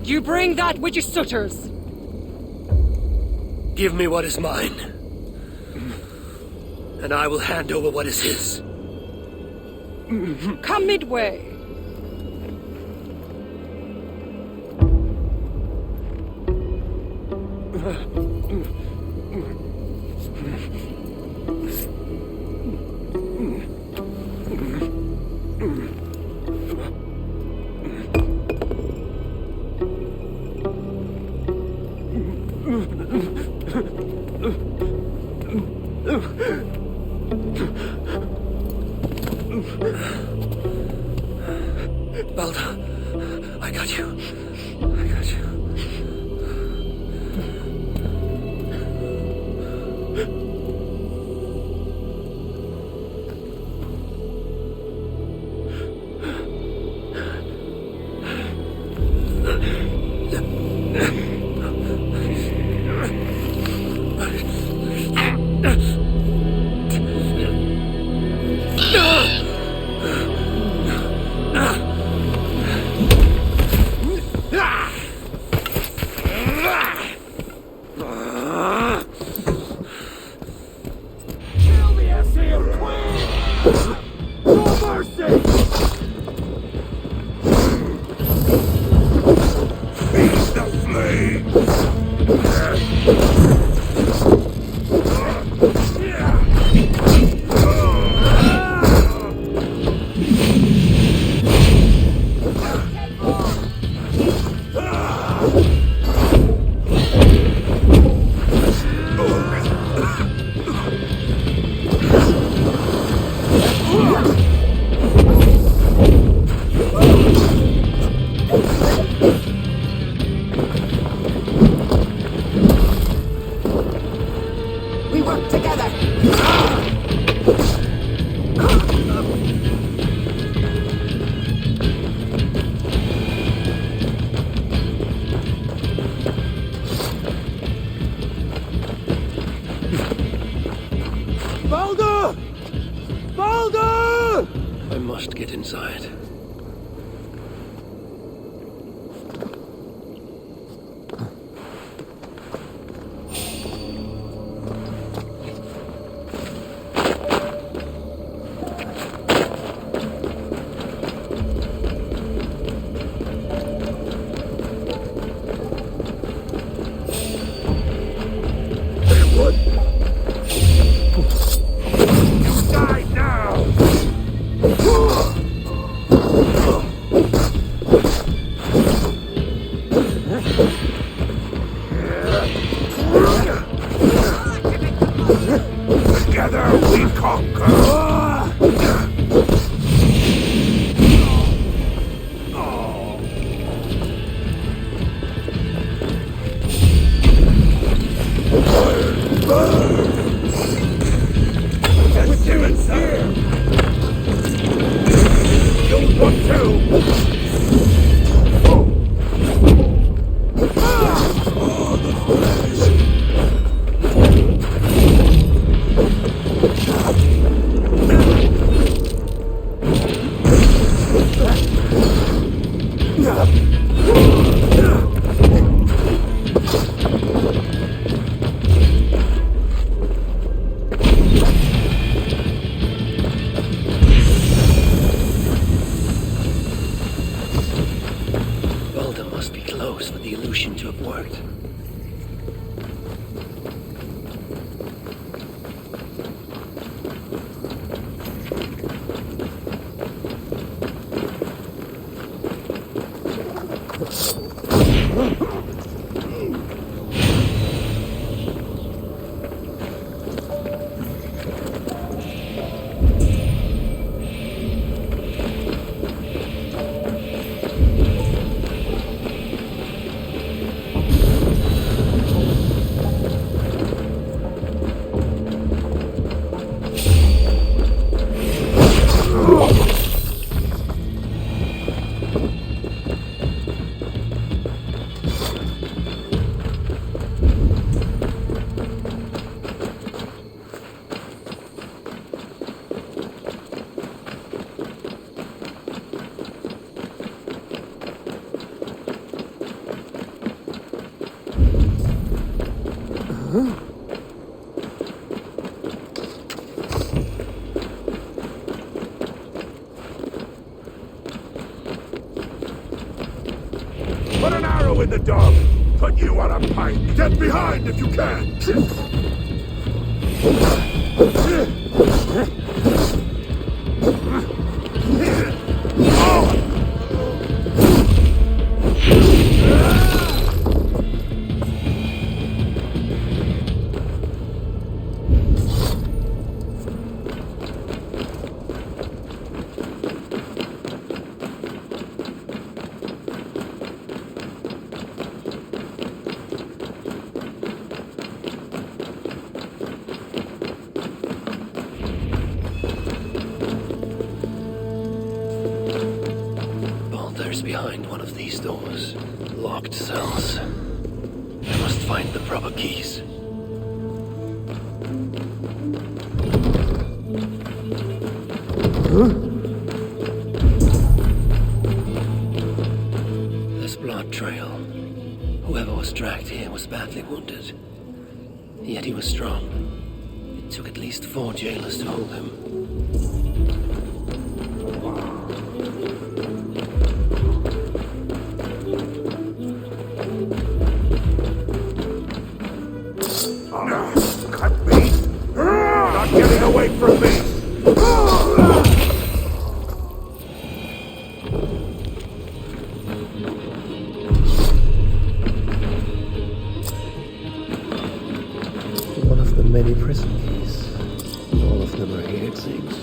You bring that which is Sutter's. Give me what is mine, and I will hand over what is his. Come midway. Balder, I got you. I got you. Get inside. Put an arrow in the dog! Put you on a pike! Get behind if you can! Behind one of these doors. Locked cells. I must find the proper keys. This blood trail. Whoever was dragged here was badly wounded. Yet he was strong. It took at least 4 jailers to hold him. Getting away from me! One of the many prison keys. All of them are here, it seems.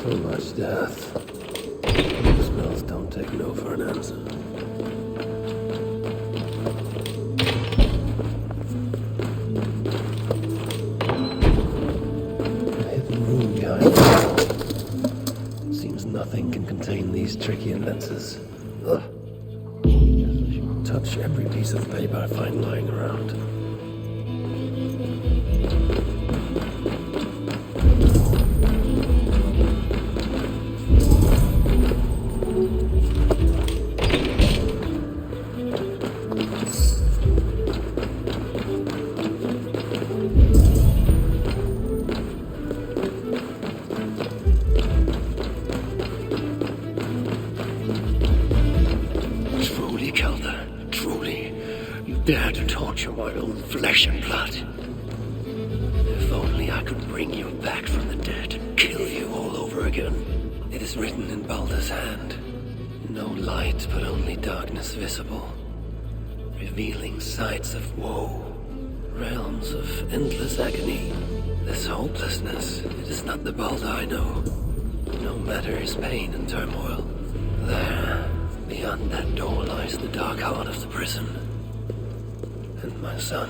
So much death. Smells don't take no for an answer. A hidden room behind me. Seems nothing can contain these tricky inventions. Ugh. Guess I should touch every piece of paper I find lying around. Dare to torture my own flesh and blood. If only I could bring you back from the dead and kill you all over again. It is written in Baldur's hand. No light, but only darkness visible. Revealing sights of woe. Realms of endless agony. This hopelessness, it is not the Baldur I know. No matter his pain and turmoil. There, beyond that door lies the dark heart of the prison. And my son.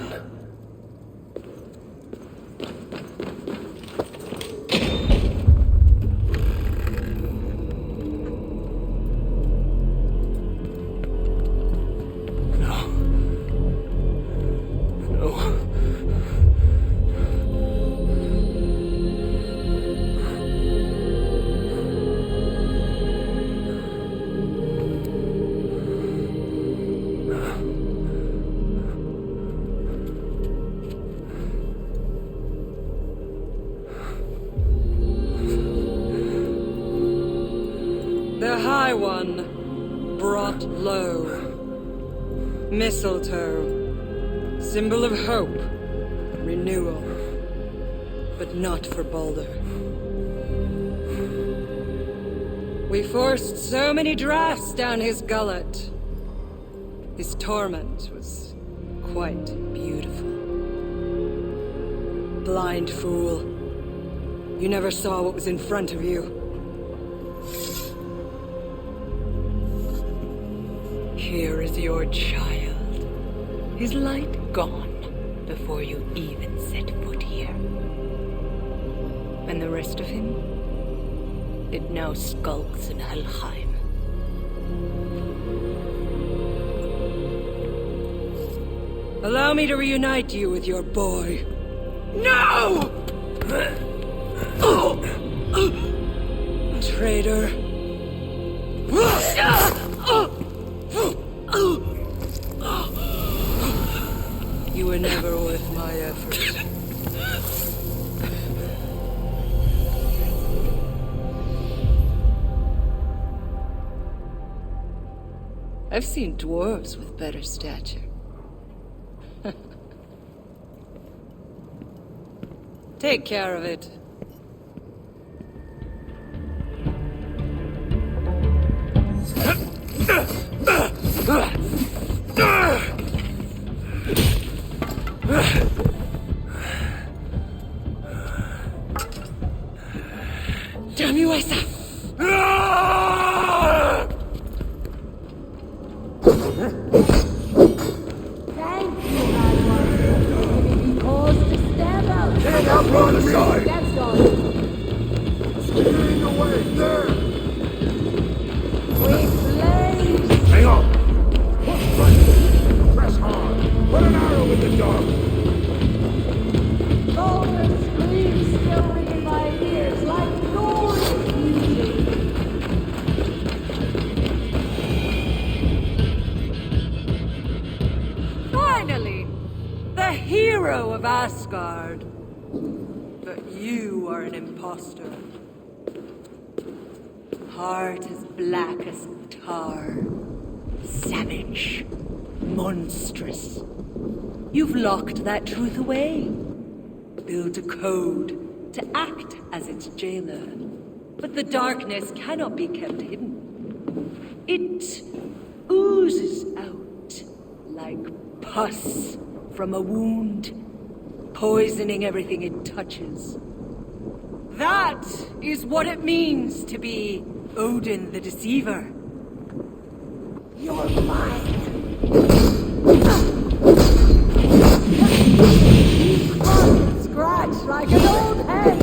The High One brought low. Mistletoe, symbol of hope, renewal, but not for Baldur. We forced so many drafts down his gullet. His torment was quite beautiful. Blind fool. You never saw what was in front of you. Here is your child. His light gone before you even set foot here. And the rest of him? It now skulks in Helheim. Allow me to reunite you with your boy. No! Traitor. You were never worth my effort. I've seen dwarves with better stature. Take care of it. Damn you, Asa! Thank you, Eivor. Giving me cause to stand out. Stand up, run aside! That's all. Steering away, there! We blaze! Hang on! Push right. Press hard! Put an arrow in the dog! Golden screams still ring in my ears like glorious music. Finally! The hero of Asgard. But you are an imposter. Heart as black as tar. Savage. Monstrous. You've locked that truth away. Built a code to act as its jailer. But the darkness cannot be kept hidden. It oozes out like pus from a wound, poisoning everything it touches. That is what it means to be Odin the Deceiver. You're mine. Scratch like an old hen.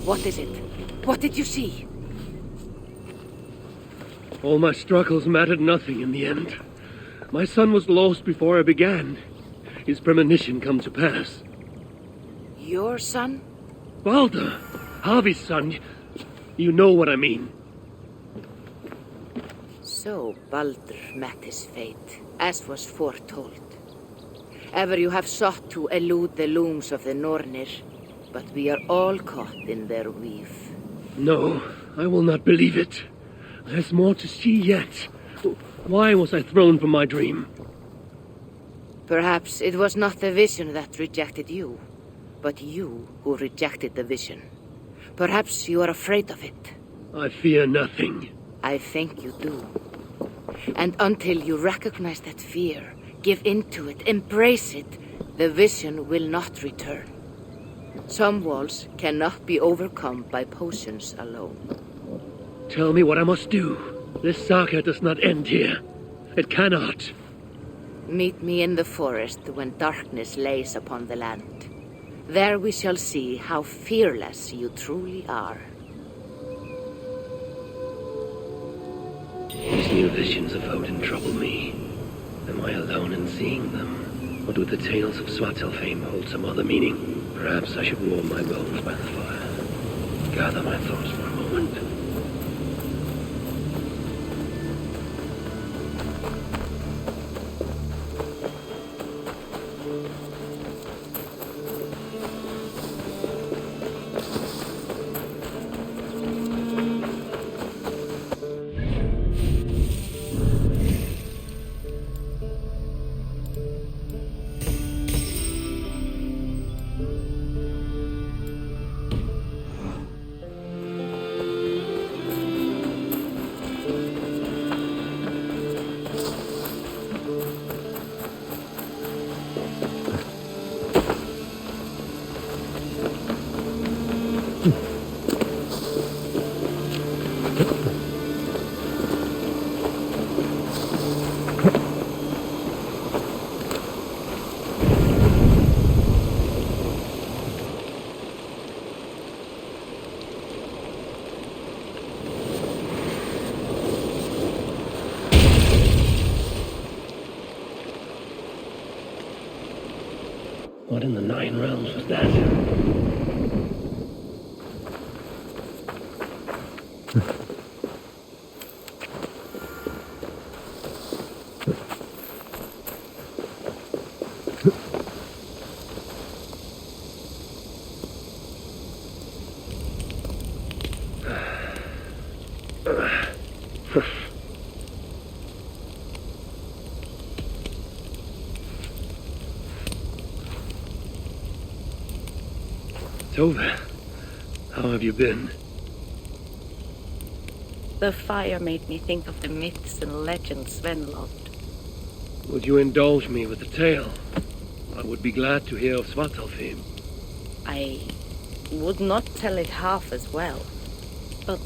What is it? What did you see? All my struggles mattered nothing in the end. My son was lost before I began. His premonition come to pass. Your son? Baldur, Harvey's son. You know what I mean. So Baldur met his fate, as was foretold. Ever you have sought to elude the looms of the Nornir, but we are all caught in their weave. No, I will not believe it. There's more to see yet. Why was I thrown from my dream? Perhaps it was not the vision that rejected you, but you who rejected the vision. Perhaps you are afraid of it. I fear nothing. I think you do. And until you recognize that fear, give in to it, embrace it, the vision will not return. Some walls cannot be overcome by potions alone. Tell me what I must do. This saga does not end here. It cannot. Meet me in the forest when darkness lays upon the land. There we shall see how fearless you truly are. These new visions of Odin trouble me. Am I alone in seeing them? Or do the tales of Svartalfheim hold some other meaning? Perhaps I should warm my bones by the fire. Gather my thoughts for a moment. What in the Nine Realms was that? Tove, how have you been? The fire made me think of the myths and legends Sven loved. Would you indulge me with a tale? I would be glad to hear of Svartalfheim. I would not tell it half as well, but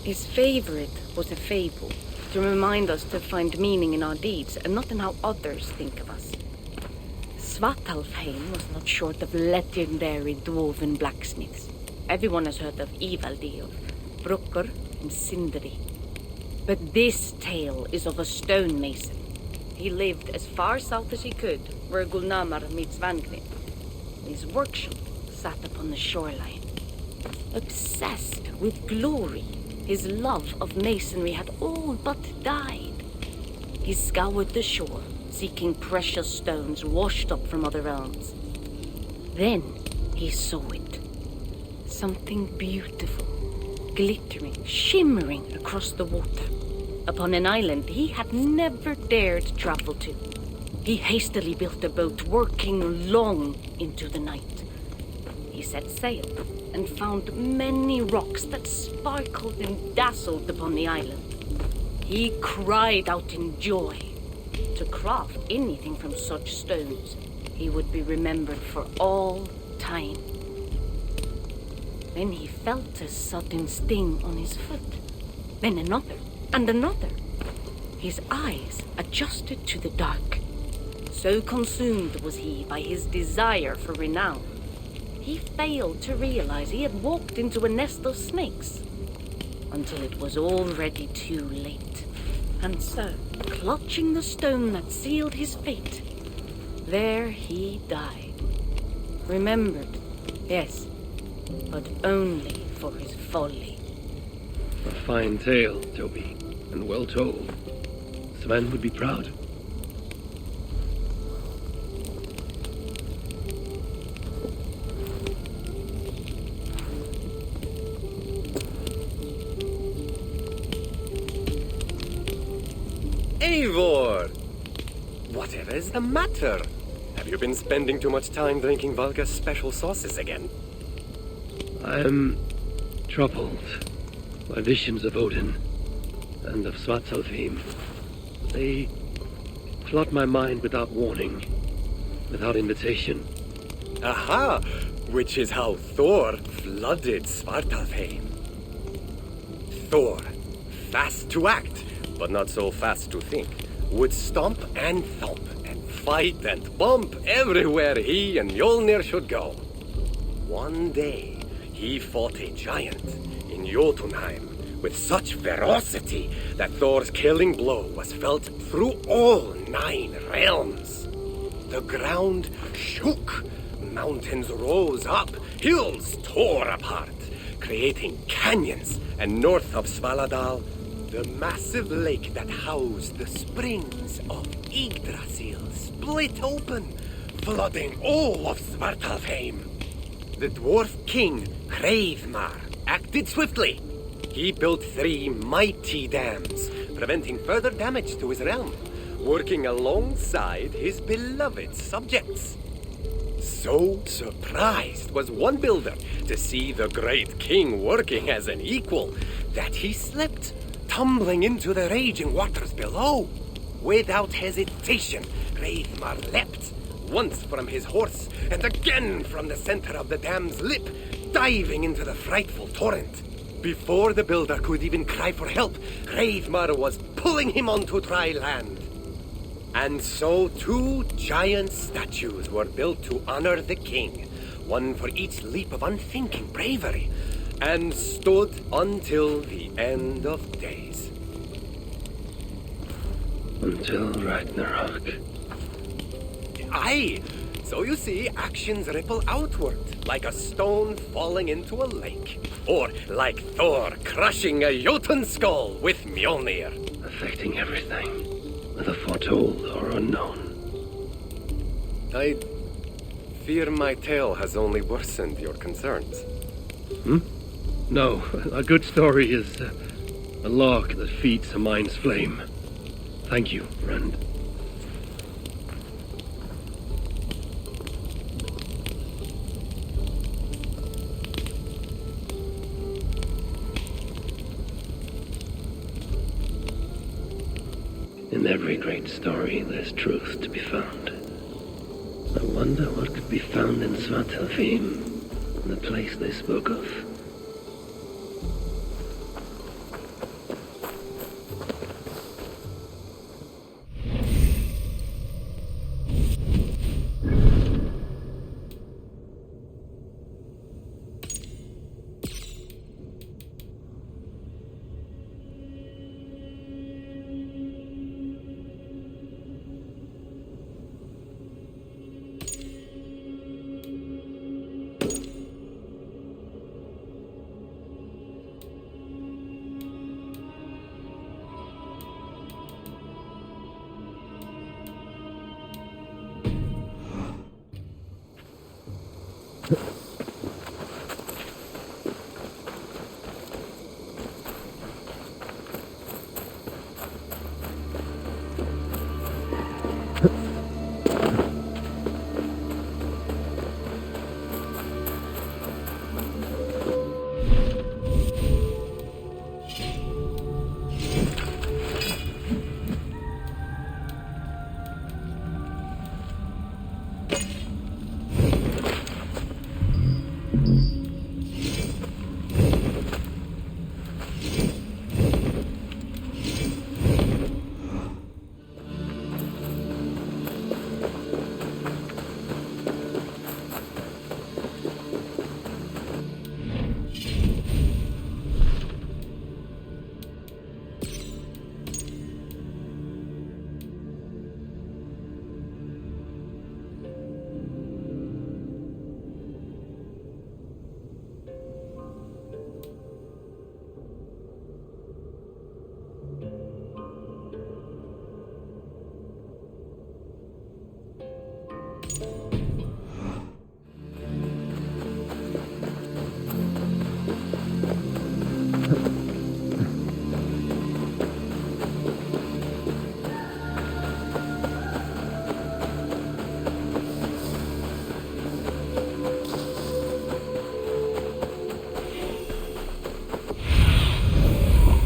his favorite was a fable, to remind us to find meaning in our deeds and not in how others think of us. Svartalfheim was not short of legendary dwarven blacksmiths. Everyone has heard of Ivaldi, of Brucker and Sindri. But this tale is of a stonemason. He lived as far south as he could, where Gulnamar meets Vangrid. His workshop sat upon the shoreline. Obsessed with glory, his love of masonry had all but died. He scoured the shore, seeking precious stones washed up from other realms. Then he saw it. Something beautiful, glittering, shimmering across the water, upon an island he had never dared travel to. He hastily built a boat, working long into the night. He set sail and found many rocks that sparkled and dazzled upon the island. He cried out in joy. To craft anything from such stones, he would be remembered for all time. Then he felt a sudden sting on his foot, then another, and another. His eyes adjusted to the dark. So consumed was he by his desire for renown, he failed to realize he had walked into a nest of snakes, until it was already too late. And so, clutching the stone that sealed his fate, there he died. Remembered, yes, but only for his folly. A fine tale, Toby, and well told. Sven would be proud. Eivor! Whatever is the matter? Have you been spending too much time drinking Valka's special sauces again? I'm troubled by visions of Odin and of Svartalfheim. They flood my mind without warning, without invitation. Aha! Which is how Thor flooded Svartalfheim. Thor, fast to act, but not so fast to think, would stomp and thump and fight and bump everywhere he and Mjolnir should go. One day, he fought a giant in Jotunheim with such ferocity that Thor's killing blow was felt through all 9 realms. The ground shook, mountains rose up, hills tore apart, creating canyons, and north of Svaladal, the massive lake that housed the springs of Yggdrasil split open, flooding all of Svartalfheim. The dwarf king, Hreidmar, acted swiftly. He built 3 mighty dams, preventing further damage to his realm, working alongside his beloved subjects. So surprised was one builder to see the great king working as an equal that he slipped, tumbling into the raging waters below. Without hesitation, Hreidmar leapt, once from his horse and again from the center of the dam's lip, diving into the frightful torrent. Before the builder could even cry for help, Hreidmar was pulling him onto dry land. And so 2 giant statues were built to honor the king, one for each leap of unthinking bravery, and stood until the end of days. Until Ragnarok. Aye! So you see, actions ripple outward, like a stone falling into a lake. Or like Thor crushing a Jotun skull with Mjolnir. Affecting everything, whether foretold or unknown. I fear my tale has only worsened your concerns. No, a good story is A lock that feeds a mind's flame. Thank you, friend. In every great story, there's truth to be found. I wonder what could be found in Svartalfheim, the place they spoke of.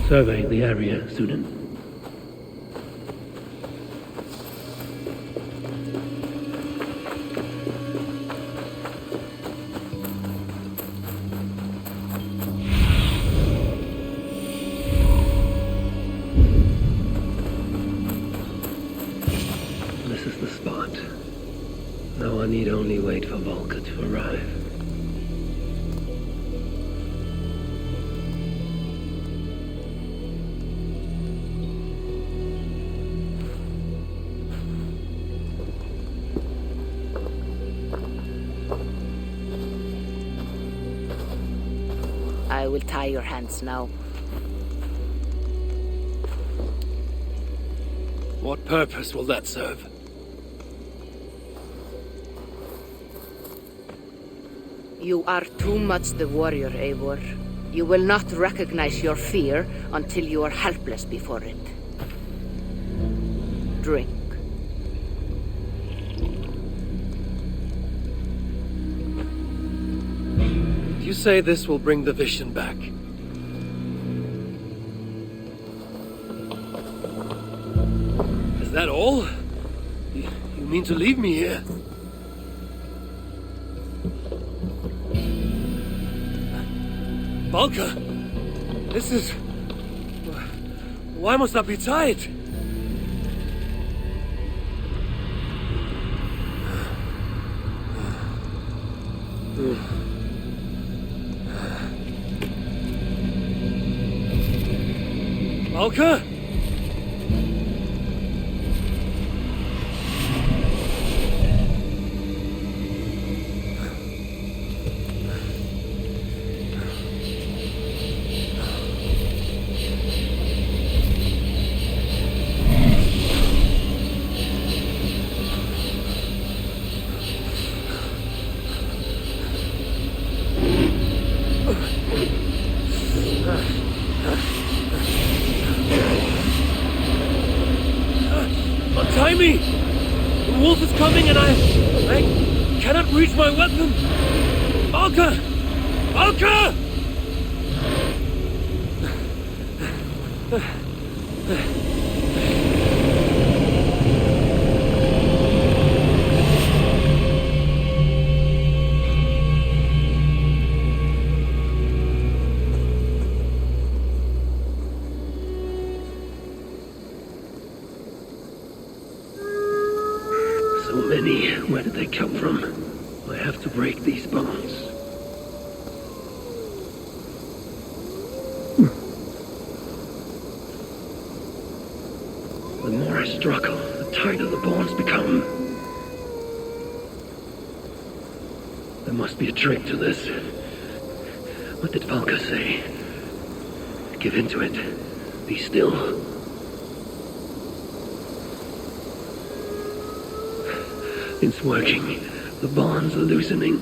Survey the area, student. This is the spot. Now I need only wait for Volker to arrive. I will tie your hands now. What purpose will that serve? You are too much the warrior, Eivor. You will not recognize your fear until you are helpless before it. Drink. You say this will bring the vision back. Is that all? You mean to leave me here? Volker! This is... Why must I be tied? Volker? behind me! The wolf is coming and I cannot reach my weapon! Valka! Valka! So many. Where did they come from? I have to break these bonds. The more I struggle, the tighter the bonds become. There must be a trick to this. What did Valka say? Give in to it. Be still. It's working. The bonds are loosening.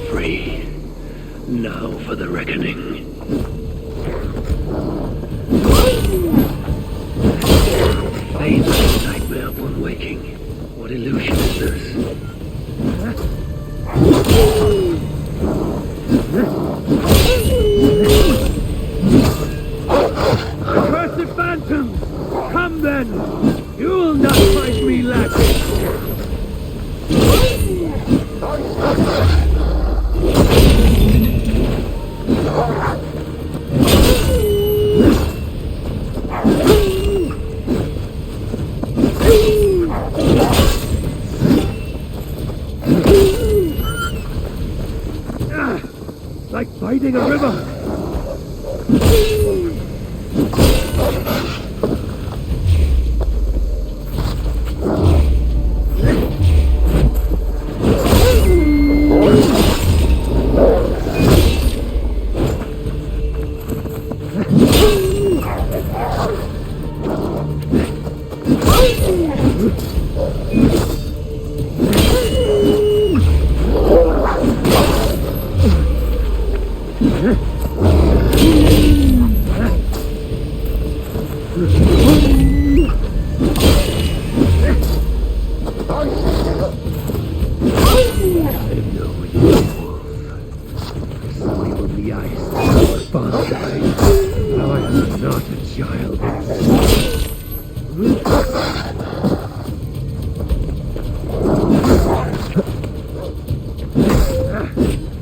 Free. Now for the reckoning. Fades like a nightmare upon waking. What illusion is this? Accursed phantoms! Come then! You will not find me lacking! Like fighting a river!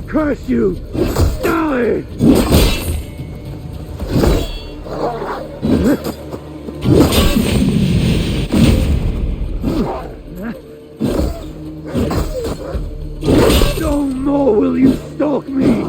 Curse you! Die! No more will you stalk me!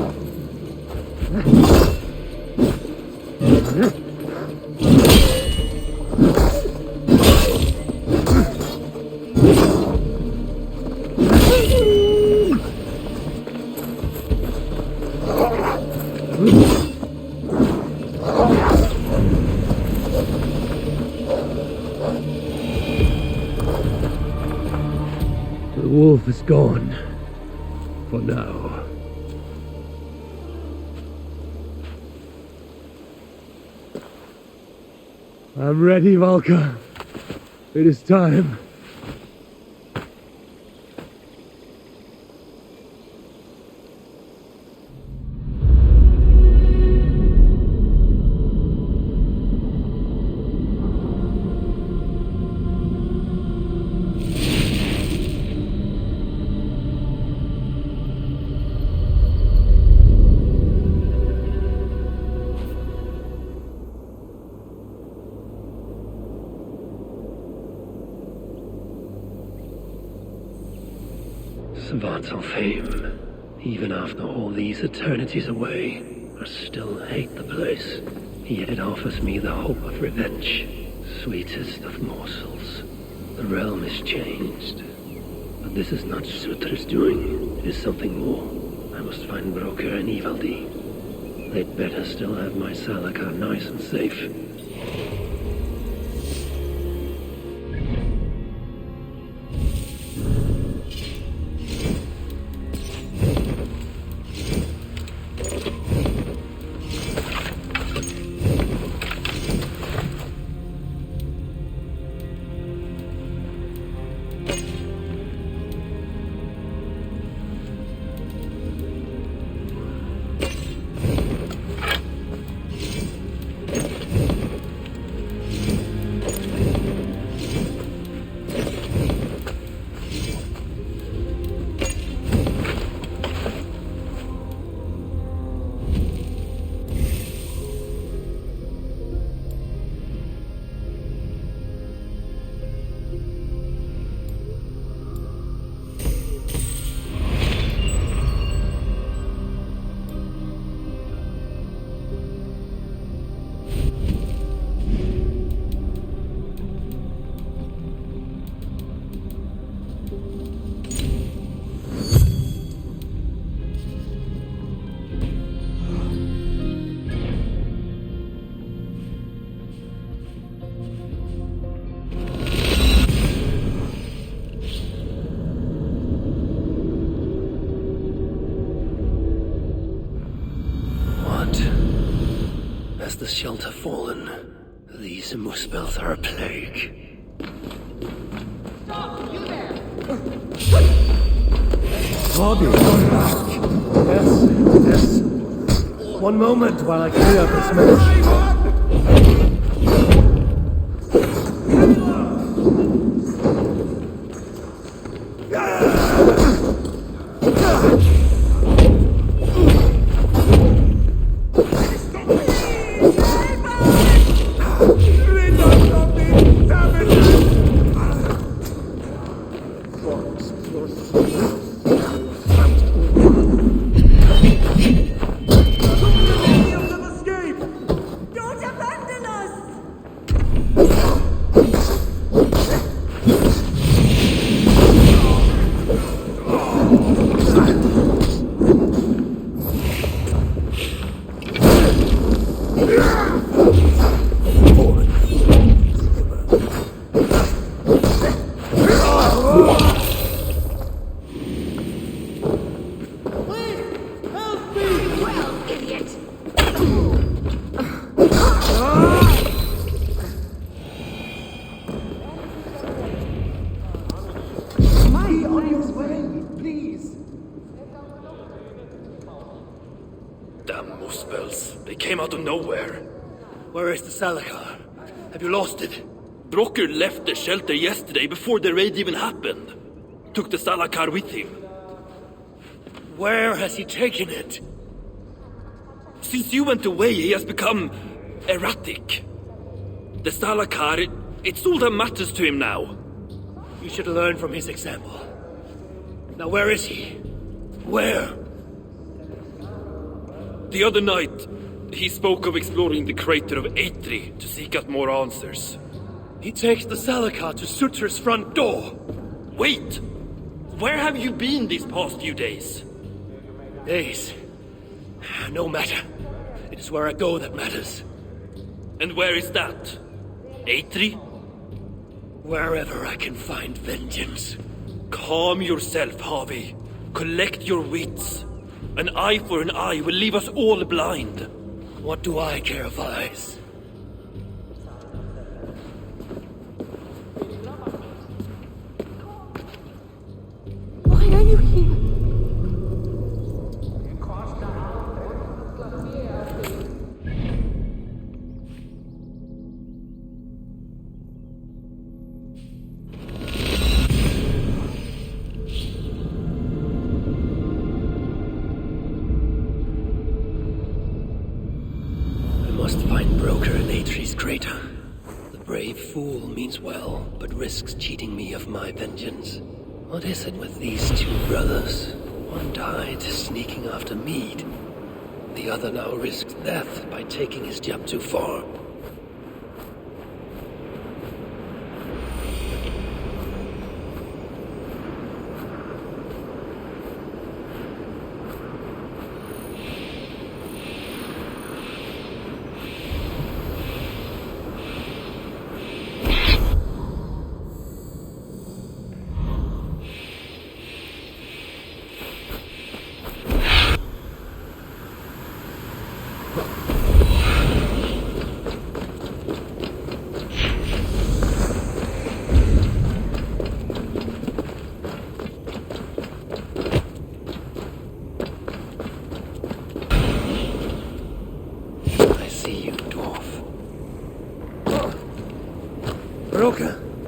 The wolf is gone. For now. I'm ready, Valka. It is time. Svartalfheim, even after all these eternities away, I still hate the place. Yet it offers me the hope of revenge, sweetest of morsels. The realm is changed. But this is not Sutra's doing, it is something more. I must find Broker and Ivaldi. They'd better still have my Salakar nice and safe. Has the shelter fallen? These muspels are a plague. Stop! You there! Bobby, come back! Yes. One moment while I clear up this mess. Where is the Salakar? Have you lost it? Brocker left the shelter yesterday before the raid even happened. Took the Salakar with him. Where has he taken it? Since you went away, he has become erratic. The Salakar, it's all that matters to him now. You should learn from his example. Now where is he? Where? The other night, he spoke of exploring the crater of Eitri to seek out more answers. He takes the Salakar to Sutur's front door. Wait! Where have you been these past few days? Days? No matter. It is where I go that matters. And where is that? Eitri? Wherever I can find vengeance. Calm yourself, Harvey. Collect your wits. An eye for an eye will leave us all blind. What do I care of eyes? Why are you here? Traitor. The brave fool means well, but risks cheating me of my vengeance. What is it with these two brothers? One died sneaking after mead. The other now risks death by taking his job too far.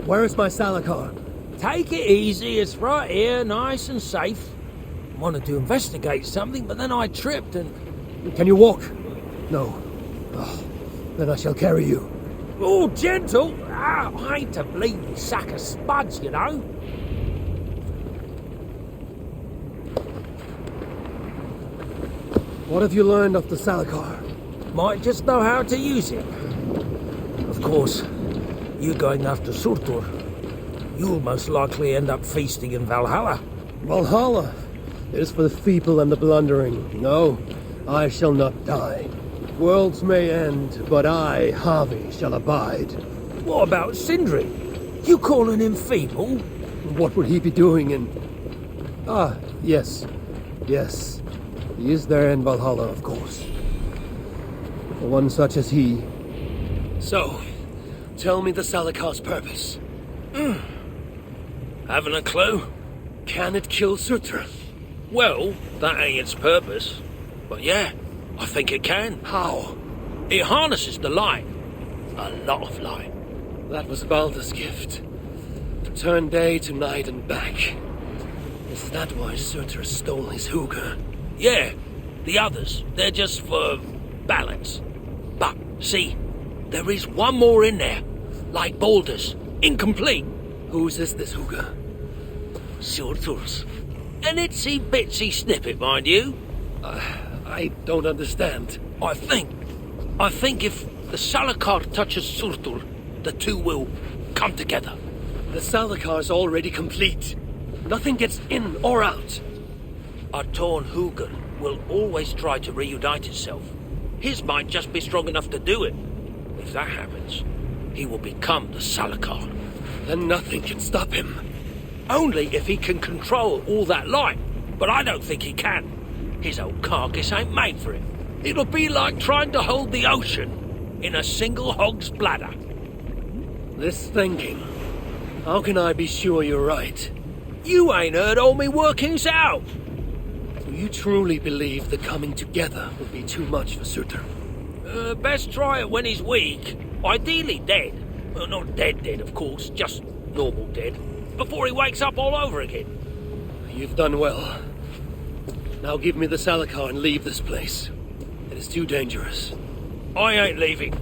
Where is my Salakar? Take it easy, it's right here, nice and safe. Wanted to investigate something, but then I tripped and... Can you walk? No. Oh, then I shall carry you. Oh, gentle! I ain't a bleeding sack of spuds, you know. What have you learned of the Salakar? Might just know how to use it. Of course, you going after Surtur, you'll most likely end up feasting in Valhalla. Valhalla? It is for the feeble and the blundering. No, I shall not die. Worlds may end, but I, Harvey, shall abide. What about Sindri? You calling him feeble? What would he be doing in... Ah, yes. Yes. He is there in Valhalla, of course. for one such as he. So, tell me the Salakar's purpose. Haven't a clue? Can it kill Surtur? Well, that ain't its purpose. But yeah, I think it can. How? It harnesses the light. A lot of light. That was Balder's gift. To turn day to night and back. Is that why Surtur stole his Hugr? Yeah, the others, they're just for balance. But, see, there is one more in there. Like Balder's. Incomplete. Whose is this Hugr? Surtur's. An itsy bitsy snippet, mind you. I don't understand. I think if the Salakar touches Surtur, the two will come together. The Salakar's already complete. Nothing gets in or out. A torn Hugr will always try to reunite itself. His might just be strong enough to do it. If that happens, he will become the Salakar. Then nothing can stop him. Only if he can control all that light. But I don't think he can. His old carcass ain't made for it. It'll be like trying to hold the ocean in a single hog's bladder. This thinking. How can I be sure you're right? You ain't heard all me workings out. Do you truly believe the coming together will be too much for Surtur? Best try it when he's weak. Ideally dead. Not dead, of course. Just normal dead. Before he wakes up all over again. You've done well. Now give me the Salakar and leave this place. It is too dangerous. I ain't leaving.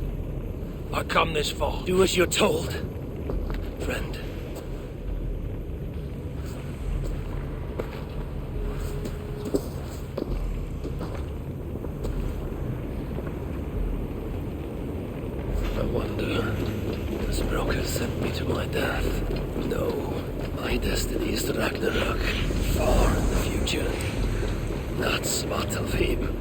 I come this far. Do as you're told, friend. I wonder, does Broker sent me to my death? No. My destiny is to Ragnarok, far in the future. Not Svartalfheim.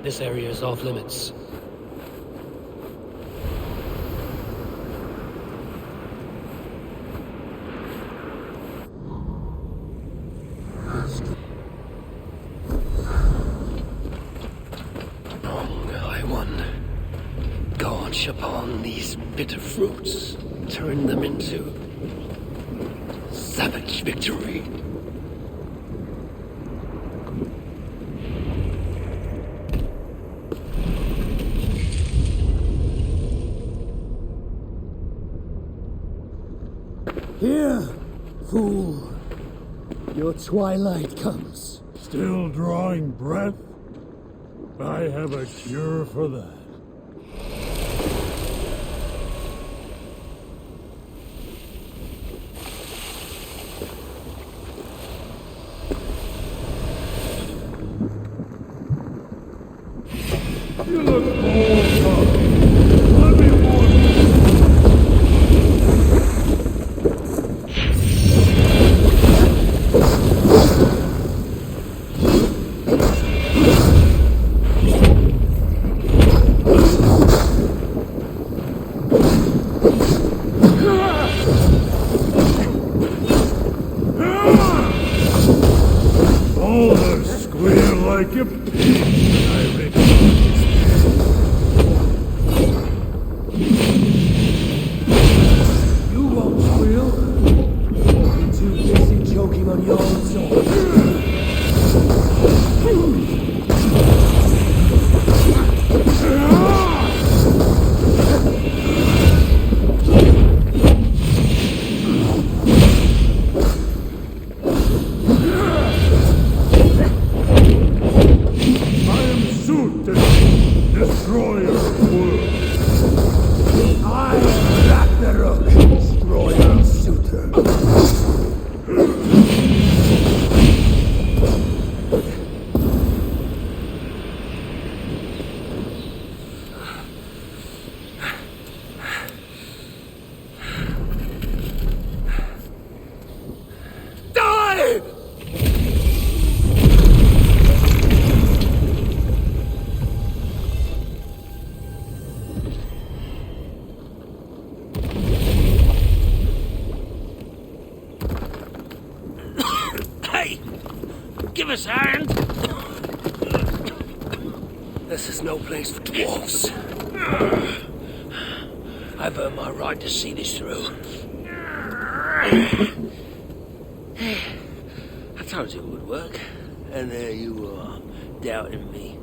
This area is off limits. I won. Gorge upon these bitter fruits, turn them into savage victory. Here, fool. Your twilight comes. Still drawing breath? I have a cure for that. You look all up. Let me warn you. Like a pig, I You won't squeal. You're too busy choking on your own soul. give us a hand? This is no place for dwarves. I've earned my right to see this through. I told you it would work, and there you are, doubting me.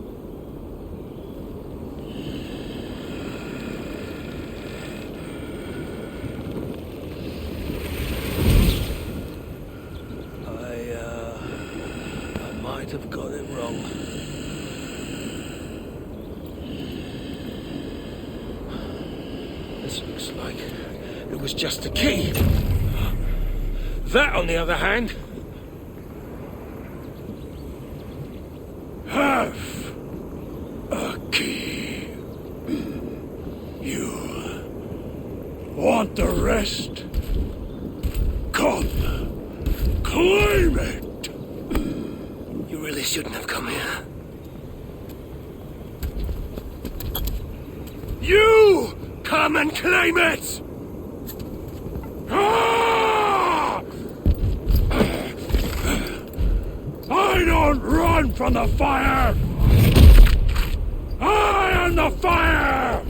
I might have got it wrong. This looks like it was just a key. That, on the other hand, Have a key. You want the rest? Come, claim it. You really shouldn't have come here. You come and claim it. Ah! I don't run from the fire! I am the fire!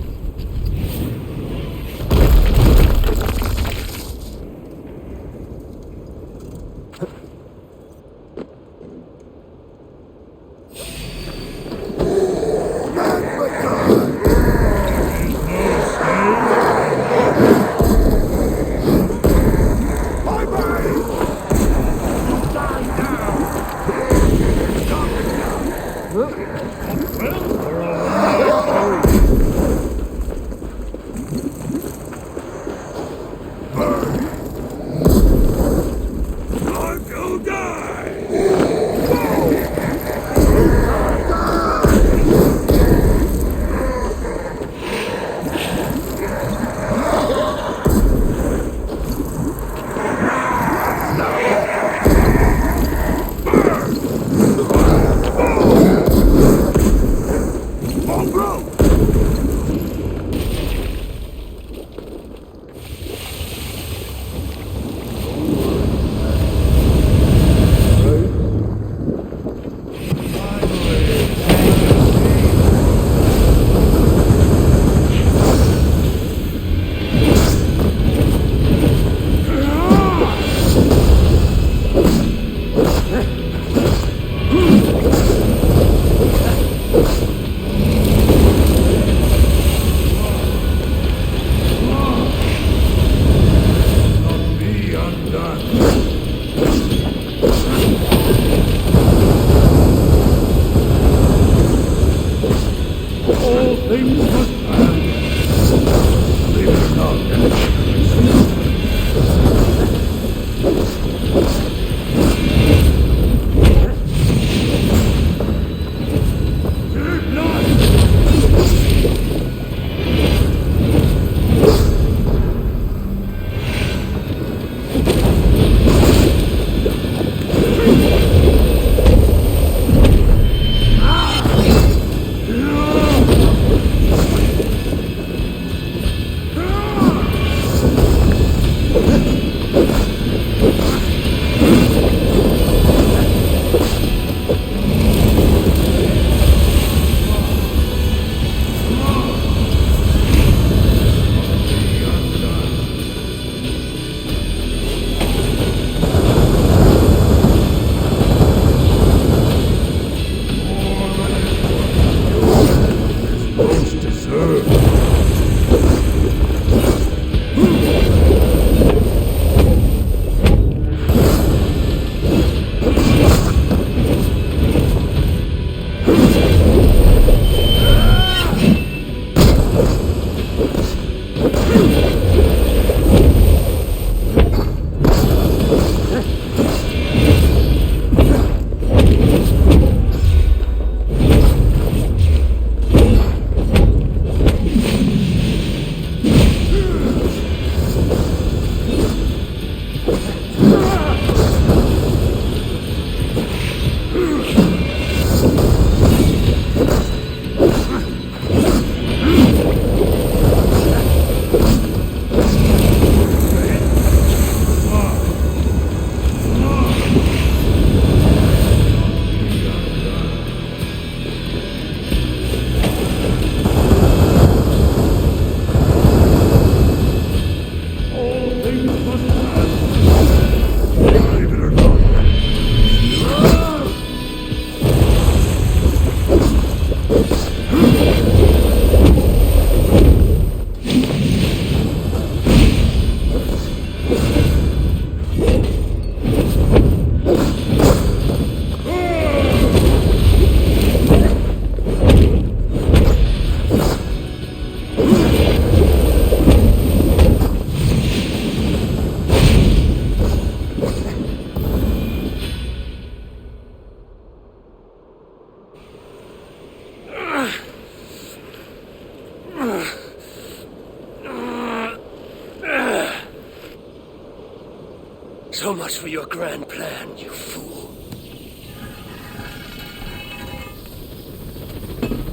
So much for your grand plan, you fool.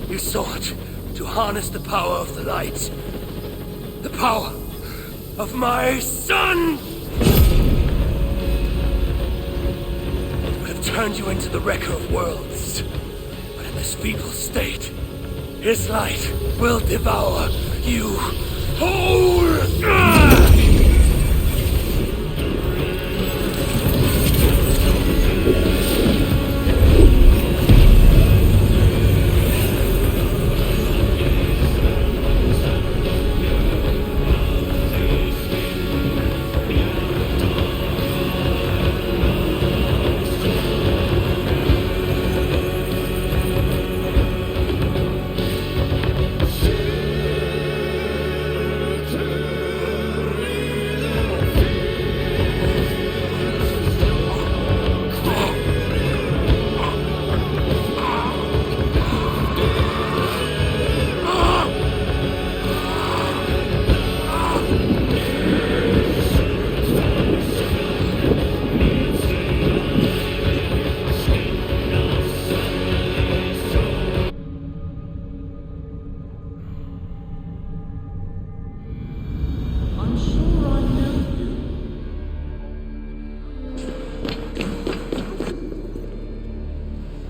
You sought to harness the power of the light. The power of my son! It would have turned you into the wrecker of worlds. But in this feeble state, his light will devour you whole!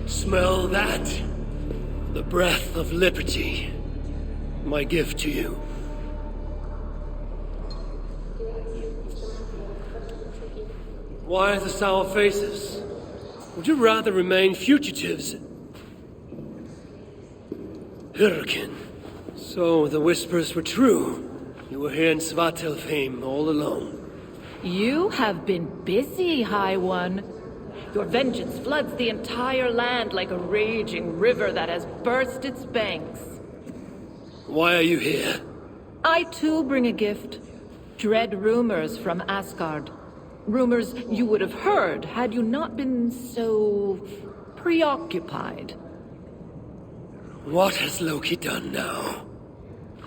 Smell that? The breath of liberty. My gift to you. Why the sour faces? Would you rather remain fugitives? Hurricane. So the whispers were true. You were here in Svartalfheim all alone. You have been busy, High One. Your vengeance floods the entire land like a raging river that has burst its banks. Why are you here? I too bring a gift. Dread rumors from Asgard. Rumors you would have heard had you not been so preoccupied. What has Loki done now?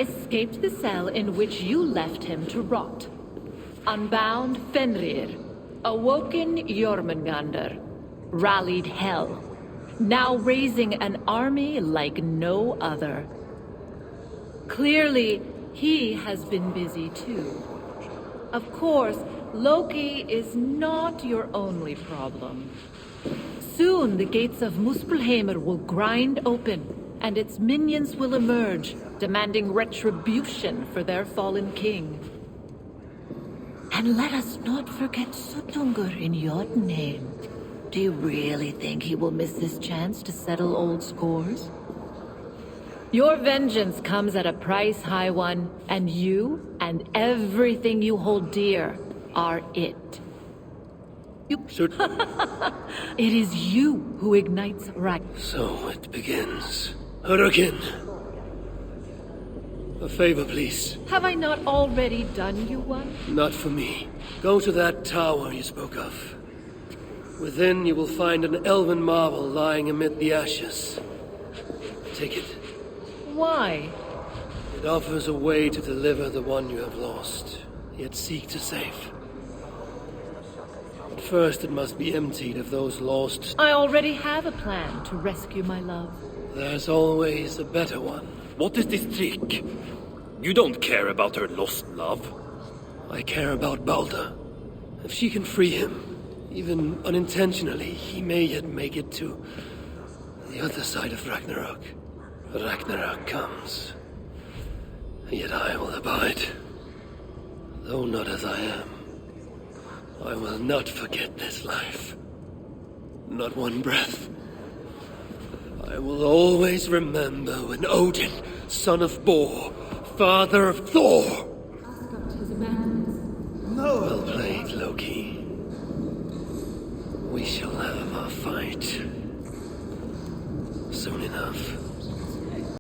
Escaped the cell in which you left him to rot. Unbound Fenrir. Awoken Jormungandr. Rallied Hel. Now raising an army like no other. Clearly, he has been busy too. Of course, Loki is not your only problem. Soon the gates of Muspelheimr will grind open, and its minions will emerge, demanding retribution for their fallen king. And let us not forget Sutungur in Jotunheim. Do you really think he will miss this chance to settle old scores? Your vengeance comes at a price, High One, and you and everything you hold dear are it. It is you who ignites Ragnarok. So it begins. Hurricane. A favor, please. Have I not already done you one? Not for me. Go to that tower you spoke of. Within you will find an elven marvel lying amid the ashes. Take it. Why? It offers a way to deliver the one you have lost, yet seek to save. But first it must be emptied of those lost... I already have a plan to rescue my love. There's always a better one. What is this trick? You don't care about her lost love. I care about Baldur. If she can free him, even unintentionally, he may yet make it to the other side of Ragnarok. Ragnarok comes, yet I will abide. Though not as I am, I will not forget this life. Not one breath. I will always remember when Odin, son of Bor, father of Thor. No. Well played, Loki. We shall have our fight soon enough.